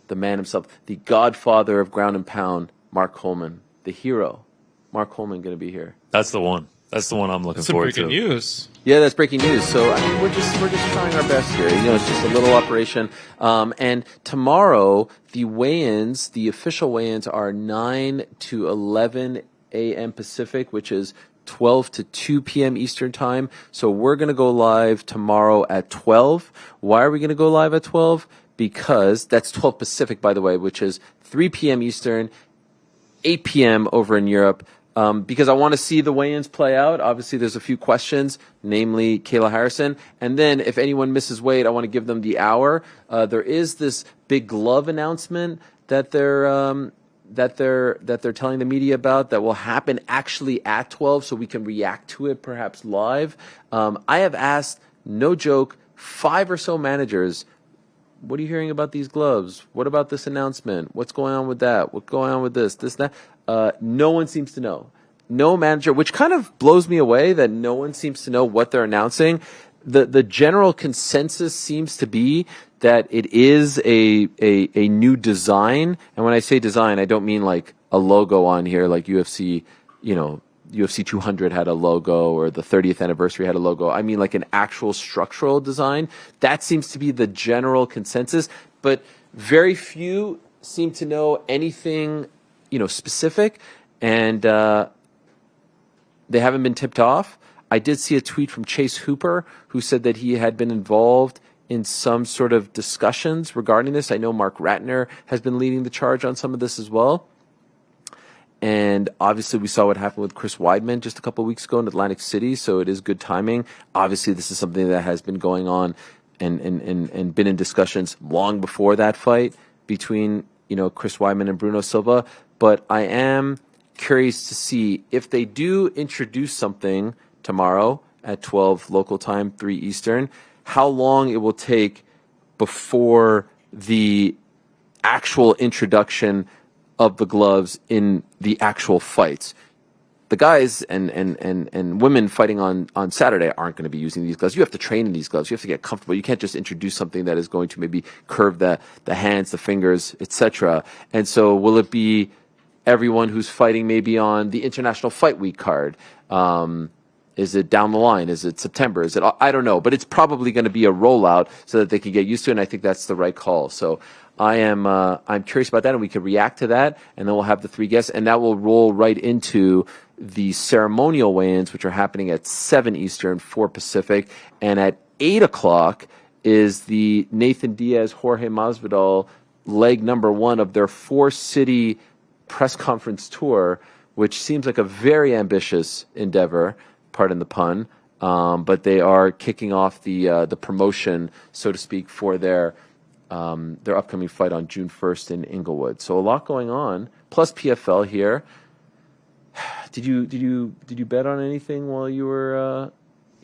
the man himself, the godfather of ground and pound, Mark Coleman, the hero. Mark Coleman going to be here. That's the one. That's the one I'm looking forward to. Breaking news. Yeah, that's breaking news. So we're just trying our best here. It's just a little operation. And tomorrow the weigh-ins, the official weigh-ins, are 9 to 11 a.m. Pacific, which is 12 to 2 p.m. Eastern time. So we're going to go live tomorrow at 12. Why are we going to go live at 12? Because that's 12 Pacific, by the way, which is 3 p.m. Eastern, 8 p.m. over in Europe. Because I want to see the weigh-ins play out. Obviously, there's a few questions, namely Kayla Harrison. And then if anyone misses weight, I want to give them the hour. There is this big glove announcement that they're telling the media about that will happen actually at 12, so we can react to it perhaps live. I have asked, no joke, 5 or so managers, what are you hearing about these gloves? What about this announcement? What's going on with that? What's going on with this, that? No one seems to know. No manager, which kind of blows me away that no one seems to know what they're announcing. The general consensus seems to be that it is a new design. And when I say design, I don't mean like a logo on here like UFC, UFC 200 had a logo or the 30th anniversary had a logo. I mean like an actual structural design. That seems to be the general consensus, but very few seem to know anything specific, and they haven't been tipped off. I did see a tweet from Chase Hooper who said that he had been involved in some sort of discussions regarding this. I know Mark Ratner has been leading the charge on some of this as well. And obviously we saw what happened with Chris Weidman just a couple of weeks ago in Atlantic City, so it is good timing. Obviously this is something that has been going on and been in discussions long before that fight between Chris Weidman and Bruno Silva. But I am curious to see if they do introduce something tomorrow at 12 local time, 3 Eastern, how long it will take before the actual introduction of the gloves in the actual fights. The guys and women fighting on Saturday aren't going to be using these gloves. You have to train in these gloves. You have to get comfortable. You can't just introduce something that is going to maybe curve the hands, the fingers, etc. And so will it be everyone who's fighting maybe on the International Fight Week card? Is it down the line? Is it September? Is it? I don't know. But it's probably going to be a rollout so that they can get used to it, and I think that's the right call. So I'm curious about that, and we can react to that, and then we'll have the 3 guests, and that will roll right into the ceremonial weigh-ins, which are happening at 7 Eastern, 4 Pacific, and at 8 o'clock is the Nathan Diaz, Jorge Masvidal leg number 1 of their 4-city press conference tour, which seems like a very ambitious endeavor, pardon the pun, but they are kicking off the promotion, so to speak, for their upcoming fight on June 1st in Inglewood. So a lot going on, plus PFL here. Did you bet on anything while you were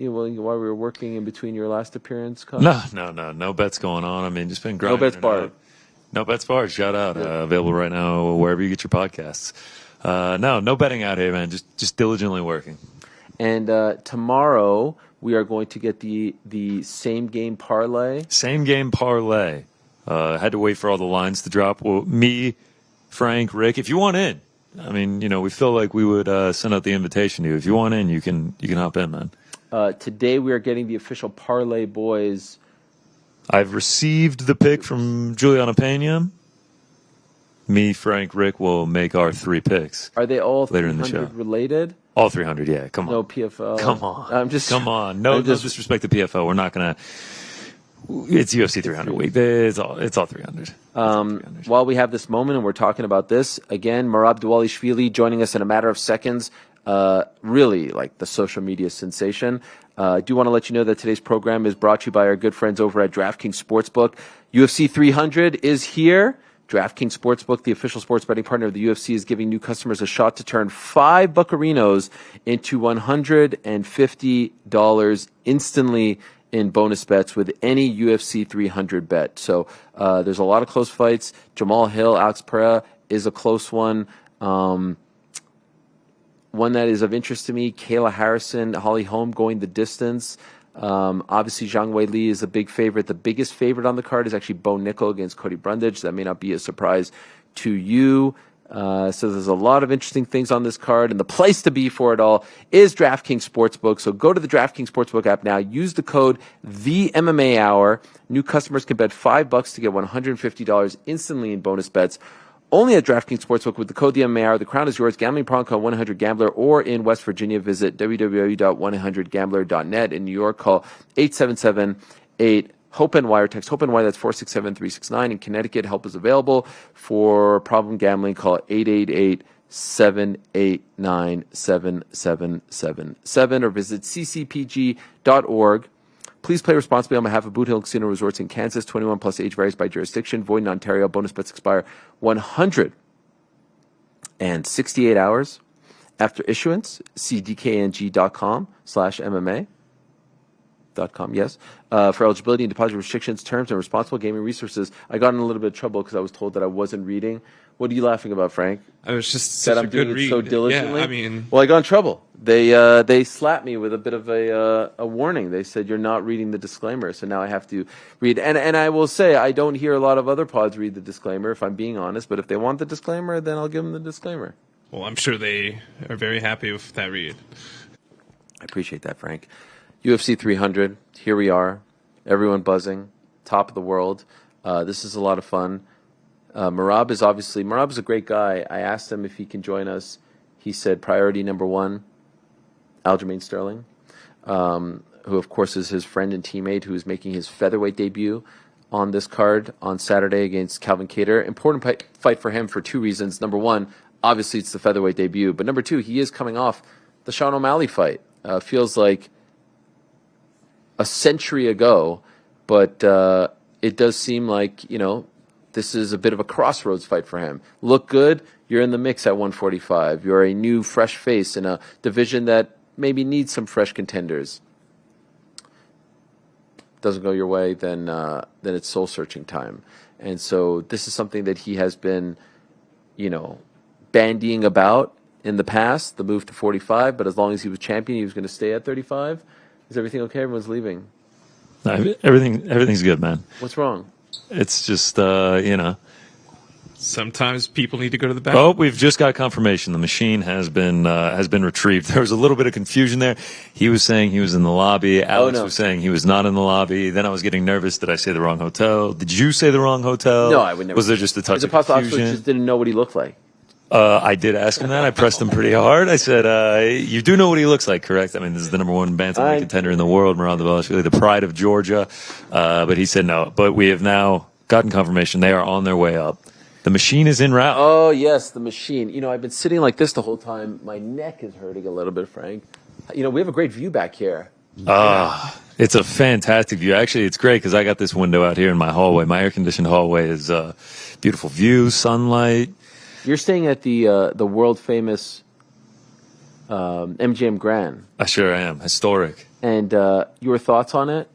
while we were working in between your last appearance? Coach? No bets going on. I mean, just been grinding. No bets barred. No bets barred. Shout out. Available right now wherever you get your podcasts. No betting out here, man. Just diligently working. And tomorrow we are going to get the same game parlay. Same game parlay. Had to wait for all the lines to drop. Well, me, Frank, Rick, if you want in, I mean, we feel like we would send out the invitation to you. If you want in, you can hop in, man. Today we are getting the official Parlay Boys. I've received the pick from Juliana Pena. Me, Frank, Rick will make our 3 picks. Are they all later in the show related? All 300, yeah. Come on. No PFL. Come on. Come on. No disrespect to PFL. We're not gonna. It's UFC 300 week. It's all 300. While we have this moment and we're talking about this again, Merab Dvalishvili joining us in a matter of seconds. Really like the social media sensation. I do want to let you know that today's program is brought to you by our good friends over at DraftKings Sportsbook. UFC 300 is here. DraftKings Sportsbook, the official sports betting partner of the UFC, is giving new customers a shot to turn 5 buccarinos into $150 instantly in bonus bets with any UFC 300 bet. So there's a lot of close fights. Jamal Hill, Alex Pereira is a close one. One that is of interest to me, Kayla Harrison, Holly Holm going the distance. Obviously, Zhang Wei Li is a big favorite. The biggest favorite on the card is actually Bo Nickel against Cody Brundage. That may not be a surprise to you. So there's a lot of interesting things on this card, and the place to be for it all is DraftKings Sportsbook. So go to the DraftKings Sportsbook app now. Use the code THEMMA Hour. New customers can bet $5 to get $150 instantly in bonus bets. Only at DraftKings Sportsbook with the code THEMMA Hour. The crown is yours. Gambling problem, call 1-800-GAMBLER, or in West Virginia, visit www.1800gambler.net. In New York, call 877-8-HOPENY or text HOPENY. That's 467-369. In Connecticut, help is available. For problem gambling, call 888-789-7777 or visit ccpg.org. Please play responsibly on behalf of Boot Hill Casino Resorts in Kansas. 21 plus age varies by jurisdiction. Void in Ontario. Bonus bets expire 168 hours after issuance. See dkng.com/MMA. Yes. For eligibility and deposit restrictions, terms, and responsible gaming resources. I got in a little bit of trouble because I was told that I wasn't reading. What are you laughing about, Frank? I was just that such I'm a good doing read. it so diligently. Yeah, I mean, well, I got in trouble. They slapped me with a bit of a warning. They said you're not reading the disclaimer, so now I have to read. And I will say I don't hear a lot of other pods read the disclaimer, if I'm being honest. But if they want the disclaimer, then I'll give them the disclaimer. well, I'm sure they are very happy with that read. I appreciate that, Frank. UFC 300. Here we are. Everyone buzzing. Top of the world. This is a lot of fun. Merab is a great guy. I asked him if he can join us. He said priority number 1, Aljamain Sterling, who of course is his friend and teammate who is making his featherweight debut on this card on Saturday against Calvin Kattar. Important fight for him for 2 reasons. Number 1, obviously it's the featherweight debut. But number 2, he is coming off the Sean O'Malley fight. Feels like a century ago, but it does seem like, this is a bit of a crossroads fight for him. Look good, you're in the mix at 145. You're a new, fresh face in a division that maybe needs some fresh contenders. Doesn't go your way, then it's soul-searching time. And so this is something that he has been, bandying about in the past, the move to 45, but as long as he was champion, he was going to stay at 35. Is everything okay? Everyone's leaving. Everything's good, man. What's wrong? It's just, Sometimes people need to go to the bathroom. Oh, we've just got confirmation. The machine has been retrieved. There was a little bit of confusion there. He was saying he was in the lobby. Alex was saying he was not in the lobby. Then I was getting nervous. Did I say the wrong hotel? Did you say the wrong hotel? No, I would never. Was there just a touch Is it of possible confusion? I just didn't know what he looked like? I did ask him that. I pressed him pretty hard. I said, you do know what he looks like, correct? I mean, this is the number 1 bantamweight contender in the world, Merab Dvalishvili, the pride of Georgia. But he said no. But we have now gotten confirmation. They are on their way up. The machine is en route. Oh, yes, the machine. I've been sitting like this the whole time. My neck is hurting a little bit, Frank. We have a great view back here. It's a fantastic view. Actually, it's great because I got this window out here in my hallway. My air-conditioned hallway is beautiful view, sunlight. You're staying at the world-famous MGM Grand. I sure am. Historic. And your thoughts on it?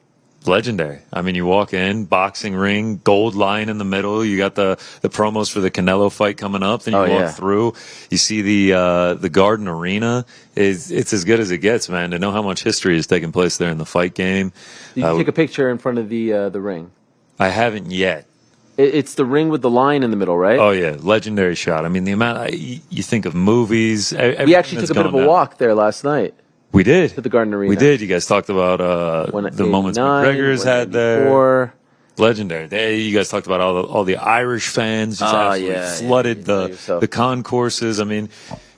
Legendary. I mean, you walk in, boxing ring, gold line in the middle. You got the promos for the Canelo fight coming up. Then you walk through. You see the Garden Arena. It's as good as it gets, man. To know how much history is taking place there in the fight game. Did you take a picture in front of the ring? I haven't yet. It's the ring with the line in the middle, right? Oh yeah, legendary shot. I mean, the amount you think of movies. We actually took a bit of a walk there last night. We did. To the Garden Arena. We did. You guys talked about the moments McGregor's had there. Legendary. You guys talked about all the Irish fans just absolutely flooded the concourses. I mean,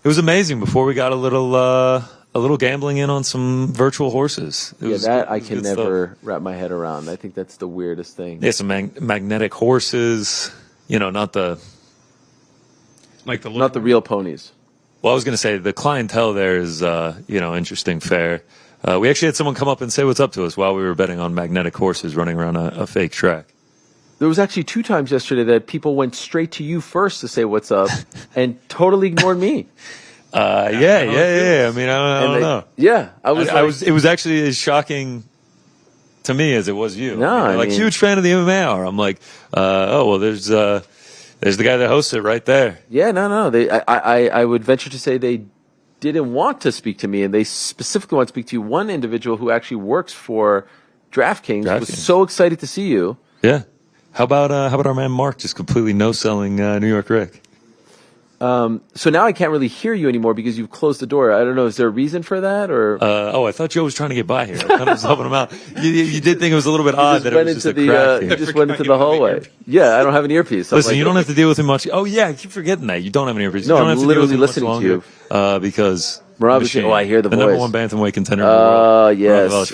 it was amazing. Before we got a little gambling in on some virtual horses. I can never wrap my head around. I think that's the weirdest thing. Yeah, some magnetic horses. You know, not the real ponies. Well, I was going to say the clientele there is, interesting fare. We actually had someone come up and say what's up to us while we were betting on magnetic horses running around a fake track. There was actually 2 times yesterday that people went straight to you first to say what's up and totally ignored me. I mean, I don't know. Yeah, it was actually as shocking to me as it was you. No, huge fan of the MMA Hour. I'm like, there's the guy that hosts it right there. Yeah, no. I would venture to say they didn't want to speak to me, and they specifically want to speak to you. One individual who actually works for DraftKings was so excited to see you. Yeah. How about our man Mark just completely no-selling New York Rick? So now I can't really hear you anymore because you've closed the door. I don't know. Is there a reason for that, or? I thought Joe was trying to get by here. I kind of was helping him out. You did think it was a little bit odd that it was just a crack. You just went into the hallway. Yeah, I don't have an earpiece. Listen, you don't have to deal with him much. Oh yeah, I keep forgetting that you don't have an earpiece. No, you don't I'm have to literally deal with him listening to you because. Merab is I hear the voice. Number 1 bantamweight contender in the world. Yes.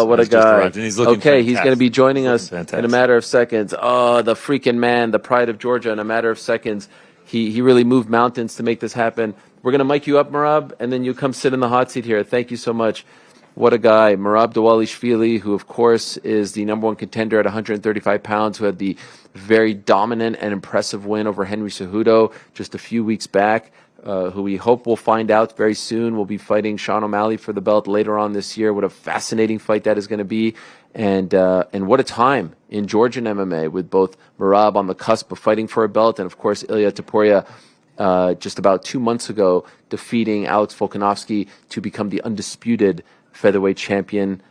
What a guy. He's looking fantastic. He's going to be joining us in a matter of seconds. The freaking man, the pride of Georgia, in a matter of seconds. He really moved mountains to make this happen. We're going to mic you up, Merab, and then you come sit in the hot seat here. Thank you so much. What a guy. Merab Dvalishvili, who, of course, is the number 1 contender at 135 pounds, who had the very dominant and impressive win over Henry Cejudo just a few weeks back. Who we hope we'll find out very soon. We'll be fighting Sean O'Malley for the belt later on this year. What a fascinating fight that is going to be. And what a time in Georgian MMA with both Merab on the cusp of fighting for a belt and, of course, Ilya Topuria just about 2 months ago defeating Alex Volkanovski to become the undisputed featherweight champion,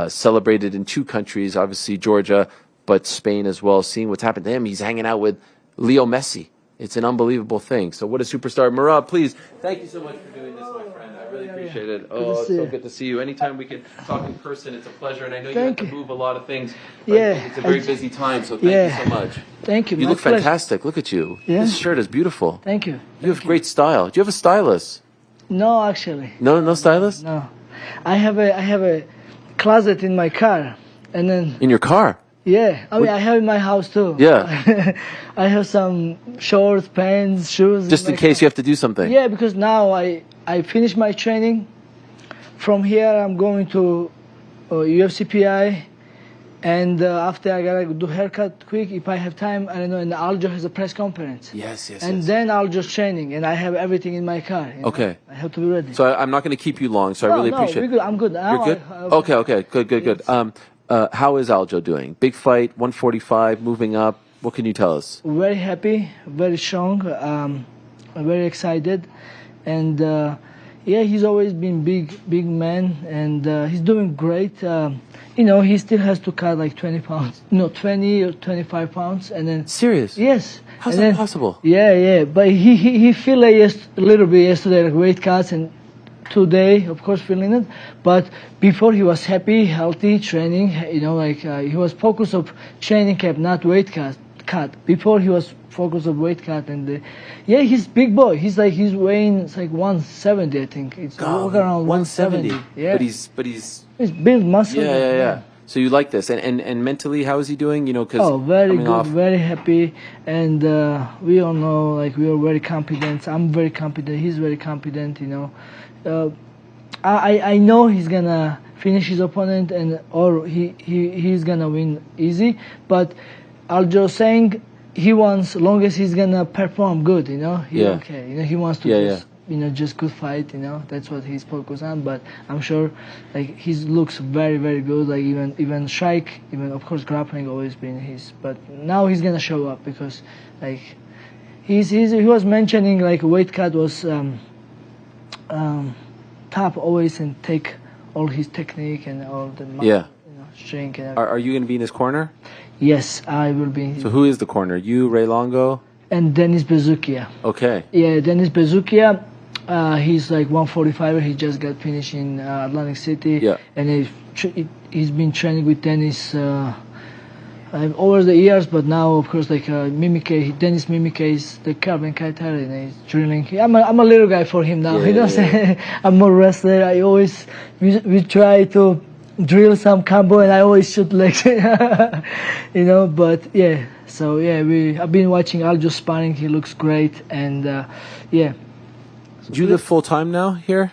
celebrated in 2 countries, obviously Georgia, but Spain as well. Seeing what's happened to him, he's hanging out with Leo Messi. It's an unbelievable thing. So what a superstar. Merab, please, thank you so much for doing this, my friend. I really appreciate it. It's so good to see you. Anytime we can talk in person, it's a pleasure. And I know you have to move a lot of things. It's a very busy time, so thank you so much. Thank you. You look fantastic. Look at you. Yeah. This shirt is beautiful. Thank you. You have great style. Do you have a stylist? No, actually. No stylist? No. I have a closet in my car. And then in your car? Yeah, I mean, I have in my house too. Yeah. I have some shorts, pants, shoes. Just in case you have to do something. Yeah, because now I finished my training. From here, I'm going to UFC PI. And after I gotta do haircut quick, if I have time, I don't know, and Aljo has a press conference. Yes. And then Aljo's training, and I have everything in my car. Okay. I have to be ready. So I'm not going to keep you long, so I really appreciate it. Good. I'm good. You're good? Okay. Good. Yes. How is Aljo doing? Big fight, 145, moving up. What can you tell us? Very happy, very strong, very excited. And, he's always been big man, and he's doing great. He still has to cut like 20 pounds. 20 or 25 pounds. And then. Serious? Yes. How's that possible? Yeah. But he feel like a little bit yesterday, like weight cuts, and today, of course, feeling it. But before he was happy, healthy, training, he was focused of training camp, not weight cut. Before he was focused on weight cut, and he's big boy. He's weighing, it's like 170, I think. It's around 170. Yeah. But he's built muscle. Yeah. So you like this, and mentally, how is he doing? Very good, very happy, and we all know, we are very confident. I'm very confident. He's very confident. I know he's gonna finish his opponent, or he's gonna win easy. But Aljo saying he wants, long as he's gonna perform good. He wants to just good fight. That's what he's focused on. But I'm sure, like, he looks very, very good. Like even strike, even of course grappling always been his. But now he's gonna show up because, like, he was mentioning like weight cut was top always and take all his technique and all the strength. And Are you going to be in his corner? Yes, I will be. So who is the corner? You, Ray Longo, and Denis Bezukia. Okay. Yeah, Denis Bezukia. He's like 145. He just got finished in Atlantic City. Yeah. And he's been training with Denis over the years, but now of course like Denis Mimike is the carbon fighter and he's drilling. I'm a little guy for him now. I'm more wrestler. I always we try to drill some combo and I always shoot legs. But yeah. So yeah, I've been watching Aljo sparring. He looks great and yeah. Do you live full time now here?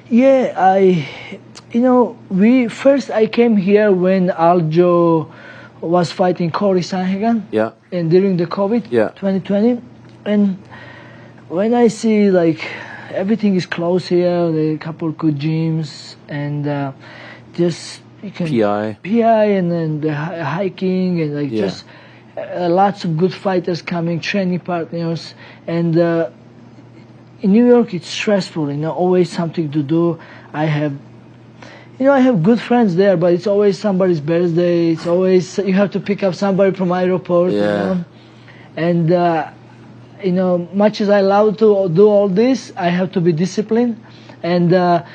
Yeah, I came here when Aljo was fighting Corey Sanhagan. Yeah. And during the COVID, 2020. And when I see like everything is close here, there are a couple of good gyms and just you can PI and then the hiking and like just lots of good fighters coming, training partners and in New York it's stressful, always something to do. I have good friends there, but it's always somebody's birthday. It's always you have to pick up somebody from airport. And much as I love to do all this, I have to be disciplined. And I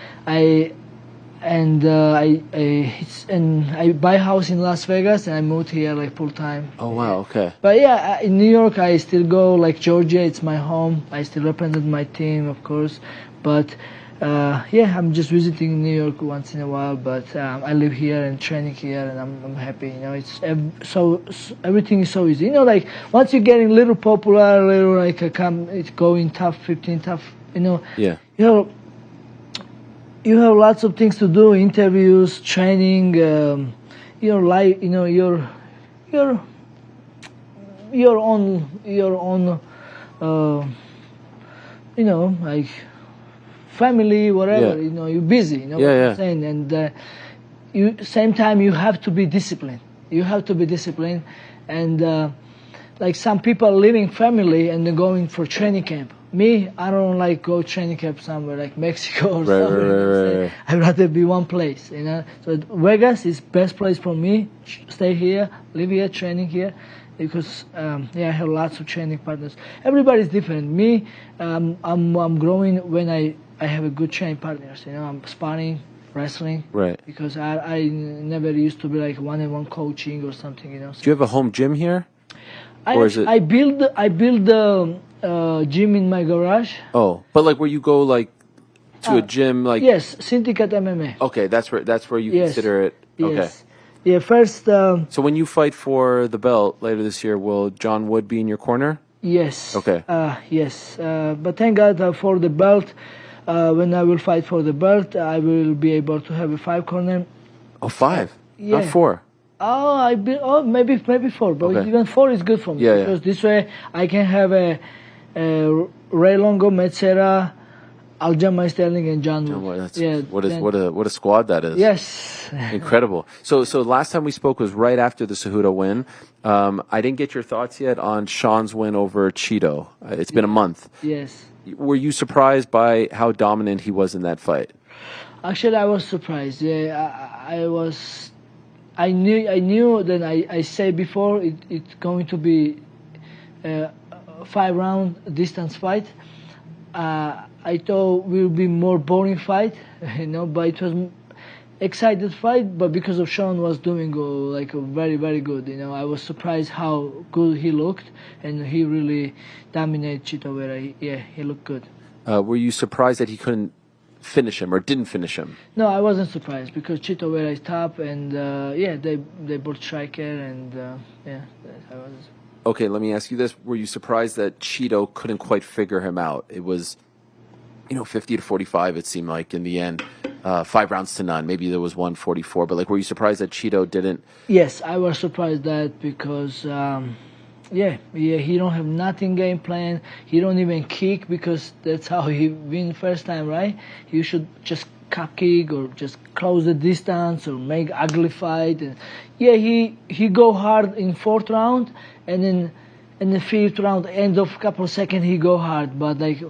buy a house in Las Vegas and I moved here like full time. Oh wow, okay. But yeah, in New York I still go like Georgia. It's my home. I still represent my team, of course, but. I'm just visiting New York once in a while, but I live here and training here, and I'm happy. It's so everything is so easy. Like once you're getting a little popular, a little like it's going top 15, tough. You have lots of things to do, interviews, training. Your life, your own, like. Family, whatever, you're busy, what I'm saying, and same time you have to be disciplined. And like some people leaving family and they're going for training camp. Me, I don't like go training camp somewhere like Mexico or somewhere. Right. I'd rather be one place, So Vegas is best place for me. Stay here, live here, training here. Because I have lots of training partners. Everybody's different. Me, I'm growing when I have a good training partners. I'm sparring, wrestling. Right. Because I never used to be like one-on-one coaching or something. Do you have a home gym here? I build the gym in my garage. Oh, but like where you go like to a gym like. Yes, Syndicate MMA. Okay, that's where you consider it. Okay. Yes. Yeah, first. So when you fight for the belt later this year, will John Wood be in your corner? Yes. Okay. Yes. But thank God for the belt. When I will fight for the belt, I will be able to have a 5 corner. Oh, 5? Not 4. Maybe 4. But even 4 is good for me because this way I can have a Ray Longo, Metzera, Aljamain Sterling, and John Wood. What a squad that is. Yes. Incredible. So last time we spoke was right after the Cejudo win. I didn't get your thoughts yet on Sean's win over Cheeto. It's been a month. Yes. Were you surprised by how dominant he was in that fight? Actually, I was surprised. Yeah, I was. I knew that I said before it's going to be a 5-round distance fight. I thought it will be more boring fight, but it was excited fight. But because of Sean was doing like a very, very good, I was surprised how good he looked, and he really dominated Chito Vera. He looked good. Were you surprised that he couldn't finish him or didn't finish him? No, I wasn't surprised because Chito Vera is top, and they both striker, and I was. Okay, let me ask you this: were you surprised that Cheeto couldn't quite figure him out? It was, 50-45. It seemed like in the end, 5 rounds to none. Maybe there was 144, but like, were you surprised that Cheeto didn't? Yes, I was surprised that because he don't have nothing game plan. He don't even kick because that's how he win first time, right? He should just cup kick or just close the distance or make ugly fight. And he go hard in fourth round, and then in the fifth round, end of couple of seconds, he go hard. But like,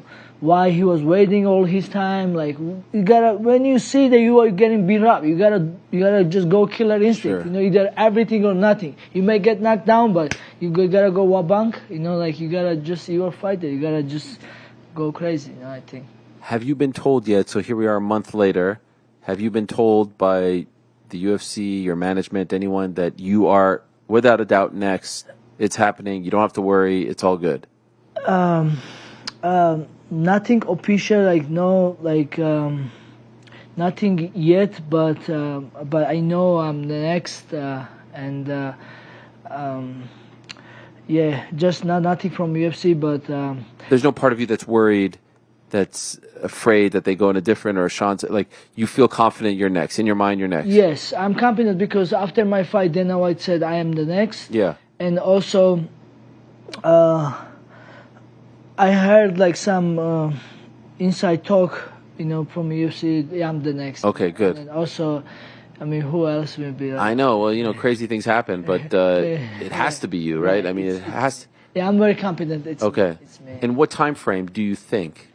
why he was waiting all his time? Like, you gotta, when you see that you are getting beat up, you gotta just go killer instinct. Sure. Either everything or nothing. You may get knocked down, but you gotta go wabunk. Like you gotta just, you are a fighter. You gotta just go crazy. I think. Have you been told yet? So here we are a month later. Have you been told by the UFC, your management, anyone that you are without a doubt next? It's happening. You don't have to worry. It's all good. Nothing official, nothing yet. But I know I'm the next, just nothing from UFC. But there's no part of you that's worried, that's afraid that they go in a different, or Sean's like, you feel confident you're next. In your mind, you're next. Yes, I'm confident because after my fight, Dana White said I am the next. Yeah. And also, I heard like some inside talk, from UFC. I'm the next. Okay, good. And also, I mean, who else will be? I know. Well, crazy things happen, but it has to be you, right? I mean, it has. Yeah, I'm very confident. It's okay. Me. It's me. In what time frame do you think?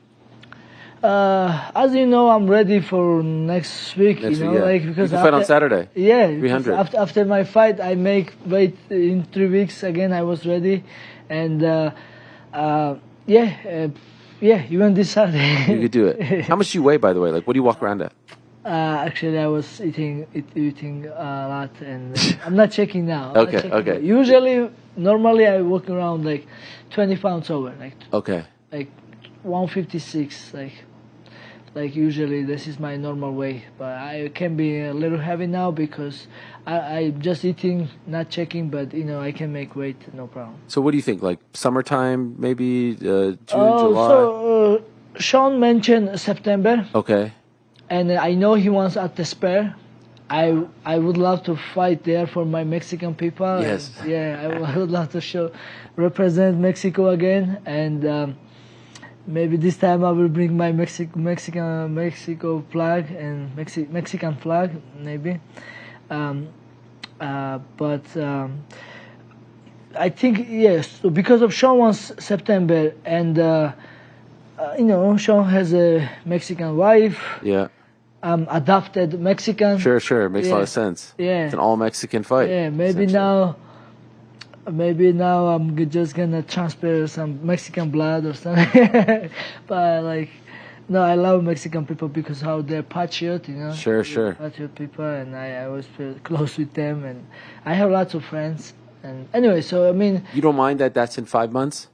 As you know, I'm ready for next week. Because you can fight on Saturday. Yeah, 300. After my fight, I make weight in 3 weeks again. I was ready, and even this Saturday. You could do it. How much do you weigh, by the way? Like, what do you walk around at? Actually, I was eating a lot, and I'm not checking now. Okay. Usually, normally I walk around like 20 pounds over, like 156, like usually this is my normal weight, but I can be a little heavy now because I'm just eating, not checking, but I can make weight, no problem. So what do you think? Like summertime, maybe June, July? So Sean mentioned September. Okay. And I know he wants at the spare. I would love to fight there for my Mexican people. Yes. And, I would love to represent Mexico again, and maybe this time I will bring my Mexico flag and Mexican flag, maybe. But I think yes. So because of Sean wants September, and Sean has a Mexican wife. Yeah. Adopted Mexican. Sure. It makes a lot of sense. Yeah. It's an all Mexican fight. Yeah. Maybe now I'm just gonna transfer some Mexican blood or something. But no, I love Mexican people because how they're patriot, Sure. Patriot people, and I always feel close with them, and I have lots of friends. And anyway, so I mean. You don't mind that that's in 5 months?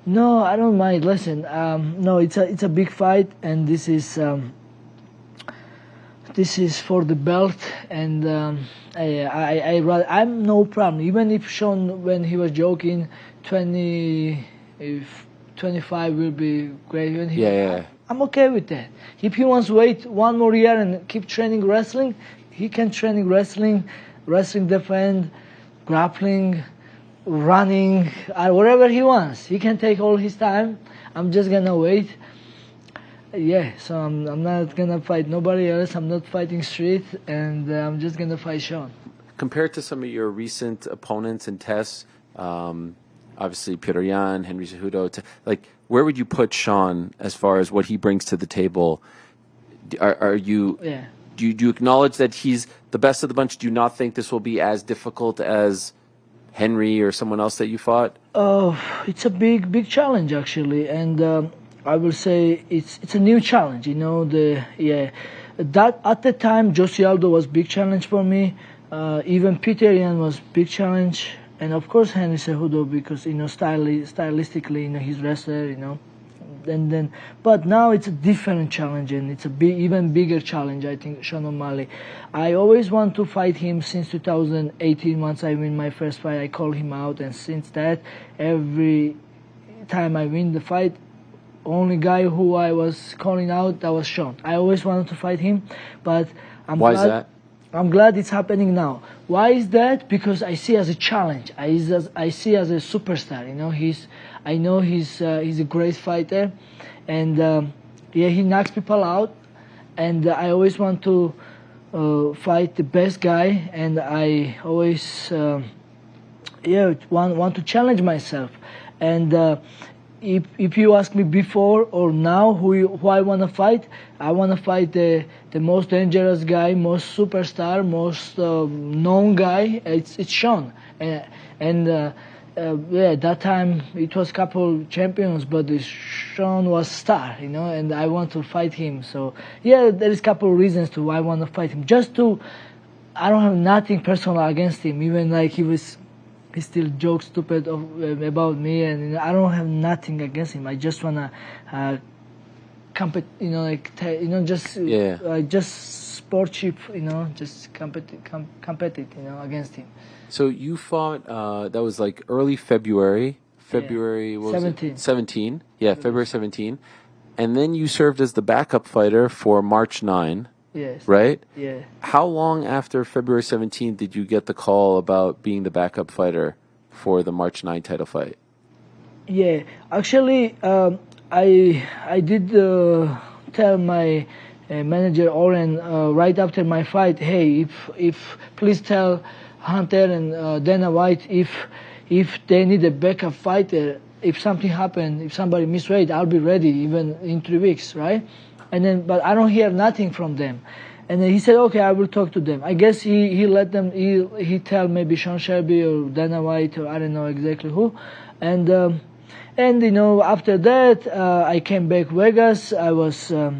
No, I don't mind. Listen, no, it's a big fight, and this is for the belt, and I'm no problem. Even if Sean, when he was joking, 25 will be great. I'm okay with that. If he wants to wait 1 more year and keep training wrestling, he can train wrestling defend, grappling, running, whatever he wants. He can take all his time. I'm just gonna wait. So I'm not gonna fight nobody else. I'm not fighting street, and I'm just gonna fight Sean. Compared to some of your recent opponents and tests, obviously Petr Yan, Henry Cejudo, where would you put Sean as far as what he brings to the table? Are you? Yeah. Do you acknowledge that he's the best of the bunch? Do you not think this will be as difficult as Henry or someone else that you fought? It's a big challenge actually, and. I will say it's a new challenge, That at the time, Jose Aldo was big challenge for me. Even Petr Yan was big challenge, and of course Henry Cejudo because stylistically, he's wrestler, But now it's a different challenge, and it's even bigger challenge. I think Sean O'Malley. I always want to fight him since 2018. Once I win my first fight, I call him out, and since that, every time I win the fight. Only guy who I was calling out, that was Sean. I always wanted to fight him, but Why is that? I'm glad it's happening now. Why is that? Because I see as a challenge. I see as a superstar. You know, I know he's a great fighter, and he knocks people out. And I always want to fight the best guy, and I always want to challenge myself. And if you ask me before or now who I want to fight, I want to fight the most dangerous guy, most superstar, most known guy. It's Sean. That time it was couple champions, but Sean was star, you know, and I want to fight him. So there is couple reasons to why I want to fight him. I don't have nothing personal against him, even like he still jokes stupid about me, and I don't have nothing against him. I just wanna compete, you know, just sportship, you know, just compete, you know, against him. So you fought, that was like early February, what was 17. it? 17. Yeah, February 17. And then you served as the backup fighter for March 9. Yes. Right? Yeah. How long after February 17th did you get the call about being the backup fighter for the March 9 title fight? Yeah. Actually, I did tell my manager Oren right after my fight, hey, if please tell Hunter and Dana White if they need a backup fighter, if something happened, if somebody misweight, I'll be ready even in 3 weeks, right? And then, but I don't hear nothing from them. And then he said, okay, I will talk to them. I guess he let them, he tell maybe Sean Shelby or Dana White or I don't know exactly who. And you know, after that, I came back Vegas. I was, I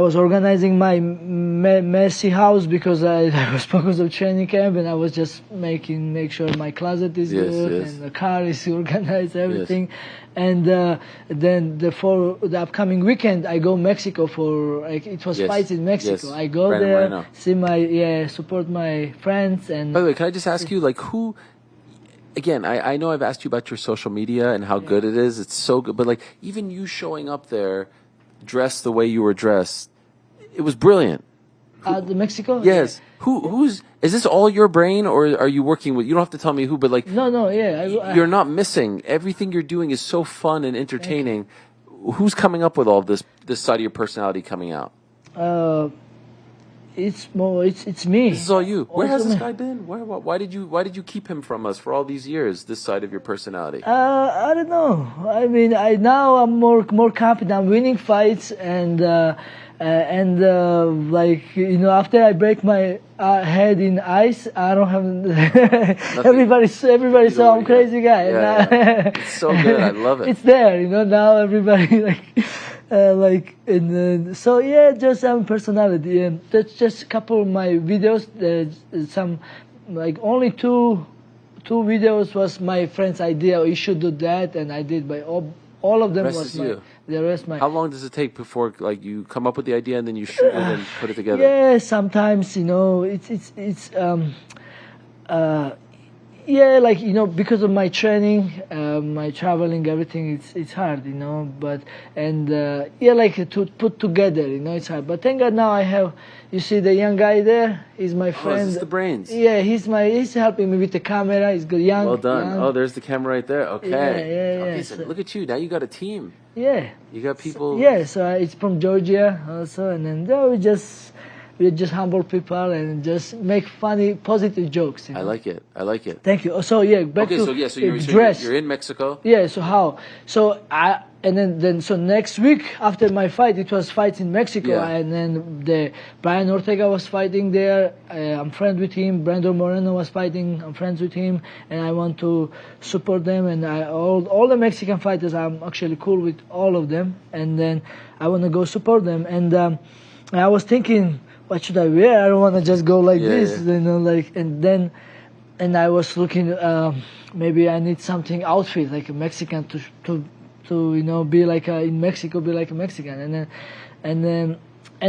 was organizing my messy house because I was focused on training camp, and I was just make sure my closet is good and the car is organized, everything. Yes. And then for the upcoming weekend, I go Mexico for it was fights in Mexico. I go there, see support my friends. And by the way, can I just ask you, like, who? Again, I know I've asked you about your social media and how good it is. It's so good, but like even you showing up there, dressed the way you were dressed, it was brilliant. The Mexico? Yes. Who's is this all your brain, or are you working with? You don't have to tell me who, but like you're not missing. Everything you're doing is so fun and entertaining. Who's coming up with all this side of your personality coming out? It's me. This is all you. Where has this guy been? Why did you keep him from us for all these years? This side of your personality. I don't know. I mean, now I'm more confident. I'm winning fights, and like, you know, after I break my head in ice, I don't have everybody saw I'm crazy guy. It's so good. I love it. It's there, you know. Now everybody so just some personality. And that's just a couple of my videos. Some like only two videos was my friend's idea. You should do that, and I did. By all of them the rest my. How long does it take before like you come up with the idea and then you shoot it and put it together? Yeah, sometimes, you know, like, you know, because of my training, my traveling, everything, it's hard, you know, but, like to put together, you know, it's hard. But thank God now I have, you see the young guy there, he's my friend. Oh, is this the brains? Yeah, he's helping me with the camera, he's good, young. Well done. Young. Oh, there's the camera right there, okay. Yeah. So look at you, now you got a team. Yeah. You got people. So it's from Georgia also, and then we just humble people and just make funny, positive jokes. You know? I like it. Thank you. So back to dress. You're in Mexico. Yeah. So how? So so next week after my fight, it was fights in Mexico, and then Brian Ortega was fighting there. I'm friends with him. Brandon Moreno was fighting. I'm friends with him, and I want to support them. And all the Mexican fighters, I'm actually cool with all of them. And then I want to go support them. And I was thinking, what should I wear? I don't want to just go like this, you know, like, and I was looking, maybe I need something outfit, like a Mexican to you know, be like in Mexico, be like a Mexican. And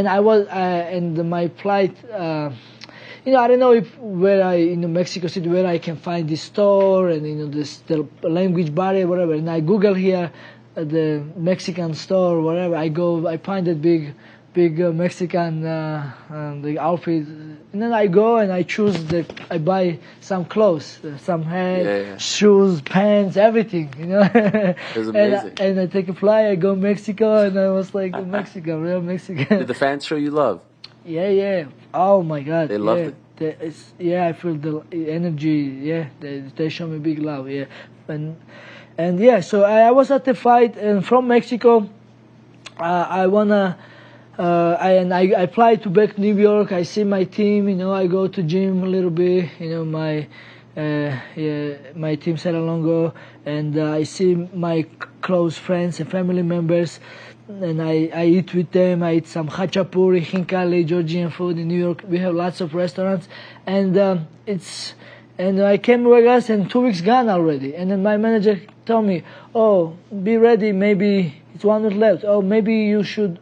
I was, and my flight, you know, I don't know in Mexico City, where I can find this store and, you know, the language barrier, whatever. And I Google here, the Mexican store, whatever. I find it big big Mexican the outfit, and then I go and I choose I buy some clothes, some hat, shoes, pants, everything, you know. It was amazing. and I take a flight, I go Mexico, and I was like Mexico, real Mexican. Did the fans show you love? Yeah. Oh my God. They loved it. I feel the energy. Yeah, they show me big love. Yeah, and yeah. So I was at the fight, and from Mexico, I wanna. I fly to back New York. I see my team. You know, I go to gym a little bit. You know, my team Seralongo, and I see my close friends and family members. And I eat with them. I eat some hachapuri, hinkali, Georgian food in New York. We have lots of restaurants, and I came to Vegas, and 2 weeks gone already. And then my manager told me, "Oh, be ready. Maybe it's 1 week left. Oh, maybe you should.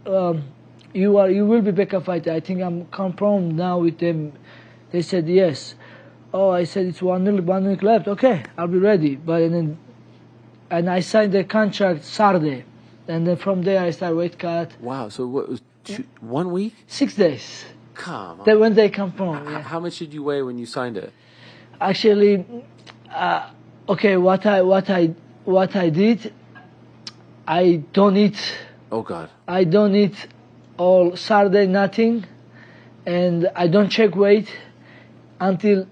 You will be backup fighter. I think I'm confirmed now with them." They said yes. Oh, I said it's 1 week left. Okay, I'll be ready. And I signed the contract Saturday. And then from there I start weight cut. Wow, so what was 1 week? 6 days. Come on. Then when they come from. Yeah. How much did you weigh when you signed it? Actually, okay, what I did, I don't eat. Oh God. I don't eat all Saturday, nothing, and I don't check weight until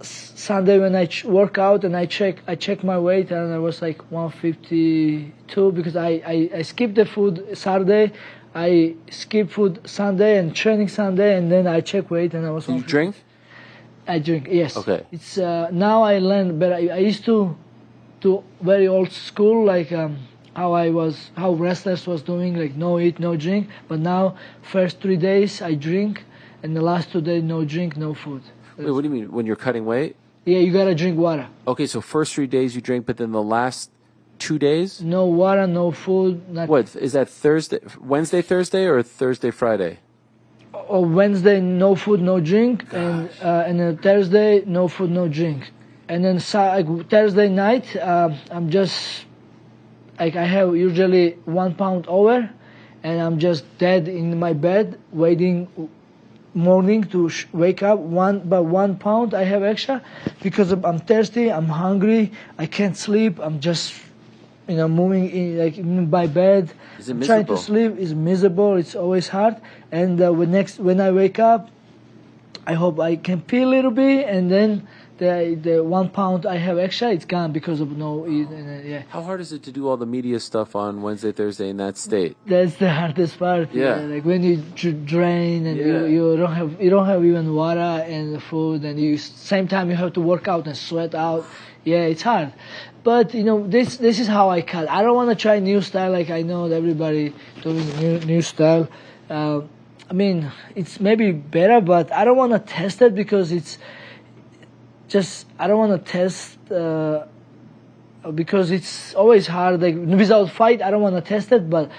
Sunday when I work out, and I check my weight, and I was like 152 because I skipped the food Saturday, I skip food Sunday and training Sunday, and then I check weight, and I was. Do you drink? I drink, yes. Okay. It's now I learn, but I used to very old school, like how wrestlers was doing, like no eat, no drink. But now first 3 days I drink, and the last 2 days no drink, no food. Wait, what do you mean? When you're cutting weight? Yeah, you gotta drink water. Okay, so first 3 days you drink, but then the last 2 days? No water, no food, nothing. What, is that Wednesday, Thursday, or Thursday, Friday? Or Wednesday, no food, no drink, and then Thursday, no food, no drink. And then Thursday night, I'm just, like I have usually 1 pound over, and I'm just dead in my bed, waiting morning to wake up. 1 pound I have extra because I'm thirsty, I'm hungry, I can't sleep, I'm just moving in my bed. Is it miserable? Trying to sleep is miserable, it's always hard. And when I wake up, I hope I can pee a little bit, and then the 1 pound I have extra, it's gone because of no eating. Yeah. How hard is it to do all the media stuff on Wednesday, Thursday in that state? That's the hardest part. Yeah. Like when you drain and you don't have even water and food, and same time you have to work out and sweat out. Yeah, it's hard. But this is how I cut. I don't want to try new style, like I know everybody doing new style. I mean, it's maybe better, but I don't want to test it because it's just, I don't want to test because it's always hard. Like without fight, I don't want to test it, but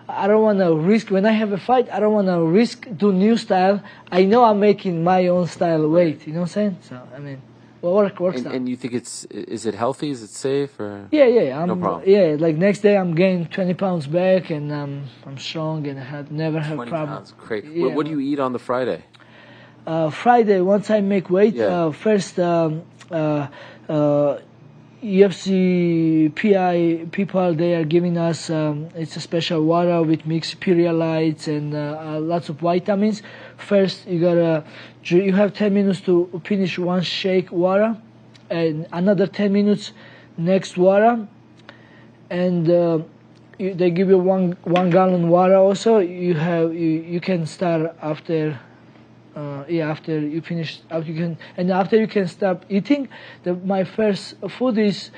I don't want to risk. When I have a fight, I don't want to risk do new style. I know I'm making my own style weight. You know what I'm saying? So I mean, works out. And you think is it healthy? Is it safe? Or Yeah. No problem. Yeah, like next day I'm gaining 20 pounds back, and I'm strong, and I never have 20 problems. pounds, great. Yeah. What do you eat on the Friday? Friday, once I make weight, first UFC PI people, they are giving us it's a special water with mixed Pedialytes and lots of vitamins. First, you have 10 minutes to finish one shake water, and another 10 minutes next water, and they give you one gallon water. Also, you can start after. After you finish, after you can stop eating. My first food is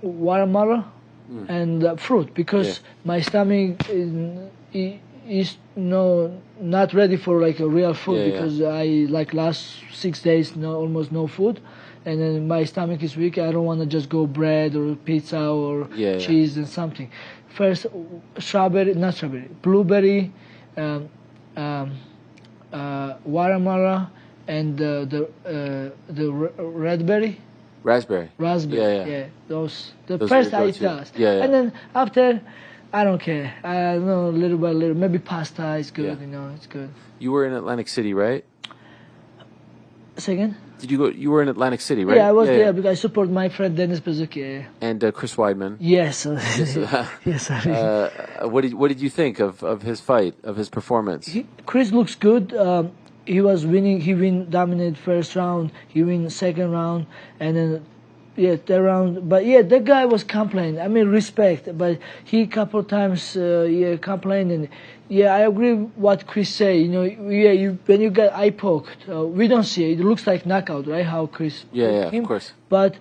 watermelon and fruit, because my stomach is not ready for like a real food, because I last 6 days almost no food, and then my stomach is weak. I don't want to just go bread or pizza or cheese and something. First, blueberry. Watermelon and the raspberry. Yeah. Those first I eat those. Yeah. And then after I don't care. I know little by little. Maybe pasta is good. Yeah. It's good. You were in Atlantic City, right? Second. Did you go? You were in Atlantic City, right? Yeah, I was there because I support my friend Dennis Bezuki. And Chris Weidman. Yes. Yes. What did you think of his fight, of his performance? Chris looks good. He was winning. He dominated first round. He win second round, and then third round. But that guy was complaining. I mean, respect. But he couple times complained, and I agree what Chris say. You know, when you get eye poked, we don't see it. It looks like knockout, right? How Chris poked him. Of course. But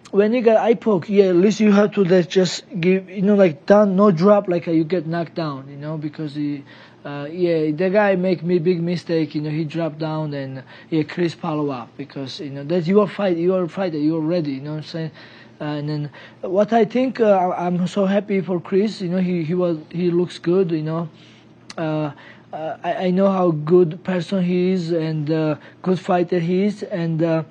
when you get eye poke, at least you have to just give, like down, no drop, like you get knocked down, because the guy make me big mistake, he dropped down, and Chris follow up, because that's your fight, you're a fighter, you're ready, you know what I'm saying? And then what I think, I'm so happy for Chris, he looks good, I know how good person he is, and good fighter he is, and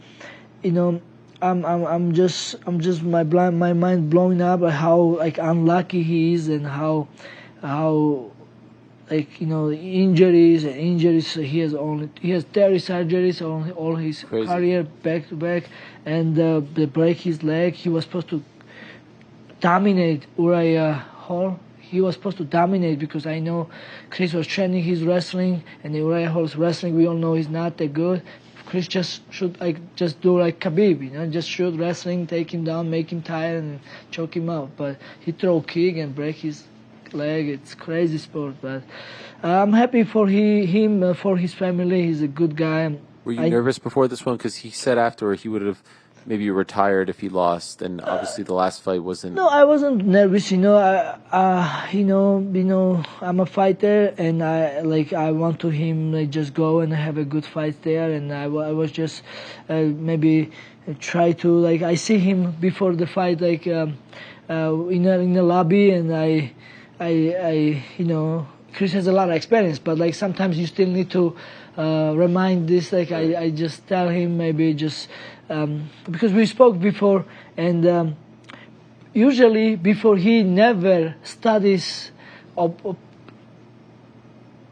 I'm just my mind blowing up at how unlucky he is, and how injuries he has 30 surgeries on all his career back to back, and they break his leg. He was supposed to dominate Uriah Hall. He was supposed to dominate, because I know Chris was training his wrestling, and Uriah Hall's wrestling we all know is not that good. Chris just should just do like Khabib, just shoot wrestling, take him down, make him tired, and choke him out. But he throw kick and break his leg. It's crazy sport. But I'm happy for him, for his family. He's a good guy. Were you nervous before this one? Because he said after he would have maybe retired if he lost, and obviously the last fight wasn't. No, I wasn't nervous. I'm a fighter, and I want to him just go and have a good fight there, and I was just maybe try to I see him before the fight in the lobby, and I Chris has a lot of experience, but sometimes you still need to remind this. I just tell him maybe just. Because we spoke before, and usually before he never studies,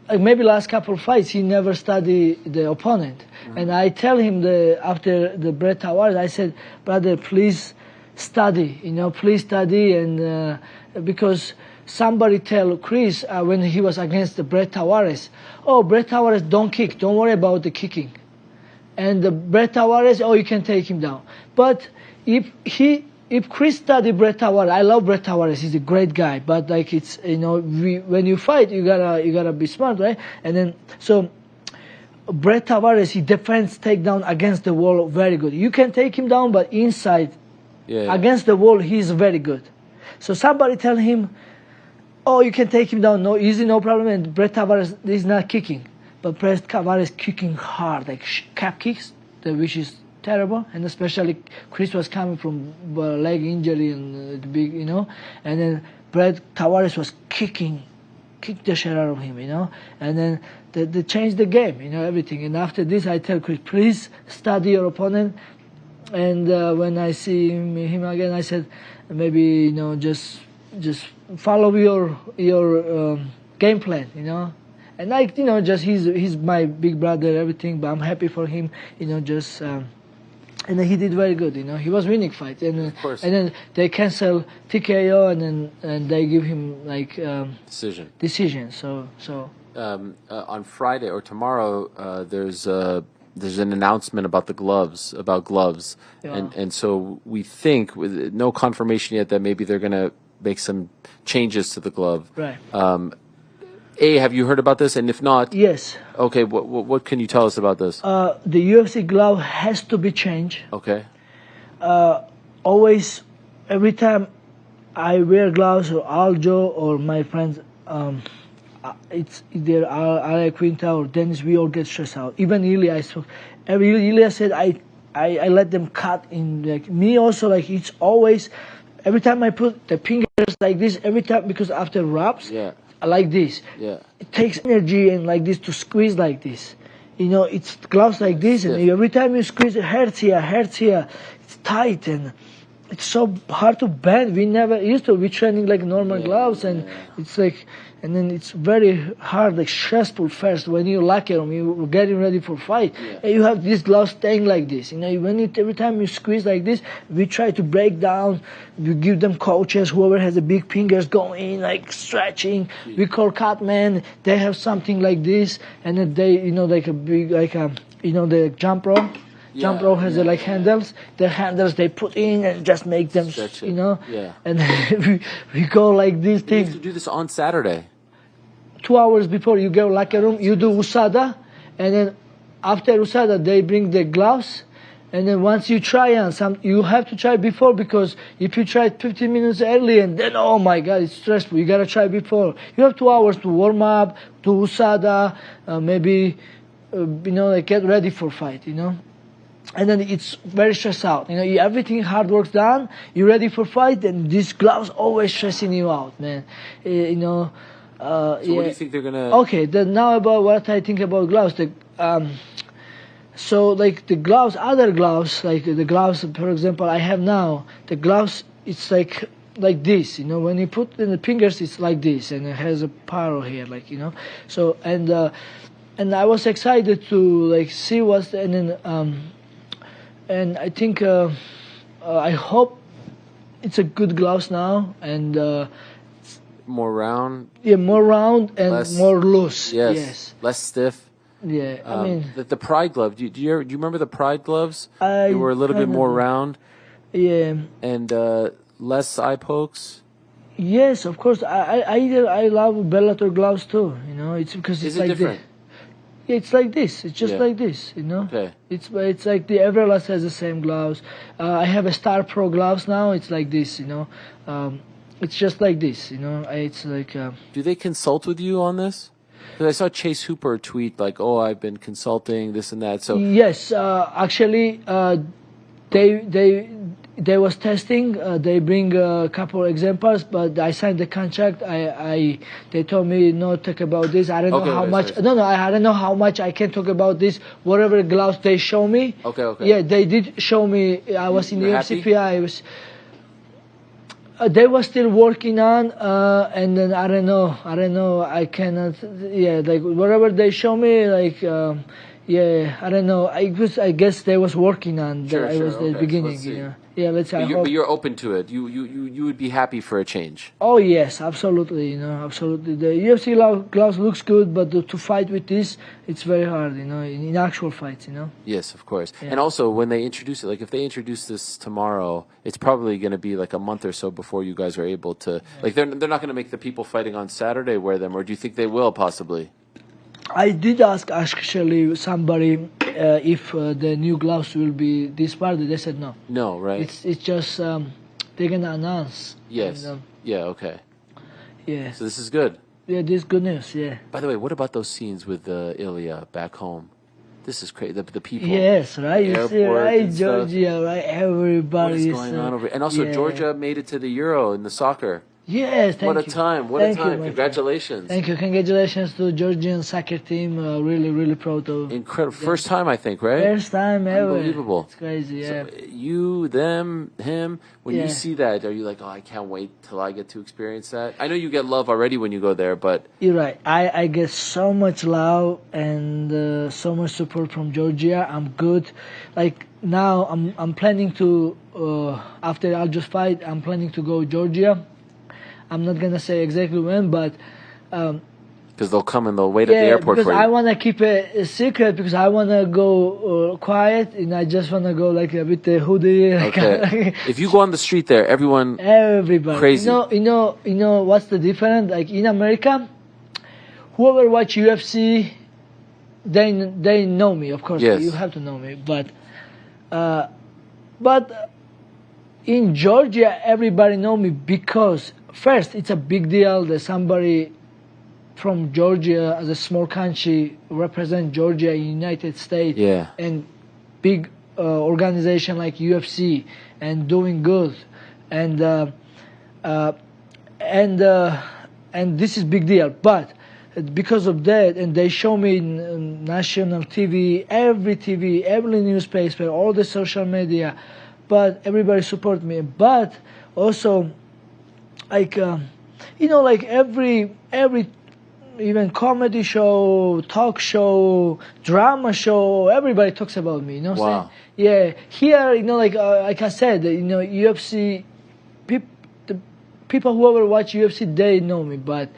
maybe last couple of fights he never study the opponent. Mm-hmm. And I tell him after the Brett Tavares, I said, brother, please study, please study, and because somebody tell Chris when he was against the Brett Tavares, Brett Tavares don't kick, don't worry about the kicking. And Brett Tavares, you can take him down. But if Chris study Brett Tavares, I love Brett Tavares. He's a great guy. But it's when you fight, you gotta be smart, right? And then so Brett Tavares, he defends takedown against the wall very good. You can take him down, but inside, against the wall, he's very good. So somebody tell him, you can take him down, easy, no problem. And Brett Tavares is not kicking. But Brett Tavares kicking hard, cap kicks, which is terrible. And especially Chris was coming from leg injury and big, and then Brett Tavares was kicked the shit out of him, and then they changed the game, everything. And after this, I tell Chris, please study your opponent. And when I see him again, I said, maybe just follow your game plan, And he's my big brother, everything. But I'm happy for him, and he did very good. He was winning fights, and then they cancel TKO, and they give him decision. So on Friday or tomorrow, there's an announcement about gloves, and so we think, with no confirmation yet, that maybe they're gonna make some changes to the glove. Right. Have you heard about this? And if not, yes. Okay, what can you tell us about this? The UFC glove has to be changed. Okay. Always, every time I wear gloves, or Aljo or my friends, it's either Ariel Quinta or Dennis. We all get stressed out. Even Ilya, Ilya said I let them cut in me also. It's always every time I put the fingers like this. Every time, because after wraps. Yeah. Like this. Yeah. It takes energy and like this to squeeze like this. It's gloves like this, and every time you squeeze, it hurts here. It's tight, and it's so hard to bend. We never used to. We training like normal gloves, and it's like, and then it's very hard, like stressful first when you're locker room, you're getting ready for fight, and you have these gloves staying like this. You know, every time you squeeze like this, we try to break down. We give them coaches, whoever has the big fingers, go in like stretching. We call cutman. They have something like this, and then they, you know, like a big, like a, you know, the jump rope. Jump rope has like handles. The handles they put in and just make them, you know. Yeah. And we go like these You things. have to do this on Saturday. 2 hours before you go locker room, you do USADA, and then after USADA they bring the gloves, and then once you try on you have to try before, because if you try 15 minutes early and then, oh my God, it's stressful. You gotta try before. You have 2 hours to warm up, do USADA, maybe you know, like get ready for fight, you know. And then it's very stressed out. You know, everything hard work's done. You're ready for fight, and these gloves always stressing you out, man. You know. So what do you think they're gonna? Okay, then now about what I think about gloves. So like the gloves, other gloves, like the gloves, for example, I have now. The gloves, it's like this. You know, when you put in the fingers, it's like this, and it has a power here, like, you know. So and I was excited to like see what's and then. And I think, I hope it's a good gloves now, and more round. Yeah, more round and less, more loose. Yes. Less stiff. Yeah, I mean the Pride glove. Do you remember the Pride gloves? They were a little bit more round. Yeah. And less eye pokes. Yes, of course. I love Bellator gloves too. You know, it's because it's Is it like different? It's like this. It's just like this, you know. Okay. It's like the Everell has the same gloves. I have a Star Pro gloves now. It's like this, you know. It's just like this, you know. It's like. Do they consult with you on this? Because I saw Chase Hooper tweet like, "Oh, I've been consulting this and that." So yes, actually, they was testing. They bring a couple examples, but I signed the contract. They told me not talk about this. I don't know how much. Sorry. No, I don't know how much I can talk about this. Whatever gloves they show me. Okay. Yeah, they did show me. I was in the happy? FCPI. I was. They were still working on, and then I don't know. I cannot. Yeah, like whatever they show me, like. Yeah, I don't know. I guess they was working on. Sure, was the beginning. So you know. Yeah, let's say. But you're open to it. You would be happy for a change. Oh yes, absolutely. You know, absolutely. The UFC gloves looks good, but to fight with this, it's very hard. You know, in actual fights. You know. Yes, of course. Yeah. And also, when they introduce it, like if they introduce this tomorrow, it's probably going to be like a month or so before you guys are able to. Like they're not going to make the people fighting on Saturday wear them, or do you think they will possibly? I did ask actually somebody if the new gloves will be this party. They said no. No, right? It's just they're gonna announce. Yes. And, yeah. Okay. Yeah. So this is good. Yeah, this is good news. Yeah. By the way, what about those scenes with Ilya back home? This is crazy. The people. Yes, right. You see, right, Georgia, stuff. right. Everybody. What is going on over? And also, Georgia made it to the Euro in the soccer. Yes, thank you. What a time! What a time! Congratulations! Thank you. Congratulations to Georgian soccer team. Really, really proud of. Incredible! First time, I think, right? First time ever. Unbelievable! It's crazy. Yeah. So you, them, him. When you see that, are you like, oh, I can't wait till I get to experience that? I know you get love already when you go there, but you're right. I get so much love and so much support from Georgia. I'm good. Like now, I'm planning to after I'll just fight. I'm planning to go Georgia. I'm not gonna say exactly when, but because they'll come and they'll wait at the airport for you. Because I wanna keep a secret, because I wanna go quiet, and I just wanna go like with the hoodie. Okay. If you go on the street there, everybody crazy. You know what's the difference? Like in America, whoever watch UFC, they know me. Of course, you have to know me, but in Georgia, everybody know me because. First, it's a big deal that somebody from Georgia, as a small country, represent Georgia in United States, and big organization like UFC, and doing good, and this is big deal. But because of that, and they show me in national TV, every newspaper, all the social media. but everybody support me. But also, like like every even comedy show, talk show, drama show, everybody talks about me. You know what I'm saying? Yeah, here, like I said, UFC, the people who ever watch UFC, they know me, but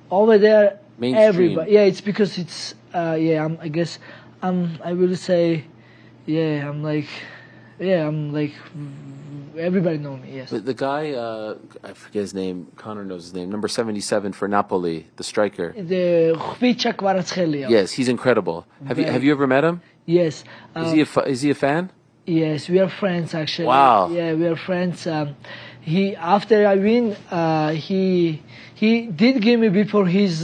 over there, mainstream. Everybody. Yeah, it's because it's I guess I will say, I'm like everybody know me. Yes. The guy, I forget his name. Connor knows his name. Number 77 for Napoli, the striker. The Khvicha Kvaratskhelia. Yes, he's incredible. Have you ever met him? Yes. Is he a fan? Yes, we are friends actually. Wow. Yeah, we are friends. He after I win, he did give me before his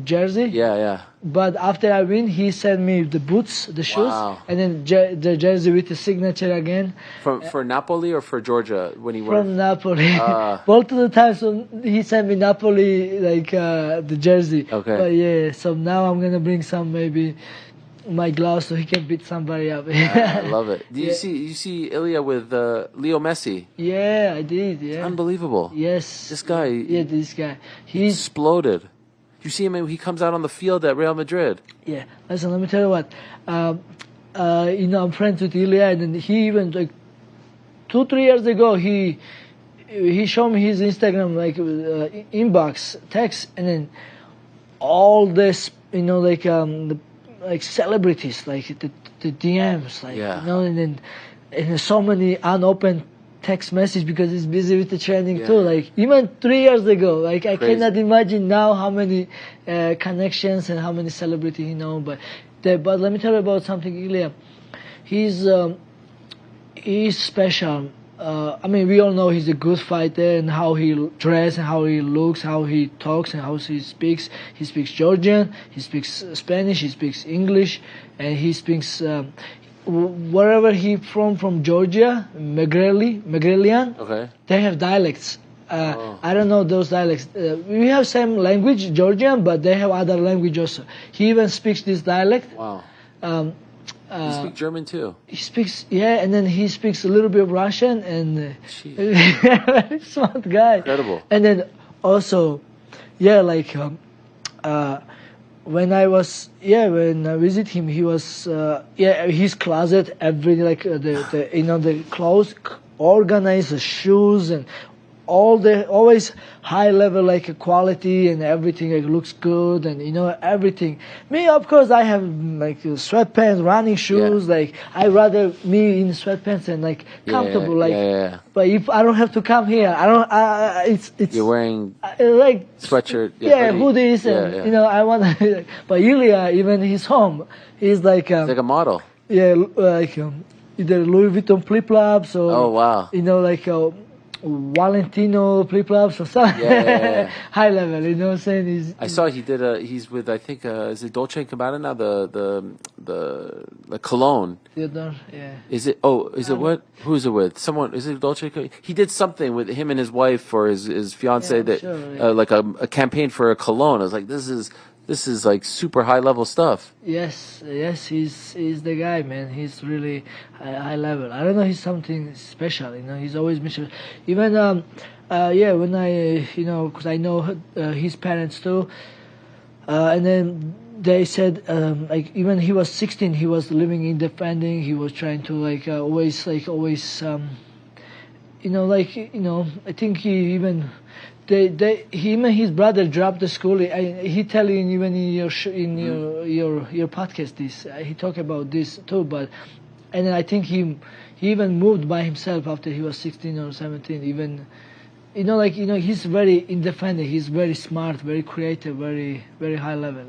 jersey. Yeah. But after I win, he sent me the boots, the shoes, and then the jersey with the signature again. For Napoli or for Georgia when he From Napoli. Both of the times so he sent me Napoli the jersey. Okay. But yeah, so now I'm gonna bring some maybe my gloves so he can beat somebody up. I love it. You see Ilya with Leo Messi? Yeah, I did. Yeah. It's unbelievable. Yes. This guy. Yeah, this guy. He exploded. You see him when he comes out on the field at Real Madrid. Yeah. Listen, let me tell you what. I'm friends with Ilya, and then he even 2-3 years ago he showed me his Instagram inbox text, and then all this like celebrities, like the DMs, and then so many unopened text message because he's busy with the training too. Like even 3 years ago, I cannot imagine now how many connections and how many celebrity he know. But let me tell you about something, Ilya. He's special. We all know he's a good fighter and how he dresses and how he looks, how he talks and how he speaks. He speaks Georgian, he speaks Spanish, he speaks English, and he speaks wherever he from Georgia, Megrelian. Okay. They have dialects. I don't know those dialects. We have same language, Georgian, but they have other language also. He even speaks this dialect. Wow. You speak German too. He speaks, and then he speaks a little bit of Russian, and very smart guy. Incredible. And then also, when I visit him, he was his closet, everything the clothes, organized, the shoes and always high level quality and everything looks good and everything. Me, of course, I have sweatpants, running shoes. I rather me in sweatpants and comfortable. But if I don't have to come here, it's you're wearing sweatshirt, hoodies and I want to. But Ilya, even his home, he's like he's like a model. Yeah, either Louis Vuitton flip flops or Valentino flip-flops or something. High level, you know what I'm saying? I saw he's with, I think, is it Dolce & Gabbana now? The cologne. Yeah. Is it what? Who is it with? Someone, is it Dolce? He did something with him and his wife or his fiance like a campaign for a cologne. I was like, this is like super high level stuff. Yes, he's the guy, man. He's really high level. I don't know, he's something special, he's always mission. Even, when I, because I know his parents too, and then they said, even he was 16, he was living independent, he was trying to always, I think he even, him and his brother dropped the school. He tell you even in your podcast this. He talk about this too. And then I think he even moved by himself after he was 16 or 17. Even he's very independent. He's very smart, very creative, very very high level.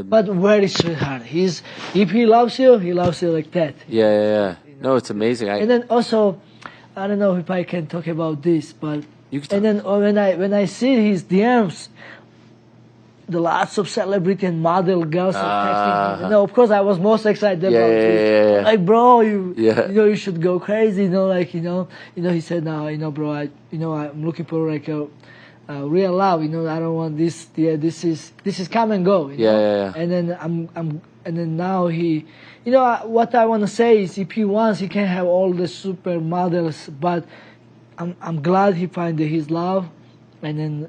But very sweetheart. If he loves you like that. Yeah. No, it's amazing. And then also, I don't know if I can talk about this, but. And then when I see his DMs, the lots of celebrity and model girls are texting me. Of course I was most excited about it. Like, bro, you should go crazy. He said, no, bro, I'm looking for a real love. I don't want this. Yeah, this is come and go. And then and then now he, you know, what I want to say is, if he wants, he can have all the supermodels, but I'm glad he found his love, and then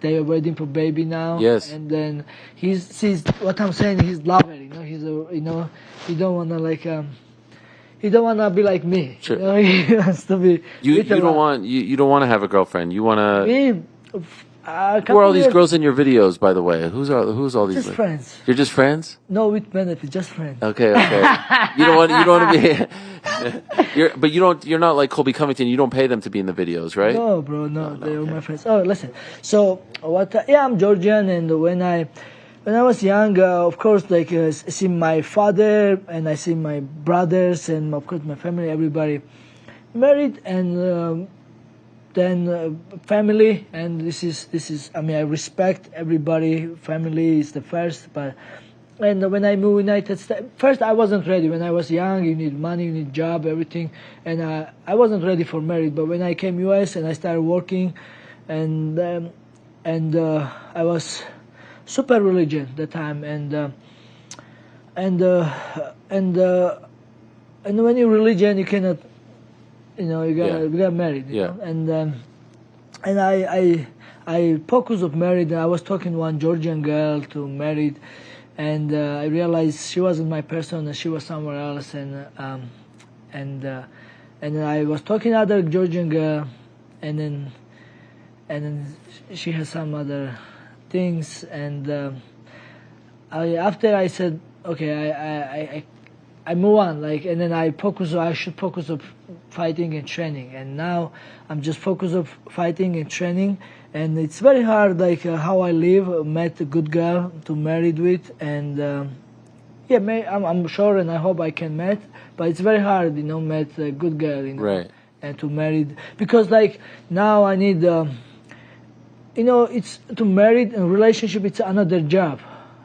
they are waiting for baby now. Yes. And then sees what I'm saying. He's lover, you know. He's a, you know, he don't wanna like he don't wanna be like me. Sure. You know? He wants to be. You don't want to have a girlfriend. You want to. Me. Who are all these girls in your videos, by the way? Who's all these? Just friends. You're just friends? No, with benefit, just friends. Okay. You don't want to be. But you're not like Colby Covington. You don't pay them to be in the videos, right? No, bro, no, they're my friends. Oh, listen. So I'm Georgian, and when I was young, of course, like I see my father and I see my brothers and of course my family, everybody married, and then family, and this is. I mean, I respect everybody. Family is the first, but. And when I moved United States, first I wasn't ready. When I was young, you need money, you need job, everything, and I wasn't ready for marriage. But when I came US and I started working, and I was super religion at the time, and when you're religion, you cannot, you know, you got married, you know? And I focused on married. And I was talking to one Georgian girl to married. And I realized she wasn't my person, and she was somewhere else. And then I was talking to other Georgian girl, and then she had some other things. And after I said, okay, I move on. Like, and then I should focus on fighting and training. And now I'm just focused on fighting and training. And it's very hard, like how I live. Met a good girl to married with, and I'm sure, and I hope I can meet. But it's very hard, you know, met a good girl, you know, right? And to married, because like now I need, you know, it's to married and relationship. It's another job,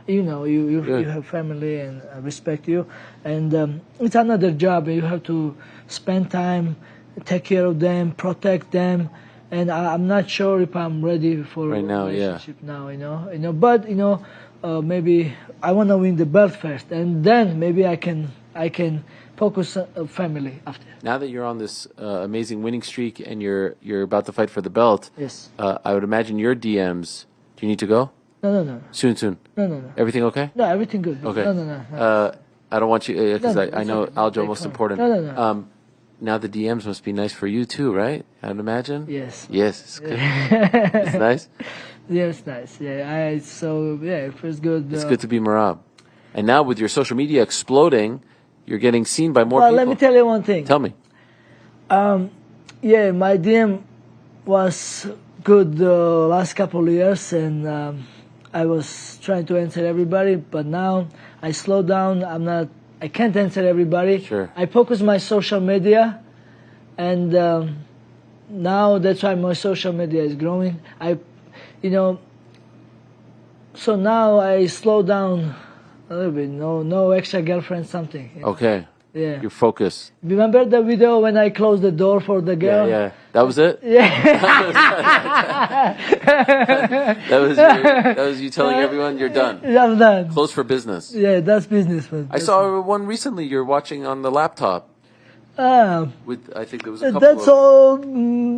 you know. You have family and respect you, and it's another job. You have to spend time, take care of them, protect them. And I'm not sure if I'm ready for right now, relationship now, you know. But you know, maybe I want to win the belt first, and then maybe I can focus on family after. Now that you're on this amazing winning streak and you're about to fight for the belt, yes, I would imagine your DMs. Do you need to go? No. Soon. No. Everything okay? No, everything good. Okay. No. I don't want you because I know Aljo most important. No. Now the DMs must be nice for you too, right? I'd imagine. Yes. Yes, it's good. It's nice. Yeah, it's nice. Yeah, it feels good. It's good to be Merab. And now with your social media exploding, you're getting seen by more people. Well, let me tell you one thing. Tell me. Yeah, my DM was good last couple of years, and I was trying to answer everybody, but now I slowed down. I can't answer everybody. Sure. I focus my social media, and now that's why my social media is growing. So now I slow down a little bit. No extra girlfriend, something. You know? Okay. Yeah. Your focus. Remember the video when I closed the door for the girl? Yeah. That was it? Yeah. that was you telling everyone you're done. I'm done. Close for business. Yeah, that's business. I saw one recently you're watching on the laptop. With I think there was a couple That's all.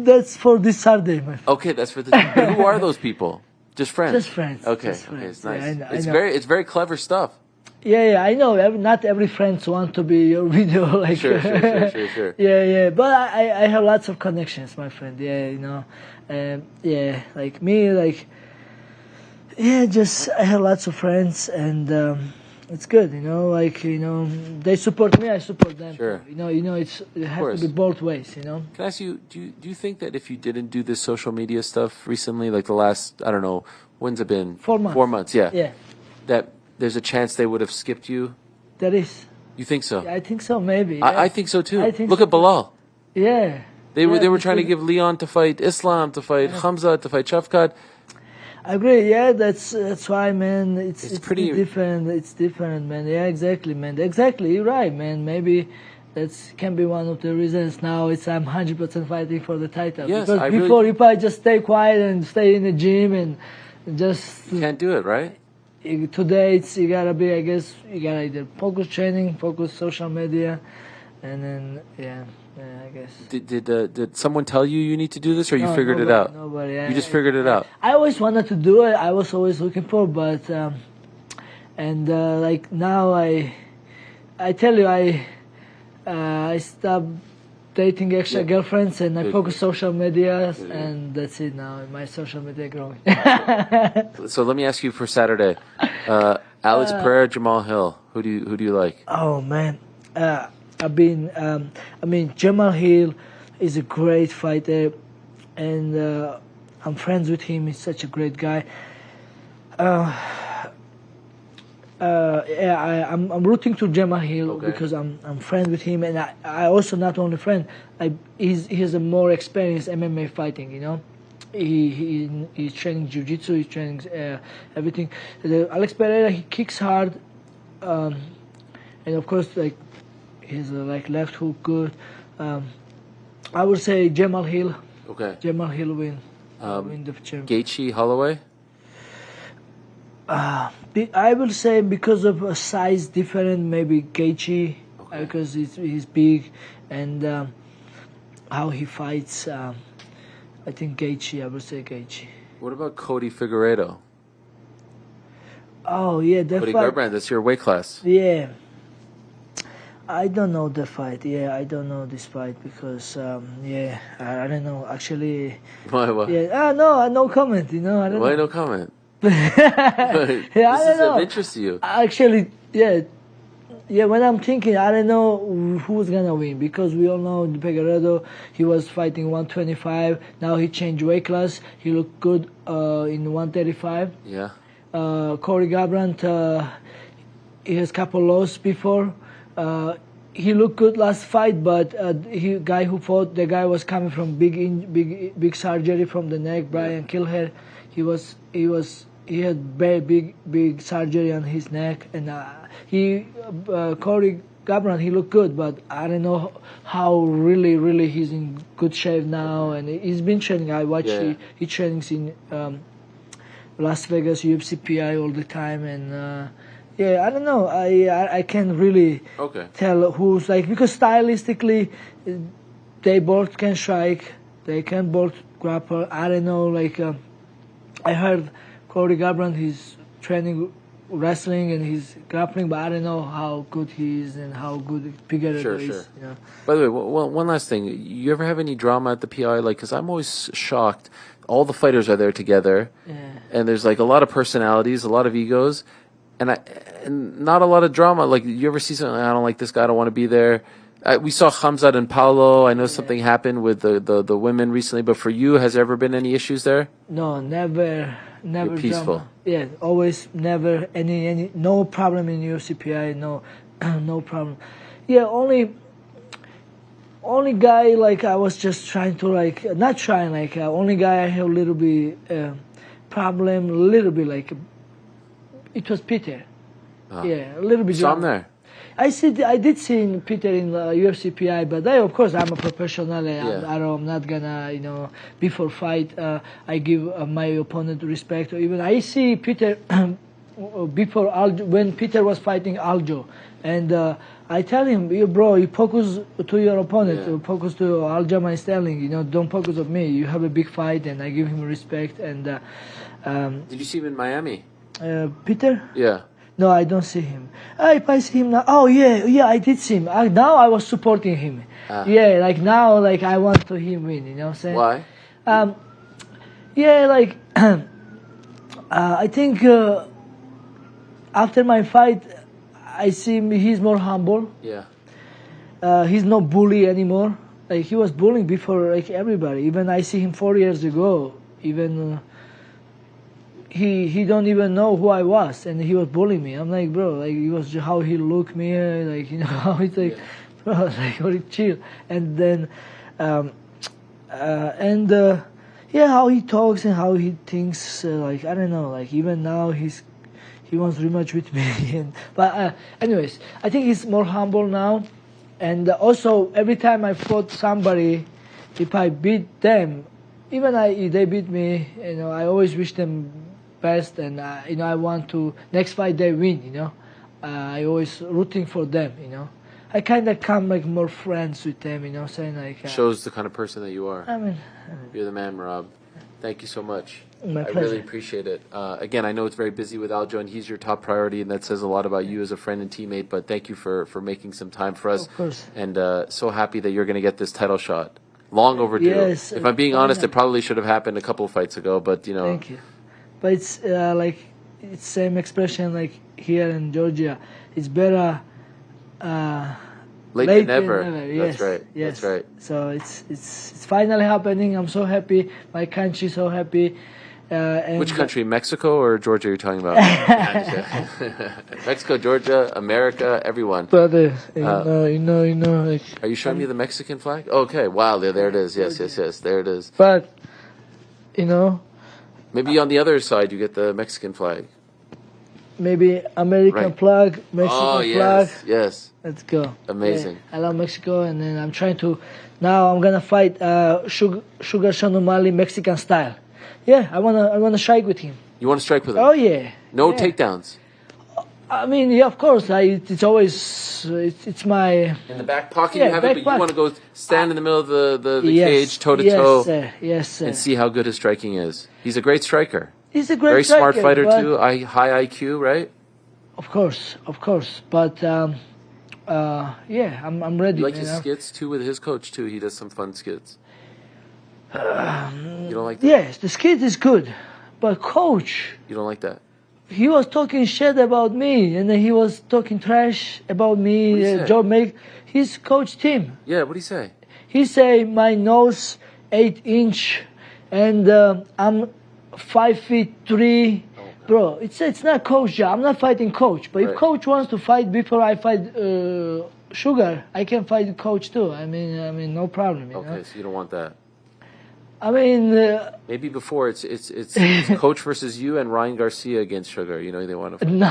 That's for this Saturday, my friend. Okay, that's for this. Who are those people? Just friends. Just friends. Okay. Just friends. Okay, it's nice. Yeah, I know. It's very clever stuff. Yeah, I know. Not every friends want to be your video. Like, sure. Yeah. But I have lots of connections, my friend. Yeah, like me, like, just I have lots of friends, and it's good, they support me, I support them. Sure. It has to be both ways, Can I ask you, do you think that if you didn't do this social media stuff recently, like the last, I don't know, when's it been? 4 months. 4 months, yeah. Yeah. That there's a chance they would have skipped you? There is. You think so? Yeah, I think so, maybe. Yeah. I think so too. Look so at Bilal. Yeah. They were trying to give Leon to fight Islam, to fight Hamza, to fight Shafkat. I agree. Yeah, that's why, man. It's pretty different. It's different, man. Yeah, exactly, man. Exactly, you're right, man. Maybe that can be one of the reasons. Now I'm 100% fighting for the title. Yes, because before, if I just stay quiet and stay in the gym and just you can't do it, right? today you gotta be, I guess, you gotta either focus training, focus social media, and then I guess. Did someone tell you need to do this, or you No, figured it nobody- out? Nobody. You just figured it out. I always wanted to do it. I was always looking for, but like now I tell you I stopped dating extra girlfriends and I focus social media and that's it now. My social media growing. So let me ask you for Saturday, Alex Pereira, Jamal Hill. Who do you like? Oh man, Jamal Hill is a great fighter, and I'm friends with him. He's such a great guy. I'm rooting to Jamal Hill because I'm friends with him, and I also not only friend. He has a more experience MMA fighting. You know, he's training jiu-jitsu. He's training everything. Alex Pereira, he kicks hard, and of course like he's like left hook good. I would say Jamal Hill. Okay. Jamal Hill win the championship. Gaethje, Holloway. I will say because of a size different, maybe Gaethje, because he's big, and how he fights. I think Gaethje. I would say Gaethje. What about Cody Figueiredo? Oh yeah, that Cody fight. Garbrandt, that's your weight class. Yeah. I don't know the fight. Yeah, I don't know this fight because I don't know actually. Why? Yeah, no comment. You know, I don't know. Why no comment? I don't know. Of interest to you. Actually, yeah. When I'm thinking, I don't know who's gonna win because we all know Figueiredo. He was fighting 125. Now he changed weight class. He looked good in 135. Yeah. Cody Garbrandt, he has couple losses before. He looked good last fight, but the guy was coming from big surgery from the neck. Brian Kilher, he had very big surgery on his neck, and Cody Garbrandt, he looked good, but I don't know how really he's in good shape now, and he's been training. I watch he trains in Las Vegas UFC PI all the time, and. I don't know. I can't really tell who's like because stylistically, they both can strike. They can both grapple. I don't know. Like I heard Cody Garbrandt, he's training wrestling and he's grappling, but I don't know how good he is and how good Figueiredo is. Sure. You know? By the way, one last thing. You ever have any drama at the PI? Like, because I'm always shocked. All the fighters are there together, and there's like a lot of personalities, a lot of egos. And not a lot of drama. Like, you ever see something, I don't like this guy, I don't want to be there. We saw Khamzat and Paulo. I know something happened with the women recently, but for you, has there ever been any issues there? No, never You're peaceful. Drama. Yeah, always, never, any, no problem in UFC PI, no problem. Yeah, only guy, like, I was just trying to, like, not trying, like, only guy I have a little bit problem, a little bit, like, it was Peter. Yeah, a little bit. So I'm there. I did see Peter in UFC PI, but of course I'm a professional. I'm not gonna, before fight, I give my opponent respect. Or even I see Peter before Aljo, when Peter was fighting Aljo, and I tell him, bro, you focus to your opponent, focus to Aljamain Sterling. Don't focus on me. You have a big fight, and I give him respect. And did you see him in Miami? Peter? Yeah. No, I don't see him. If I see him now, I did see him. Now I was supporting him. Yeah, like now, like I want to him win. You know what I'm saying? Why? I think after my fight, I see him. He's more humble. Yeah. He's not bully anymore. Like he was bullying before, like everybody. Even I see him 4 years ago. Even. He don't even know who I was, and he was bullying me. I'm like, bro, like it was how he looked me, like how he's like, bro, like chill. And then, how he talks and how he thinks. Like I don't know, like even now he wants rematch with me. But anyways, I think he's more humble now, and also every time I fought somebody, if I beat them, even they beat me, I always wish them best, and I want to next fight they win. I always rooting for them. I kind of come like more friends with them. Saying like shows the kind of person that you are. I mean, you're the man, Merab. Thank you so much. My I pleasure. really appreciate it. Again, I know it's very busy with Aljo, and he's your top priority, and that says a lot about you as a friend and teammate. But thank you for making some time for us. Of course. And so happy that you're going to get this title shot. Long overdue. Yes, if I'm being honest, it probably should have happened a couple of fights ago. But Thank you. But it's like it's same expression like here in Georgia. It's better. Late than never. Yes, That's right. Yes. That's right. So it's finally happening. I'm so happy. My country so happy. And Which country, Mexico or Georgia? You're talking about Mexico, Georgia, America, everyone. Brother, you know. Like, are you showing me the Mexican flag? Okay, wow, there it is. Yes, there it is. But maybe on the other side you get the Mexican flag. Maybe American flag, Mexican flag. Yes. Let's go. Amazing. Yeah, I love Mexico, and then I'm trying to. Now I'm gonna fight Sugar Sean O'Malley Mexican style. Yeah, I wanna strike with him. You want to strike with him? Oh yeah. No takedowns. I mean, yeah, of course. It's always it's my in the back pocket. Yeah, you have it, but you want to go stand in the middle of the cage, toe to toe, yes, sir. and see how good his striking is. He's a great striker. He's a great very striker, smart fighter too. High IQ, right? Of course. But yeah, I'm ready. You like his skits too with his coach too. He does some fun skits. You don't like that? Yes, the skit is good, but coach. You don't like that? He was talking shit about me, and then he was talking trash about me. Joe make his coach team. Yeah, what did he say? He say my nose 8-inch, and I'm 5'3". Bro, it's not coach job. I'm not fighting coach. But if coach wants to fight before I fight Sugar, I can fight coach too. I mean, no problem. Okay, so you don't want that. I mean, maybe before it's coach versus you and Ryan Garcia against Sugar. They want to. No.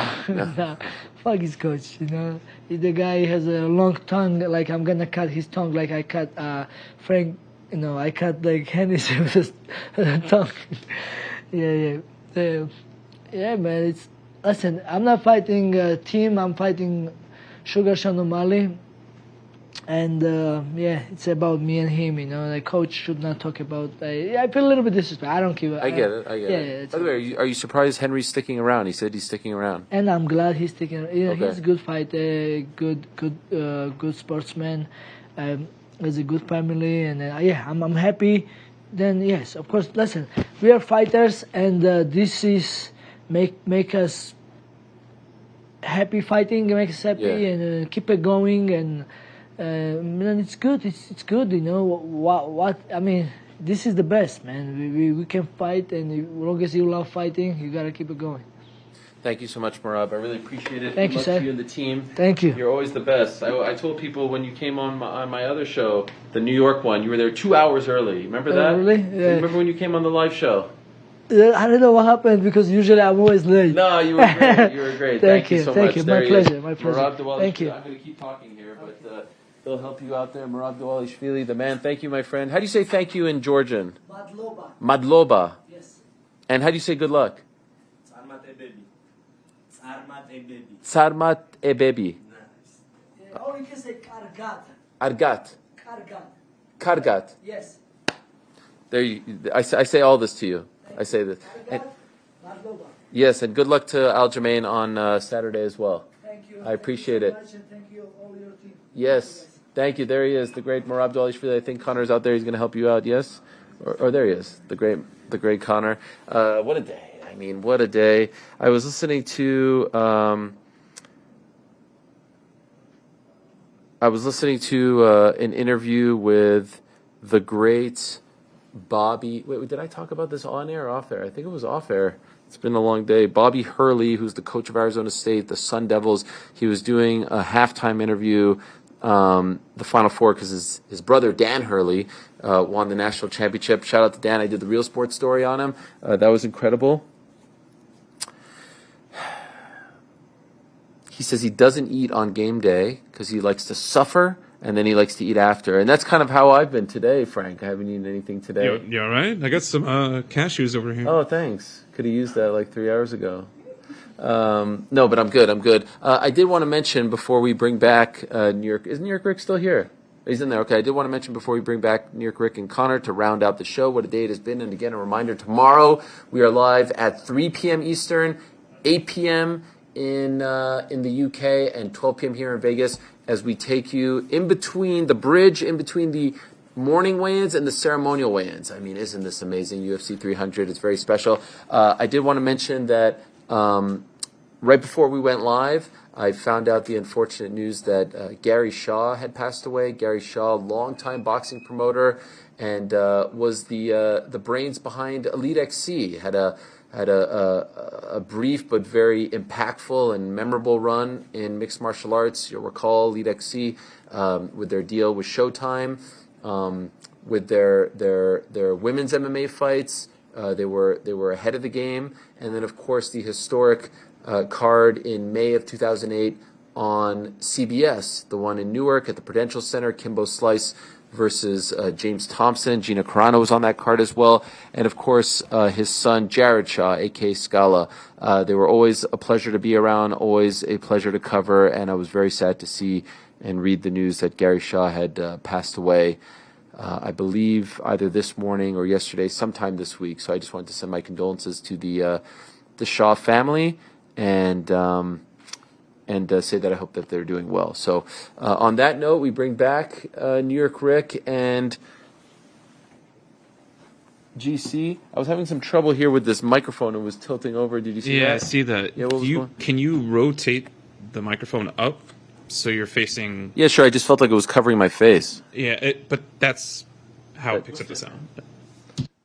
Fuck his coach. If the guy has a long tongue, like I'm gonna cut his tongue, like I cut Frank. I cut like Henry's tongue. Yeah, man. Listen. I'm not fighting a team. I'm fighting Sugar Sean O'Malley. And it's about me and him. The coach should not talk about. I feel a little bit disrespect. I don't care. I get it. Yeah. By the way, are you surprised Henry's sticking around? He said he's sticking around. And I'm glad he's sticking around. He's a good fighter, good sportsman. Has a good family, and I'm happy. Then yes, of course. Listen, we are fighters, and this is make us happy fighting, make us happy, and keep it going and. And it's good. It's good. What I mean. This is the best, man. We can fight, and as long as you love fighting, you gotta keep it going. Thank you so much, Merab. I really appreciate it. Thank you, sir. You and the team. Thank you. You're always the best. I told people when you came on my other show, the New York one, you were there 2 hours early. Remember that? Really? Yeah. Remember when you came on the live show? I don't know what happened because usually I'm always late. No, you were great. You were great. Thank you so much. Thank you. There My pleasure. My pleasure. Merab Dvalishvili. Thank you. I'm going to keep talking here, but they'll help you out there. Merab Dvalishvili, the man. Thank you, my friend. How do you say thank you in Georgian? Madloba. Madloba. Yes. And how do you say good luck? Sarmat ebebi. Sarmat ebebi. Sarmat ebebi. Nice. Or you can say kargat. Argat. Kargat. Kargat. Yes. There I say all this to you. I say this. And, yes, and good luck to Aljamain on Saturday as well. Thank you. I appreciate it. Thank you, all your team. Yes. Thank you. There he is, the great Merab Dvalishvili. I think Connor's out there. He's going to help you out. Yes, or there he is, the great Connor. What a day! I mean, what a day! I was listening to an interview with the great Bobby. Wait, did I talk about this on air or off air? I think it was off air. It's been a long day. Bobby Hurley, who's the coach of Arizona State, the Sun Devils. He was doing a halftime interview. The Final Four, because his brother Dan Hurley won the national championship. Shout out to Dan. I did the Real Sports story on him. That was incredible. He says he doesn't eat on game day because he likes to suffer and then he likes to eat after. And that's kind of how I've been today, Frank. I haven't eaten anything today. You all right? I got some cashews over here. Oh, thanks. Could have used that like 3 hours ago. No, but I'm good. I did want to mention before we bring back New York. Is New York Rick still here? He's in there. Okay. I did want to mention before we bring back New York Rick and Connor to round out the show what a day it has been. And again, a reminder, tomorrow we are live at 3 p.m. Eastern, 8 p.m. in the UK, and 12 p.m. here in Vegas as we take you in between the bridge, in between the morning weigh-ins and the ceremonial weigh-ins. I mean, isn't this amazing? UFC 300 is very special. I did want to mention that right before we went live, I found out the unfortunate news that Gary Shaw had passed away. Gary Shaw, longtime boxing promoter, and was the brains behind Elite XC. Had a brief but very impactful and memorable run in mixed martial arts. You'll recall Elite XC with their deal with Showtime, with their women's MMA fights. They were ahead of the game, and then of course the historic card in May of 2008 on CBS, the one in Newark at the Prudential Center, Kimbo Slice versus James Thompson. Gina Carano was on that card as well. And, of course, his son, Jared Shaw, a.k.a. Scala. They were always a pleasure to be around, always a pleasure to cover, and I was very sad to see and read the news that Gary Shaw had passed away, I believe, either this morning or yesterday, sometime this week. So I just wanted to send my condolences to the Shaw family and say that I hope that they're doing well. So on that note, we bring back New York Rick and GC. I was having some trouble here with this microphone. It was tilting over. Did you see that? Yeah, I see that. Yeah, can you rotate the microphone up so you're facing... Yeah, sure. I just felt like it was covering my face. Yeah, but that's how it picks up the sound.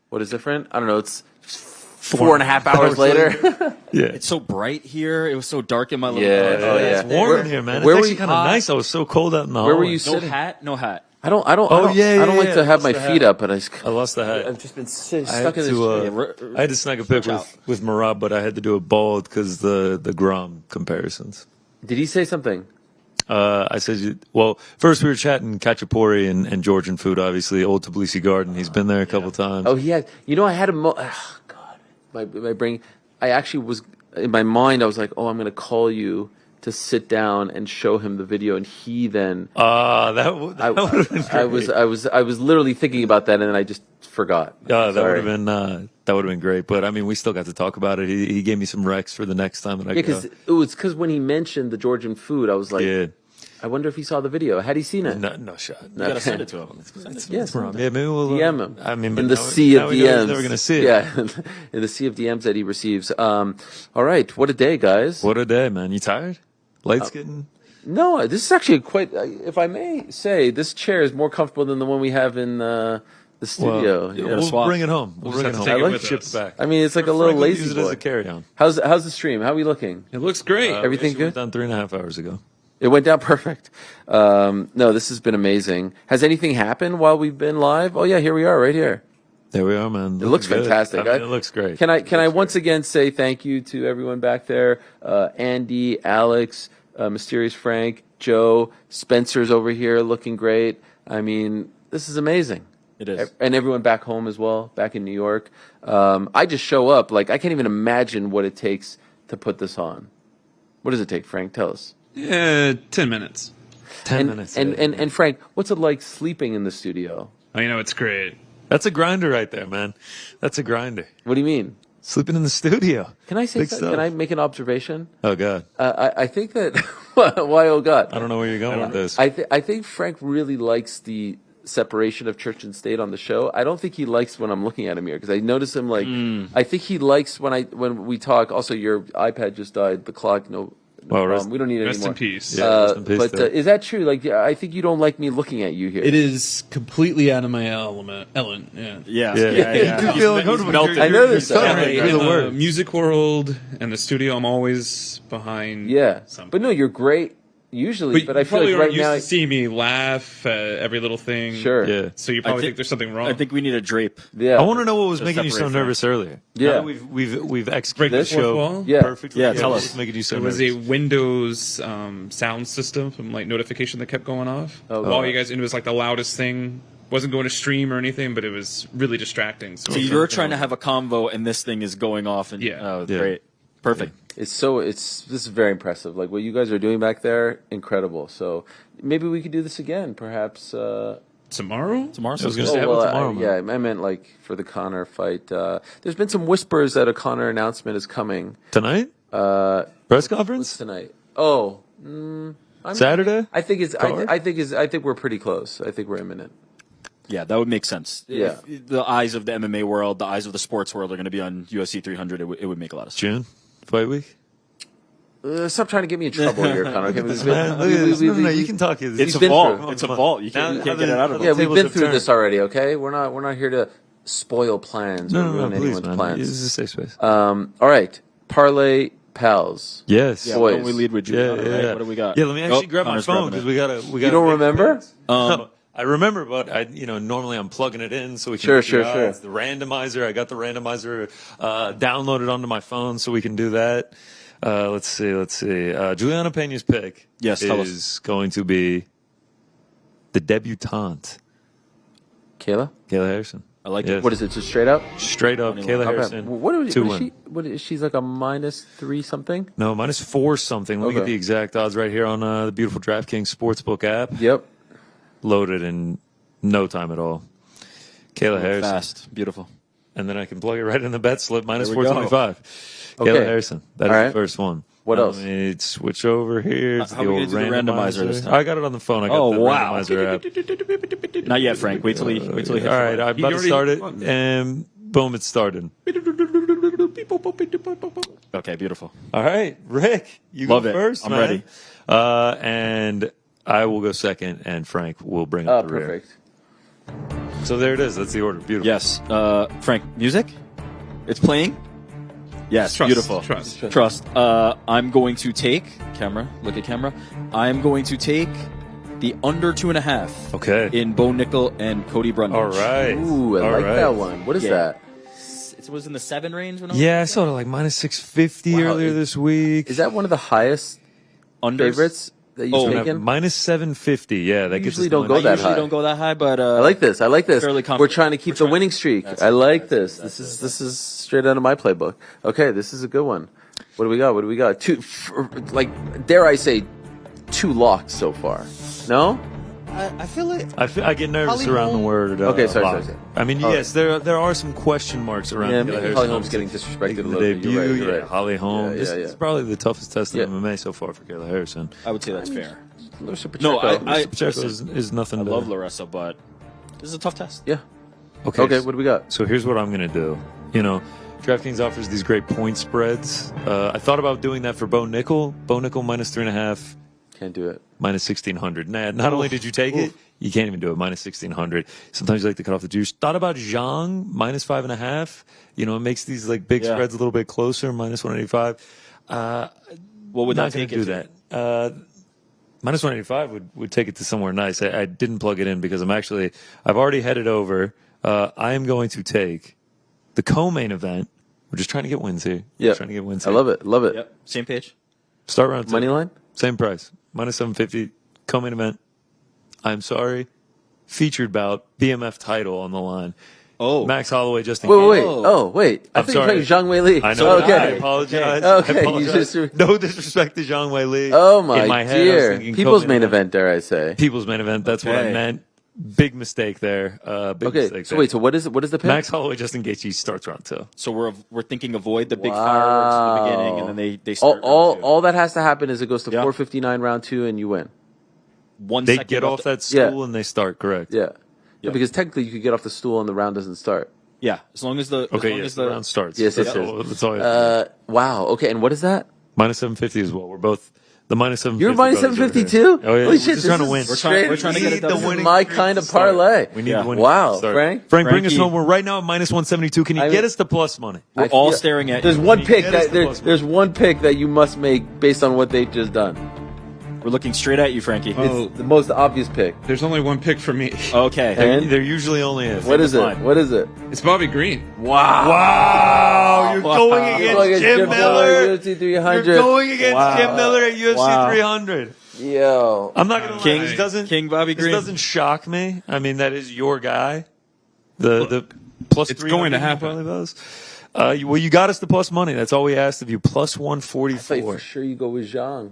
What is different? I don't know. It's 4.5 hours later. Yeah, it's so bright here. It was so dark in my little house. Oh, yeah. It's warm in here, man. It's actually kind of nice. I was so cold out in the hallway. Where were you sitting? No hat. I don't like to have my feet up, but I lost the hat. I've just been stuck in this chair. I had to snag a pic with Merab, but I had to do it bald because the Grom comparisons. Did he say something? I said, first we were chatting Khachapuri and Georgian food, obviously, Old Tbilisi Garden. He's been there a couple times. Oh, he had. You know, I had my brain. I actually was in my mind. I was like, I'm going to call you to sit down and show him the video, and he then. That would have been great. I was literally thinking about that, and then I just forgot. That would have been great. But I mean, we still got to talk about it. He gave me some recs for the next time that I go. Yeah, because when he mentioned the Georgian food, I was like, I wonder if he saw the video. Had he seen it? No shot. You gotta send it to him. Yes, yeah, maybe we'll DM him. I mean, in the sea of DMs, never gonna see it. Yeah, in the sea of DMs that he receives. All right, what a day, guys. What a day, man. You tired? Lights getting. No, this is actually quite. If I may say, this chair is more comfortable than the one we have in the studio. We'll bring it home. We'll bring it home. I like it. Ship back. I mean, it's like a little lazy use it as a carry-on. How's the stream? How are we looking? It looks great. Everything good? Went down 3.5 hours ago. It went down perfect. No, this has been amazing. Has anything happened while we've been live? Oh yeah, here we are, right here. There we are, man. It looks fantastic. It looks great. Can I once again say thank you to everyone back there? Andy, Alex, Mysterious Frank, Joe, Spencer's over here looking great. I mean, this is amazing. It is. And everyone back home as well, back in New York. I just show up. Like, I can't even imagine what it takes to put this on. What does it take, Frank? Tell us. 10 minutes. 10 minutes. And Frank, what's it like sleeping in the studio? Oh, it's great. That's a grinder right there, man. That's a grinder. What do you mean? Sleeping in the studio. Can I say something? Can I make an observation? Oh, God. I think that... Why, oh, God? I don't know where you're going with this. I think Frank really likes the separation of church and state on the show. I don't think he likes when I'm looking at him here, because I notice him like... I think he likes when we talk... Also, your iPad just died. The clock, no problem. We don't need it rest anymore. In peace. Yeah, rest in peace. But is that true? Like, I think you don't like me looking at you here. It is completely out of my element. Yeah. You feel uncomfortable. I know this. In the music world and the studio, I'm always behind. Yeah, something. but no, you're great usually, but I you feel probably like aren't right used now. to seeing me laugh at every little thing. Sure. Yeah. So you probably think there's something wrong. I think we need a drape. Yeah. I want to know what was To making you so separate nervous earlier. Yeah. Now that we've executed the Break the fourth show wall? Yeah. perfectly. Yeah, tell what us. was making you so There nervous? was a Windows sound system, some like notification that kept going off while you guys. And it was like the loudest thing. Wasn't going to stream or anything, but it was really distracting. So you're trying to have a convo, and this thing is going off. And Yeah. Great, perfect. This is very impressive. Like what you guys are doing back there, incredible. So maybe we could do this again, perhaps. Tomorrow? Tomorrow. I was going to say, how about tomorrow, man? yeah, I meant like for the Conor fight. There's been some whispers that a Conor announcement is coming Tonight? Press what's conference? tonight. Oh, Saturday? I think it's. Card? I think we're pretty close. I think we're imminent. Yeah, that would make sense. Yeah. If the eyes of the MMA world, the eyes of the sports world are going to be on UFC 300. It would make a lot of sense. June? Fight week? Stop trying to get me in trouble here, Conor. Okay, Man, look at this. No, you can talk. It's a been vault. through. It's a vault. You can't get it out of it. Yeah, we've tables been have through turned. this already. Okay, we're not here to spoil plans or No, ruin please, anyone's man. plans. This is a safe space. All right, Parlay Pals. Yes. Yeah, Boys. why don't we lead with you? Yeah, Conor, yeah, right? yeah. What do we got? Yeah, let me actually grab my Connor's phone grabbing because it. we got. You don't remember? No, I remember, but normally I'm plugging it in so we can. Sure, figure sure, out. sure. It's the randomizer. I got the randomizer downloaded onto my phone so we can do that. Let's see. Juliana Pena's pick Yes, tell is going to be the debutante, Kayla. Kayla Harrison. I like Yes. it. What is it? Just straight up? Straight up, Kayla Okay. Harrison. What is 2-1. she? What is she's like a -3 something? No, -4 something. Let me Okay. get the exact odds right here on the beautiful DraftKings Sportsbook app. Yep. Loaded in no time at all. Kayla Harrison. Fast, beautiful. And then I can plug it right in the bet slip, There we go. -425. Okay. Kayla Harrison. That is All the right. first one. What else? Let me switch over here. It's How the are we old gonna do the randomizer this time? I got it on the phone. I got Oh, the wow. randomizer app. Not yet, Frank. Wait till he hits All right, I'm about to start it, and boom, it's started. Okay, beautiful. All right, Rick, you Love go it. first. I'm man. ready. And I will go second, and Frank will bring up the rear. Perfect. So there it is. That's the order. Beautiful. Yes, Frank. Music. It's playing. Yes, Trust, beautiful. trust. I'm going to take camera. Look at camera. I'm going to take the under 2.5. Okay. In Bo Nickel and Cody Brundage. All right. Ooh, I All like right. that one. What is Yeah. that? It was in the 7 range. When I was Yeah, I saw it like -650 Wow, earlier this week. Is that one of the highest Unders? favorites that you've Oh, taken? -750. Yeah, that You gets usually us don't the go money. that usually high. don't go that high, but I like this. I like this. fairly We're confident. trying to keep the winning streak. That's I it. like this. That's This is straight out of my playbook. Okay, this is a good one. What do we got? What do we got? Like, dare I say, 2 locks so far. No? I feel like I get nervous Holly around the Holm. word. Okay, sorry. I mean, All yes, there are some question marks around. Yeah, Kayla maybe Harrison. Holly Holm's getting disrespected a The little bit. debut, You're right. You're yeah, right. Holly Holm. Yeah, This yeah, yeah. is probably the toughest test in Yeah. MMA so far for Kayla Harrison. I would say that's fair. Larissa No, Pacheco. Pacheco is nothing. I to, love Larissa, but this is a tough test. Yeah. Okay, Okay, what do we got? So here's what I'm going to do. DraftKings offers these great point spreads. I thought about doing that for Bo Nickel. Bo Nickel -3.5, Can't do it. -1,600. Not only did you take it, you can't even do it. -1,600. Sometimes you like to cut off the juice. Thought about Zhang -5.5. It makes these like big Yeah. spreads a little bit closer. -185. What would Not that going take to do it to? that. -185 would take it to somewhere nice. I didn't plug it in because I've already headed over. I am going to take the co-main event. We're just trying to get wins here. Yeah. Trying to get wins I here. love it. Love it. Yep. Same page. Start round 2. Money line? Same price. -750. Co-main event. I'm sorry. Featured bout. BMF title on the line. Oh. Max Holloway, Justin Wait, Gaethje. wait. Oh, wait. I I'm think you're sorry. playing Zhang Wei Li. I know. Okay. I apologize. Okay, I you apologize. just- No disrespect to Zhang Wei Li. Oh, my In my head, I was dear. thinking People's co-main main event, dare I say. People's main event. That's what I Okay. meant. Big mistake there. Big Okay, mistake so there. wait, so what is the pick? Max Holloway, Justin Gaethje starts round 2. So we're thinking avoid the big Wow. fireworks at the beginning, and then they start. all that has to happen is it goes to Yeah. 459 round 2 and you win. 1 They second get off the- that stool and they start, correct? Yeah. Because technically you could get off the stool and the round doesn't start. Yeah, as long as the Okay, as long yes, as the round starts. Yes, that's yes, all, that's all I have to do. Wow. Okay, and what is that? -750 as well. We're both the -750. You're minus brothers over 750 here. too? Oh, yeah. Holy We're shit, just trying to this win. is straight- We're trying to get it done. This is winning my streak kind to of start. parlay. We need Yeah. the winning Wow, streak to start. Frank? Bring us Frankie. home. We're right now at -172. Can you I- get us to plus money? We're I all feel- staring at There's you. one Can you pick get us that the plus there's one pick that you must make based on what they've just done. We're looking straight at you, Frankie. It's the most obvious pick. There's only one pick for me. Okay. There usually only is. What is it? What is it? It's Bobby Green. Wow. You're going against Jim Miller. UFC 300. You're going against Jim Miller at UFC 300. Yo. I'm not going to lie. King Bobby Green. This doesn't shock me. I mean, that is your guy. The plus It's going to happen. Probably does. Well, you got us the plus money. That's all we asked of you. Plus I thought 144. for sure you go with Zhang.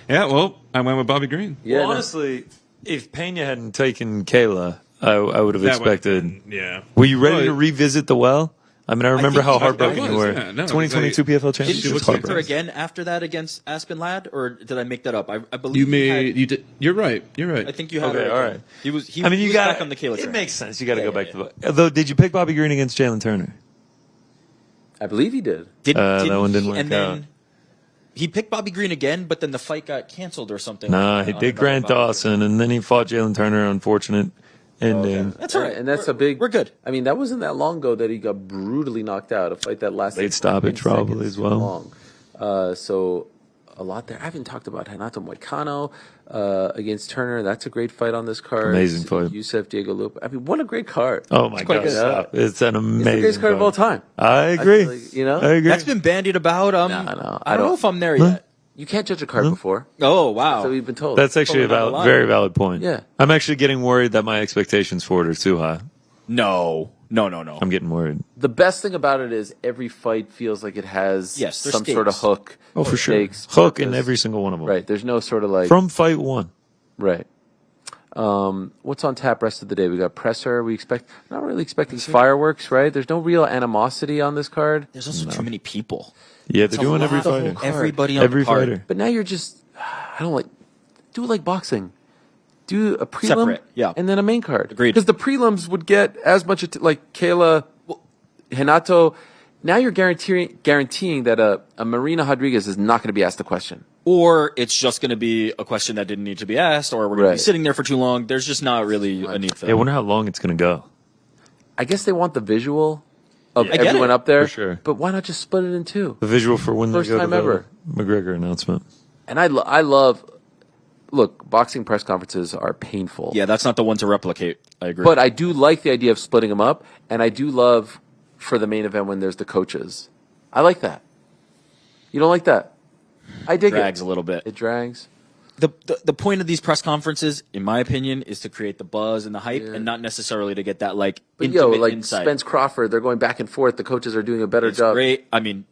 Yeah, well, I went with Bobby Green. Yeah, Well, honestly, if Pena hadn't taken Kayla, I would have That would've expected. been- yeah. Were you ready Well, to revisit the well? I mean, I remember how heartbroken I you was, were. yeah, no, 2022 PFL Didn't Championship. you was flip heartbroken. her again after that against Aspen Ladd, or did I make that up? I believe You made you did. You're right. You're right. I think you had Okay, her. all again. right. He was. He I mean, you was got back on the Kayla It train. makes sense. You got to go back to the. Though, did you pick Bobby Green against Jalen Turner? I believe he did. That one didn't work and out. then he picked Bobby Green again, but then the fight got canceled or something. Nah, like he that did on Grant Bobby Green. Dawson, and then he fought Jalen Turner. Unfortunate ending. That's all right. And that's We're- a big. We're good. I mean, that wasn't that long ago that he got brutally knocked out. A fight that lasted Late stoppage 10 probably seconds as too well. long. So a lot there. I haven't talked about Renato Moicano against Turner. That's a great fight on this card. Amazing fight. Youssef Diego Lupa. I mean, what a great card. Oh my quite god, good. stop. It's an amazing. It's the greatest card of all time. I agree. feel like, you know? I agree. That's been bandied about. No, I don't know if I'm there yet. You can't judge a card before. Oh wow. So we've been told. That's actually a Totally not valid, very valid point. Yeah. I'm actually getting worried that my expectations for it are too high. No. I'm getting worried. The best thing about it is every fight feels like it has Yes, there's some sort of stakes. hook. Oh, for sure. stakes, Hook in purpose. every single one of them. Right. There's no sort of like. From fight one. Right. What's on tap rest of the day? We got presser. We expect not really expecting fireworks, right? There's no real animosity on this card. There's also too many people. Yeah, they're doing every lot. The whole fighter. card. Everybody on Every the card. fighter. But now you're just I don't like do it like boxing. Do a prelim Separate, yeah. and then a main card. Agreed. Because the prelims would get as much like Kayla, Renato. Now you're guaranteeing that a Marina Rodriguez is not going to be asked the question. Or it's just going to be a question that didn't need to be asked, or we're going to be Right. sitting there for too long. There's just not really a need for Yeah, I that. wonder how long it's going to go. I guess they want the visual of I get everyone it. up there. For sure. But why not just split it in two? The visual for when First they go time to ever. the McGregor announcement. And I love. Look, boxing press conferences are painful. Yeah, that's not the one to replicate. I agree. But I do like the idea of splitting them up, and I do love for the main event when there's the coaches. I like that. You don't like that? I dig drags it. a little bit. It drags. The point of these press conferences, in my opinion, is to create the buzz and the hype, and not necessarily to get that like But intimate like insight. Spence Crawford, they're going back and forth. The coaches are doing a better It's job. great. I mean,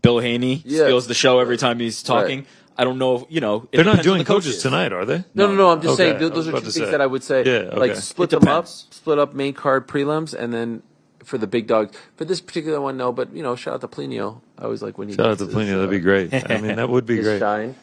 Bill Haney steals the show every time he's talking. Right. I don't know. It They're not depends on doing the coaches tonight, are they? No. I'm just Okay, saying I was those are about two to things say. that I would say. Yeah, okay. Like split It them up, depends. split up main card prelims, and then for the big dogs. For this particular one, no. But shout out to Plinio. I always like when he Shout out gets to his, Plinio. That'd be great. I mean, that would be his great. shine.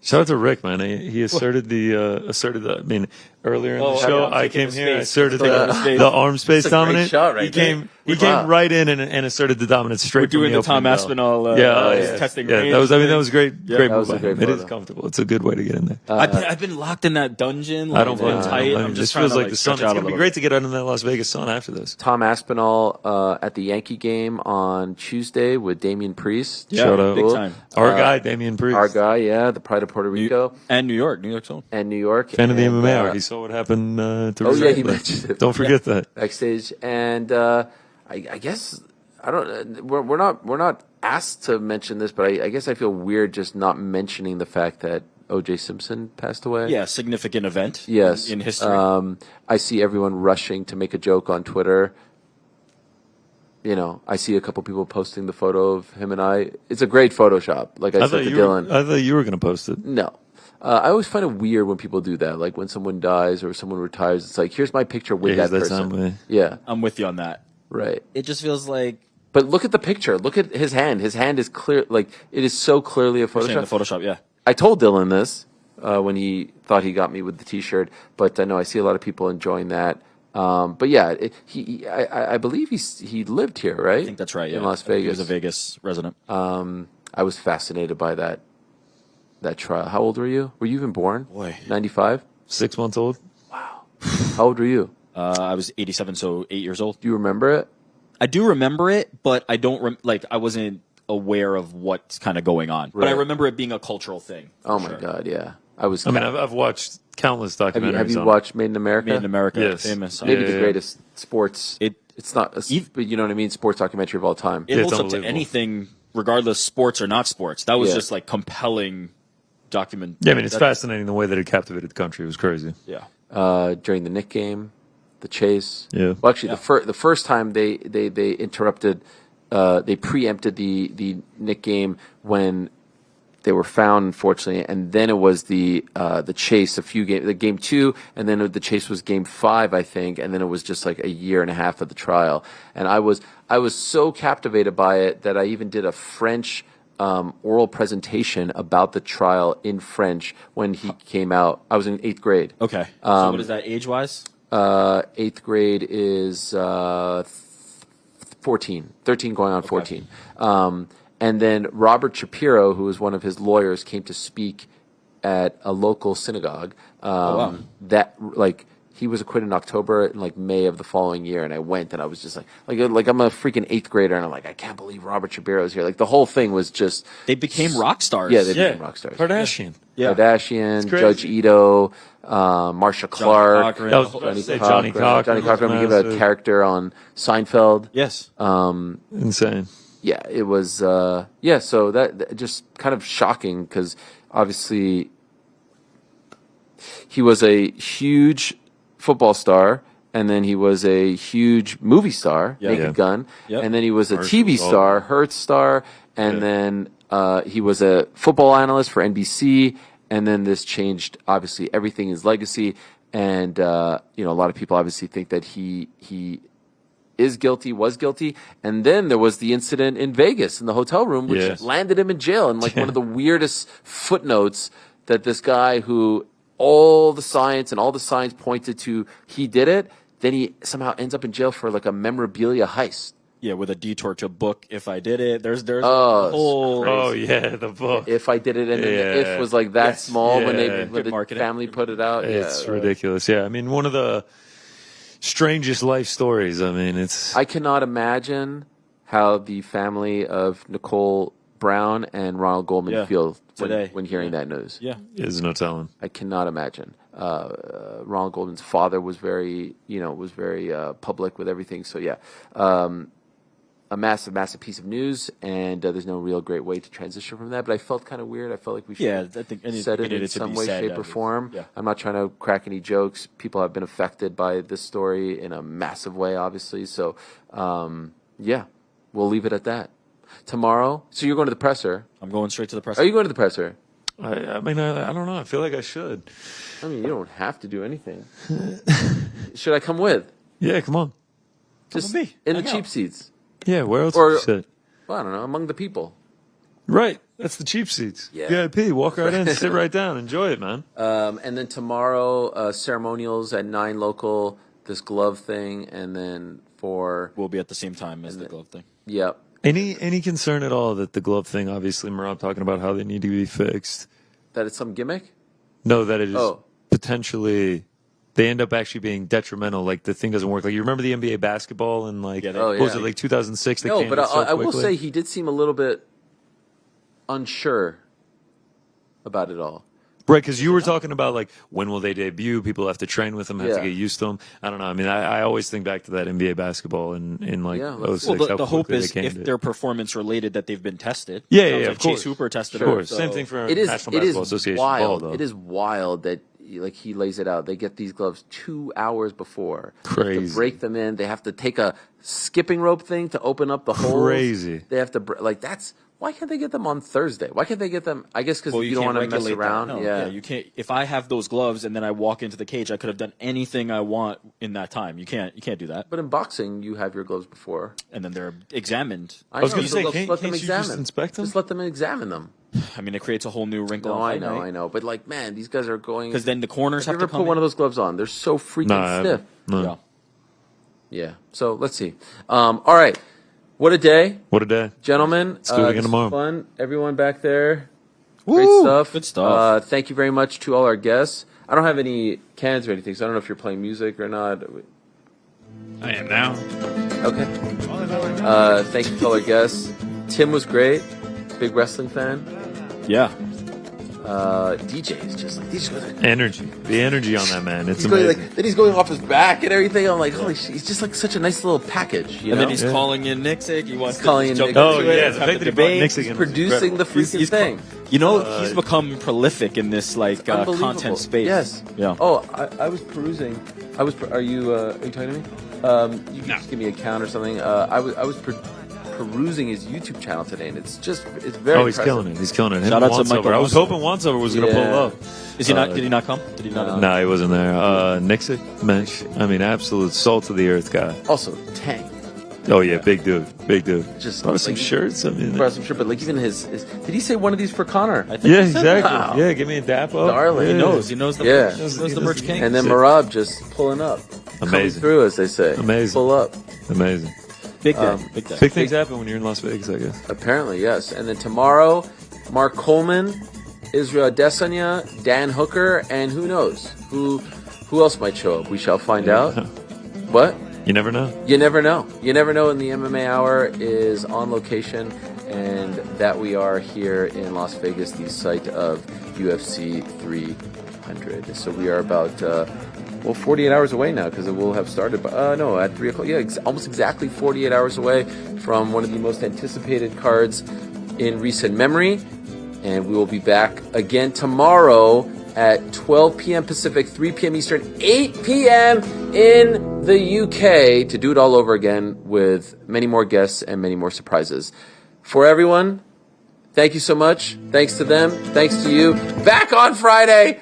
Shout out to Rick, man. He asserted the. I mean, earlier in the show, I came here. I asserted the arm space That's a great dominant. shot right he there. came. He came right in and asserted the dominance straight. We're doing from the Tom opening bell. Aspinall testing. Yeah, range that was. I mean, thing. that was great. Great that was move. a great It is photo. comfortable. It's a good way to get in there. I've been locked in that dungeon. Like, I don't blame you. tight. I'm This just trying feels to like the sun. stretch It's out a gonna be little great bit. to get out in that Las Vegas sun after this. Tom Aspinall at the Yankee game on Tuesday with Damian Priest. Yeah, Shout out. big time. Our guy, Damian Priest. Our guy, yeah, the pride of Puerto Rico And New York's own. and New York. Fan of the and, MMA Hour. He saw what happened to oh, yeah, Reserve he List. mentioned it. Don't forget that. backstage, and I guess I don't. We're not asked to mention this, but I guess I feel weird just not mentioning the fact that O.J. Simpson passed away. Yeah, significant event. Yes, in history. I see everyone rushing to make a joke on Twitter. I see a couple people posting the photo of him and I. It's a great Photoshop, like I said to Dylan. I thought you were going to post it. No. I always find it weird when people do that. Like when someone dies or someone retires, it's like, here's my picture with Yeah, that that's person. not me. Yeah, I'm with you on that. right. It just feels like But look at the picture. Look at his hand. His hand is clear. Like it is so clearly a saying the Photoshop. Photoshop. Yeah. I told Dylan this when he thought he got me with the T-shirt, but I know I see a lot of people enjoying that. But yeah, I believe he lived here, right? I think that's right. Yeah. In Las He Vegas. was a Vegas resident. I was fascinated by that trial. How old were you? Were you even born? Boy. 95? 6 months old. How old were you? I was 87, so 8 years old. Do you remember it? I do remember it, but I don't I wasn't aware of what's kind of going on. But I remember it being a cultural thing. Oh my God, yeah. I mean, I've watched countless documentaries. Have you watched Made in America? Made in America, yes. famous. Maybe the greatest sports. It's not, but you know what I mean? Sports documentary of all time. It holds up to anything, regardless sports or not sports. That was just like compelling document. Yeah, I mean, it's fascinating the way that it captivated the country. It was crazy. Yeah. During the Knick game, the chase. Yeah. Well, actually, the first time they interrupted, they preempted the Knick game when they were found, unfortunately, and then it was the chase. The game 2, and then the chase was game 5, I think, and then it was just like a year and a half of the trial. And I was so captivated by it that I even did a French oral presentation about the trial in French when he came out. I was in 8th grade. Okay. So what is that age-wise? 8th grade is 14, 13 going on 14. And then Robert Shapiro, who was one of his lawyers, came to speak at a local synagogue. That he was acquitted in October, and like May of the following year, and I went, and I was just like I'm a freaking 8th grader, and I'm like, I can't believe Robert Shapiro's here. Like the whole thing was just they became rock stars. Yeah, they became rock stars. Kardashian, Kardashian, Judge Ito, Marsha Clark, Johnny Cochran. Johnny Cochran became a character on Seinfeld. Yes, insane. Yeah, it was. So that just kind of shocking because obviously he was a huge football star, and then he was a huge movie star, Naked Gun, and then he was a TV star, Hertz star, and then he was a football analyst for NBC, and then this changed obviously everything, his legacy, and a lot of people obviously think that he was guilty, and then there was the incident in Vegas in the hotel room, which landed him in jail, and like one of the weirdest footnotes that this guy who all the science pointed to he did it, then he somehow ends up in jail for like a memorabilia heist. Yeah, with a detour to book If I Did It. There's a whole the book If I Did It, and the if was like that small when the family put it out. It's ridiculous. Yeah, I mean, one of the strangest life stories. I mean, I cannot imagine how the family of Nicole Brown and Ronald Goldman feel today when hearing that news. Yeah, there's no telling. I cannot imagine. Ronald Goldman's father was very public with everything. So a massive piece of news, and there's no real great way to transition from that. But I felt kind of weird. I felt like we should said it in some way, shape, or form. Yeah. I'm not trying to crack any jokes. People have been affected by this story in a massive way, obviously. So, we'll leave it at that. Tomorrow, so you're going to the presser. I'm going straight to the presser. Are you going to the presser? I mean, I don't know. I feel like I should. I mean, you don't have to do anything. Should I come with? Yeah, come on. Just in the cheap seats. Yeah, where else would you sit? Well, I don't know, among the people. Right, that's the cheap seats. Yeah. VIP, walk right in, sit right down, enjoy it, man. And then tomorrow, ceremonials at 9 local, this glove thing, and then we'll be at the same time as the glove thing. Yep. Any concern at all that the glove thing, obviously, Merab talking about how they need to be fixed? That it's some gimmick? No, that it is potentially, they end up actually being detrimental. Like the thing doesn't work. Like you remember the NBA basketball and like, what was it, like 2006? No, but I will say he did seem a little bit unsure about it all. Right, because you were talking about, like, when will they debut? People have to train with them, have to get used to them. I don't know. I mean, I always think back to that NBA basketball in like, 06. Well, the hope is if they're performance-related that they've been tested. Yeah, like of course. Chase Hooper tested Sure. So. Same thing for National Basketball Association wild. ball, though. It is wild that, like, he lays it out. They get these gloves 2 hours before. Crazy. They have to break them in. They have to take a skipping rope thing to open up the holes. Crazy. They have to, that's... Why can't they get them on Thursday? Why can't they get them? I guess because you don't want to mess around. No, yeah, you can't. If I have those gloves and then I walk into the cage, I could have done anything I want in that time. You can't do that. But in boxing, you have your gloves before, and then they're examined. I was going to say, can't you just inspect them? Just let them examine them. I mean, it creates a whole new wrinkle. No, I know. But like, man, these guys are going because then the corners have to come. Have you ever put one of those gloves on? They're so freaking stiff. No. Yeah. So let's see. All right. What a day. What a day. Gentlemen, let's do it again tomorrow. Fun. Everyone back there. Woo! Great stuff. Good stuff. Thank you very much to all our guests. I don't have any cans or anything, so I don't know if you're playing music or not. I am now. Okay. Thank you to all our guests. Tim was great. Big wrestling fan. Yeah. DJ is just like DJ's going Energy. The energy on that man. It's he's going, amazing. then he's going off his back and everything. I'm like, holy shit, he's just like such a nice little package. You And know? then he's calling in Nicksick. He wants calling to in jump Nicksick. into it. yeah, Let's the have fact the that he brought debate. Nicksick He's in. producing the freaking thing. You know, he's become prolific in this Unbelievable. content space. Yes. Yeah. Oh, I was perusing. Are you talking to me? You can just give me a count or something. I was perusing his YouTube channel today, and it's very. Oh, he's impressive. killing it. He's killing it. Him Shout and out to Once Over. Michael I was hoping Once Over was going to pull up. Is he not? Did he not come? Did he not? No, he wasn't there. Nicksick, man. I mean, absolute salt of the earth guy. Also, Tank. Oh yeah, big dude. Just brought some like, shirts. I mean, brought some shirt, but like even his did he say one of these for Connor? I think yeah, he said exactly. that. Wow. Yeah, give me a dap up. Darling. Yeah. He knows. He knows the Yeah. merch. He knows the merch king. And then Merab just pulling up, coming Amazing. through, as they say. Amazing. Pull up. Amazing. Big day. Big day. Big things happen when you're in Las Vegas, I guess. Apparently, yes. And then tomorrow, Mark Coleman, Israel Adesanya, Dan Hooker, and who knows who else might show up. We shall find out. What? You never know. You never know. You never know. And the MMA Hour is on location, and that we are here in Las Vegas, the site of UFC 300. So we are about 48 hours away now, because it will have started at 3 o'clock. Yeah, almost exactly 48 hours away from one of the most anticipated cards in recent memory. And we will be back again tomorrow at 12 p.m. Pacific, 3 p.m. Eastern, 8 p.m. in the UK to do it all over again with many more guests and many more surprises. For everyone, thank you so much. Thanks to them. Thanks to you. Back on Friday.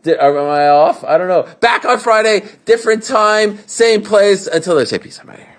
Am I off? I don't know. Back on Friday, different time, same place. Until then, say peace. I'm out of here.